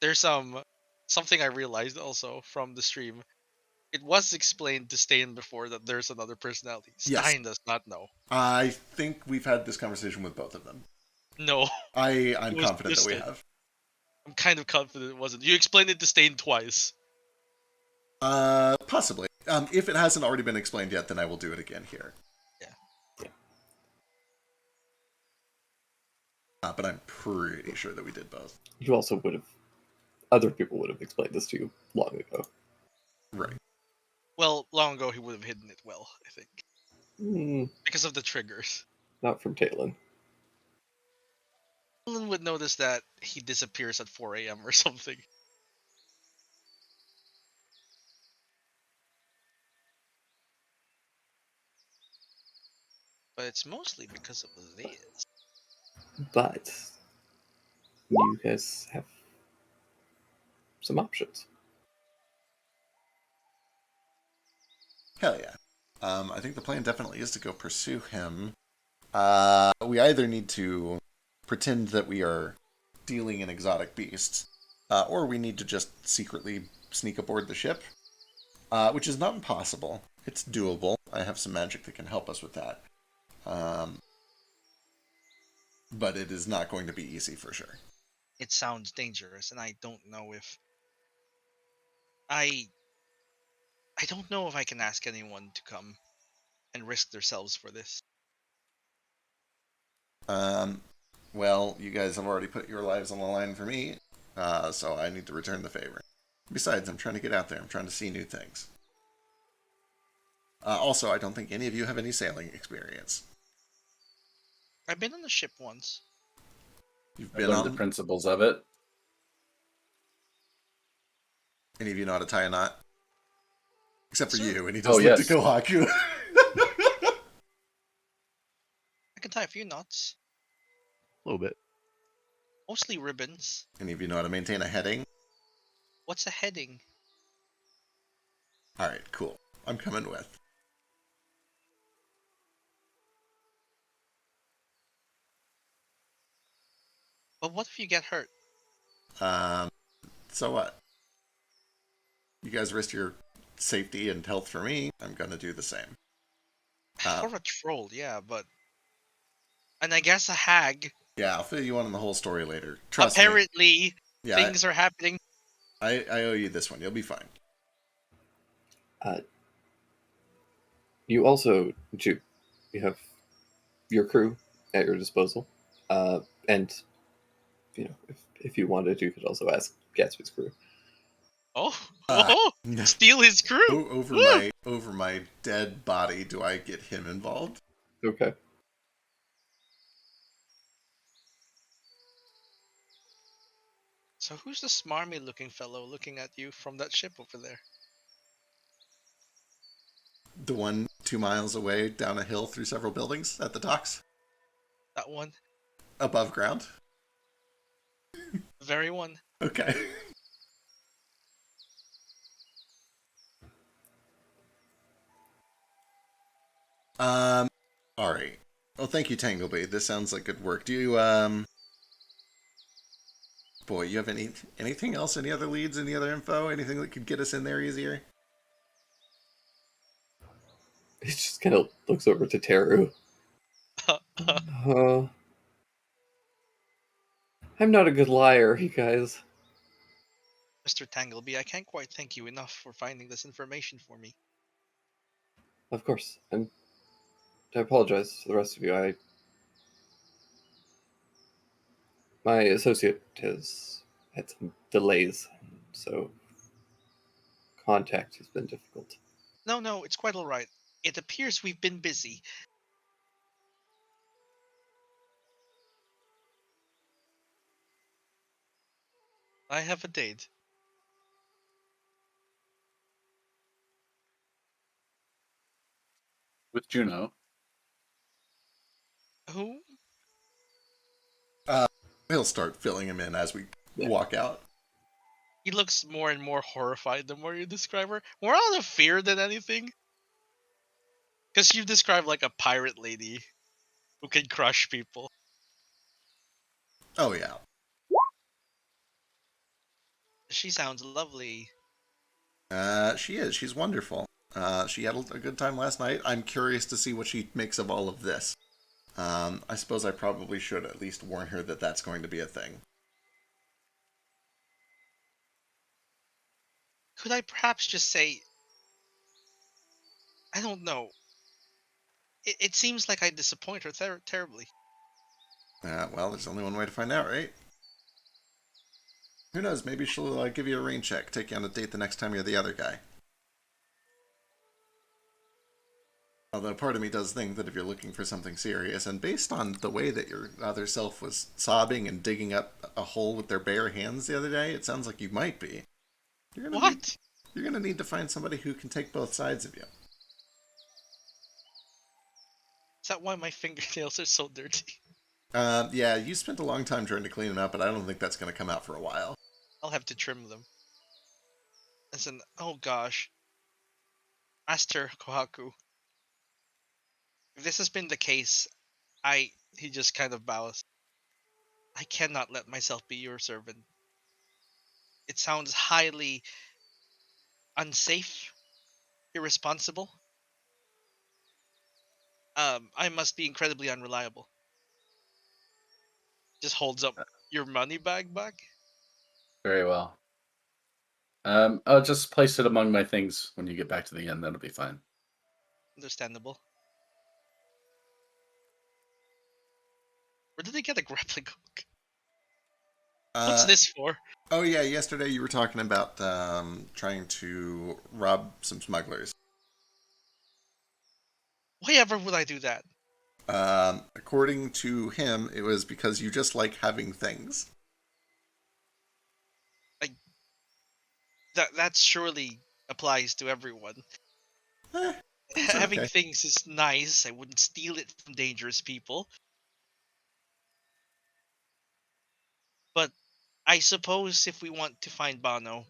There's something I realized also from the stream. It was explained to Stain before that there's another personality. Yes. Stein does not know. I think we've had this conversation with both of them. No, I'm It was confident that we twisted. have. I'm kind of confident it wasn't. You explained it to Stain twice. Possibly. If it hasn't already been explained yet, then I will do it again here. Yeah. But I'm pretty sure that we did both. You also would have, other people would have explained this to you long ago. Right. Well, long ago he would have hidden it well, I think, Mm, because of the triggers. not from Talon. Alan would notice that he disappears at 4 a.m. or something. But it's mostly because of Liz. But you guys have some options. Hell yeah. I think the plan definitely is to go pursue him. We either need to pretend that we are dealing in exotic beasts, or we need to just secretly sneak aboard the ship, which is not impossible. It's doable. I have some magic that can help us with that. But it is not going to be easy for sure. It sounds dangerous, and I don't know if I don't know if I can ask anyone to come and risk themselves for this. Well, you guys have already put your lives on the line for me, so I need to return the favor. Besides, I'm trying to get out there. I'm trying to see new things. Also, I don't think any of you have any sailing experience. I've been on a ship once. You've I been learned the on. principles of it. Any of you know how to tie a knot? Except for Sir. you, and he does Oh, look yes. to Kohaku. I can tie a few knots, A little bit. mostly ribbons. Any of you know how to maintain a heading? What's a heading? All right, cool. I'm coming with. But what if you get hurt? So what? You guys risk your safety and health for me. I'm gonna do the same. For a troll, yeah, but and I guess a hag. Yeah, I'll fill you in on the whole story later. Trust me. Apparently, Yeah, things are happening. I owe you this one. You'll be fine. You also, you have your crew at your disposal, and if you wanted, you could also ask Gatsby's crew. Oh, Uh, steal his crew. over my dead body, do I get him involved? Okay. So who's the smarmy-looking fellow looking at you from that ship over there? The one 2 miles away down a hill through several buildings at the docks That one, above ground. the very one. Okay. All right. Well, thank you, Tanglebee. This sounds like good work. Do you, boy, you have anything else? Any other leads? Any other info? Anything that could get us in there easier? He just kind of looks over to Teru. I'm not a good liar, you guys. Mr. Tangleby, I can't quite thank you enough for finding this information for me. Of course. I apologize to the rest of you. My associate has had some delays, so contact has been difficult. No, it's quite alright. It appears we've been busy. I have a date. With Juno. Who? He'll start filling him in as we Yeah. walk out. He looks more and more horrified the more you describe her. More out of fear than anything. Because you describe like a pirate lady who can crush people. Oh yeah. She sounds lovely. She is. She's wonderful. She had a good time last night. I'm curious to see what she makes of all of this. I suppose I probably should at least warn her that that's going to be a thing. Could I perhaps just say, I don't know. It seems like I disappoint her terribly. Well, there's only one way to find out, right? Who knows? Maybe she'll give you a rain check, take you on a date the next time you're the other guy. Although part of me does think that if you're looking for something serious, and based on the way that your other self was sobbing and digging up a hole with their bare hands the other day, it sounds like you might be. What? You're gonna need to find somebody who can take both sides of you. Is that why my fingernails are so dirty? Yeah, you spent a long time trying to clean them out, but I don't think that's gonna come out for a while. I'll have to trim them. Listen, oh gosh. Master Kohaku. If this has been the case, he just kind of bows. I cannot let myself be your servant. It sounds highly unsafe, irresponsible. I must be incredibly unreliable. Just holds up your money bag back. Very well. I'll just place it among my things when you get back to the inn. That'll be fine. Understandable. Where did they get a grappling hook? What's this for? Oh yeah, yesterday you were talking about trying to rob some smugglers. Why ever would I do that? According to him, it was because you just like having things. That surely applies to everyone. It's Having okay. things is nice. I wouldn't steal it from dangerous people. But I suppose if we want to find Bano,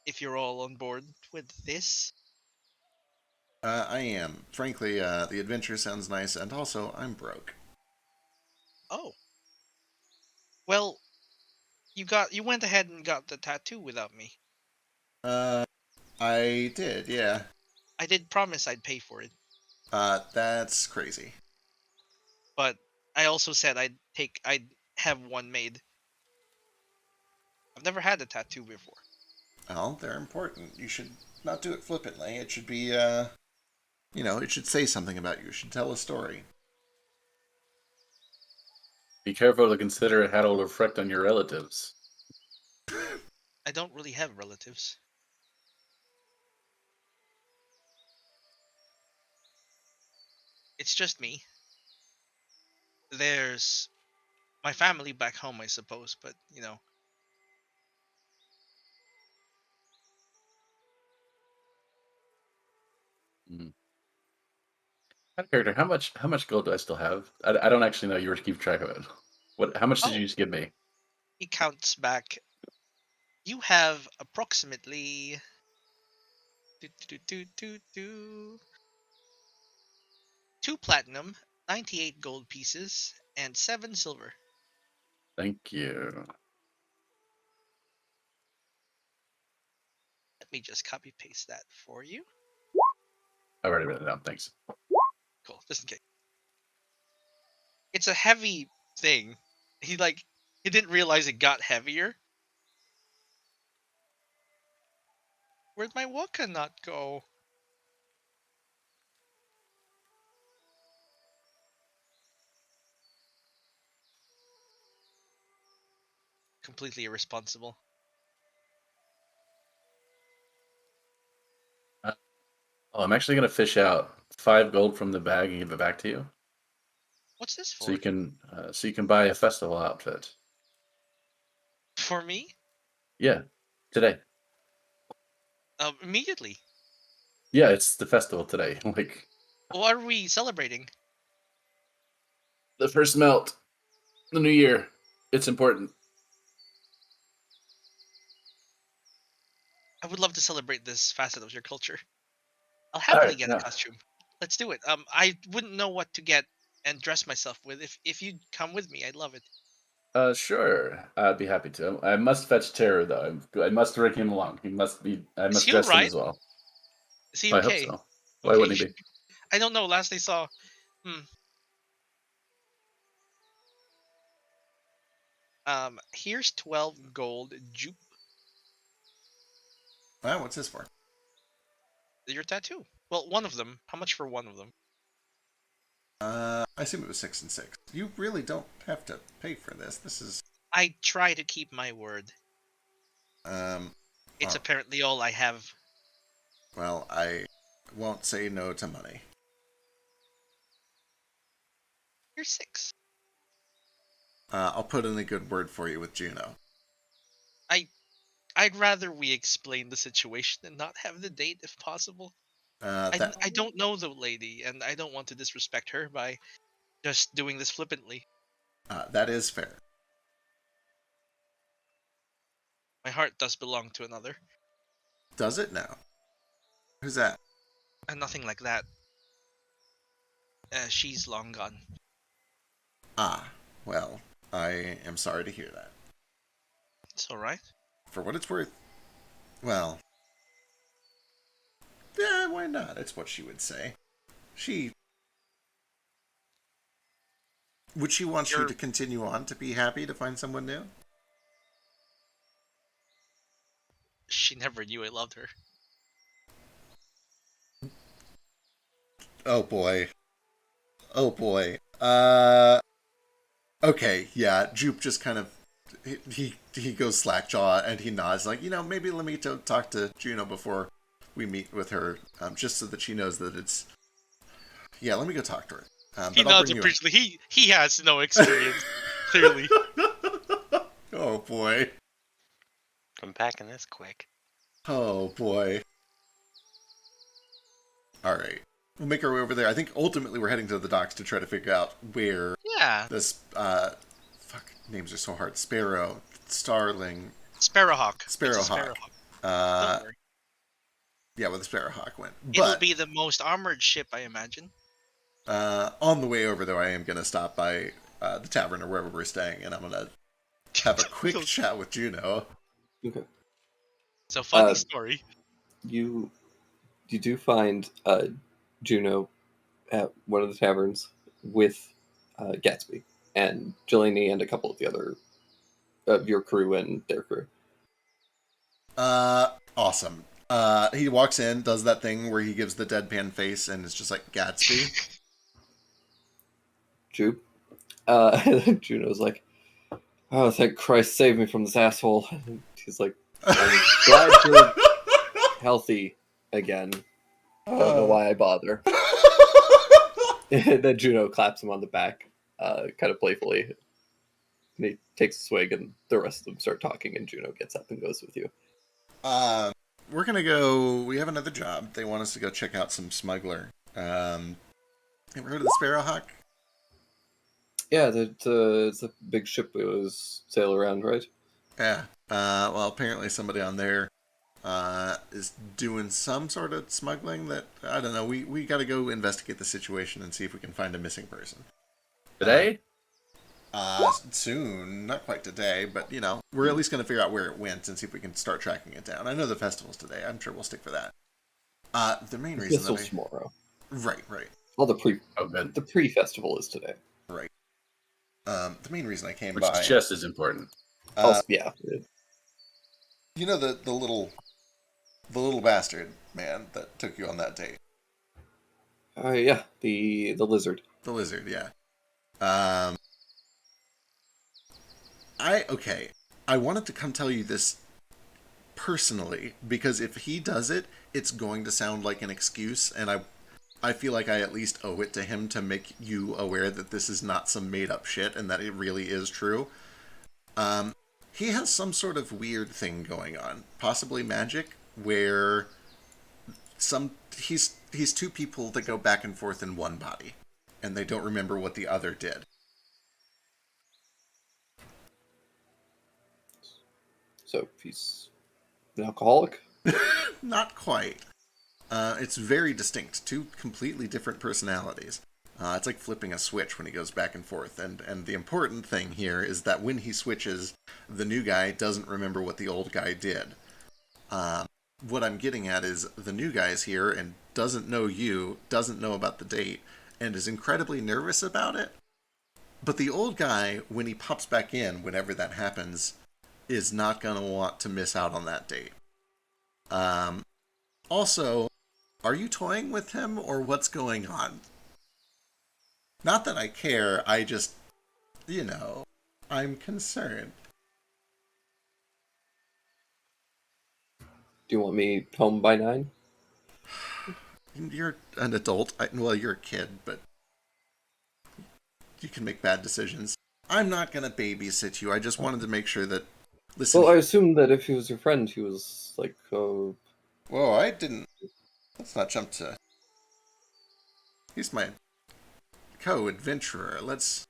if you're all on board with this, I am. Frankly, the adventure sounds nice, and also I'm broke. oh, well, you went ahead and got the tattoo without me. I did, yeah. I did promise I'd pay for it, That's crazy. but I also said I'd have one made. I've never had a tattoo before. Well, they're important. You should not do it flippantly. It should be, it should say something about you. It should tell a story. Be careful to consider how it'll reflect on your relatives. I don't really have relatives. It's just me. There's my family back home, I suppose, but Out of character, how much gold do I still have? I don't actually know. You were to keep track of it. How much did Oh, you just give me? he counts back. You have approximately 2 platinum, 98 gold pieces, and 7 silver. Thank you. Let me just copy paste that for you. I already wrote it down. Thanks. Cool, just in case. It's a heavy thing. He didn't realize it got heavier. Where'd my Waka not go? Completely irresponsible. Oh, I'm actually gonna fish out 5 gold from the bag and give it back to you, What's this for? so you can buy a festival outfit. For me? Yeah, today. Immediately. Yeah, it's the festival today. Like What are we celebrating? the first melt, the new year. It's important. I would love to celebrate this facet of your culture. I'll All happily right, get a costume. Let's do it. I wouldn't know what to get and dress myself with. If you'd come with me, I'd love it. Sure. I'd be happy to. I must fetch Terror though. I must bring him along. He must be. I Is must he dress him alright? as well. Is he I hope okay? so. Why Okay. wouldn't he be? I don't know. Last I saw, here's 12 gold. Jupe, Wow, what's this for? your tattoo. Well, one of them. How much for one of them? I assume it was 6 and 6. You really don't have to pay for this. This is I try to keep my word. It's oh, apparently all I have. well, I won't say no to money. Here's 6. I'll put in a good word for you with Juno. I'd rather we explain the situation and not have the date if possible. That I don't know the lady, and I don't want to disrespect her by just doing this flippantly. that is fair. My heart does belong to another, Does it now? Who's that? and nothing like that. She's long gone. Ah, well, I am sorry to hear that. It's alright. For what it's worth, well, yeah, why not? It's what she would say. Would she want you You're- to continue on to be happy to find someone new? She never knew I loved her. Oh boy. Oh boy. Okay, yeah, Jupe just kind of he goes slackjaw and he nods like, maybe let me talk to Juno before we meet with her, just so that she knows that it's. Yeah, let me go talk to her. He But I'll nods bring you in. appreciatively. He has no experience, clearly. Oh boy. I'm packing this quick. Oh boy. All right, we'll make our way over there. I think ultimately we're heading to the docks to try to figure out where Yeah, this names are so hard. Sparrow, Starling, Sparrowhawk. It's a Sparrowhawk. Sparrowhawk. Don't worry. Yeah, where the Sparrowhawk went. It'll But be the most armored ship, I imagine. on the way over, though, I am going to stop by the tavern or wherever we're staying, and I'm going to have a quick chat with Juno. Okay. It's a funny story. You do find Juno at one of the taverns with Gatsby and Jelani and a couple of the other of your crew and their crew. Awesome. He walks in, does that thing where he gives the deadpan face, and it's just like Gatsby. Jupe. Juno's like, oh, thank Christ, save me from this asshole. He's like, I'm glad you're healthy again. I don't know why I bother. And then Juno claps him on the back, kind of playfully. And he takes a swig, and the rest of them start talking, and Juno gets up and goes with you. We're gonna go. We have another job. They want us to go check out some smuggler. Ever heard of the Sparrowhawk? Yeah, it's a big ship we always sail around, right? Yeah. Well, apparently somebody on there is doing some sort of smuggling that, I don't know. We got to go investigate the situation and see if we can find a missing person. Today? Soon. Not quite today, but, we're at least going to figure out where it went and see if we can start tracking it down. I know the festival's today. I'm sure we'll stick for that. The main reason Festival's tomorrow. Right. Well, the Oh, good. pre-festival is today. Right. The main reason I came Which by... is just as important. Also, yeah. You know the little bastard man that took you on that date? Yeah, the lizard. The lizard, yeah. I wanted to come tell you this personally, because if he does it, it's going to sound like an excuse, and I feel like I at least owe it to him to make you aware that this is not some made-up shit, and that it really is true. He has some sort of weird thing going on, possibly magic, where he's two people that go back and forth in one body, and they don't remember what the other did. So he's an alcoholic? Not quite. It's very distinct. Two completely different personalities. It's like flipping a switch when he goes back and forth. And the important thing here is that when he switches, the new guy doesn't remember what the old guy did. What I'm getting at is the new guy is here and doesn't know you, doesn't know about the date, and is incredibly nervous about it. But the old guy, when he pops back in, whenever that happens, is not going to want to miss out on that date. Also, are you toying with him or what's going on? Not that I care, I just, I'm concerned. Do you want me home by 9? You're an adult. Well, you're a kid, but you can make bad decisions. I'm not going to babysit you. I just wanted to make sure that... Listen... Well, I assumed that if he was your friend, he was like, Whoa, I didn't... Let's not jump to... He's my co-adventurer. Let's...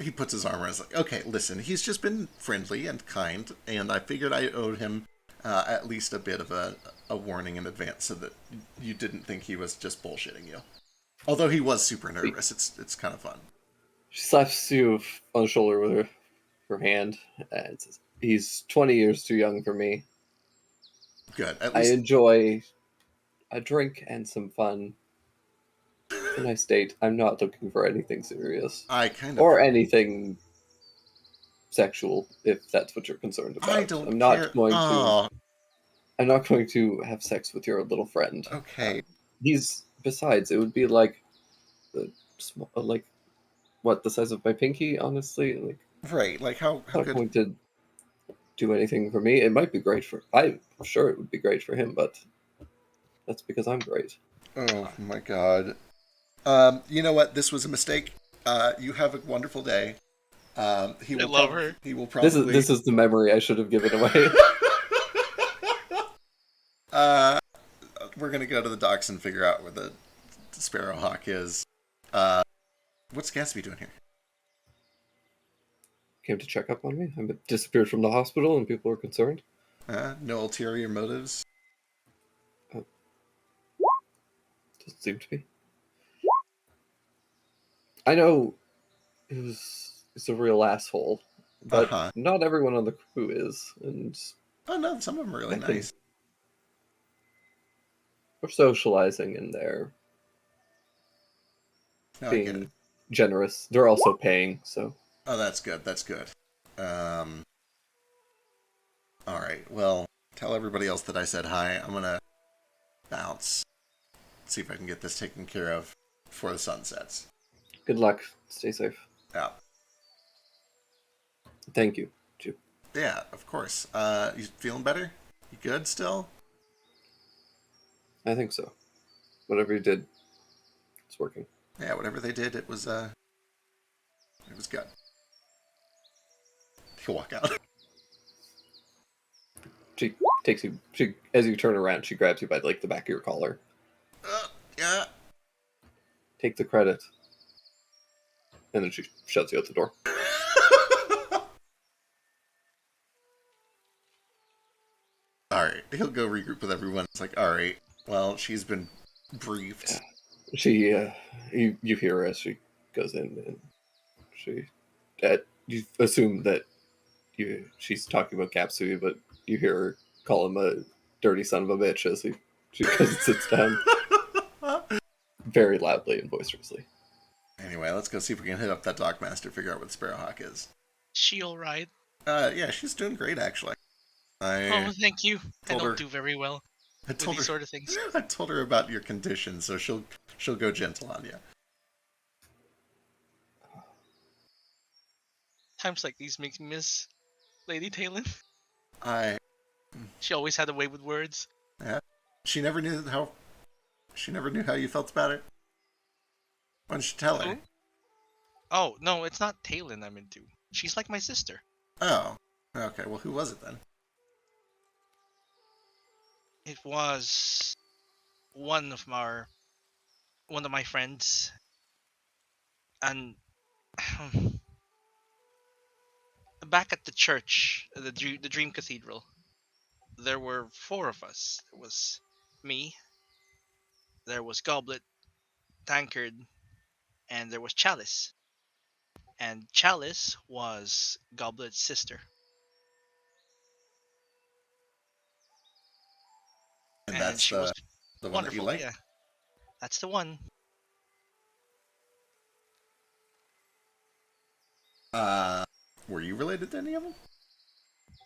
He puts his arm around. He's like, okay, listen, he's just been friendly and kind, and I figured I owed him at least a bit of a warning in advance so that you didn't think he was just bullshitting you. Although he was super nervous, it's kind of fun. She slaps you on the shoulder with her hand and says, he's 20 years too young for me. Good. At I least... enjoy a drink and some fun. It's a nice date. I'm not looking for anything serious. Or anything sexual, if that's what you're concerned about. I don't I'm not care. going to... I'm not going to have sex with your little friend. Okay. Besides, it would be like what, the size of my pinky, honestly? Right, like how not good... going to do anything for me. It might be great for... I'm sure it would be great for him, but that's because I'm great. Oh my god. You know what? This was a mistake. You have a wonderful day. I love her. He will probably... This is the memory I should have given away. We're gonna go to the docks and figure out where the Sparrowhawk is. What's Gatsby doing here? Came to check up on me. I disappeared from the hospital and people were concerned. No ulterior motives? Doesn't seem to be. I know he's a real asshole, but not everyone on the crew is. And oh no, some of them are really nice. We're socializing in there, being generous. They're also paying, so. Oh, that's good. That's good. All right. Well, tell everybody else that I said hi. I'm gonna bounce. See if I can get this taken care of before the sun sets. Good luck. Stay safe. Yeah. Thank you, Ju. Yeah, of course. You feeling better? You good still? I think so. Whatever you did, it's working. Yeah, whatever they did, it was good. He'll walk out. She takes you. As you turn around, she grabs you by the back of your collar. Yeah. Take the credit. And then she shuts you out the door. Alright, he'll go regroup with everyone. It's like, alright, well, she's been briefed. Yeah. She, you hear her as she goes in, and she, you assume that she's talking about Kapsui, but you hear her call him a dirty son of a bitch as she goes and sits down. Very loudly and boisterously. Anyway, let's go see if we can hit up that Dockmaster, figure out what the Sparrowhawk is. She alright? Yeah, she's doing great, actually. Oh, thank you. I told her- don't do very well with these sort of things. I told her about your condition, so she'll go gentle on you. Times like these make me miss Lady Talon. I She always had a way with words. Yeah. She never knew how you felt about it. Why don't you tell her? Oh, no, it's not Talon I'm into. She's like my sister. Oh. Okay, well, who was it then? It was one of my friends. And back at the church, the Dream Cathedral, there were 4 of us. It was me, there was Goblet, Tankard, and there was Chalice. And Chalice was Goblet's sister. And And that's she was the one that you wonderful. like. Yeah, that's the one. Were you related to any of them?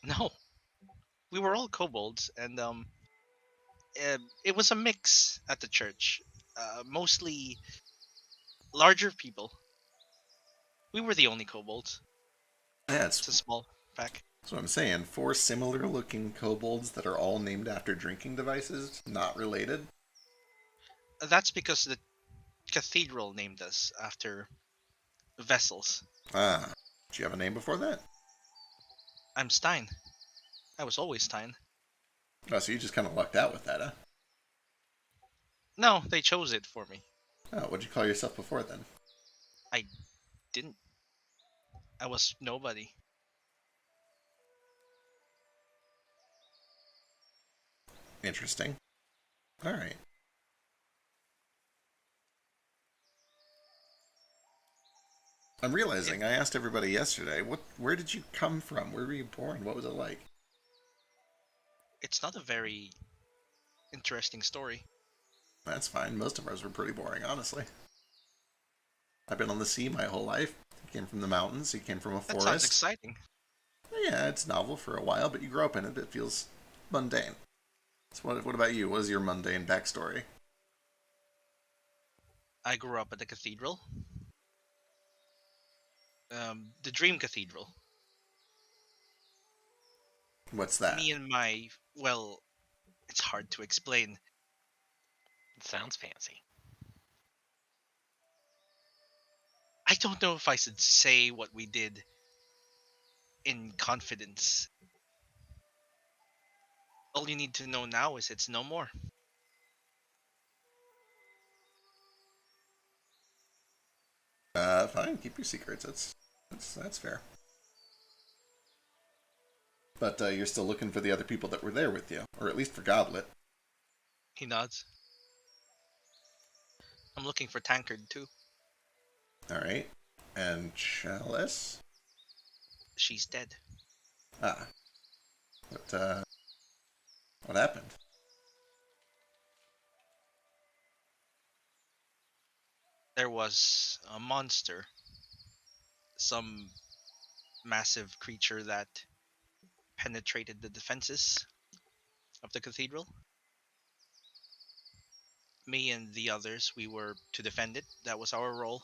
No, we were all kobolds, and it was a mix at the church. Mostly larger people. We were the only kobolds. Yeah, It's a small pack. that's what I'm saying. 4 similar-looking kobolds that are all named after drinking devices, not related. That's because the cathedral named us after vessels. Ah, did you have a name before that? I'm Stein. I was always Stein. Oh, so you just kind of lucked out with that, huh? No, they chose it for me. Oh, what'd you call yourself before then? Didn't. I was nobody. Interesting. All right. I'm realizing I asked everybody yesterday, where did you come from? Where were you born? What was it like? It's not a very interesting story. That's fine. Most of ours were pretty boring, honestly. I've been on the sea my whole life. You came from the mountains. You came from a That sounds forest. exciting. Yeah, it's novel for a while, but you grow up in it. It feels mundane. So what about you? What is your mundane backstory? I grew up at the cathedral. The Dream Cathedral. What's that? Me and my, well, it's hard to explain. It sounds fancy. I don't know if I should say what we did in confidence. All you need to know now is it's no more. Fine. Keep your secrets. That's fair. But you're still looking for the other people that were there with you, or at least for Goblet. He nods. I'm looking for Tankard too. All right. And Chalice. She's dead. Ah. What happened? There was a monster. Some massive creature that penetrated the defenses of the cathedral. Me and the others, we were to defend it. That was our role.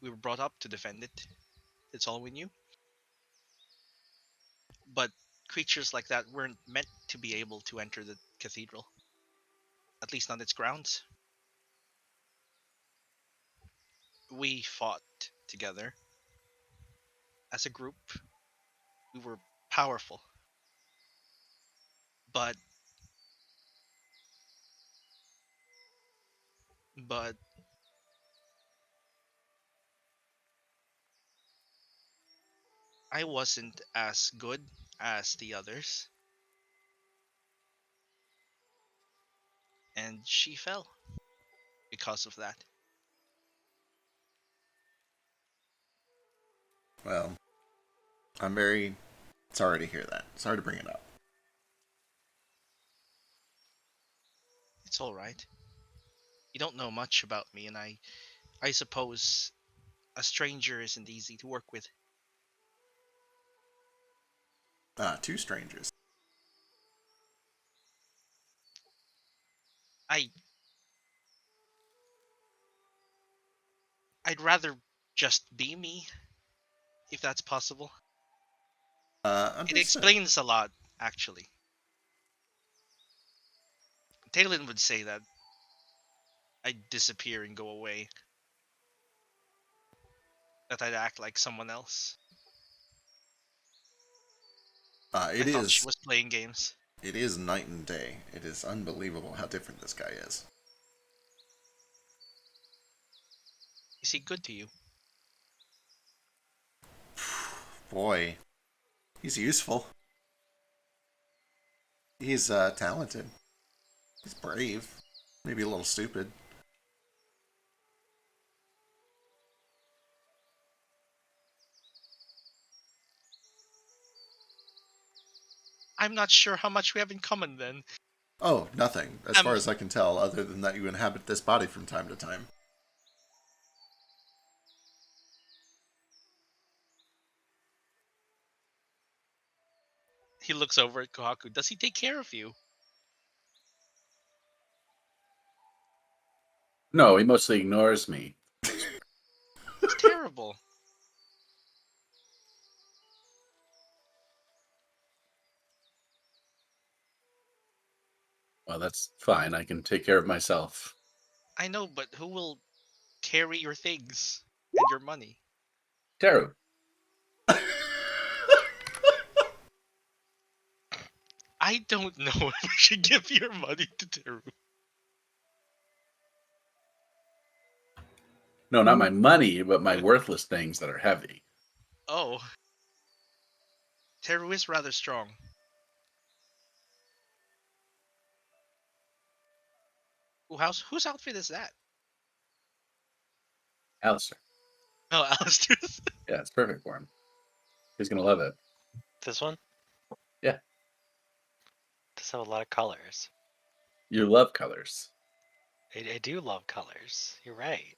We were brought up to defend it. It's all we knew. But creatures like that weren't meant to be able to enter the cathedral. At least on its grounds. We fought together. As a group, we were powerful. But I wasn't as good as the others. And she fell because of that. Well, I'm very sorry to hear that. Sorry to bring it up. It's all right. You don't know much about me, and I suppose a stranger isn't easy to work with. Two strangers. I'd rather just be me, if that's possible. It Understood. explains a lot, actually. Talon would say that I'd disappear and go away. That I'd act like someone else. I thought she was playing games. It is night and day. It is unbelievable how different this guy is. Is he good to you? Boy, he's useful. He's talented. He's brave. Maybe a little stupid. I'm not sure how much we have in common then. Oh, nothing, as Um, far as I can tell, other than that you inhabit this body from time to time. He looks over at Kohaku. Does he take care of you? No, he mostly ignores me. It's terrible. Well, that's fine. I can take care of myself. I know, but who will carry your things and your money? Teru. I don't know if we should give your money to Teru. No, not my money, but my worthless things that are heavy. Oh. Teru is rather strong. Whose outfit is that? Alistair. Oh, Alistair's. Yeah, it's perfect for him. He's gonna love it. This one? Yeah. Does have a lot of colors. You love colors. I do love colors. You're right.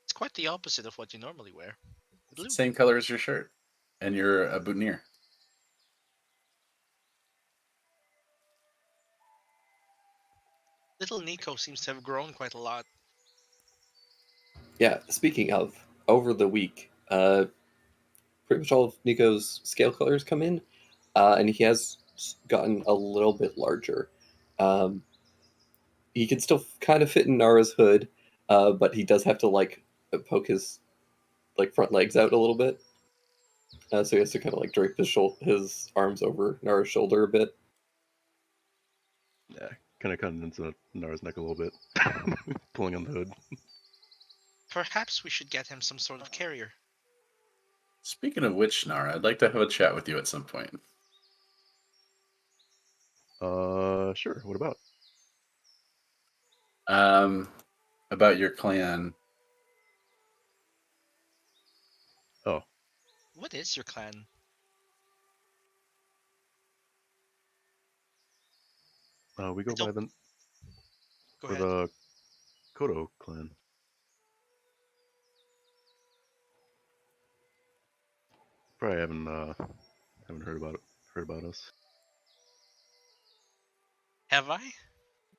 It's quite the opposite of what you normally wear. It's Blue. the same color as your shirt. And you're a boutonniere. Little Nico seems to have grown quite a lot. Yeah, speaking of, over the week, pretty much all of Nico's scale colors come in, and he has gotten a little bit larger. He can still kind of fit in Nara's hood, but he does have to like poke his like front legs out a little bit. So he has to kind of like drape his arms over Nara's shoulder a bit. Yeah, kind of cutting into Nara's neck a little bit, pulling on the hood. Perhaps we should get him some sort of carrier. Speaking of which, Nara, I'd like to have a chat with you at some point. Sure. What about? About your clan. Oh, What is your clan? we go by the Go for ahead. the Kodo clan. Probably haven't heard about us. Have I?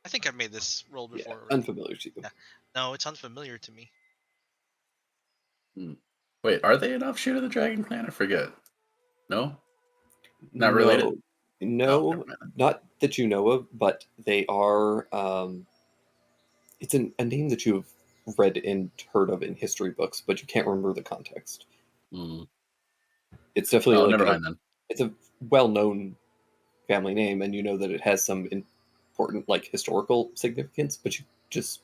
I think I've made this roll Yeah, before. already. unfamiliar to you. Yeah. No, it's unfamiliar to me. Wait, are they an offshoot of the Dragon Clan? I forget. No? Not related? No, Oh, never mind. not that you know of, but they are. It's a name that you've read and heard of in history books, but you can't remember the context. Hmm. It's definitely Oh, like never mind then. it's a well-known family name, and you know that it has some important like historical significance, but you just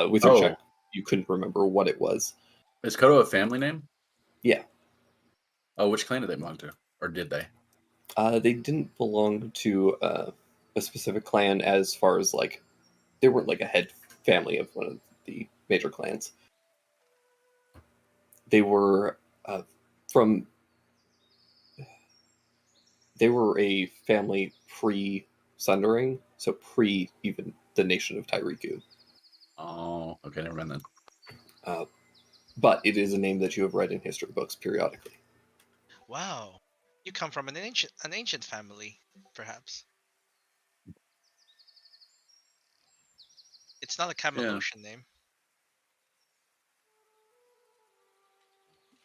with your Oh, check you couldn't remember what it was. is Kodo a family name? Yeah, Oh, which clan did they belong to? Or did they? they didn't belong to a specific clan as far as like they weren't like a head family of one of the major clans. They were from. They were a family pre-Sundering, so pre even the nation of Tyriku. Oh, okay, never mind then. But it is a name that you have read in history books periodically. Wow. You come from an ancient family, perhaps. It's not a Camalocian name.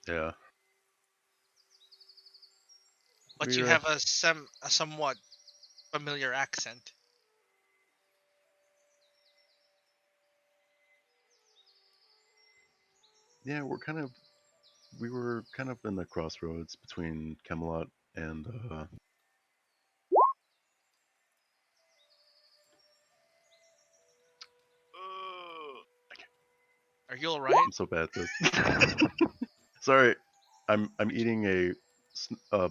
Yeah. But you We're, have a somewhat familiar accent. yeah, we were kind of in the crossroads between Camelot and Are you alright? I'm so bad at this. Sorry, I'm eating a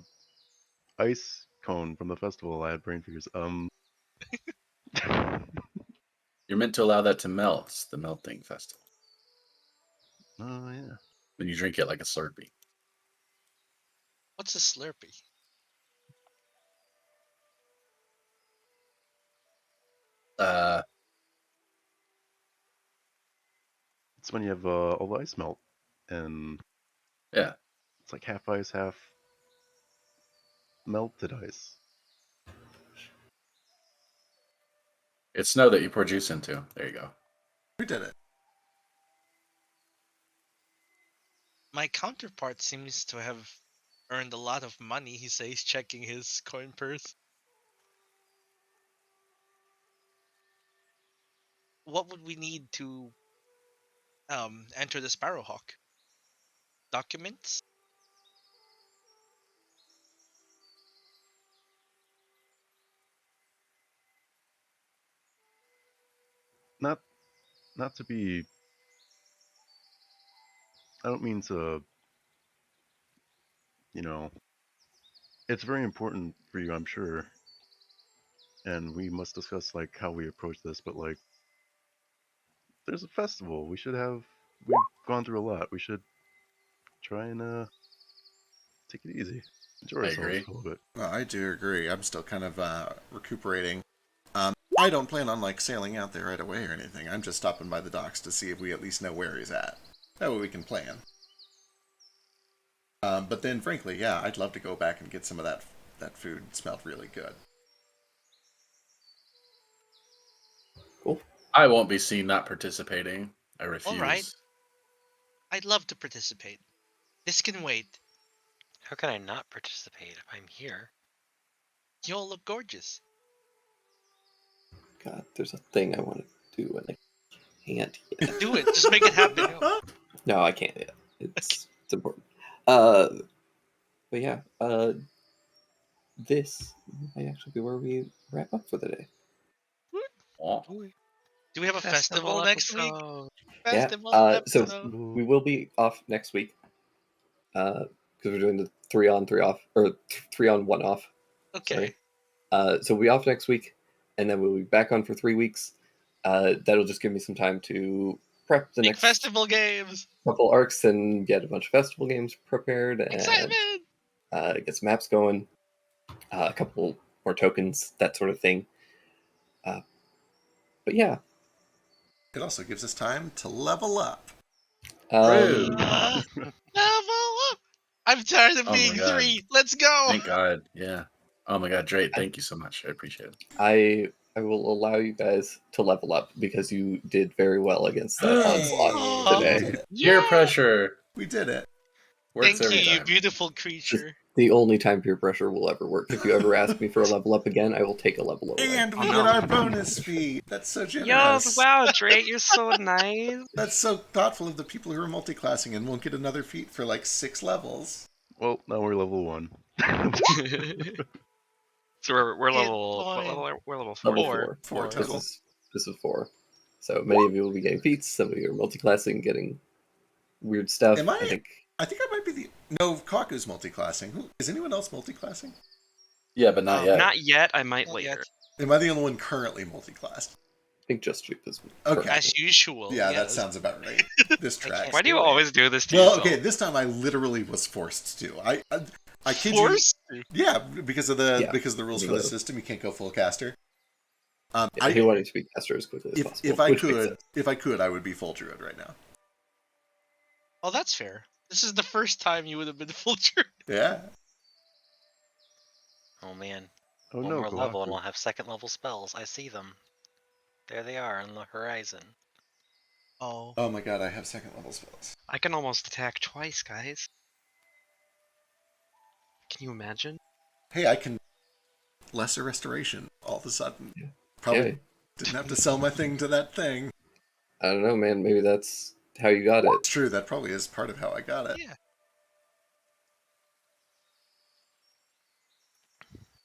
ice cone from the festival. I had brain freeze. You're meant to allow that to melt. It's the melting festival. Oh yeah. Then you drink it like a Slurpee. What's a Slurpee? It's when you have all the ice melt, and Yeah. it's like half ice, half melted ice. It's snow that you pour juice into. There you go. We did it. My counterpart seems to have earned a lot of money, he says, checking his coin purse. What would we need to enter the Sparrowhawk? Documents? Not to be. I don't mean to. It's very important for you, I'm sure. And we must discuss like how we approach this, but like, there's a festival. We've gone through a lot. We should try and take it easy. Enjoy I ourselves agree. a little bit. Well, I do agree. I'm still kind of recuperating. I don't plan on like sailing out there right away or anything. I'm just stopping by the docks to see if we at least know where he's at. That way we can plan. But then, frankly, yeah, I'd love to go back and get some of that food. It smelled really good. Cool. I won't be seen not participating. I refuse. All right. I'd love to participate. This can wait. How can I not participate if I'm here? You all look gorgeous. God, there's a thing I want to do and I can't yet. Do it. Just make it happen. No, I can't yet. It's important. But yeah, this might actually be where we wrap up for the day. Oh. Do we have a festival next week? episode. Festival So episode. we will be off next week because we're doing the 3-on, 3-off, or 3-on, 1-off. Okay. Sorry. So we'll be off next week, and then we'll be back on for 3 weeks. That'll just give me some time to prep the Big next festival games. couple arcs and get a bunch of festival games prepared and Excitement. get some maps going, a couple more tokens, that sort of thing. But yeah. It also gives us time to level up. Rude. Level up. I'm tired of Oh my being God. 3. Let's go. Thank God. Yeah. Oh my God, Drake, thank you so much. I appreciate it. I will allow you guys to level up because you did very well against that onslaught Oh. today. Peer pressure We did it. works Thank every you, you time. beautiful creature. The only time peer pressure will ever work. If you ever ask me for a level up again, I will take a level away. And we Oh, get no. our bonus fee. That's so Yo, generous. wow, Drake, you're so nice. That's so thoughtful of the people who are multiclassing and won't get another feat for like 6 levels. Well, now we're level 1. So we're Good level. What point. level? We're level 4. Level Four. 4. Four total. This is 4. So many of you will be getting feats. Some of you are multiclassing, getting weird stuff. Am I? think I think I might be the. No, Kaku's multiclassing. Is anyone else multiclassing? Yeah, but not yet. Not yet. I might Not later. yet. Am I the only one currently multiclassed? Just Jupe is Okay. correct. As usual. Yeah, that yes. sounds about right. This track. Why do you always do this to Well, yourself? okay, this time I literally was forced to. I kid Forced? you. Yeah, because of the Yeah, rules for the literally. system, you can't go full caster. He wanted to be caster as quickly as possible. If I which makes could, sense. I would be full druid right now. Oh, that's fair. This is the first time you would have been full druid. Yeah. Oh man. Oh One no, more level and Gohaku. I'll have second level spells. I see them. There they are on the horizon. Oh. Oh my god, I have second level spells. I can almost attack twice, guys. Can you imagine? Hey, I can lesser restoration all of a sudden. Yeah. Probably Yeah. didn't have to sell my thing to that thing. I don't know, man. Maybe that's how you got it. It's true, that probably is part of how I got it. Yeah.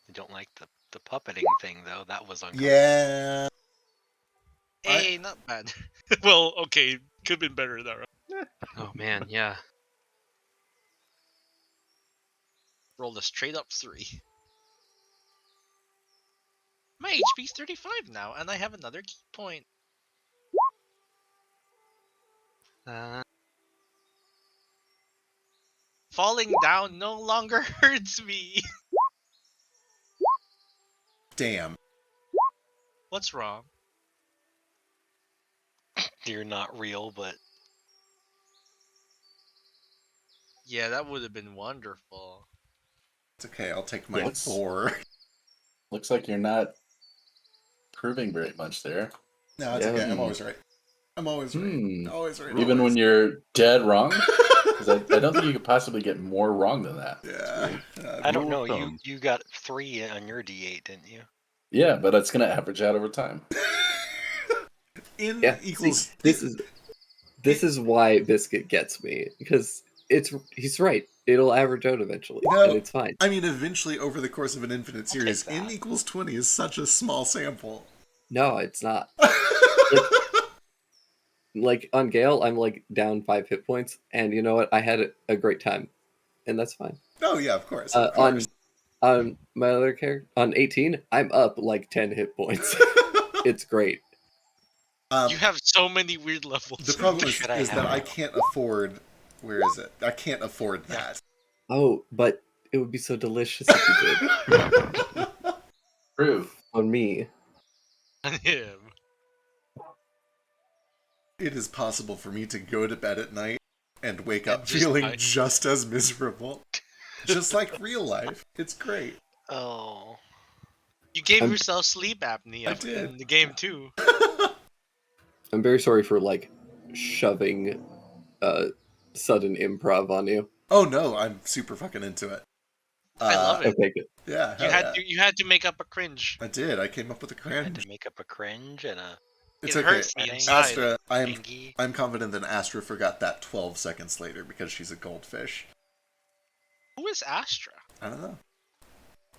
I don't like the puppeting thing though. That was uncomfortable. Yeah. Hey, not bad. Well, okay. Could have been better though, right? Oh man, yeah. Rolled a straight up 3. My HP's 35 now, and I have another key point. Falling down no longer hurts me. Damn. What's wrong? You're not real, but Yeah, that would have been wonderful. It's okay. I'll take my Yes. 4. Looks like you're not proving very much there. No, it's Yeah. okay. I'm always right. I'm always right. Hmm. Always right. Even always. when you're dead wrong? 'Cause I don't think you could possibly get more wrong than that. Yeah. I don't Rule know. of You thumb. you got 3 on your D8, didn't you? Yeah, but it's going to average out over time. In Yeah, equals. see, this is why Biscuit gets me, because he's right. It'll average out eventually, No. and it's fine. I mean, eventually, over the course of an infinite take series, that. n equals 20 is such a small sample. No, it's not. Like on Gale, I'm like down 5 hit points, and you know what? I had a great time, and that's fine. Oh yeah, of course. Uh, Of course. on my other character, on 18, I'm up like 10 hit points. It's great. You have so many weird levels. The problem is Should I that have I it? can't afford. Where is it? I can't afford that. Oh, but it would be so delicious if you did. True. On me. On him. It is possible for me to go to bed at night and wake up And just feeling die. just as miserable. Just like real life. It's great. Oh. You gave I'm- yourself sleep apnea I did. in the game too. I'm very sorry for like shoving sudden improv on you. Oh no, I'm super fucking into it. I love it. Okay, good. Yeah, You hell yeah. you had to make up a cringe. I did. I came up with a I had cringe. to make up a cringe and a It's It okay. hurts me Astra- inside. Astra, thingy. I'm confident that Astra forgot that 12 seconds later because she's a goldfish. Who is Astra? I don't know.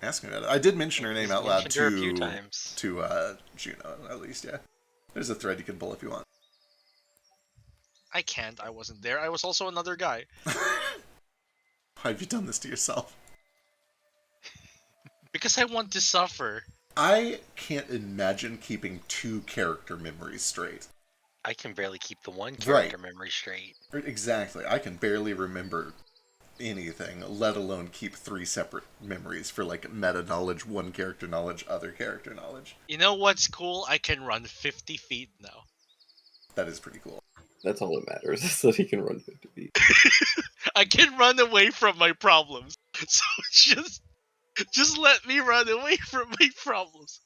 Ask me about it. I did mention her name He's out loud mentioned her a few to times. Juno, at least, yeah. There's a thread you can pull if you want. I can't. I wasn't there. I was also another guy. Why have you done this to yourself? Because I want to suffer. I can't imagine keeping 2 character memories straight. I can barely keep the one Right. character memory straight. Exactly. I can barely remember anything, let alone keep 3 separate memories for like meta knowledge, 1 character knowledge, other character knowledge. You know what's cool? I can run 50 feet now. That is pretty cool. That's all that matters, is that he can run 50 feet. I can run away from my problems. So just let me run away from my problems.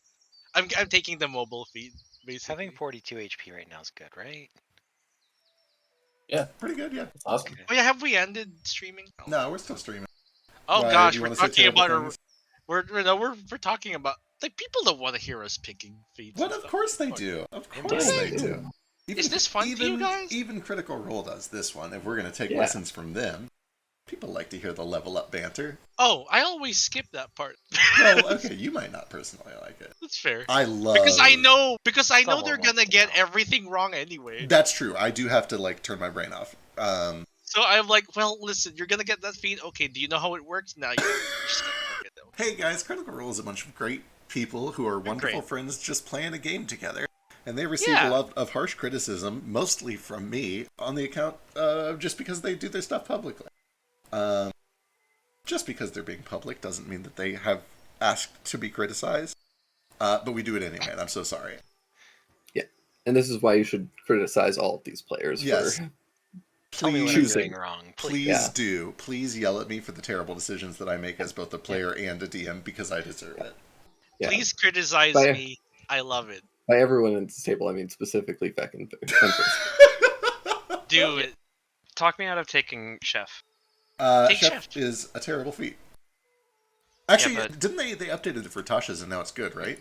I'm taking the mobile feed, basically. Having 42 HP right now is good, right? Yeah, Pretty good, yeah. that's awesome. Oh yeah, have we ended streaming? No, we're still streaming. Oh Why, gosh, you we're wanna say talking terrible about things? we're talking about like people don't want to hear us picking feeds. What? and Of stuff. course they do. Of They course do. they do. Is this fun to you guys? Even Critical Role does this one. If we're going to take Yeah. lessons from them, people like to hear the level up banter. Oh, I always skip that part. Well, okay, you might not personally like it. That's fair. I love Because I know Someone they're wants gonna to get know. everything wrong anyway. That's true. I do have to like turn my brain off. So I'm like, well, listen, you're gonna get that feed. Okay, do you know how it works? Now you're just gonna look at it. Hey guys, Critical Role is a bunch of great people who are wonderful great. friends just playing a game together. And they receive Yeah. a lot of harsh criticism, mostly from me, on the account just because they do their stuff publicly. Just because they're being public doesn't mean that they have asked to be criticized. But we do it anyway, and I'm so sorry. And this is why you should criticize all of these players Yes. for Tell me what I'm choosing. doing wrong, Please please. Yeah. do. Please yell at me for the terrible decisions that I make as both a player and a DM because I deserve it. yeah. Please criticize But- me. I love it. By everyone at this table, I mean specifically Feck and Do it. Talk me out of taking Chef. Take Chef Chef. is a terrible feat. Actually, but- didn't they updated it for Tasha's and now it's good, right?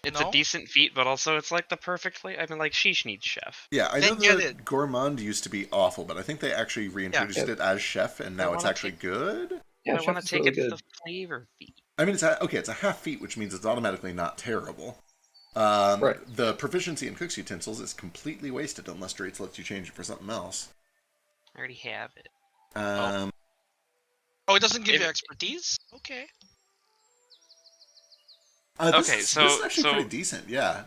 It's No? a decent feat, but also it's like the perfect I mean, like Sheesh needs Chef. Yeah, I They know get that it. Gourmand used to be awful, but I think they actually reintroduced Yeah. it as Chef, and now it's wanna actually good. Yeah, I want Chef to is take really it good. for the flavor feat. I mean, it's a half feat, which means it's automatically not terrible. Right. The proficiency in cook's utensils is completely wasted unless Drates lets you change it for something else. I already have it. Um, Oh, it doesn't give you If- expertise? Okay. this Okay, is, so- this is actually so- pretty decent. Yeah,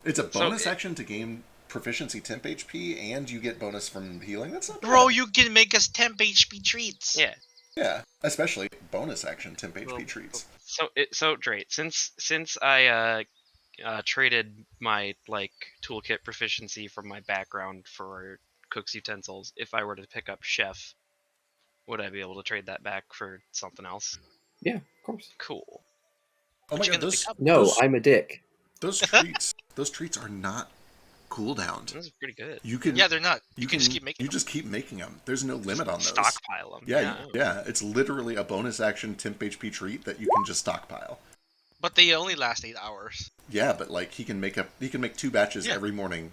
it's a So bonus it- action to gain proficiency temp HP, and you get bonus from healing. That's not bad. Bro, you can make us temp HP treats. Yeah. Yeah, especially bonus action temp HP Well, treats. So Drake, since I traded my like toolkit proficiency from my background for cook's utensils, if I were to pick up chef, would I be able to trade that back for something else? Yeah, of course. Cool. Oh What my you god, gonna those pick up? No, those, I'm a dick. those treats are not cooldowned. This is pretty good. You can Yeah, they're not. you can just keep making you them. just keep making them. There's no limit on those. Stockpile them. Yeah, it's literally a bonus action temp HP treat that you can just stockpile. But they only last 8 hours. Yeah, but like he can make 2 batches Yeah. every morning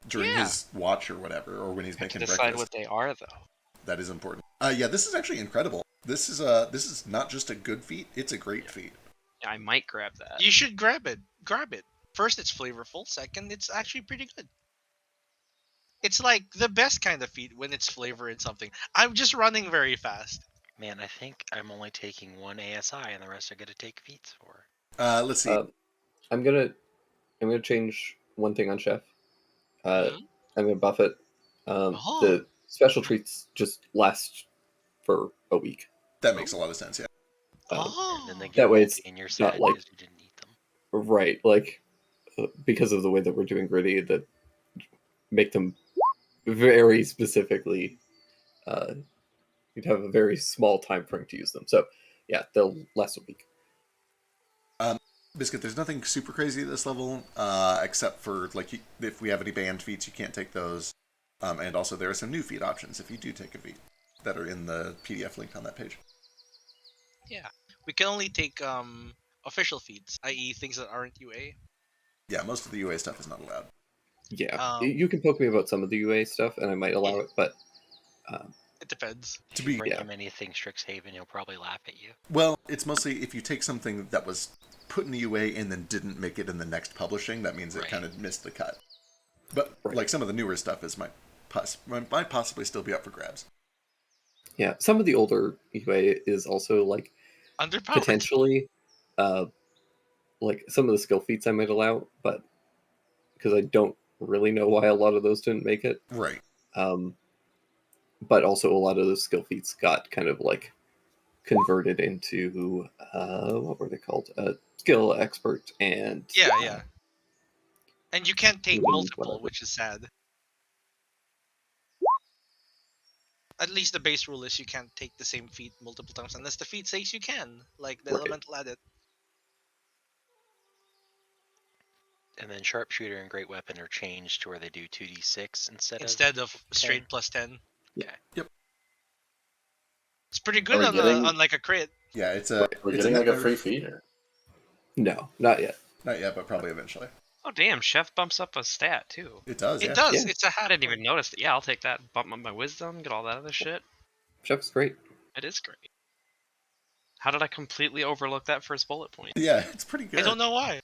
during Yeah. his watch or whatever, or when he's Have to making decide breakfast. what they are though. That is important. Yeah, this is actually incredible. This is not just a good feat; it's a great feat. I might grab that. You should grab it. Grab it. First, it's flavorful. Second, it's actually pretty good. It's like the best kind of feat when it's flavor in something. I'm just running very fast. Man, I think I'm only taking one ASI, and the rest are gonna take feats for. Let's see. I'm gonna change one thing on Chef. I'm gonna buff it. Oh. The special treats just last for a week. That makes a lot of sense. Yeah. Oh. And then they That get way lucky it's and you're not sad like- because you didn't eat them. Right, like because of the way that we're doing gritty, that make them very specifically. You'd have a very small time frame to use them. So yeah, they'll last a week. Biscuit, there's nothing super crazy at this level, except for like if we have any banned feats, you can't take those. And also there are some new feat options if you do take a feat that are in the PDF link on that page. Yeah. We can only take official feats, i.e. things that aren't UA. Yeah, most of the UA stuff is not allowed. Yeah, you can poke me about some of the UA stuff, and I might allow it, but It depends. To be Bring yeah. him anything Strixhaven, he'll probably laugh at you. well, it's mostly if you take something that was put in the UA and then didn't make it in the next publishing, that means it Right. kind of missed the cut. But Right. like some of the newer stuff might possibly still be up for grabs. yeah, some of the older UA is also like Underpowered. potentially like some of the skill feats I might allow, but because I don't really know why a lot of those didn't make it. Right. But also a lot of those skill feats got kind of like converted into what were they called? Skill expert and Yeah. And you can't take multiple, whatever. which is sad. At least the base rule is you can't take the same feat multiple times unless the feat says you can, like the Right. elemental added. And then Sharpshooter and Great Weapon are changed to where they do 2d6 Instead of 10. straight plus 10. Okay. It's pretty good we on, getting- on like a crit. Yeah, it's a We're it's getting like a net free nerf. feeder. No, not yet. Not yet, but probably eventually. Oh damn, chef bumps up a stat too. It does. It Yeah. does. Yeah. It's a I half. didn't even notice that. Yeah, I'll take that. Bump up my wisdom, get all that other shit. Chef's great. It is great. How did I completely overlook that first bullet point? Yeah, it's pretty good. I don't know why.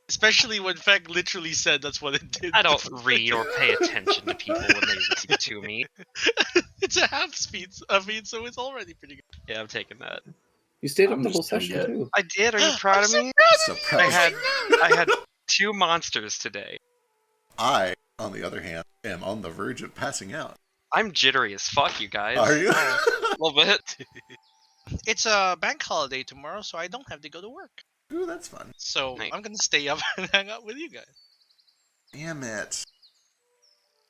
Especially when Feg literally said that's what it did. I don't read or pay attention to people when they read it to me. It's a half speed, so it's already pretty good. Yeah, I'm taking that. You stayed up I'm the whole just gonna session get- too. I did. Are you proud of me? So proud. I had 2 monsters today. I, on the other hand, am on the verge of passing out. I'm jittery as fuck, you guys. Are you? A little bit. It's a bank holiday tomorrow, so I don't have to go to work. Ooh, that's fun. So Nice. I'm gonna stay up and hang out with you guys. Damn it.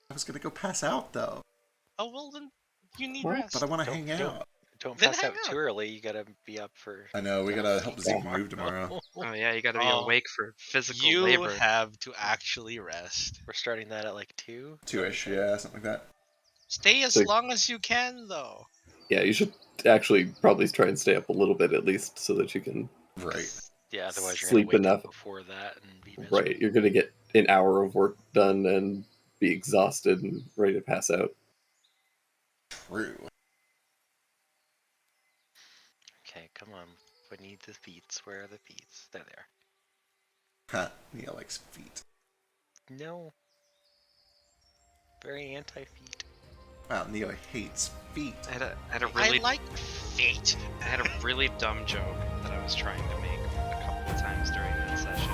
I was gonna go pass out though, Oh well, then you need Well, rest. but I want to Don't hang do out. Don't Then pass hang out out. too early. You gotta be up for. I know we gotta help Zeke move tomorrow. Oh yeah, you gotta be Oh. awake for physical You labor. have to actually rest. We're starting that at like 2. 2-ish, yeah, something like that. Stay as So- long as you can, though. Yeah, you should actually probably try and stay up a little bit at least so that you can. Right. Yeah, otherwise you're Sleep gonna wake enough. up before that and be miserable. Right, you're gonna get an hour of work done and be exhausted and ready to pass out. True. Okay, come on. We need the feats. Where are the feats? There they are. Huh. Nia likes feet. No. Very anti-feet. Wow, Nia hates feet. I had a really I like fate. I had a really dumb joke that I was trying to make a couple of times during that session.